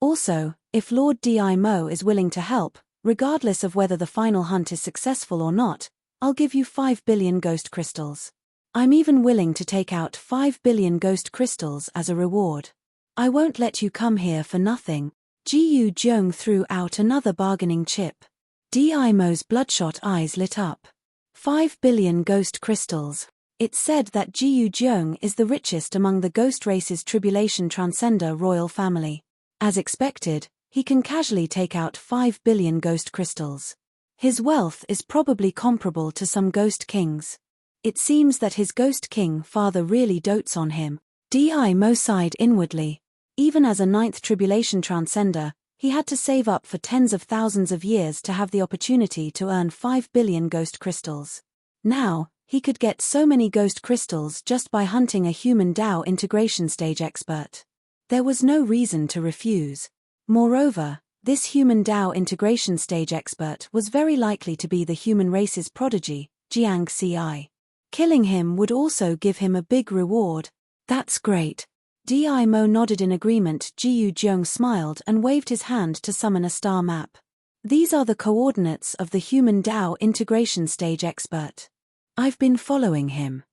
A: Also, if Lord Dimo is willing to help, regardless of whether the final hunt is successful or not, I'll give you 5 billion ghost crystals. I'm even willing to take out 5 billion ghost crystals as a reward. I won't let you come here for nothing. Jiyu Zheng threw out another bargaining chip. Dimo's bloodshot eyes lit up. 5 billion ghost crystals. It's said that Jiyu Zheng is the richest among the ghost race's tribulation transcender royal family. As expected, he can casually take out 5 billion ghost crystals. His wealth is probably comparable to some ghost kings. It seems that his ghost king father really dotes on him. Dimo sighed inwardly. Even as a 9th tribulation transcender, he had to save up for tens of thousands of years to have the opportunity to earn 5 billion ghost crystals. Now, he could get so many ghost crystals just by hunting a human Dao integration stage expert. There was no reason to refuse. Moreover, this human Dao integration stage expert was very likely to be the human race's prodigy, Jiangci. Killing him would also give him a big reward. That's great. Dimo nodded in agreement. Jiyu Zheng smiled and waved his hand to summon a star map. These are the coordinates of the human Dao integration stage expert. I've been following him.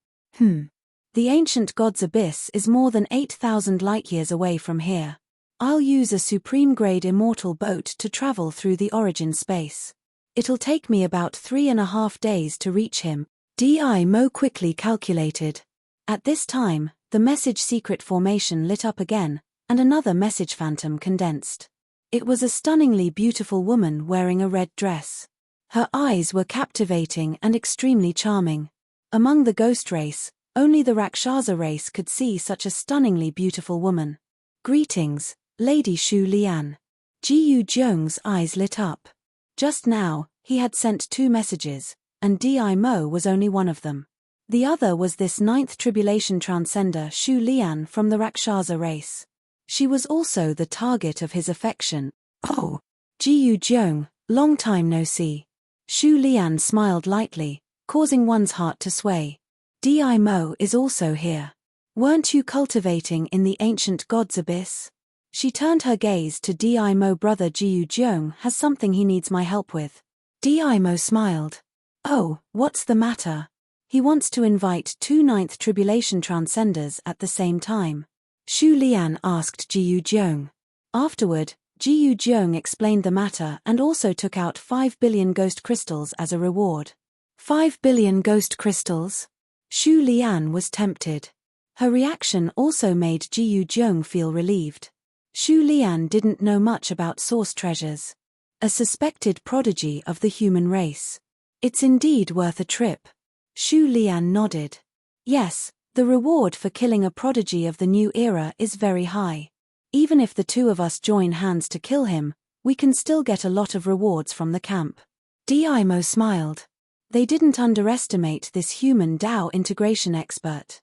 A: The ancient god's abyss is more than 8,000 light-years away from here. I'll use a supreme-grade immortal boat to travel through the origin space. It'll take me about 3.5 days to reach him. Dimo quickly calculated. At this time, the message secret formation lit up again, and another message phantom condensed. It was a stunningly beautiful woman wearing a red dress. Her eyes were captivating and extremely charming. Among the ghost race, only the Rakshasa race could see such a stunningly beautiful woman. Greetings, Lady Shu Lian. Jiyu Zheng's eyes lit up. Just now, he had sent 2 messages, and Dimo was only one of them. The other was this 9th tribulation transcender Shu Lian from the Rakshasa race. She was also the target of his affection. Oh, Jiyu Zheng, long time no see. Shu Lian smiled lightly, causing one's heart to sway. Dimo is also here. Weren't you cultivating in the ancient god's abyss? She turned her gaze to Dimo. Brother Jiyu Zheng has something he needs my help with. Dimo smiled. Oh, what's the matter? He wants to invite 2 9th tribulation transcenders at the same time. Shu Lian asked Jiyu Zheng. Afterward, Jiyu Zheng explained the matter and also took out 5 billion ghost crystals as a reward. 5 billion ghost crystals? Shu Lian was tempted. Her reaction also made Jiyu Zheng feel relieved. Shu Lian didn't know much about source treasures. A suspected prodigy of the human race. It's indeed worth a trip. Shu Lian nodded. Yes, the reward for killing a prodigy of the new era is very high. Even if the 2 of us join hands to kill him, we can still get a lot of rewards from the camp. Dimo smiled. They didn't underestimate this human Dao integration expert.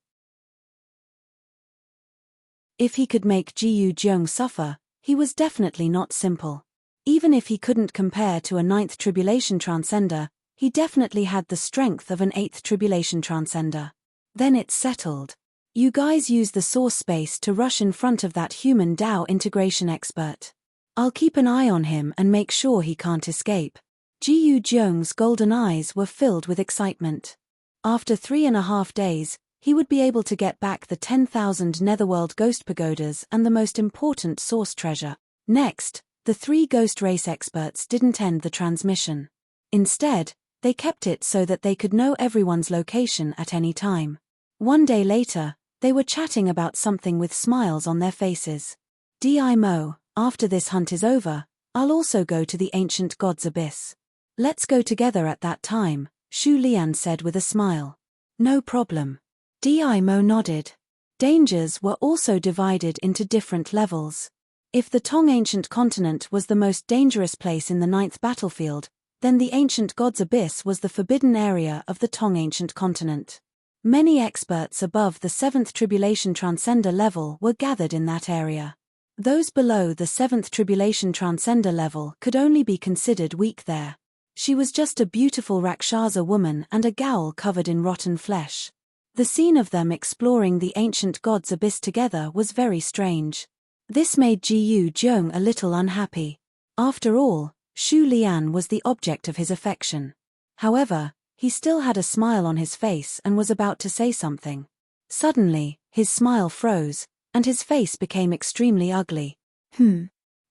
A: If he could make Jiyu Jeong suffer, he was definitely not simple. Even if he couldn't compare to a 9th Tribulation Transcender, he definitely had the strength of an 8th Tribulation Transcender. Then it's settled. You guys use the source space to rush in front of that human Dao integration expert. I'll keep an eye on him and make sure he can't escape. Jiyu Jeong's golden eyes were filled with excitement. After 3.5 days, he would be able to get back the 10,000 Netherworld ghost pagodas and the most important source treasure. Next, the 3 ghost race experts didn't end the transmission. Instead, they kept it so that they could know everyone's location at any time. One day later, they were chatting about something with smiles on their faces. Dimo, after this hunt is over, I'll also go to the ancient god's abyss. Let's go together at that time, Shu Lian said with a smile. No problem. Dimo nodded. Dangers were also divided into different levels. If the Tong Ancient Continent was the most dangerous place in the 9th battlefield, then the Ancient God's Abyss was the forbidden area of the Tong Ancient Continent. Many experts above the 7th Tribulation Transcender level were gathered in that area. Those below the 7th Tribulation Transcender level could only be considered weak there. She was just a beautiful Rakshasa woman and a ghoul covered in rotten flesh. The scene of them exploring the Ancient God's Abyss together was very strange. This made Jiyu Jeong a little unhappy. After all, Shu Lian was the object of his affection. However, he still had a smile on his face and was about to say something. Suddenly, his smile froze, and his face became extremely ugly.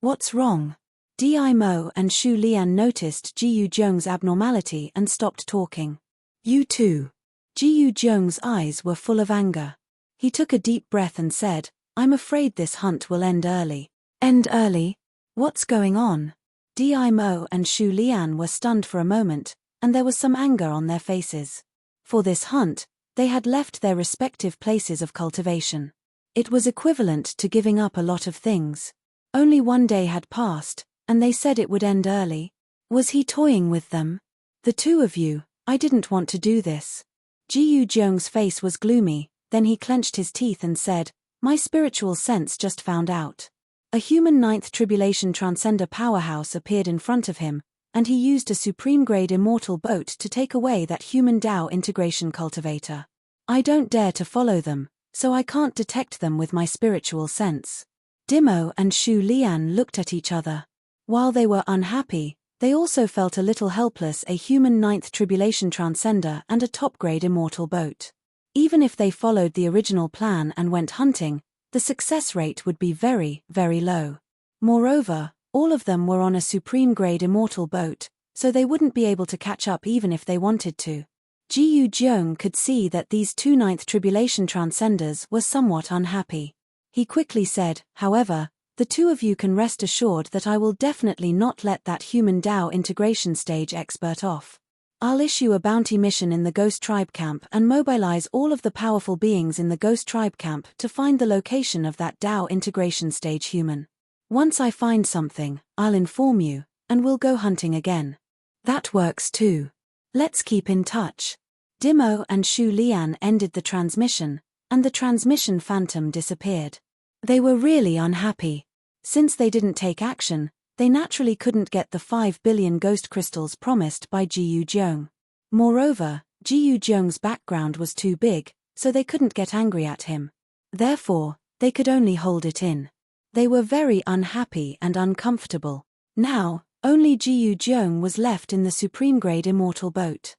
A: What's wrong? Dimo and Shu Lian noticed Jiyu Jeong's abnormality and stopped talking. You too. Jiyu Jeong's eyes were full of anger. He took a deep breath and said, I'm afraid this hunt will end early. End early? What's going on? Dimo and Shu Lian were stunned for a moment, and there was some anger on their faces. For this hunt, they had left their respective places of cultivation. It was equivalent to giving up a lot of things. Only one day had passed, and they said it would end early. Was he toying with them? The two of you, I didn't want to do this. Jiyu Jeong's face was gloomy, then he clenched his teeth and said, My spiritual sense just found out. A human 9th Tribulation Transcender powerhouse appeared in front of him, and he used a supreme-grade immortal boat to take away that human Dao integration cultivator. I don't dare to follow them, so I can't detect them with my spiritual sense. Dimo and Shu Lian looked at each other. While they were unhappy, they also felt a little helpless. A human 9th Tribulation Transcender and a top-grade immortal boat. Even if they followed the original plan and went hunting, the success rate would be very, very low. Moreover, all of them were on a supreme-grade immortal boat, so they wouldn't be able to catch up even if they wanted to. Jiyu Jeong could see that these 2 9th Tribulation Transcenders were somewhat unhappy. He quickly said, however, the two of you can rest assured that I will definitely not let that human Dao integration stage expert off. I'll issue a bounty mission in the Ghost Tribe camp and mobilize all of the powerful beings in the Ghost Tribe camp to find the location of that Dao integration stage human. Once I find something, I'll inform you, and we'll go hunting again. That works too. Let's keep in touch. Dimo and Shu Lian ended the transmission, and the transmission phantom disappeared. They were really unhappy. Since they didn't take action, they naturally couldn't get the 5 billion ghost crystals promised by Jiyu Jeong. Moreover, Jiyu Jeong's background was too big, so they couldn't get angry at him. Therefore, they could only hold it in. They were very unhappy and uncomfortable. Now, only Jiyu Jeong was left in the supreme-grade immortal boat.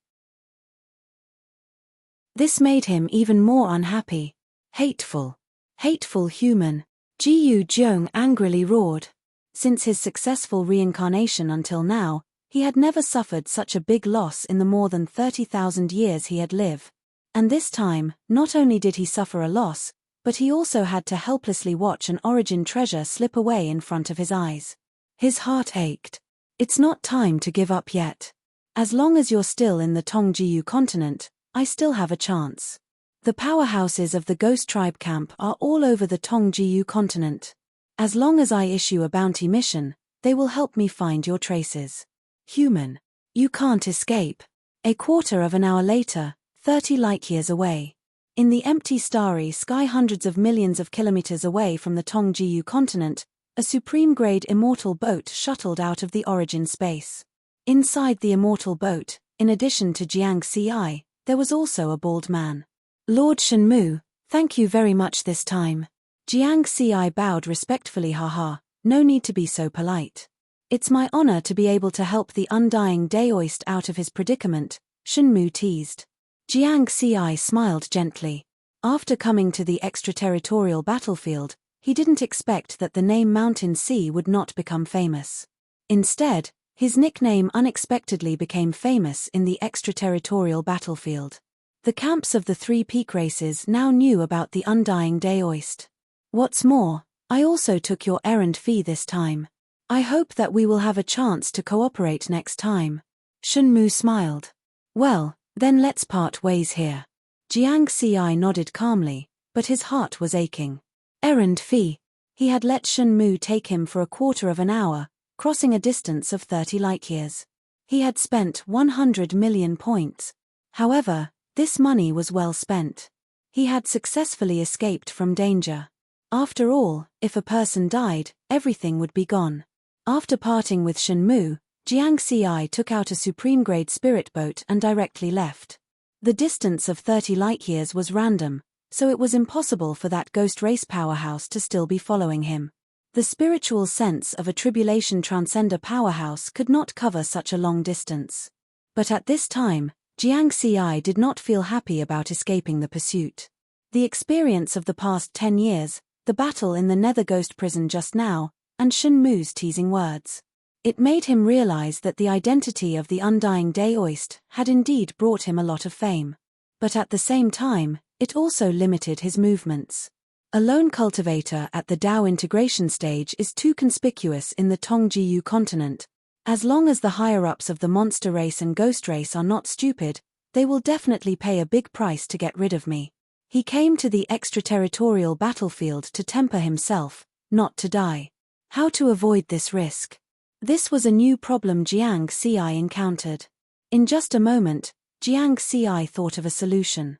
A: This made him even more unhappy. Hateful. Hateful human. Jiyu Jeong angrily roared. Since his successful reincarnation until now, he had never suffered such a big loss in the more than 30,000 years he had lived. And this time, not only did he suffer a loss, but he also had to helplessly watch an origin treasure slip away in front of his eyes. His heart ached. It's not time to give up yet. As long as you're still in the Tongjiyu continent, I still have a chance. The powerhouses of the Ghost Tribe camp are all over the Tongjiyu continent. As long as I issue a bounty mission, they will help me find your traces. Human. You can't escape. A quarter of an hour later, 30 light-years away. In the empty starry sky hundreds of millions of kilometers away from the Tongjiu continent, a supreme-grade immortal boat shuttled out of the origin space. Inside the immortal boat, in addition to Jiang Xi, there was also a bald man. Lord Shenmu, thank you very much this time. Jiang Xi bowed respectfully. Haha, no need to be so polite. It's my honor to be able to help the undying Daoist out of his predicament, Shenmu teased. Jiang Xi smiled gently. After coming to the extraterritorial battlefield, he didn't expect that the name Mountain Sea would not become famous. Instead, his nickname unexpectedly became famous in the extraterritorial battlefield. The camps of the three peak races now knew about the undying Daoist. What's more, I also took your errand fee this time. I hope that we will have a chance to cooperate next time. Shenmu smiled. Well, then let's part ways here. Jiang Xi nodded calmly, but his heart was aching. Errand fee. He had let Shenmu take him for a quarter of an hour, crossing a distance of 30 light-years. He had spent 100 million points. However, this money was well spent. He had successfully escaped from danger. After all, if a person died, everything would be gone. After parting with Shenmu, Jiang Xi took out a supreme-grade spirit boat and directly left. The distance of 30 light-years was random, so it was impossible for that ghost race powerhouse to still be following him. The spiritual sense of a tribulation transcender powerhouse could not cover such a long distance. But at this time, Jiang Xi did not feel happy about escaping the pursuit. The experience of the past 10 years, the battle in the Nether Ghost prison just now, and Shenmu's teasing words. It made him realize that the identity of the undying Daoist had indeed brought him a lot of fame. But at the same time, it also limited his movements. A lone cultivator at the Dao integration stage is too conspicuous in the Tongjiu continent. As long as the higher-ups of the monster race and ghost race are not stupid, they will definitely pay a big price to get rid of me. He came to the extraterritorial battlefield to temper himself, not to die. How to avoid this risk? This was a new problem Jiang Xi encountered. In just a moment, Jiang Xi thought of a solution.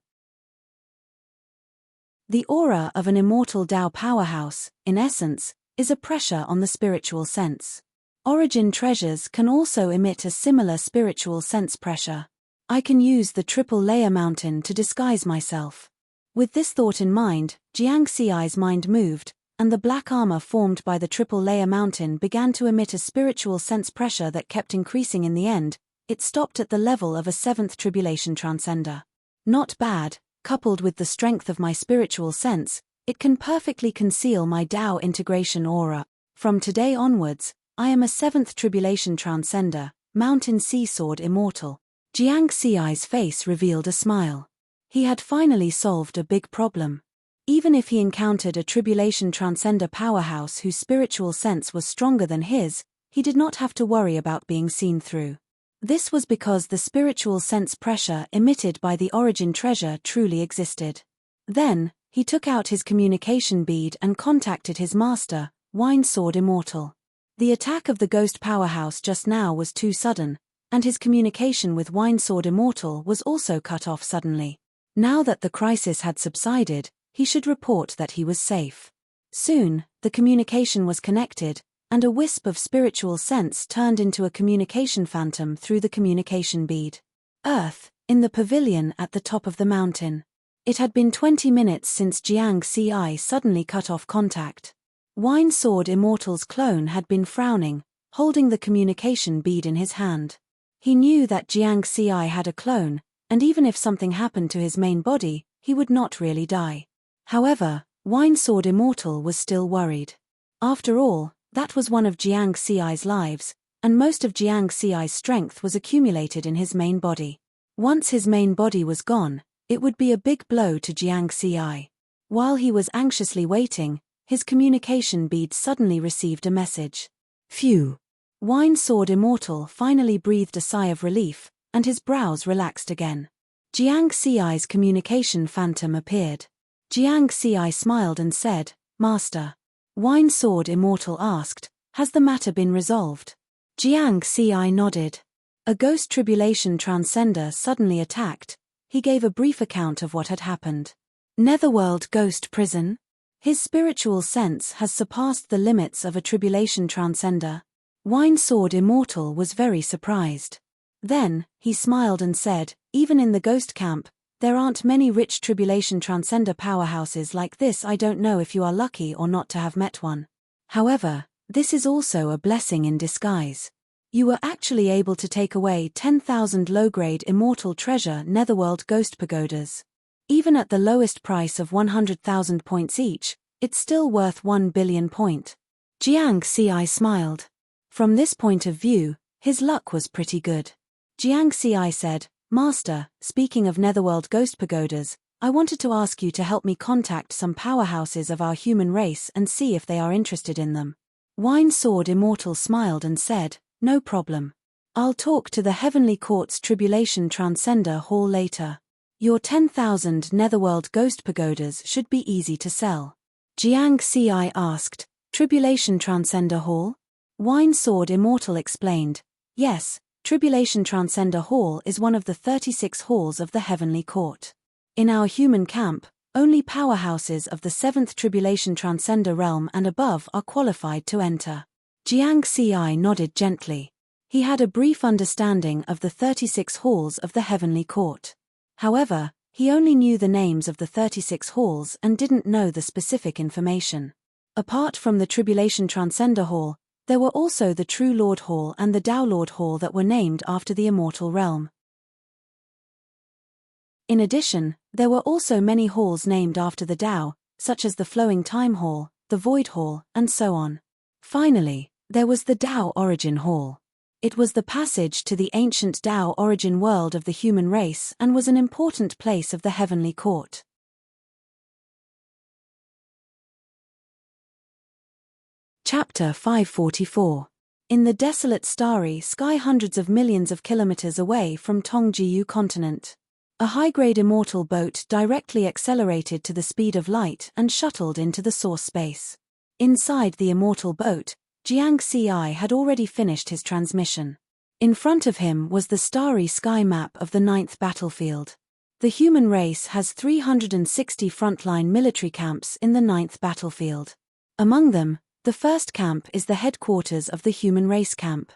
A: The aura of an immortal Dao powerhouse, in essence, is a pressure on the spiritual sense. Origin treasures can also emit a similar spiritual sense pressure. I can use the triple layer mountain to disguise myself. With this thought in mind, Jiang Xi's mind moved, and the black armor formed by the triple layer mountain began to emit a spiritual sense pressure that kept increasing. In the end, it stopped at the level of a 7th tribulation transcender. Not bad. Coupled with the strength of my spiritual sense, it can perfectly conceal my Dao integration aura. From today onwards, I am a 7th tribulation transcender, Mountain Sea Sword Immortal. Jiang Xi's face revealed a smile. He had finally solved a big problem. Even if he encountered a tribulation transcender powerhouse whose spiritual sense was stronger than his, he did not have to worry about being seen through. This was because the spiritual sense pressure emitted by the origin treasure truly existed. Then, he took out his communication bead and contacted his master, Wine Sword Immortal. The attack of the ghost powerhouse just now was too sudden, and his communication with Wine Sword Immortal was also cut off suddenly. Now that the crisis had subsided, he should report that he was safe. Soon, the communication was connected, and a wisp of spiritual sense turned into a communication phantom through the communication bead. Earth, in the pavilion at the top of the mountain. It had been 20 minutes since Jiang Xi suddenly cut off contact. Wine Sword Immortal's clone had been frowning, holding the communication bead in his hand. He knew that Jiang Xi had a clone, and even if something happened to his main body, he would not really die. However, Wine Sword Immortal was still worried. After all, that was one of Jiang Xi's lives, and most of Jiang Xi's strength was accumulated in his main body. Once his main body was gone, it would be a big blow to Jiang Xi. While he was anxiously waiting, his communication bead suddenly received a message. Phew! Wine Sword Immortal finally breathed a sigh of relief, and his brows relaxed again. Jiang Xi's communication phantom appeared. Jiang Xi smiled and said, "Master." Wine Sword Immortal asked, "Has the matter been resolved?" Jiang Xi nodded. A ghost tribulation transcender suddenly attacked. He gave a brief account of what had happened. Netherworld ghost prison? His spiritual sense has surpassed the limits of a tribulation transcender. Wine Sword Immortal was very surprised. Then, he smiled and said, even in the ghost camp, there aren't many rich tribulation transcender powerhouses like this. I don't know if you are lucky or not to have met one. However, this is also a blessing in disguise. You were actually able to take away 10,000 low-grade immortal treasure Netherworld ghost pagodas. Even at the lowest price of 100,000 points each, it's still worth 1 billion point. Jiang Ci smiled. From this point of view, his luck was pretty good. Jiang Ci said, Master, speaking of Netherworld ghost pagodas, I wanted to ask you to help me contact some powerhouses of our human race and see if they are interested in them. Wine Sword Immortal smiled and said, no problem. I'll talk to the Heavenly Court's Tribulation Transcender Hall later. Your 10,000 Netherworld ghost pagodas should be easy to sell. Jiang Ci asked, Tribulation Transcender Hall? Wine Sword Immortal explained, yes, Tribulation Transcender Hall is one of the 36 halls of the Heavenly Court. In our human camp, only powerhouses of the 7th Tribulation Transcender realm and above are qualified to enter. Jiang Ci nodded gently. He had a brief understanding of the 36 halls of the Heavenly Court. However, he only knew the names of the 36 halls and didn't know the specific information. Apart from the Tribulation Transcender Hall, there were also the True Lord Hall and the Tao Lord Hall that were named after the immortal realm. In addition, there were also many halls named after the Tao, such as the Flowing Time Hall, the Void Hall, and so on. Finally, there was the Tao Origin Hall. It was the passage to the ancient Tao origin world of the human race and was an important place of the Heavenly Court. Chapter 544. In the desolate starry sky hundreds of millions of kilometers away from Tongjiu continent, a high-grade immortal boat directly accelerated to the speed of light and shuttled into the source space. Inside the immortal boat, Jiang Ci had already finished his transmission. In front of him was the starry sky map of the 9th battlefield. The human race has 360 frontline military camps in the 9th battlefield. Among them, the first camp is the headquarters of the human race camp.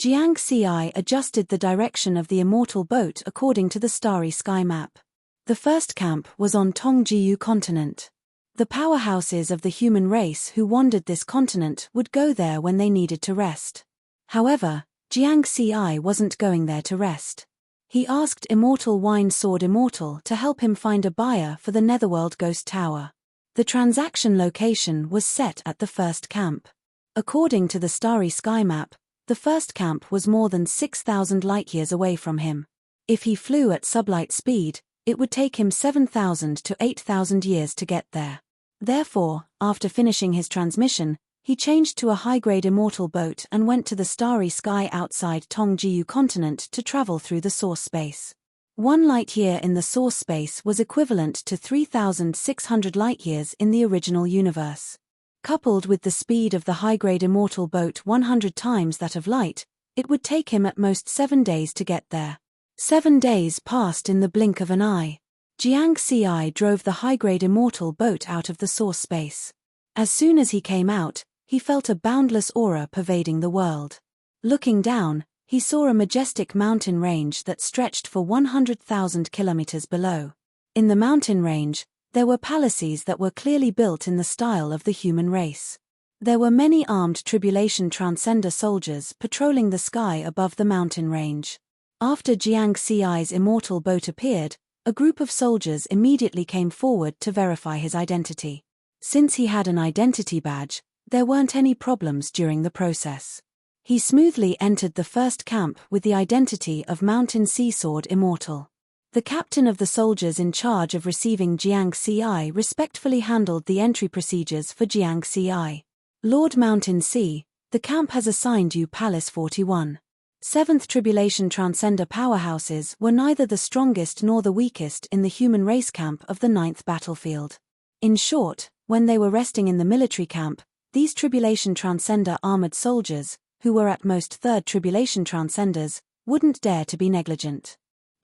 A: Jiang Ci adjusted the direction of the immortal boat according to the starry sky map. The first camp was on Tongjiu continent. The powerhouses of the human race who wandered this continent would go there when they needed to rest. However, Jiang Ci wasn't going there to rest. He asked Immortal Wine Sword Immortal to help him find a buyer for the Netherworld Ghost Tower. The transaction location was set at the first camp. According to the starry sky map, the first camp was more than 6,000 light-years away from him. If he flew at sublight speed, it would take him 7,000 to 8,000 years to get there. Therefore, after finishing his transmission, he changed to a high-grade immortal boat and went to the starry sky outside Tongjiu continent to travel through the source space. 1 light-year in the source space was equivalent to 3,600 light-years in the original universe. Coupled with the speed of the high-grade immortal boat 100 times that of light, it would take him at most 7 days to get there. 7 days passed in the blink of an eye. Jiang Ci drove the high-grade immortal boat out of the source space. As soon as he came out, he felt a boundless aura pervading the world. Looking down, he saw a majestic mountain range that stretched for 100,000 kilometers below. In the mountain range, there were palaces that were clearly built in the style of the human race. There were many armed tribulation transcender soldiers patrolling the sky above the mountain range. After Jiang Ci's immortal boat appeared, a group of soldiers immediately came forward to verify his identity. Since he had an identity badge, there weren't any problems during the process. He smoothly entered the first camp with the identity of Mountain Sea Sword Immortal. The captain of the soldiers in charge of receiving Jiang Ci respectfully handled the entry procedures for Jiang Ci. Lord Mountain Sea, the camp has assigned you Palace 41. 7th Tribulation Transcender powerhouses were neither the strongest nor the weakest in the human race camp of the 9th battlefield. In short, when they were resting in the military camp, these Tribulation Transcender armored soldiers, who were at most 3rd Tribulation Transcenders, wouldn't dare to be negligent.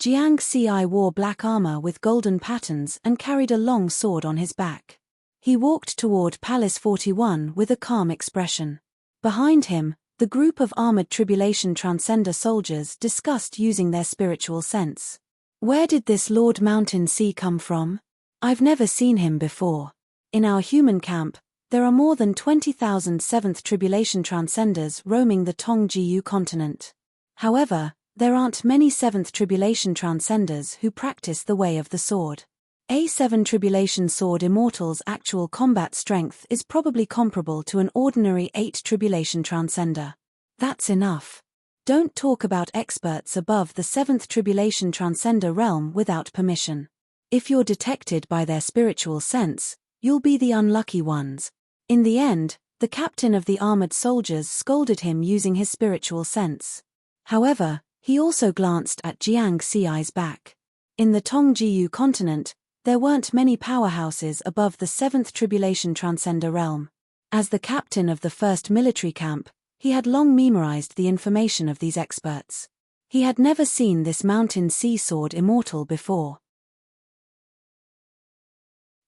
A: Jiang Ci wore black armor with golden patterns and carried a long sword on his back. He walked toward Palace 41 with a calm expression. Behind him, the group of armored tribulation transcender soldiers discussed using their spiritual sense. Where did this Lord Mountain Sea come from? I've never seen him before. In our human camp, there are more than 20,000 seventh tribulation transcenders roaming the Tongjiu continent. However, there aren't many seventh tribulation transcenders who practice the way of the sword. A7 Tribulation Sword Immortal's actual combat strength is probably comparable to an ordinary 8 Tribulation Transcender. That's enough. Don't talk about experts above the 7th Tribulation Transcender realm without permission. If you're detected by their spiritual sense, you'll be the unlucky ones. In the end, the captain of the armored soldiers scolded him using his spiritual sense. However, he also glanced at Jiang Ci's back. In the Tongjiu continent, there weren't many powerhouses above the 7th Tribulation Transcender realm. As the captain of the first military camp, he had long memorized the information of these experts. He had never seen this Mountain Sea Sword Immortal before.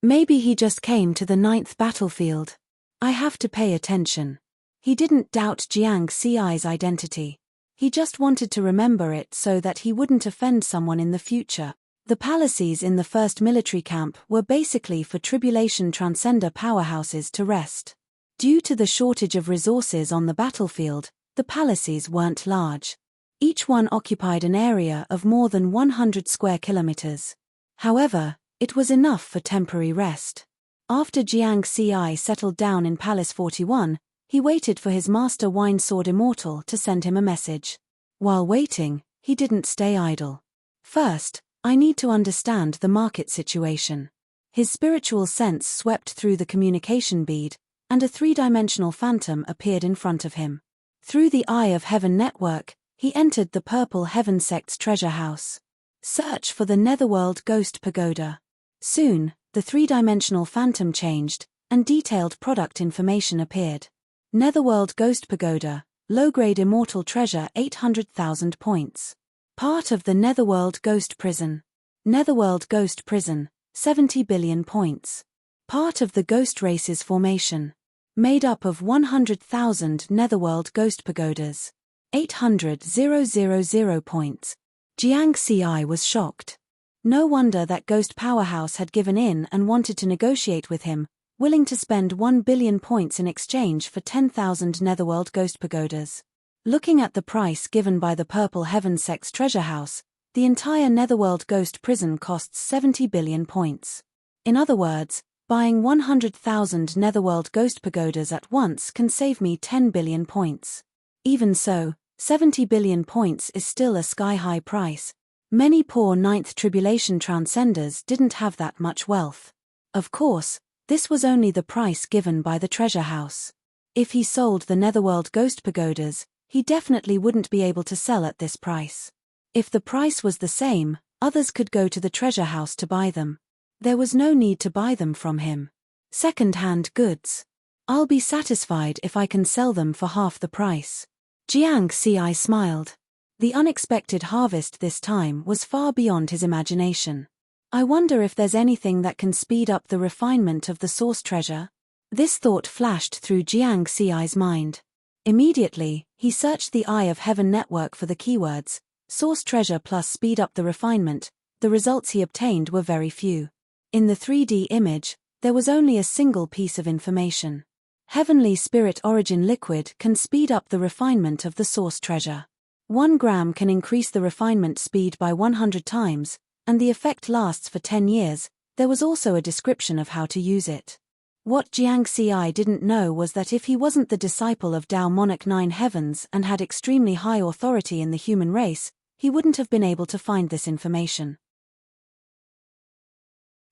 A: Maybe he just came to the 9th battlefield. I have to pay attention. He didn't doubt Jiang Ci's identity. He just wanted to remember it so that he wouldn't offend someone in the future. The palaces in the first military camp were basically for tribulation transcender powerhouses to rest. Due to the shortage of resources on the battlefield, the palaces weren't large. Each one occupied an area of more than 100 square kilometers. However, it was enough for temporary rest. After Jiang Ci settled down in Palace 41, he waited for his master Wine Sword Immortal to send him a message. While waiting, he didn't stay idle. First, I need to understand the market situation. His spiritual sense swept through the communication bead, and a three-dimensional phantom appeared in front of him. Through the Eye of Heaven network, he entered the Purple Heaven sect's treasure house. Search for the Netherworld Ghost Pagoda. Soon, the three-dimensional phantom changed, and detailed product information appeared. Netherworld Ghost Pagoda, low-grade immortal treasure 800,000 points. Part of the Netherworld Ghost Prison. Netherworld Ghost Prison, 70 billion points. Part of the Ghost Race's formation. Made up of 100,000 Netherworld Ghost Pagodas. 800,000 points. Jiang Ci was shocked. No wonder that Ghost Powerhouse had given in and wanted to negotiate with him, willing to spend 1 billion points in exchange for 10,000 Netherworld Ghost Pagodas. Looking at the price given by the Purple Heaven sect's treasure house, the entire Netherworld Ghost Prison costs 70 billion points. In other words, buying 100,000 Netherworld Ghost Pagodas at once can save me 10 billion points. Even so, 70 billion points is still a sky-high price. Many poor 9th Tribulation Transcenders didn't have that much wealth. Of course, this was only the price given by the treasure house. If he sold the Netherworld Ghost Pagodas, he definitely wouldn't be able to sell at this price. If the price was the same, others could go to the treasure house to buy them. There was no need to buy them from him. Second-hand goods. I'll be satisfied if I can sell them for half the price. Jiang Ci smiled. The unexpected harvest this time was far beyond his imagination. I wonder if there's anything that can speed up the refinement of the source treasure? This thought flashed through Jiang Ci's mind. Immediately, he searched the Eye of Heaven network for the keywords, source treasure plus speed up the refinement. The results he obtained were very few. In the 3D image, there was only a single piece of information. Heavenly Spirit Origin Liquid can speed up the refinement of the source treasure. 1 gram can increase the refinement speed by 100 times, and the effect lasts for 10 years. There was also a description of how to use it. What Jiang Ci didn't know was that if he wasn't the disciple of Tao Monarch 9 Heavens and had extremely high authority in the human race, he wouldn't have been able to find this information.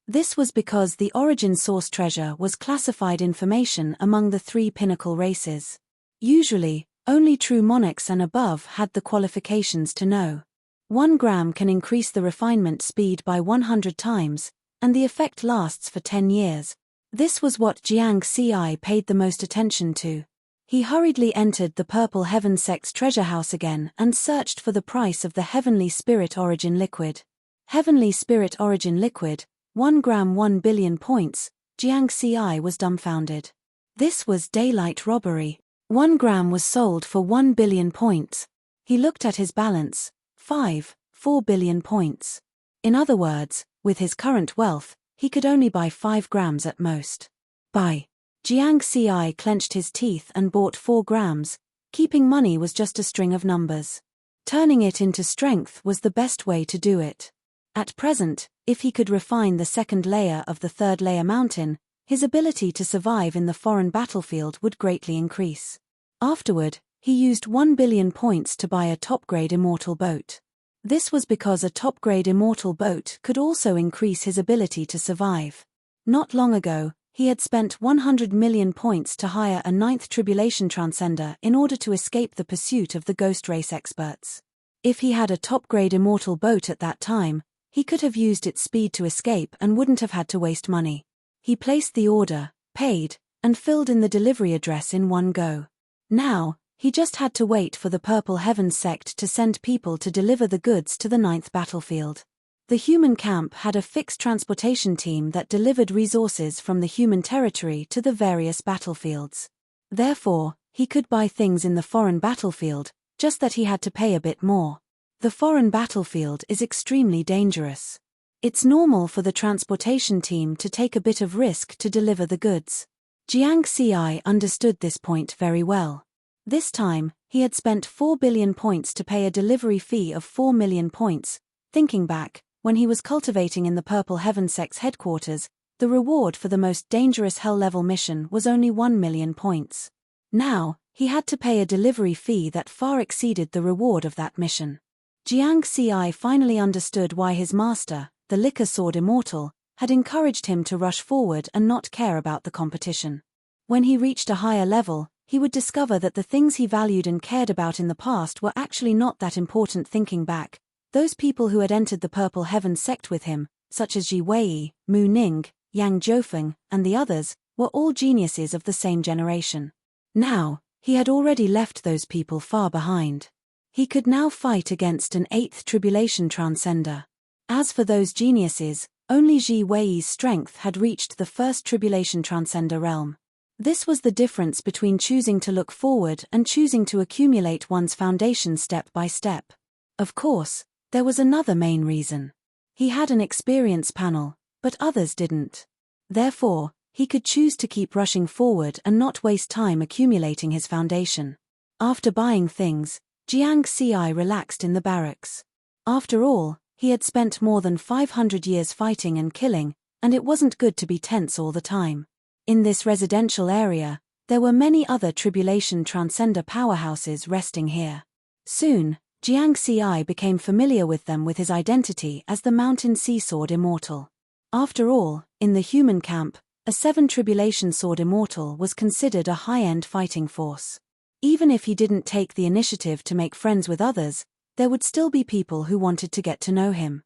A: This was because the origin source treasure was classified information among the 3 pinnacle races. Usually, only true monarchs and above had the qualifications to know. 1 gram can increase the refinement speed by 100 times, and the effect lasts for 10 years. This was what Jiang Ci paid the most attention to. He hurriedly entered the Purple Heaven sect's treasure house again and searched for the price of the Heavenly Spirit Origin liquid. Heavenly Spirit Origin liquid, 1 gram 1 billion points. Jiang Xi was dumbfounded. This was daylight robbery. 1 gram was sold for 1 billion points. He looked at his balance. 4 billion points. In other words, with his current wealth, he could only buy 5 grams at most. Buy. Jiang Xi clenched his teeth and bought 4 grams. Keeping money was just a string of numbers. Turning it into strength was the best way to do it. At present, if he could refine the second layer of the third layer mountain, his ability to survive in the foreign battlefield would greatly increase. Afterward, he used 1 billion points to buy a top-grade immortal boat. This was because a top-grade immortal boat could also increase his ability to survive. Not long ago, he had spent 100 million points to hire a 9th tribulation transcender in order to escape the pursuit of the ghost race experts. If he had a top-grade immortal boat at that time, he could have used its speed to escape and wouldn't have had to waste money. He placed the order, paid, and filled in the delivery address in one go. Now, he just had to wait for the Purple Heaven sect to send people to deliver the goods to the 9th battlefield. The human camp had a fixed transportation team that delivered resources from the human territory to the various battlefields. Therefore, he could buy things in the foreign battlefield, just that he had to pay a bit more. The foreign battlefield is extremely dangerous. It's normal for the transportation team to take a bit of risk to deliver the goods. Jiang Xi understood this point very well. This time, he had spent 4 billion points to pay a delivery fee of 4 million points. Thinking back, when he was cultivating in the Purple Heaven sect's headquarters, the reward for the most dangerous hell-level mission was only 1 million points. Now, he had to pay a delivery fee that far exceeded the reward of that mission. Jiang Xi finally understood why his master, the Liquor Sword Immortal, had encouraged him to rush forward and not care about the competition. When he reached a higher level, he would discover that the things he valued and cared about in the past were actually not that important. Thinking back, those people who had entered the Purple Heaven sect with him, such as Ji Wei, Mu Ning, Yang Jiufeng, and the others, were all geniuses of the same generation. Now, he had already left those people far behind. He could now fight against an 8th tribulation transcender. As for those geniuses, only Ji Wei's strength had reached the 1st tribulation transcender realm. This was the difference between choosing to look forward and choosing to accumulate one's foundation step by step. Of course, there was another main reason. He had an experience panel, but others didn't. Therefore, he could choose to keep rushing forward and not waste time accumulating his foundation. After buying things, Jiang Xi relaxed in the barracks. After all, he had spent more than 500 years fighting and killing, and it wasn't good to be tense all the time. In this residential area, there were many other tribulation transcender powerhouses resting here. Soon, Jiang Xi became familiar with them with his identity as the Mountain Sea Sword Immortal. After all, in the human camp, a 7 Tribulation Sword Immortal was considered a high-end fighting force. Even if he didn't take the initiative to make friends with others, there would still be people who wanted to get to know him.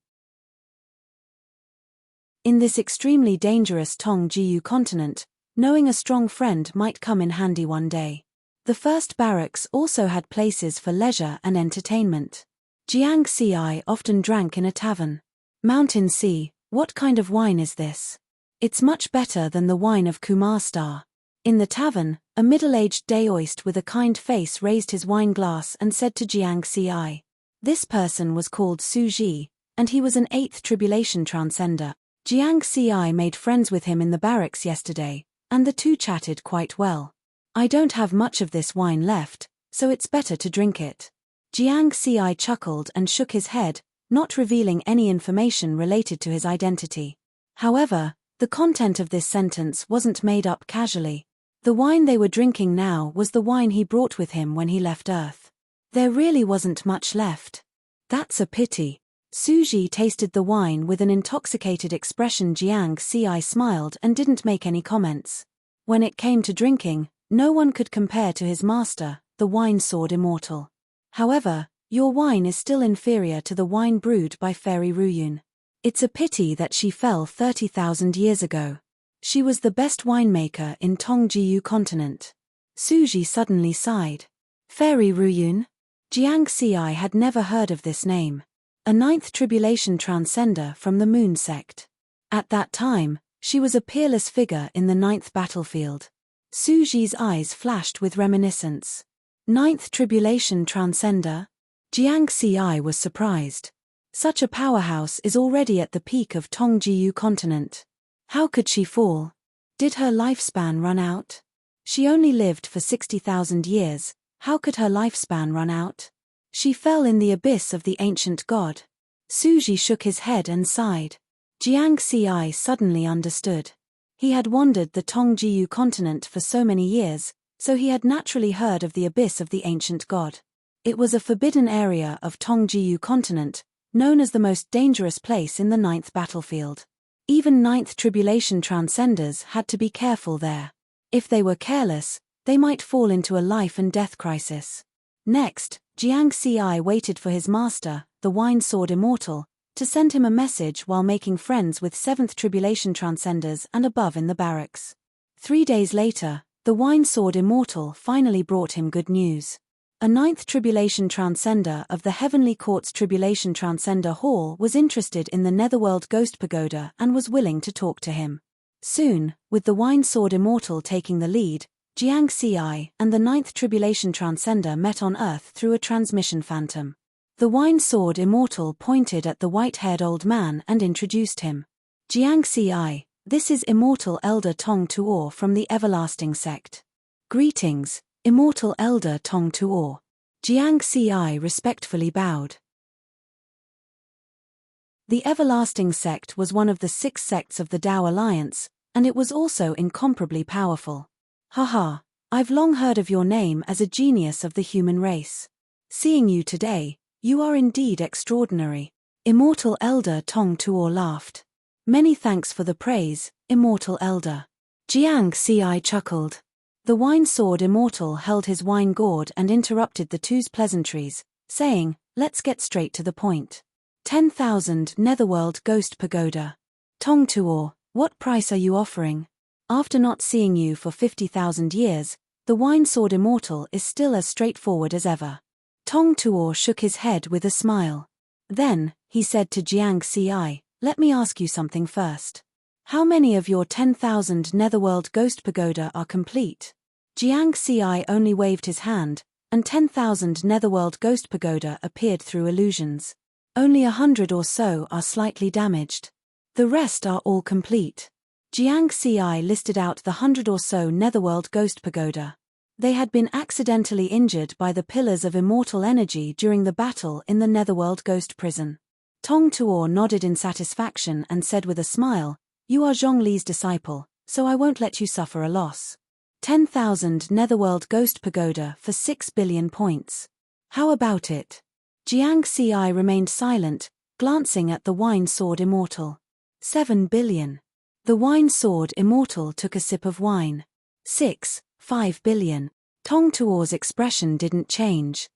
A: In this extremely dangerous Tongjiu continent, knowing a strong friend might come in handy one day. The first barracks also had places for leisure and entertainment. Jiang Xi often drank in a tavern. Mountain Sea, what kind of wine is this? It's much better than the wine of Kumar Star. In the tavern, a middle-aged daoist with a kind face raised his wine glass and said to Jiang Xi. This person was called Su Ji, and he was an 8th tribulation transcender. Jiang Xi made friends with him in the barracks yesterday, and the two chatted quite well. I don't have much of this wine left, so it's better to drink it. Jiang Xi chuckled and shook his head, not revealing any information related to his identity. However, the content of this sentence wasn't made up casually. The wine they were drinking now was the wine he brought with him when he left Earth. There really wasn't much left. That's a pity. Su Ji tasted the wine with an intoxicated expression. Jiang Xi smiled and didn't make any comments. When it came to drinking, no one could compare to his master, the Wine Sword Immortal. However, your wine is still inferior to the wine brewed by Fairy Ruyun. It's a pity that she fell 30,000 years ago. She was the best winemaker in Tongjiu continent. Suji suddenly sighed. Fairy Ruyun? Jiang Xi had never heard of this name. A ninth tribulation transcender from the Moon sect. At that time, she was a peerless figure in the ninth battlefield. Suji's eyes flashed with reminiscence. Ninth tribulation transcender? Jiang Xi was surprised. Such a powerhouse is already at the peak of Tongjiu continent. How could she fall? Did her lifespan run out? She only lived for 60,000 years, how could her lifespan run out? She fell in the abyss of the ancient god. Suji shook his head and sighed. Jiang Xi suddenly understood. He had wandered the Tongjiu continent for so many years, so he had naturally heard of the abyss of the ancient god. It was a forbidden area of Tongjiu continent, known as the most dangerous place in the ninth battlefield. Even ninth tribulation transcenders had to be careful there. If they were careless, they might fall into a life and death crisis. Next, Jiang Xi waited for his master, the Wine Sword Immortal, to send him a message while making friends with 7th Tribulation Transcenders and above in the barracks. 3 days later, the Wine Sword Immortal finally brought him good news. A 9th Tribulation Transcender of the Heavenly Court's Tribulation Transcender Hall was interested in the Netherworld Ghost Pagoda and was willing to talk to him. Soon, with the Wine Sword Immortal taking the lead, Jiang Xi and the 9th Tribulation Transcender met on Earth through a transmission phantom. The Wine Sword Immortal pointed at the white-haired old man and introduced him. Jiang Xi, this is Immortal Elder Tong Tuor from the Everlasting Sect. Greetings, Immortal Elder Tong Tuor. Jiang Xi respectfully bowed. The Everlasting Sect was one of the 6 sects of the Tao Alliance, and it was also incomparably powerful. Haha, I've long heard of your name as a genius of the human race. Seeing you today, you are indeed extraordinary. Immortal Elder Tong Tuor laughed. Many thanks for the praise, Immortal Elder. Jiang Xi chuckled. The Wine Sword Immortal held his wine gourd and interrupted the two's pleasantries, saying, let's get straight to the point. 10,000 Netherworld Ghost Pagoda. Tong Tuor, what price are you offering? After not seeing you for 50,000 years, the Wine Sword Immortal is still as straightforward as ever. Tong Tuor shook his head with a smile. Then, he said to Jiang Xi, let me ask you something first. How many of your 10,000 Netherworld Ghost Pagoda are complete? Jiang Xi only waved his hand, and 10,000 Netherworld Ghost Pagoda appeared through illusions. Only 100 or so are slightly damaged. The rest are all complete. Jiang Xi listed out the 100 or so Netherworld Ghost Pagoda. They had been accidentally injured by the pillars of immortal energy during the battle in the Netherworld Ghost Prison. Tong Tuor nodded in satisfaction and said with a smile, you are Zhongli's disciple, so I won't let you suffer a loss. 10,000 Netherworld Ghost Pagoda for 6 billion points. How about it? Jiang Xi remained silent, glancing at the Wine Sword Immortal. 7 billion. The Wine Sword Immortal took a sip of wine. 5 billion. Tong Tuor's expression didn't change.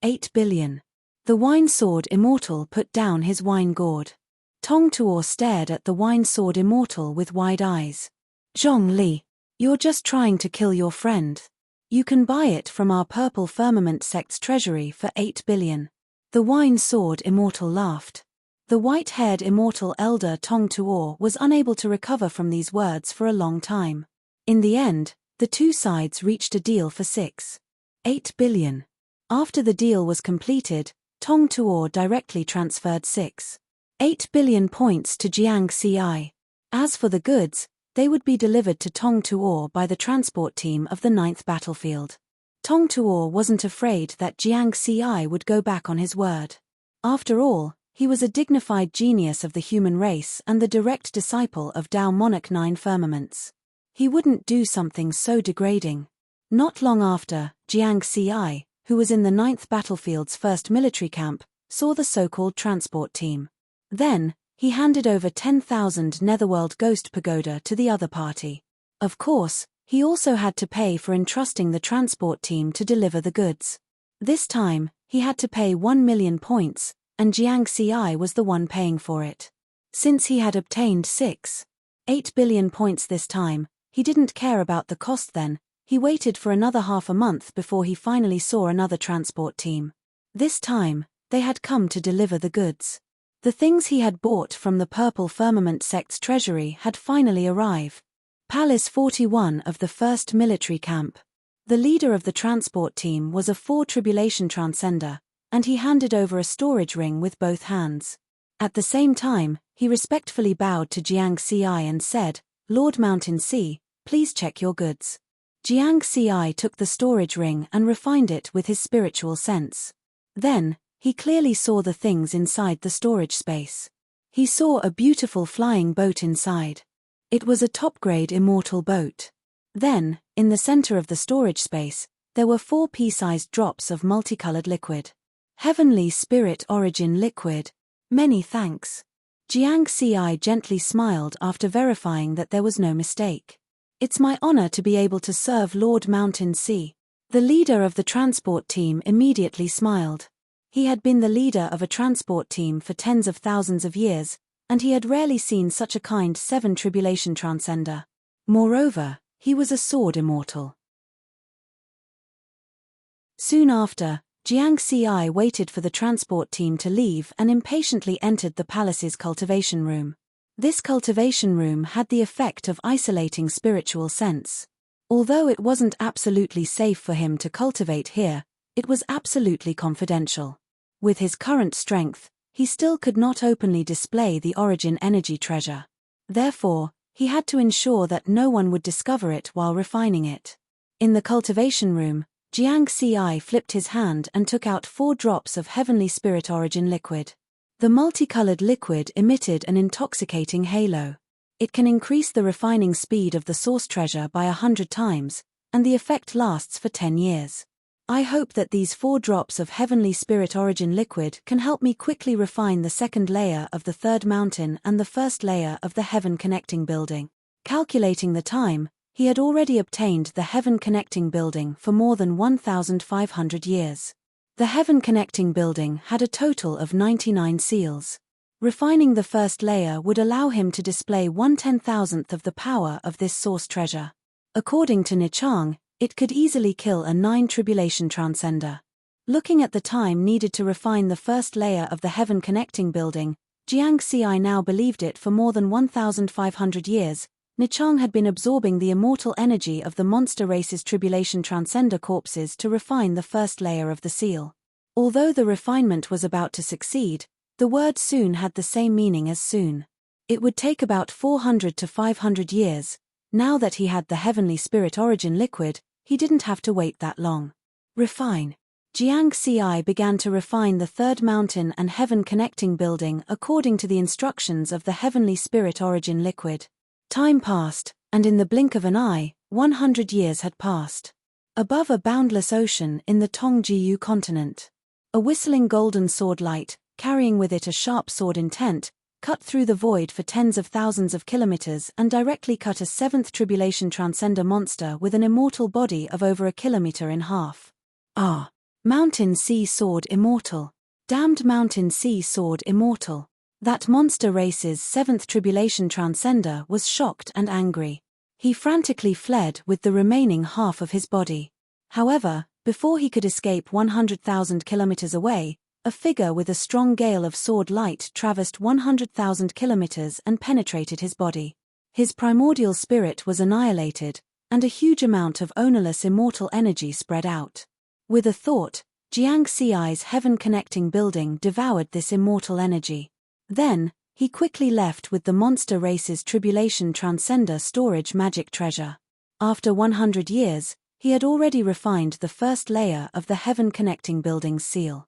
A: 8 billion. The Wine Sword Immortal put down his wine gourd. Tong Tuor stared at the Wine Sword Immortal with wide eyes. Zhongli, you're just trying to kill your friend. You can buy it from our Purple Firmament sect's treasury for 8 billion. The Wine Sword Immortal laughed. The white-haired Immortal Elder Tong Tuor was unable to recover from these words for a long time. In the end, the two sides reached a deal for 8 billion. After the deal was completed, Tong Tuor directly transferred 8 billion points to Jiang Xi. As for the goods, they would be delivered to Tong Tuor by the transport team of the 9th battlefield. Tong Tuor wasn't afraid that Jiang Xi would go back on his word. After all, he was a dignified genius of the human race and the direct disciple of Tao Monarch 9 Firmaments. He wouldn't do something so degrading. Not long after, Jiang Xi, who was in the 9th battlefield's first military camp, saw the so-called transport team. Then, he handed over 10,000 Netherworld Ghost Pagoda to the other party. Of course, he also had to pay for entrusting the transport team to deliver the goods. This time, he had to pay 1 million points, and Jiang Xi was the one paying for it. Since he had obtained 8 billion points this time, he didn't care about the cost then, He waited for another half a month before he finally saw another transport team. This time, they had come to deliver the goods. The things he had bought from the Purple Firmament sect's treasury had finally arrived. Palace 41 of the 1st Military Camp. The leader of the transport team was a 4 Tribulation Transcender, and he handed over a storage ring with both hands. At the same time, he respectfully bowed to Jiang Ci and said, "Lord Mountain Sea, please check your goods." Jiang Ci took the storage ring and refined it with his spiritual sense. Then, he clearly saw the things inside the storage space. He saw a beautiful flying boat inside. It was a top-grade immortal boat. Then, in the center of the storage space, there were 4 pea-sized drops of multicolored liquid. Heavenly Spirit Origin Liquid. Many thanks. Jiang Ci gently smiled after verifying that there was no mistake. It's my honor to be able to serve Lord Mountain Sea. The leader of the transport team immediately smiled. He had been the leader of a transport team for tens of thousands of years, and he had rarely seen such a kind 7 Tribulation Transcender. Moreover, he was a sword immortal. Soon after, Jiang Ci waited for the transport team to leave and impatiently entered the palace's cultivation room. This cultivation room had the effect of isolating spiritual sense. Although it wasn't absolutely safe for him to cultivate here, it was absolutely confidential. With his current strength, he still could not openly display the origin energy treasure. Therefore, he had to ensure that no one would discover it while refining it. In the cultivation room, Jiang Ci flipped his hand and took out 4 drops of Heavenly Spirit Origin liquid. The multicolored liquid emitted an intoxicating halo. It can increase the refining speed of the source treasure by 100 times, and the effect lasts for 10 years. I hope that these 4 drops of Heavenly Spirit Origin liquid can help me quickly refine the 2nd layer of the 3rd mountain and the 1st layer of the Heaven Connecting Building. Calculating the time, he had already obtained the Heaven Connecting Building for more than 1,500 years. The Heaven Connecting Building had a total of 99 seals. Refining the 1st layer would allow him to display 1/10,000th of the power of this source treasure. According to Nichang, it could easily kill a 9 Tribulation Transcender. Looking at the time needed to refine the 1st layer of the Heaven Connecting Building, Jiang Ci now believed it for more than 1,500 years. Nichang had been absorbing the immortal energy of the monster race's Tribulation Transcender corpses to refine the 1st layer of the seal. Although the refinement was about to succeed, the word soon had the same meaning as soon. It would take about 400 to 500 years. Now that he had the Heavenly Spirit Origin liquid, he didn't have to wait that long. Refine. Jiang Ci began to refine the 3rd mountain and Heaven Connecting Building according to the instructions of the Heavenly Spirit Origin liquid. Time passed, and in the blink of an eye, 100 years had passed. Above a boundless ocean in the Tongjiu continent, a whistling golden sword light, carrying with it a sharp sword intent, cut through the void for tens of thousands of kilometers and directly cut a 7th Tribulation Transcender monster with an immortal body of over a kilometer in half. Ah! Mountain Sea Sword Immortal. Damned Mountain Sea Sword Immortal. That monster race's 7th Tribulation Transcender was shocked and angry. He frantically fled with the remaining half of his body. However, before he could escape 100,000 kilometers away, a figure with a strong gale of sword light traversed 100,000 kilometers and penetrated his body. His primordial spirit was annihilated, and a huge amount of ownerless immortal energy spread out. With a thought, Jiang Ci's Heaven Connecting Building devoured this immortal energy. Then, he quickly left with the monster race's Tribulation Transcender storage magic treasure. After 100 years, he had already refined the 1st layer of the Heaven Connecting Building's seal.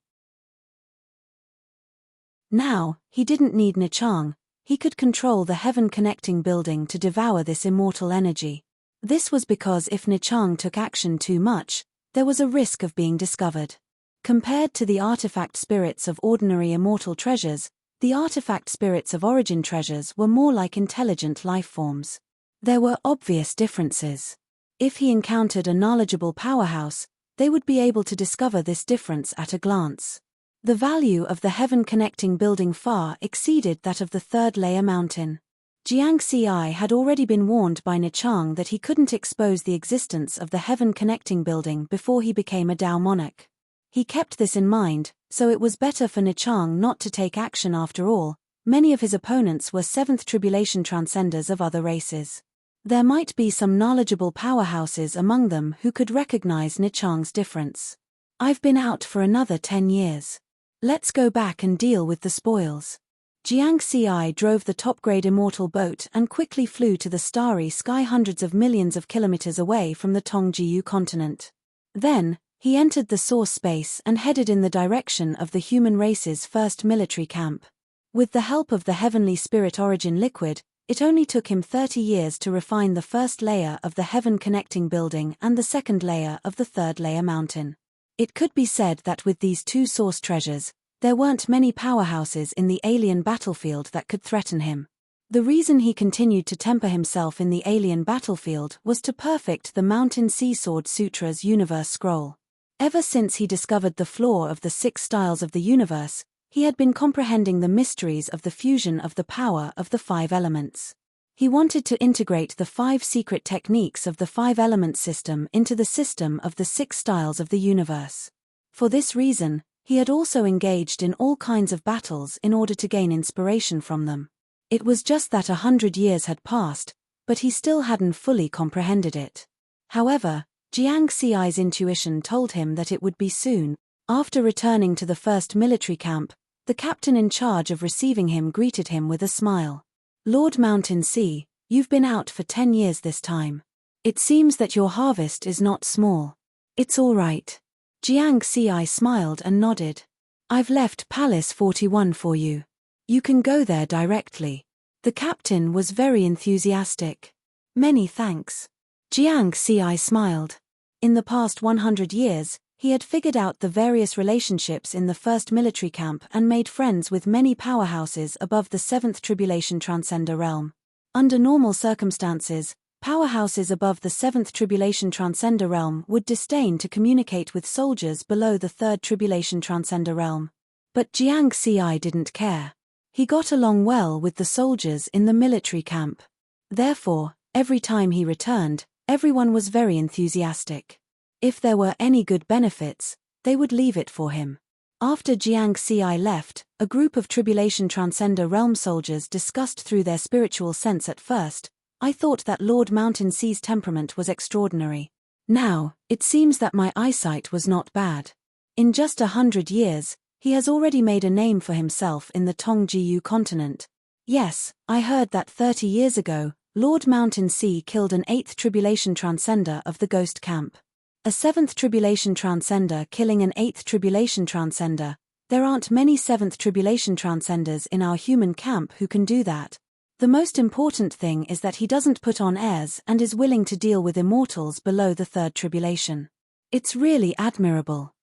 A: Now, he didn't need Nichang, he could control the Heaven Connecting Building to devour this immortal energy. This was because if Nichang took action too much, there was a risk of being discovered. Compared to the artifact spirits of ordinary immortal treasures, the artifact spirits of origin treasures were more like intelligent life forms. There were obvious differences. If he encountered a knowledgeable powerhouse, they would be able to discover this difference at a glance. The value of the Heaven Connecting Building far exceeded that of the 3rd layer mountain. Jiang Xi had already been warned by Nichang that he couldn't expose the existence of the heaven-connecting building before he became a Dao monarch. He kept this in mind, so it was better for Nichang not to take action after all. Many of his opponents were seventh tribulation transcenders of other races. There might be some knowledgeable powerhouses among them who could recognize Nichang's difference. I've been out for another 10 years. Let's go back and deal with the spoils. Jiang Xi drove the top-grade immortal boat and quickly flew to the starry sky hundreds of millions of kilometers away from the Tongjiu continent. Then, he entered the source space and headed in the direction of the human race's first military camp. With the help of the heavenly spirit origin liquid, it only took him 30 years to refine the first layer of the heaven-connecting building and the second layer of the third layer mountain. It could be said that with these two source treasures, there weren't many powerhouses in the alien battlefield that could threaten him. The reason he continued to temper himself in the alien battlefield was to perfect the Mountain Sea Sword Sutra's universe scroll. Ever since he discovered the flaw of the 6 styles of the universe, he had been comprehending the mysteries of the fusion of the power of the 5 elements. He wanted to integrate the 5 secret techniques of the 5-element system into the system of the 6 styles of the universe. For this reason, he had also engaged in all kinds of battles in order to gain inspiration from them. It was just that 100 years had passed, but he still hadn't fully comprehended it. However, Jiang Xi's intuition told him that it would be soon. After returning to the first military camp, the captain in charge of receiving him greeted him with a smile. Lord Mountain Sea, you've been out for 10 years this time. It seems that your harvest is not small. It's all right. Jiang Xi smiled and nodded. I've left Palace 41 for you. You can go there directly. The captain was very enthusiastic. Many thanks. Jiang Xi smiled. In the past 100 years, he had figured out the various relationships in the first military camp and made friends with many powerhouses above the 7th Tribulation Transcender realm. Under normal circumstances, powerhouses above the 7th Tribulation Transcender realm would disdain to communicate with soldiers below the 3rd Tribulation Transcender realm. But Jiang Xi didn't care. He got along well with the soldiers in the military camp. Therefore, every time he returned, everyone was very enthusiastic. If there were any good benefits, they would leave it for him. After Jiang Xi left, a group of Tribulation Transcender realm soldiers discussed through their spiritual sense. At first, I thought that Lord Mountain Sea's temperament was extraordinary. Now, it seems that my eyesight was not bad. In just 100 years, he has already made a name for himself in the Tongjiu continent. Yes, I heard that 30 years ago, Lord Mountain Sea killed an 8th Tribulation Transcender of the Ghost Camp. A 7th Tribulation Transcender killing an 8th Tribulation Transcender. There aren't many 7th Tribulation Transcenders in our human camp who can do that. The most important thing is that he doesn't put on airs and is willing to deal with immortals below the 3rd Tribulation. It's really admirable.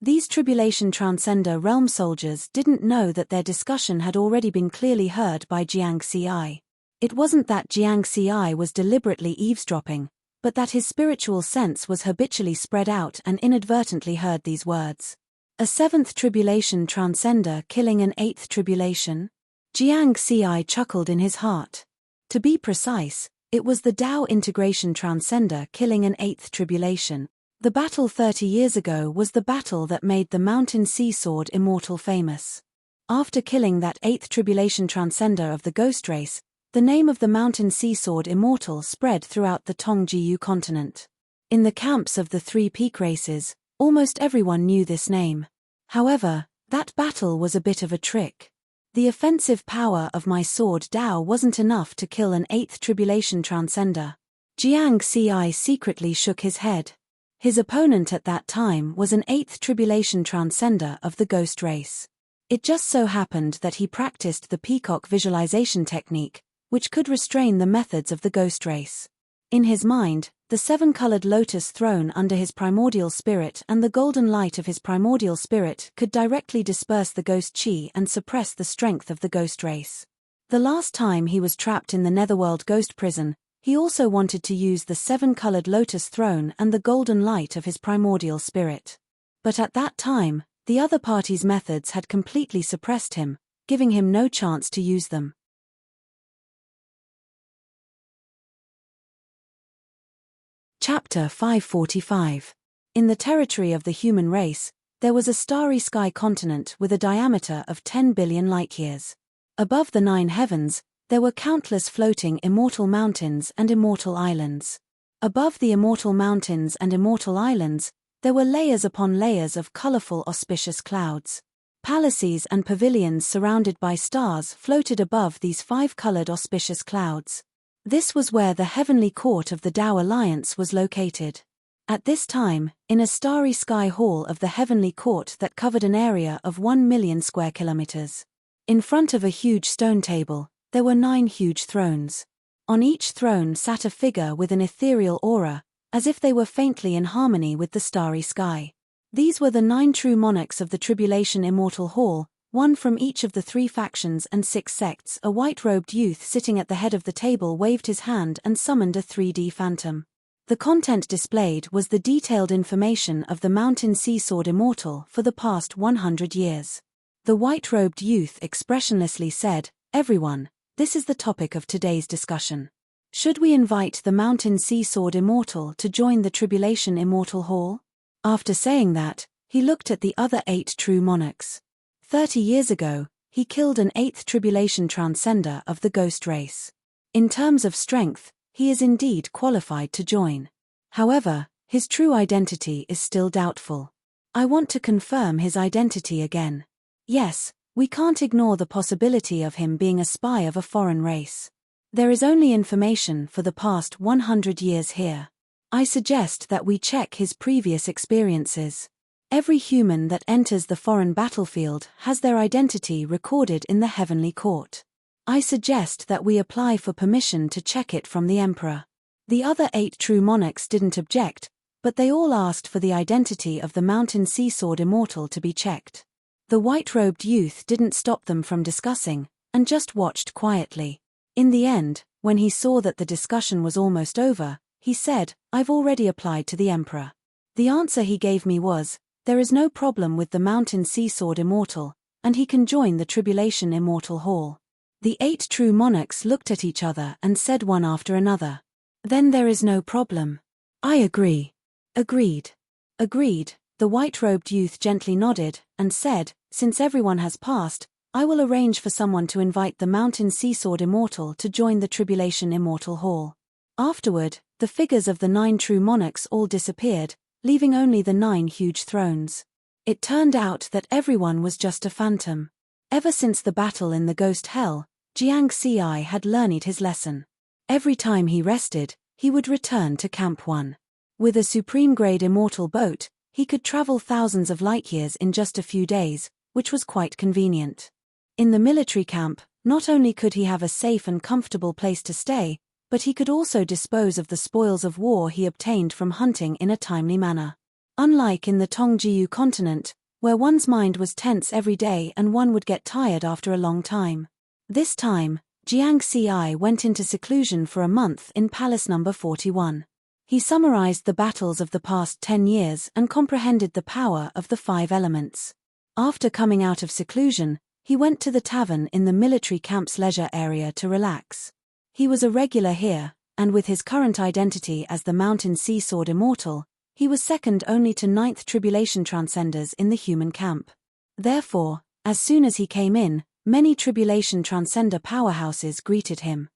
A: These Tribulation Transcender realm soldiers didn't know that their discussion had already been clearly heard by Jiang Xi. It wasn't that Jiang Xi was deliberately eavesdropping, but that his spiritual sense was habitually spread out and inadvertently heard these words. A 7th Tribulation Transcender killing an 8th Tribulation? Jiang Xi chuckled in his heart. To be precise, it was the Tao Integration Transcender killing an 8th Tribulation. The battle 30 years ago was the battle that made the Mountain Sea Sword immortal famous. After killing that 8th Tribulation Transcender of the Ghost Race, the name of the Mountain Sea Sword immortal spread throughout the Tongjiu continent. In the camps of the 3 peak races, almost everyone knew this name. However, that battle was a bit of a trick. The offensive power of my sword Dao wasn't enough to kill an 8th Tribulation Transcender. Jiang Xi secretly shook his head. His opponent at that time was an 8th Tribulation Transcender of the Ghost Race. It just so happened that he practiced the Peacock visualization technique, which could restrain the methods of the Ghost Race. In his mind, the 7-colored lotus throne under his primordial spirit and the golden light of his primordial spirit could directly disperse the ghost chi and suppress the strength of the Ghost Race. The last time he was trapped in the Netherworld Ghost Prison, he also wanted to use the 7-colored lotus throne and the golden light of his primordial spirit. But at that time, the other party's methods had completely suppressed him, giving him no chance to use them. Chapter 545. In the territory of the human race, there was a starry sky continent with a diameter of 10 billion light-years. Above the 9 heavens, there were countless floating immortal mountains and immortal islands. Above the immortal mountains and immortal islands, there were layers upon layers of colorful auspicious clouds. Palaces and pavilions surrounded by stars floated above these 5-colored auspicious clouds. This was where the heavenly court of the Tao Alliance was located. At this time, in a starry sky hall of the heavenly court that covered an area of 1 million square kilometers. In front of a huge stone table, there were 9 huge thrones. On each throne sat a figure with an ethereal aura, as if they were faintly in harmony with the starry sky. These were the 9 true monarchs of the Tribulation Immortal Hall, one from each of the 3 factions and 6 sects. A white-robed youth sitting at the head of the table waved his hand and summoned a 3D phantom. The content displayed was the detailed information of the Mountain Sea Sword Immortal for the past 100 years. The white-robed youth expressionlessly said, "Everyone, this is the topic of today's discussion. Should we invite the Mountain Sea Sword Immortal to join the Tribulation Immortal Hall?" After saying that, he looked at the other 8 true monarchs. 30 years ago, he killed an 8th Tribulation Transcender of the Ghost race. In terms of strength, he is indeed qualified to join. However, his true identity is still doubtful. I want to confirm his identity again. Yes, we can't ignore the possibility of him being a spy of a foreign race. There is only information for the past 100 years here. I suggest that we check his previous experiences. Every human that enters the foreign battlefield has their identity recorded in the heavenly court. I suggest that we apply for permission to check it from the Emperor. The other 8 true monarchs didn't object, but they all asked for the identity of the Mountain Sea Sword Immortal to be checked. The white-robed youth didn't stop them from discussing, and just watched quietly. In the end, when he saw that the discussion was almost over, he said, "I've already applied to the Emperor." The answer he gave me was, "There is no problem with the Mountain Sea Sword Immortal, and he can join the Tribulation Immortal Hall." The 8 true monarchs looked at each other and said one after another, "Then there is no problem." "I agree." "Agreed." "Agreed." The white-robed youth gently nodded, and said, "Since everyone has passed, I will arrange for someone to invite the Mountain Sea Sword Immortal to join the Tribulation Immortal Hall." Afterward, the figures of the 9 true monarchs all disappeared, leaving only the 9 huge thrones. It turned out that everyone was just a phantom. Ever since the battle in the Ghost Hell, Jiang Ci had learned his lesson. Every time he rested, he would return to Camp 1. With a supreme-grade immortal boat, he could travel thousands of light-years in just a few days, which was quite convenient. In the military camp, not only could he have a safe and comfortable place to stay, but he could also dispose of the spoils of war he obtained from hunting in a timely manner. Unlike in the Tongjiu continent, where one's mind was tense every day and one would get tired after a long time. This time, Jiang Ci went into seclusion for a month in Palace number 41. He summarized the battles of the past 10 years and comprehended the power of the 5 elements. After coming out of seclusion, he went to the tavern in the military camp's leisure area to relax. He was a regular here, and with his current identity as the Mountain Sea Sword Immortal, he was second only to 9th Tribulation Transcenders in the human camp. Therefore, as soon as he came in, many Tribulation Transcender powerhouses greeted him.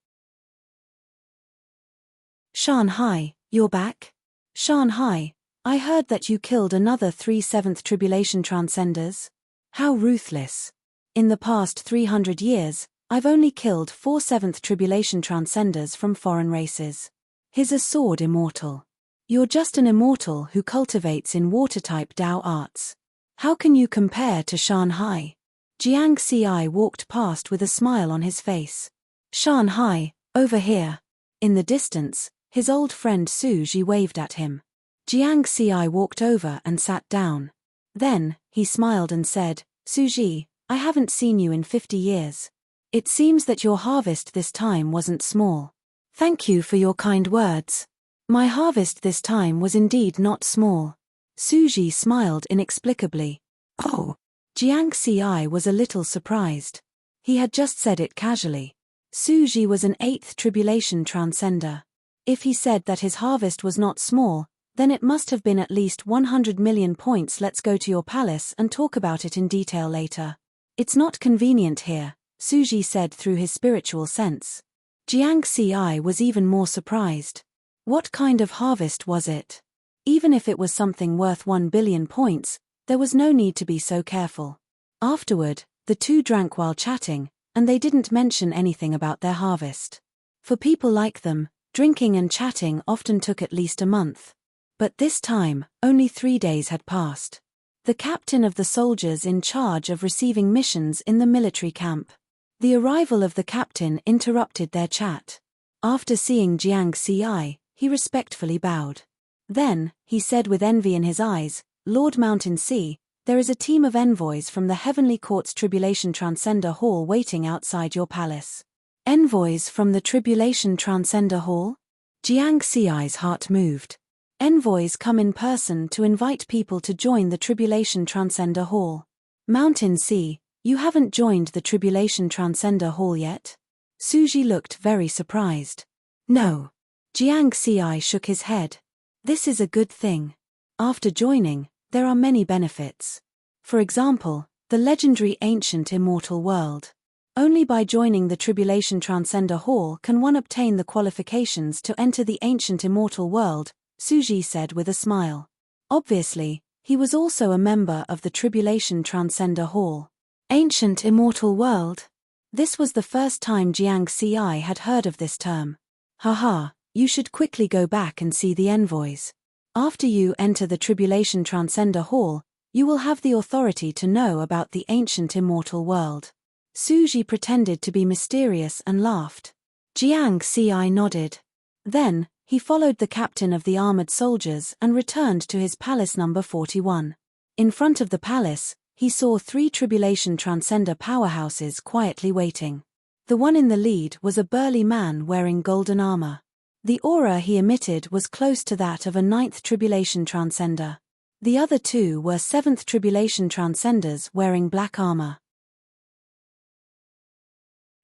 A: "Shanghai, you're back? Shanghai, I heard that you killed another 3 7th Tribulation Transcenders. How ruthless. In the past 300 years, I've only killed 4 7th Tribulation Transcenders from foreign races. He's a sword immortal. You're just an immortal who cultivates in water-type Tao arts. How can you compare to Shanghai?" Jiang Ci walked past with a smile on his face. "Shanghai, over here." In the distance, his old friend Su Ji waved at him. Jiang Ci walked over and sat down. Then, he smiled and said, "Su Ji, I haven't seen you in 50 years. It seems that your harvest this time wasn't small. Thank you for your kind words. My harvest this time was indeed not small." Su Ji smiled inexplicably. "Oh." Jiang Ci was a little surprised. He had just said it casually. Suji was an 8th tribulation transcender. If he said that his harvest was not small, then it must have been at least 100 million points. Let's go to your palace and talk about it in detail later. It's not convenient here, Suji said through his spiritual sense. Jiang Xi was even more surprised. What kind of harvest was it? Even if it was something worth 1 billion points, there was no need to be so careful. Afterward, the two drank while chatting, and they didn't mention anything about their harvest. For people like them, drinking and chatting often took at least a month. But this time, only 3 days had passed. The captain of the soldiers in charge of receiving missions in the military camp. The arrival of the captain interrupted their chat. After seeing Jiang Xi, he respectfully bowed. Then, he said with envy in his eyes, Lord Mountain Sea, there is a team of envoys from the Heavenly Court's Tribulation Transcender Hall waiting outside your palace. Envoys from the Tribulation Transcender Hall? Jiang Xi's heart moved. Envoys come in person to invite people to join the Tribulation Transcender Hall. Mountain Sea, you haven't joined the Tribulation Transcender Hall yet? Suji looked very surprised. No. Jiang Xi shook his head. This is a good thing. After joining, there are many benefits. For example, the legendary ancient immortal world. Only by joining the Tribulation Transcender Hall can one obtain the qualifications to enter the ancient immortal world, Suji said with a smile. Obviously, he was also a member of the Tribulation Transcender Hall. Ancient immortal world? This was the first time Jiang Xi had heard of this term. Haha, you should quickly go back and see the envoys. After you enter the Tribulation Transcender Hall, you will have the authority to know about the ancient immortal world. Suji pretended to be mysterious and laughed. Jiang Xi nodded. Then, he followed the captain of the armored soldiers and returned to his palace number 41. In front of the palace, he saw 3 Tribulation Transcender powerhouses quietly waiting. The one in the lead was a burly man wearing golden armor. The aura he emitted was close to that of a 9th Tribulation Transcender. The other 2 were 7th Tribulation Transcenders wearing black armor.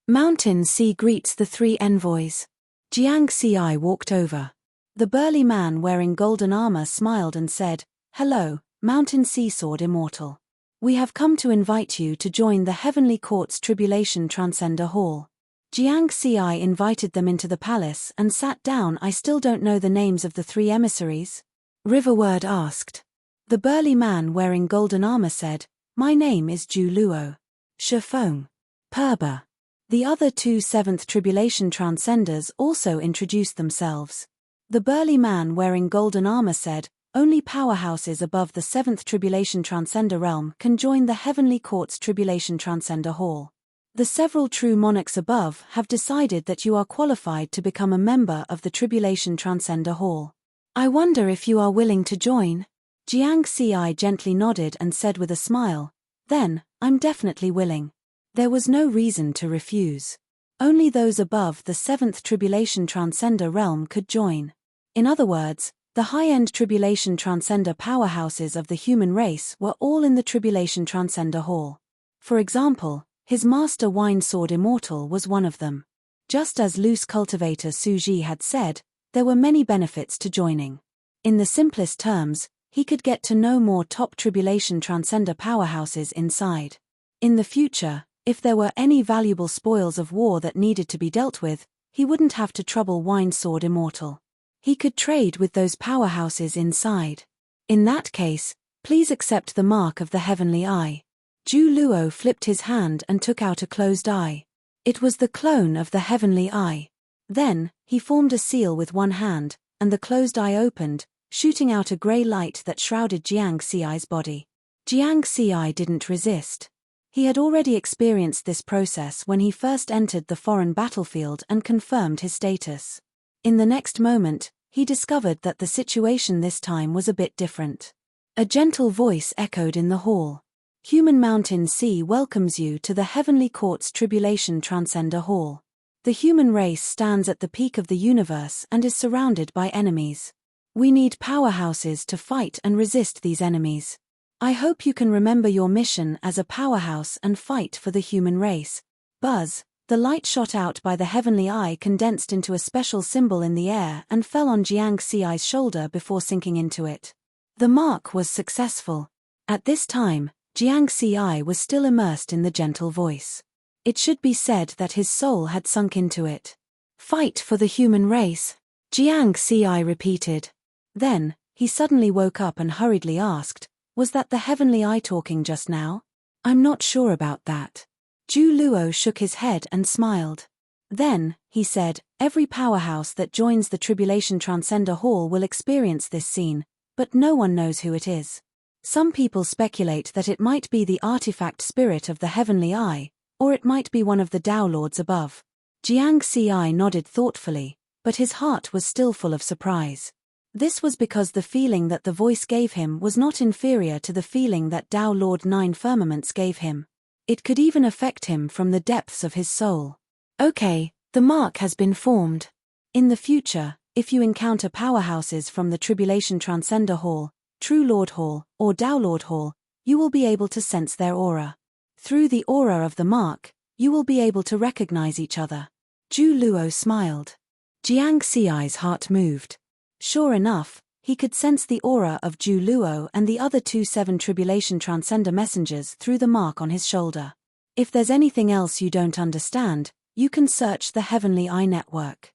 A: Mountain Sea greets the 3 envoys. Jiang Xi walked over. The burly man wearing golden armor smiled and said, Hello, Mountain Sea Sword Immortal. We have come to invite you to join the Heavenly Court's Tribulation Transcender Hall. Jiang Xi invited them into the palace and sat down. I still don't know the names of the 3 emissaries? Riverward asked. The burly man wearing golden armor said, My name is Ju Luo. Shifeng. Perba. The other 2 7th Tribulation Transcenders also introduced themselves. The burly man wearing golden armor said, Only powerhouses above the 7th Tribulation Transcender realm can join the Heavenly Court's Tribulation Transcender Hall. The several true monarchs above have decided that you are qualified to become a member of the Tribulation Transcender Hall. I wonder if you are willing to join? Jiang Xi gently nodded and said with a smile, Then, I'm definitely willing. There was no reason to refuse. Only those above the 7th Tribulation Transcender realm could join. In other words, the high-end Tribulation Transcender powerhouses of the human race were all in the Tribulation Transcender Hall. For example, his master Wine Sword Immortal was one of them. Just as loose cultivator Suji had said, there were many benefits to joining. In the simplest terms, he could get to know more top Tribulation Transcender powerhouses inside. In the future, if there were any valuable spoils of war that needed to be dealt with, he wouldn't have to trouble Wine Sword Immortal. He could trade with those powerhouses inside. In that case, please accept the mark of the Heavenly Eye. Ju Luo flipped his hand and took out a closed eye. It was the clone of the Heavenly Eye. Then, he formed a seal with one hand, and the closed eye opened, shooting out a grey light that shrouded Jiang Xi's body. Jiang Xi didn't resist. He had already experienced this process when he first entered the foreign battlefield and confirmed his status. In the next moment, he discovered that the situation this time was a bit different. A gentle voice echoed in the hall. Human Mountain Sea welcomes you to the Heavenly Court's Tribulation Transcender Hall. The human race stands at the peak of the universe and is surrounded by enemies. We need powerhouses to fight and resist these enemies. I hope you can remember your mission as a powerhouse and fight for the human race. Buzz, the light shot out by the heavenly eye condensed into a special symbol in the air and fell on Jiang Xi's shoulder before sinking into it. The mark was successful. At this time, Jiang Xi was still immersed in the gentle voice. It should be said that his soul had sunk into it. "Fight for the human race," Jiang Xi repeated. Then, he suddenly woke up and hurriedly asked, "Was that the heavenly eye talking just now?" "I'm not sure about that." Zhu Luo shook his head and smiled. Then, he said, "Every powerhouse that joins the Tribulation Transcender Hall will experience this scene, but no one knows who it is. Some people speculate that it might be the artifact spirit of the heavenly eye, or it might be one of the Tao Lords above." Jiang Xi nodded thoughtfully, but his heart was still full of surprise. This was because the feeling that the voice gave him was not inferior to the feeling that Tao Lord Nine Firmaments gave him. It could even affect him from the depths of his soul. "Okay, the mark has been formed. In the future, if you encounter powerhouses from the Tribulation Transcender Hall, True Lord Hall, or Tao Lord Hall, you will be able to sense their aura. Through the aura of the mark, you will be able to recognize each other." Zhu Luo smiled. Jiang Xi's heart moved. Sure enough, he could sense the aura of Zhu Luo and the other 2-7 Tribulation Transcender messengers through the mark on his shoulder. If there's anything else you don't understand, you can search the Heavenly Eye Network.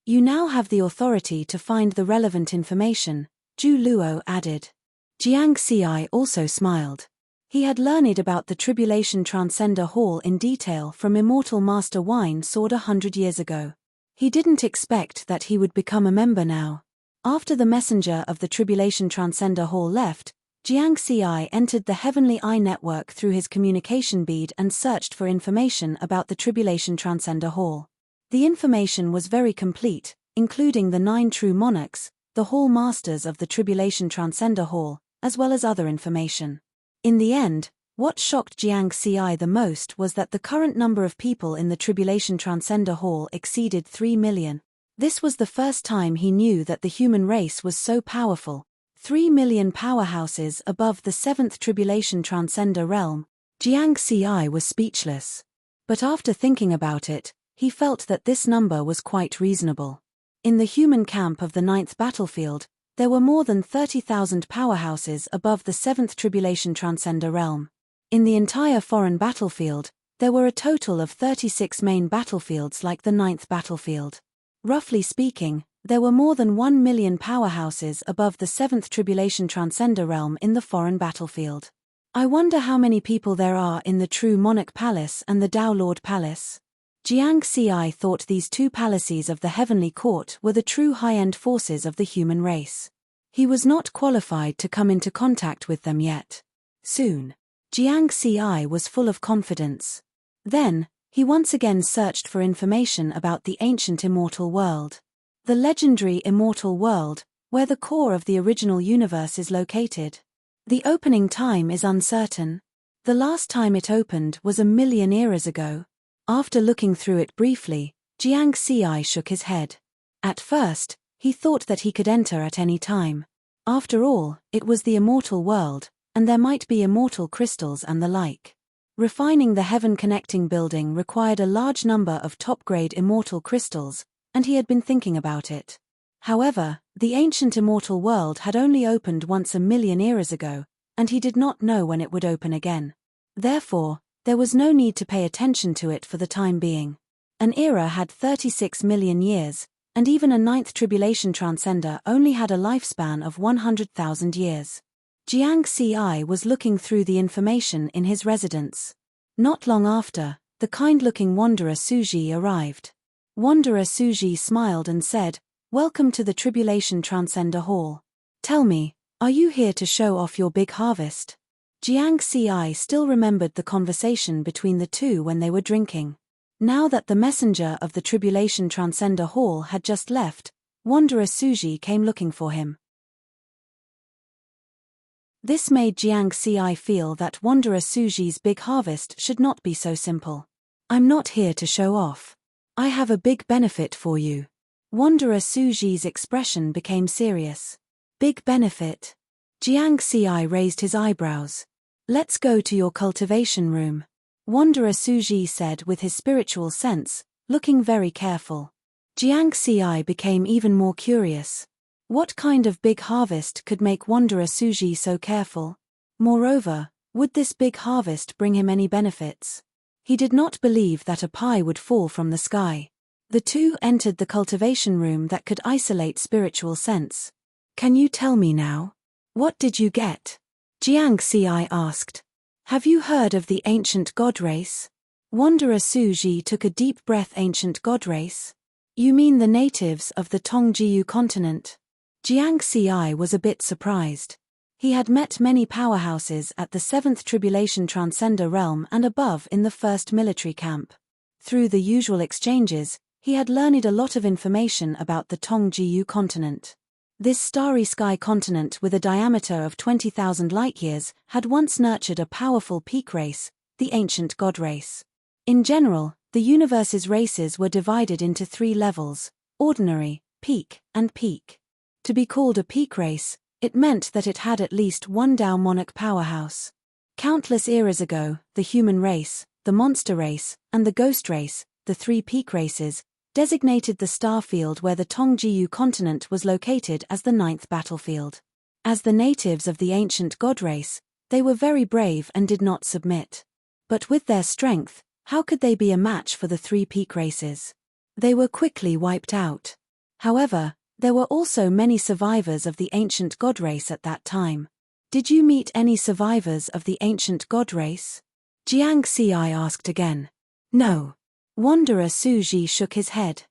A: You now have the authority to find the relevant information, Zhu Luo added. Jiang Xi also smiled. He had learned about the Tribulation Transcender Hall in detail from Immortal Master Wine Sword 100 years ago. He didn't expect that he would become a member now. After the messenger of the Tribulation Transcender Hall left, Jiang Xi entered the Heavenly Eye Network through his communication bead and searched for information about the Tribulation Transcender Hall. The information was very complete, including the 9 true monarchs, the Hall Masters of the Tribulation Transcender Hall, as well as other information. In the end, what shocked Jiang Xi the most was that the current number of people in the Tribulation Transcender Hall exceeded 3 million. This was the first time he knew that the human race was so powerful. 3 million powerhouses above the 7th Tribulation Transcender realm. Jiang Xi was speechless. But after thinking about it, he felt that this number was quite reasonable. In the human camp of the 9th battlefield, there were more than 30,000 powerhouses above the 7th Tribulation Transcender realm. In the entire foreign battlefield, there were a total of 36 main battlefields like the 9th battlefield. Roughly speaking, there were more than 1 million powerhouses above the 7th Tribulation Transcender realm in the foreign battlefield. I wonder how many people there are in the True Monarch Palace and the Tao Lord Palace. Jiang Xi thought these 2 palaces of the Heavenly Court were the true high-end forces of the human race. He was not qualified to come into contact with them yet. Soon. Jiang Xi was full of confidence. Then, he once again searched for information about the ancient immortal world. The legendary immortal world, where the core of the original universe is located. The opening time is uncertain. The last time it opened was 1 million eras ago. After looking through it briefly, Jiang Xi shook his head. At first, he thought that he could enter at any time. After all, it was the immortal world, and there might be immortal crystals and the like. Refining the heaven-connecting building required a large number of top-grade immortal crystals, and he had been thinking about it. However, the ancient immortal world had only opened once 1 million eras ago, and he did not know when it would open again. Therefore, there was no need to pay attention to it for the time being. An era had 36 million years, and even a 9th Tribulation Transcender only had a lifespan of 100,000 years. Jiang Xi was looking through the information in his residence. Not long after, the kind-looking Wanderer Suji arrived. Wanderer Suji smiled and said, "Welcome to the Tribulation Transcender Hall. Tell me, are you here to show off your big harvest?" Jiang Xi still remembered the conversation between the two when they were drinking. Now that the messenger of the Tribulation Transcender Hall had just left, Wanderer Suji came looking for him. This made Jiang Xi feel that Wanderer Suji's big harvest should not be so simple. "I'm not here to show off. I have a big benefit for you." Wanderer Suji's expression became serious. "Big benefit?" Jiang Xi raised his eyebrows. "Let's go to your cultivation room." Wanderer Suji said with his spiritual sense, looking very careful. Jiang Xi became even more curious. What kind of big harvest could make Wanderer Suji so careful? Moreover, would this big harvest bring him any benefits? He did not believe that a pie would fall from the sky. The two entered the cultivation room that could isolate spiritual sense. Can you tell me now? What did you get? Jiang Xi asked. Have you heard of the ancient god race? Wanderer Suji took a deep breath. Ancient god race? You mean the natives of the Tongjiu continent? Jiang Xi was a bit surprised. He had met many powerhouses at the 7th Tribulation Transcender realm and above in the 1st military camp. Through the usual exchanges, he had learned a lot of information about the Tongjiu continent. This starry sky continent with a diameter of 20,000 light-years had once nurtured a powerful peak race, the ancient god race. In general, the universe's races were divided into 3 levels: ordinary, peak, and peak. To be called a peak race, it meant that it had at least one daemonic powerhouse. Countless eras ago, the human race, the monster race, and the ghost race, the 3 peak races, designated the star field where the Tongjiu continent was located as the 9th battlefield. As the natives of the ancient god race, they were very brave and did not submit. But with their strength, how could they be a match for the 3 peak races? They were quickly wiped out. However, there were also many survivors of the ancient god race at that time. Did you meet any survivors of the ancient god race? Jiang Xi asked again. No. Wanderer Suji shook his head.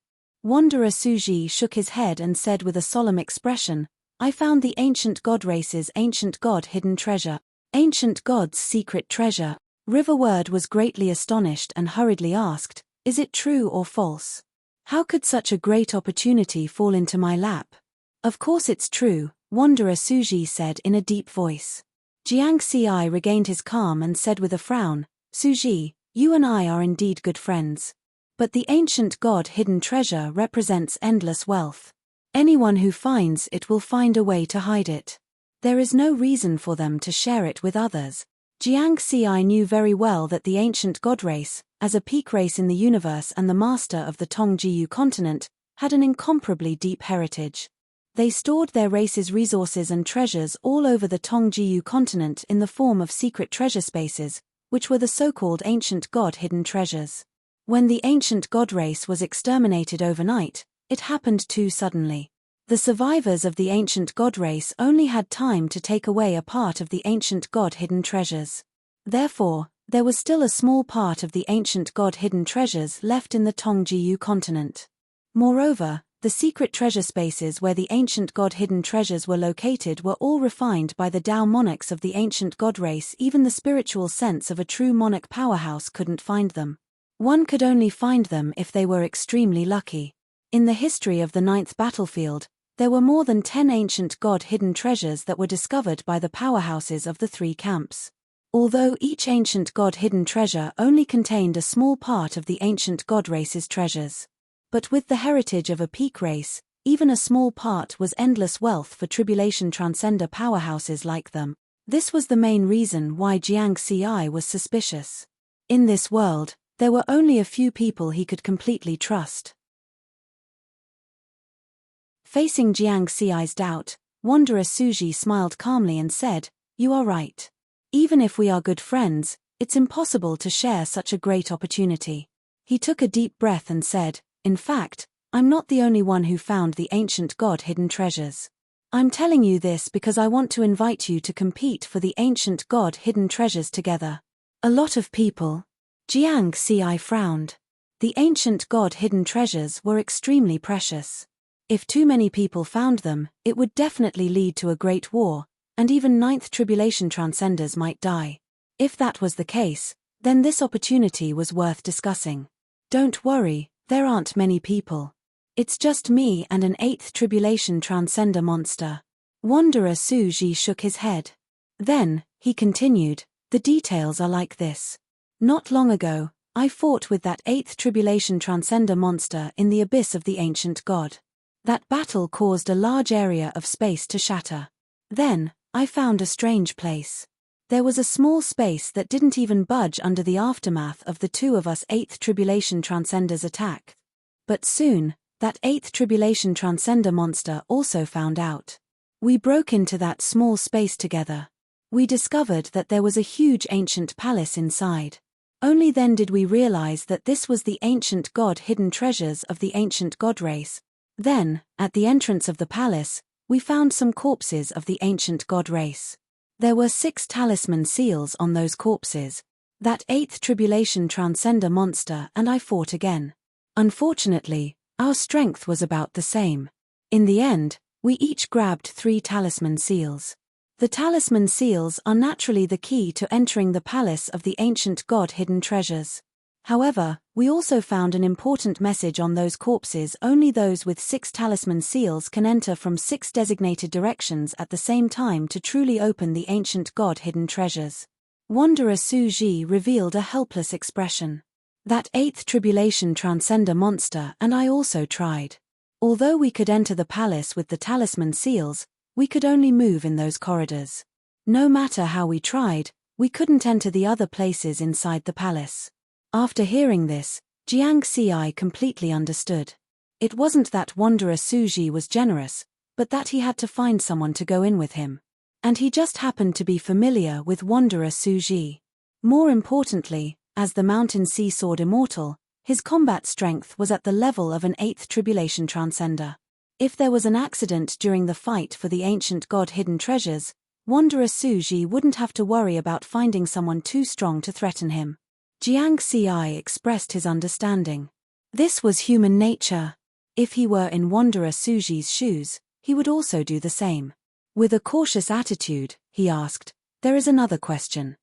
A: Wanderer Suji shook his head and said with a solemn expression, I found the ancient god race's ancient god hidden treasure. Ancient god's secret treasure. Riverward was greatly astonished and hurriedly asked, is it true or false? How could such a great opportunity fall into my lap? Of course it's true, Wanderer Suji said in a deep voice. Jiang Xi regained his calm and said with a frown, Suji, you and I are indeed good friends. But the ancient god hidden treasure represents endless wealth. Anyone who finds it will find a way to hide it. There is no reason for them to share it with others. Jiang Xi knew very well that the ancient god race, as a peak race in the universe and the master of the Tongjiu continent, had an incomparably deep heritage. They stored their race's resources and treasures all over the Tongjiu continent in the form of secret treasure spaces, which were the so-called ancient god hidden treasures. When the ancient god race was exterminated overnight, it happened too suddenly. The survivors of the ancient god race only had time to take away a part of the ancient god hidden treasures. Therefore, there was still a small part of the ancient god hidden treasures left in the Tongjiu continent. Moreover, the secret treasure spaces where the ancient god hidden treasures were located were all refined by the Tao monarchs of the ancient god race. Even the spiritual sense of a true monarch powerhouse couldn't find them. One could only find them if they were extremely lucky. In the history of the 9th battlefield, there were more than 10 ancient god hidden treasures that were discovered by the powerhouses of the 3 camps. Although each ancient god hidden treasure only contained a small part of the ancient god race's treasures. But with the heritage of a peak race, even a small part was endless wealth for tribulation transcender powerhouses like them. This was the main reason why Jiang Xi was suspicious. In this world, there were only a few people he could completely trust. Facing Jiang Xi's doubt, Wanderer Suji smiled calmly and said, You are right. Even if we are good friends, it's impossible to share such a great opportunity. He took a deep breath and said, In fact, I'm not the only one who found the ancient god hidden treasures. I'm telling you this because I want to invite you to compete for the ancient god hidden treasures together. A lot of people. Jiang Xi frowned. The ancient god hidden treasures were extremely precious. If too many people found them, it would definitely lead to a great war, and even 9th tribulation transcenders might die. If that was the case, then this opportunity was worth discussing. Don't worry, there aren't many people. It's just me and an 8th tribulation transcender monster. Wanderer Suji shook his head. Then, he continued, the details are like this. Not long ago, I fought with that 8th tribulation transcender monster in the abyss of the ancient god. That battle caused a large area of space to shatter. Then, I found a strange place. There was a small space that didn't even budge under the aftermath of the two of us 8th Tribulation Transcenders attack. But soon, that 8th Tribulation Transcender monster also found out. We broke into that small space together. We discovered that there was a huge ancient palace inside. Only then did we realize that this was the ancient god hidden treasures of the ancient god race. Then, at the entrance of the palace, we found some corpses of the ancient god race. There were 6 talisman seals on those corpses. That 8th Tribulation Transcender monster and I fought again. Unfortunately, our strength was about the same. In the end, we each grabbed 3 talisman seals. The talisman seals are naturally the key to entering the palace of the ancient god hidden treasures. However, we also found an important message on those corpses. Only those with 6 talisman seals can enter from 6 designated directions at the same time to truly open the ancient god hidden treasures. Wanderer Suji revealed a helpless expression. That 8th Tribulation Transcender monster and I also tried. Although we could enter the palace with the talisman seals, we could only move in those corridors. No matter how we tried, we couldn't enter the other places inside the palace. After hearing this, Jiang Xi completely understood. It wasn't that Wanderer Suji was generous, but that he had to find someone to go in with him. And he just happened to be familiar with Wanderer Suji. More importantly, as the Mountain Sea Sword Immortal, his combat strength was at the level of an 8th Tribulation Transcender. If there was an accident during the fight for the ancient god hidden treasures, Wanderer Suji wouldn't have to worry about finding someone too strong to threaten him. Jiang Xi expressed his understanding. This was human nature. If he were in Wanderer Suji's shoes, he would also do the same. With a cautious attitude, he asked, "There is another question.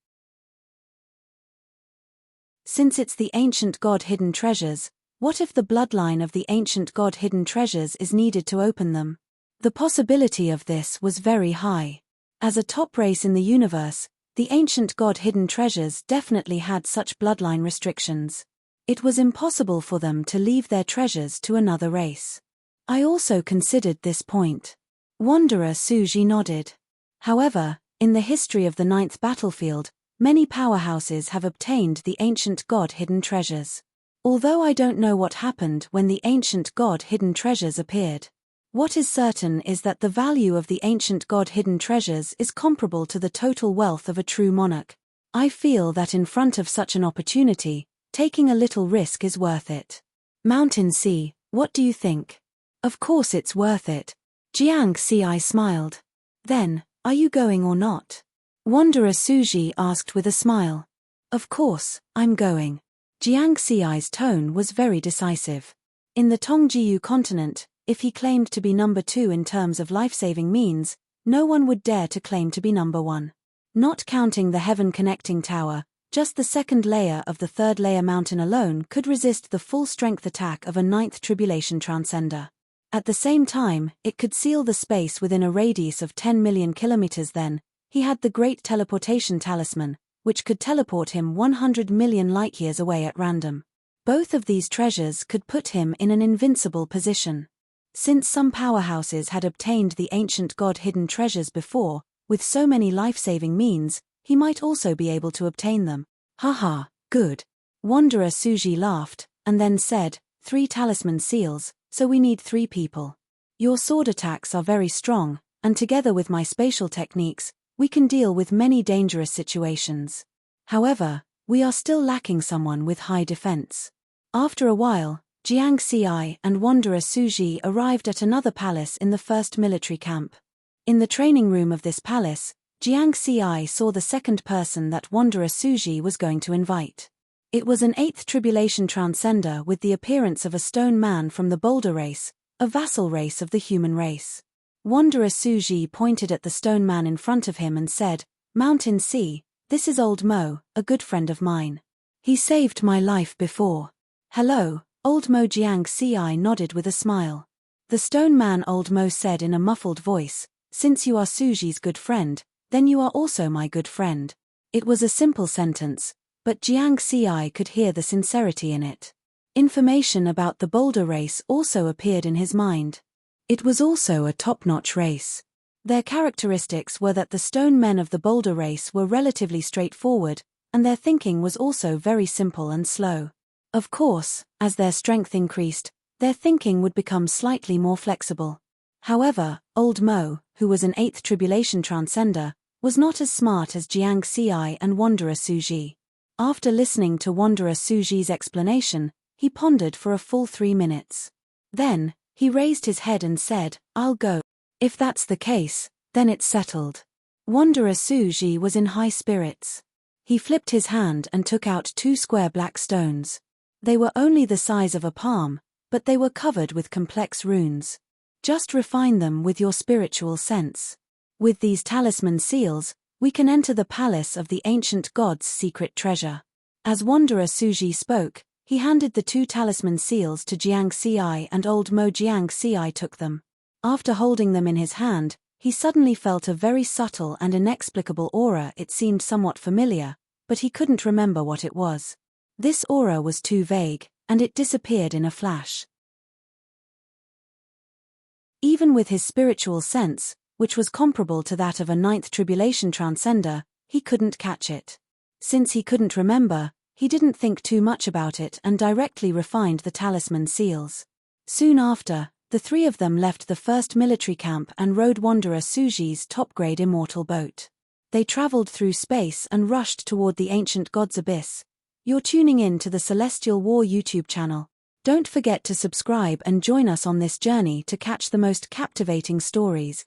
A: Since it's the ancient god hidden treasures, what if the bloodline of the ancient god hidden treasures is needed to open them?" The possibility of this was very high. As a top race in the universe, the ancient god hidden treasures definitely had such bloodline restrictions. It was impossible for them to leave their treasures to another race. I also considered this point. Wanderer Suji nodded. However, in the history of the 9th battlefield, many powerhouses have obtained the ancient god hidden treasures. Although I don't know what happened when the ancient god hidden treasures appeared. What is certain is that the value of the ancient god hidden treasures is comparable to the total wealth of a true monarch. I feel that in front of such an opportunity, taking a little risk is worth it. Mountain Sea, what do you think? Of course it's worth it. Jiang Xi smiled. Then, are you going or not? Wanderer Suji asked with a smile. Of course, I'm going. Jiang Xi's tone was very decisive. In the Tongjiu continent, if he claimed to be number 2 in terms of life-saving means, no one would dare to claim to be number 1. Not counting the heaven connecting tower, just the second layer of the third layer mountain alone could resist the full strength attack of a 9th Tribulation Transcender. At the same time, it could seal the space within a radius of 10 million kilometers. Then, he had the Great Teleportation Talisman, which could teleport him 100 million light-years away at random. Both of these treasures could put him in an invincible position. Since some powerhouses had obtained the ancient god hidden treasures before, with so many life-saving means, he might also be able to obtain them. Haha, good. Wanderer Suji laughed, and then said, 3 talisman seals, so we need 3 people. Your sword attacks are very strong, and together with my spatial techniques, we can deal with many dangerous situations. However, we are still lacking someone with high defense. After a while, Jiang Xi and Wanderer Suji arrived at another palace in the first military camp. In the training room of this palace, Jiang Xi saw the second person that Wanderer Suji was going to invite. It was an 8th Tribulation Transcender with the appearance of a stone man from the Boulder race, a vassal race of the human race. Wanderer Suji pointed at the stone man in front of him and said, "Mountain Sea, this is Old Mo, a good friend of mine. He saved my life before." "Hello." Old Mo. Jiang Xi nodded with a smile. The stone man Old Mo said in a muffled voice, "Since you are Suji's good friend, then you are also my good friend." It was a simple sentence, but Jiang Xi could hear the sincerity in it. Information about the Boulder race also appeared in his mind. It was also a top-notch race. Their characteristics were that the stone men of the boulder race were relatively straightforward, and their thinking was also very simple and slow. Of course, as their strength increased, their thinking would become slightly more flexible. However, Old Mo, who was an 8th tribulation transcender, was not as smart as Jiang Xi and Wanderer Suji. After listening to Wanderer Suji's explanation, he pondered for a full 3 minutes. Then, he raised his head and said, "I'll go. If that's the case, then it's settled." Wanderer Suji was in high spirits. He flipped his hand and took out 2 square black stones. They were only the size of a palm, but they were covered with complex runes. Just refine them with your spiritual sense. With these talisman seals, we can enter the palace of the ancient god's secret treasure. As Wanderer Suji spoke, he handed the 2 talisman seals to Jiang Xi and Old Mo. Jiang Xi took them. After holding them in his hand, he suddenly felt a very subtle and inexplicable aura. It seemed somewhat familiar, but he couldn't remember what it was. This aura was too vague, and it disappeared in a flash. Even with his spiritual sense, which was comparable to that of a 9th tribulation transcender, he couldn't catch it. Since he couldn't remember, he didn't think too much about it and directly refined the talisman seals. Soon after, the 3 of them left the first military camp and rode Wanderer Suji's top-grade immortal boat. They traveled through space and rushed toward the ancient god's abyss. You're tuning in to the Celestial War YouTube channel. Don't forget to subscribe and join us on this journey to catch the most captivating stories.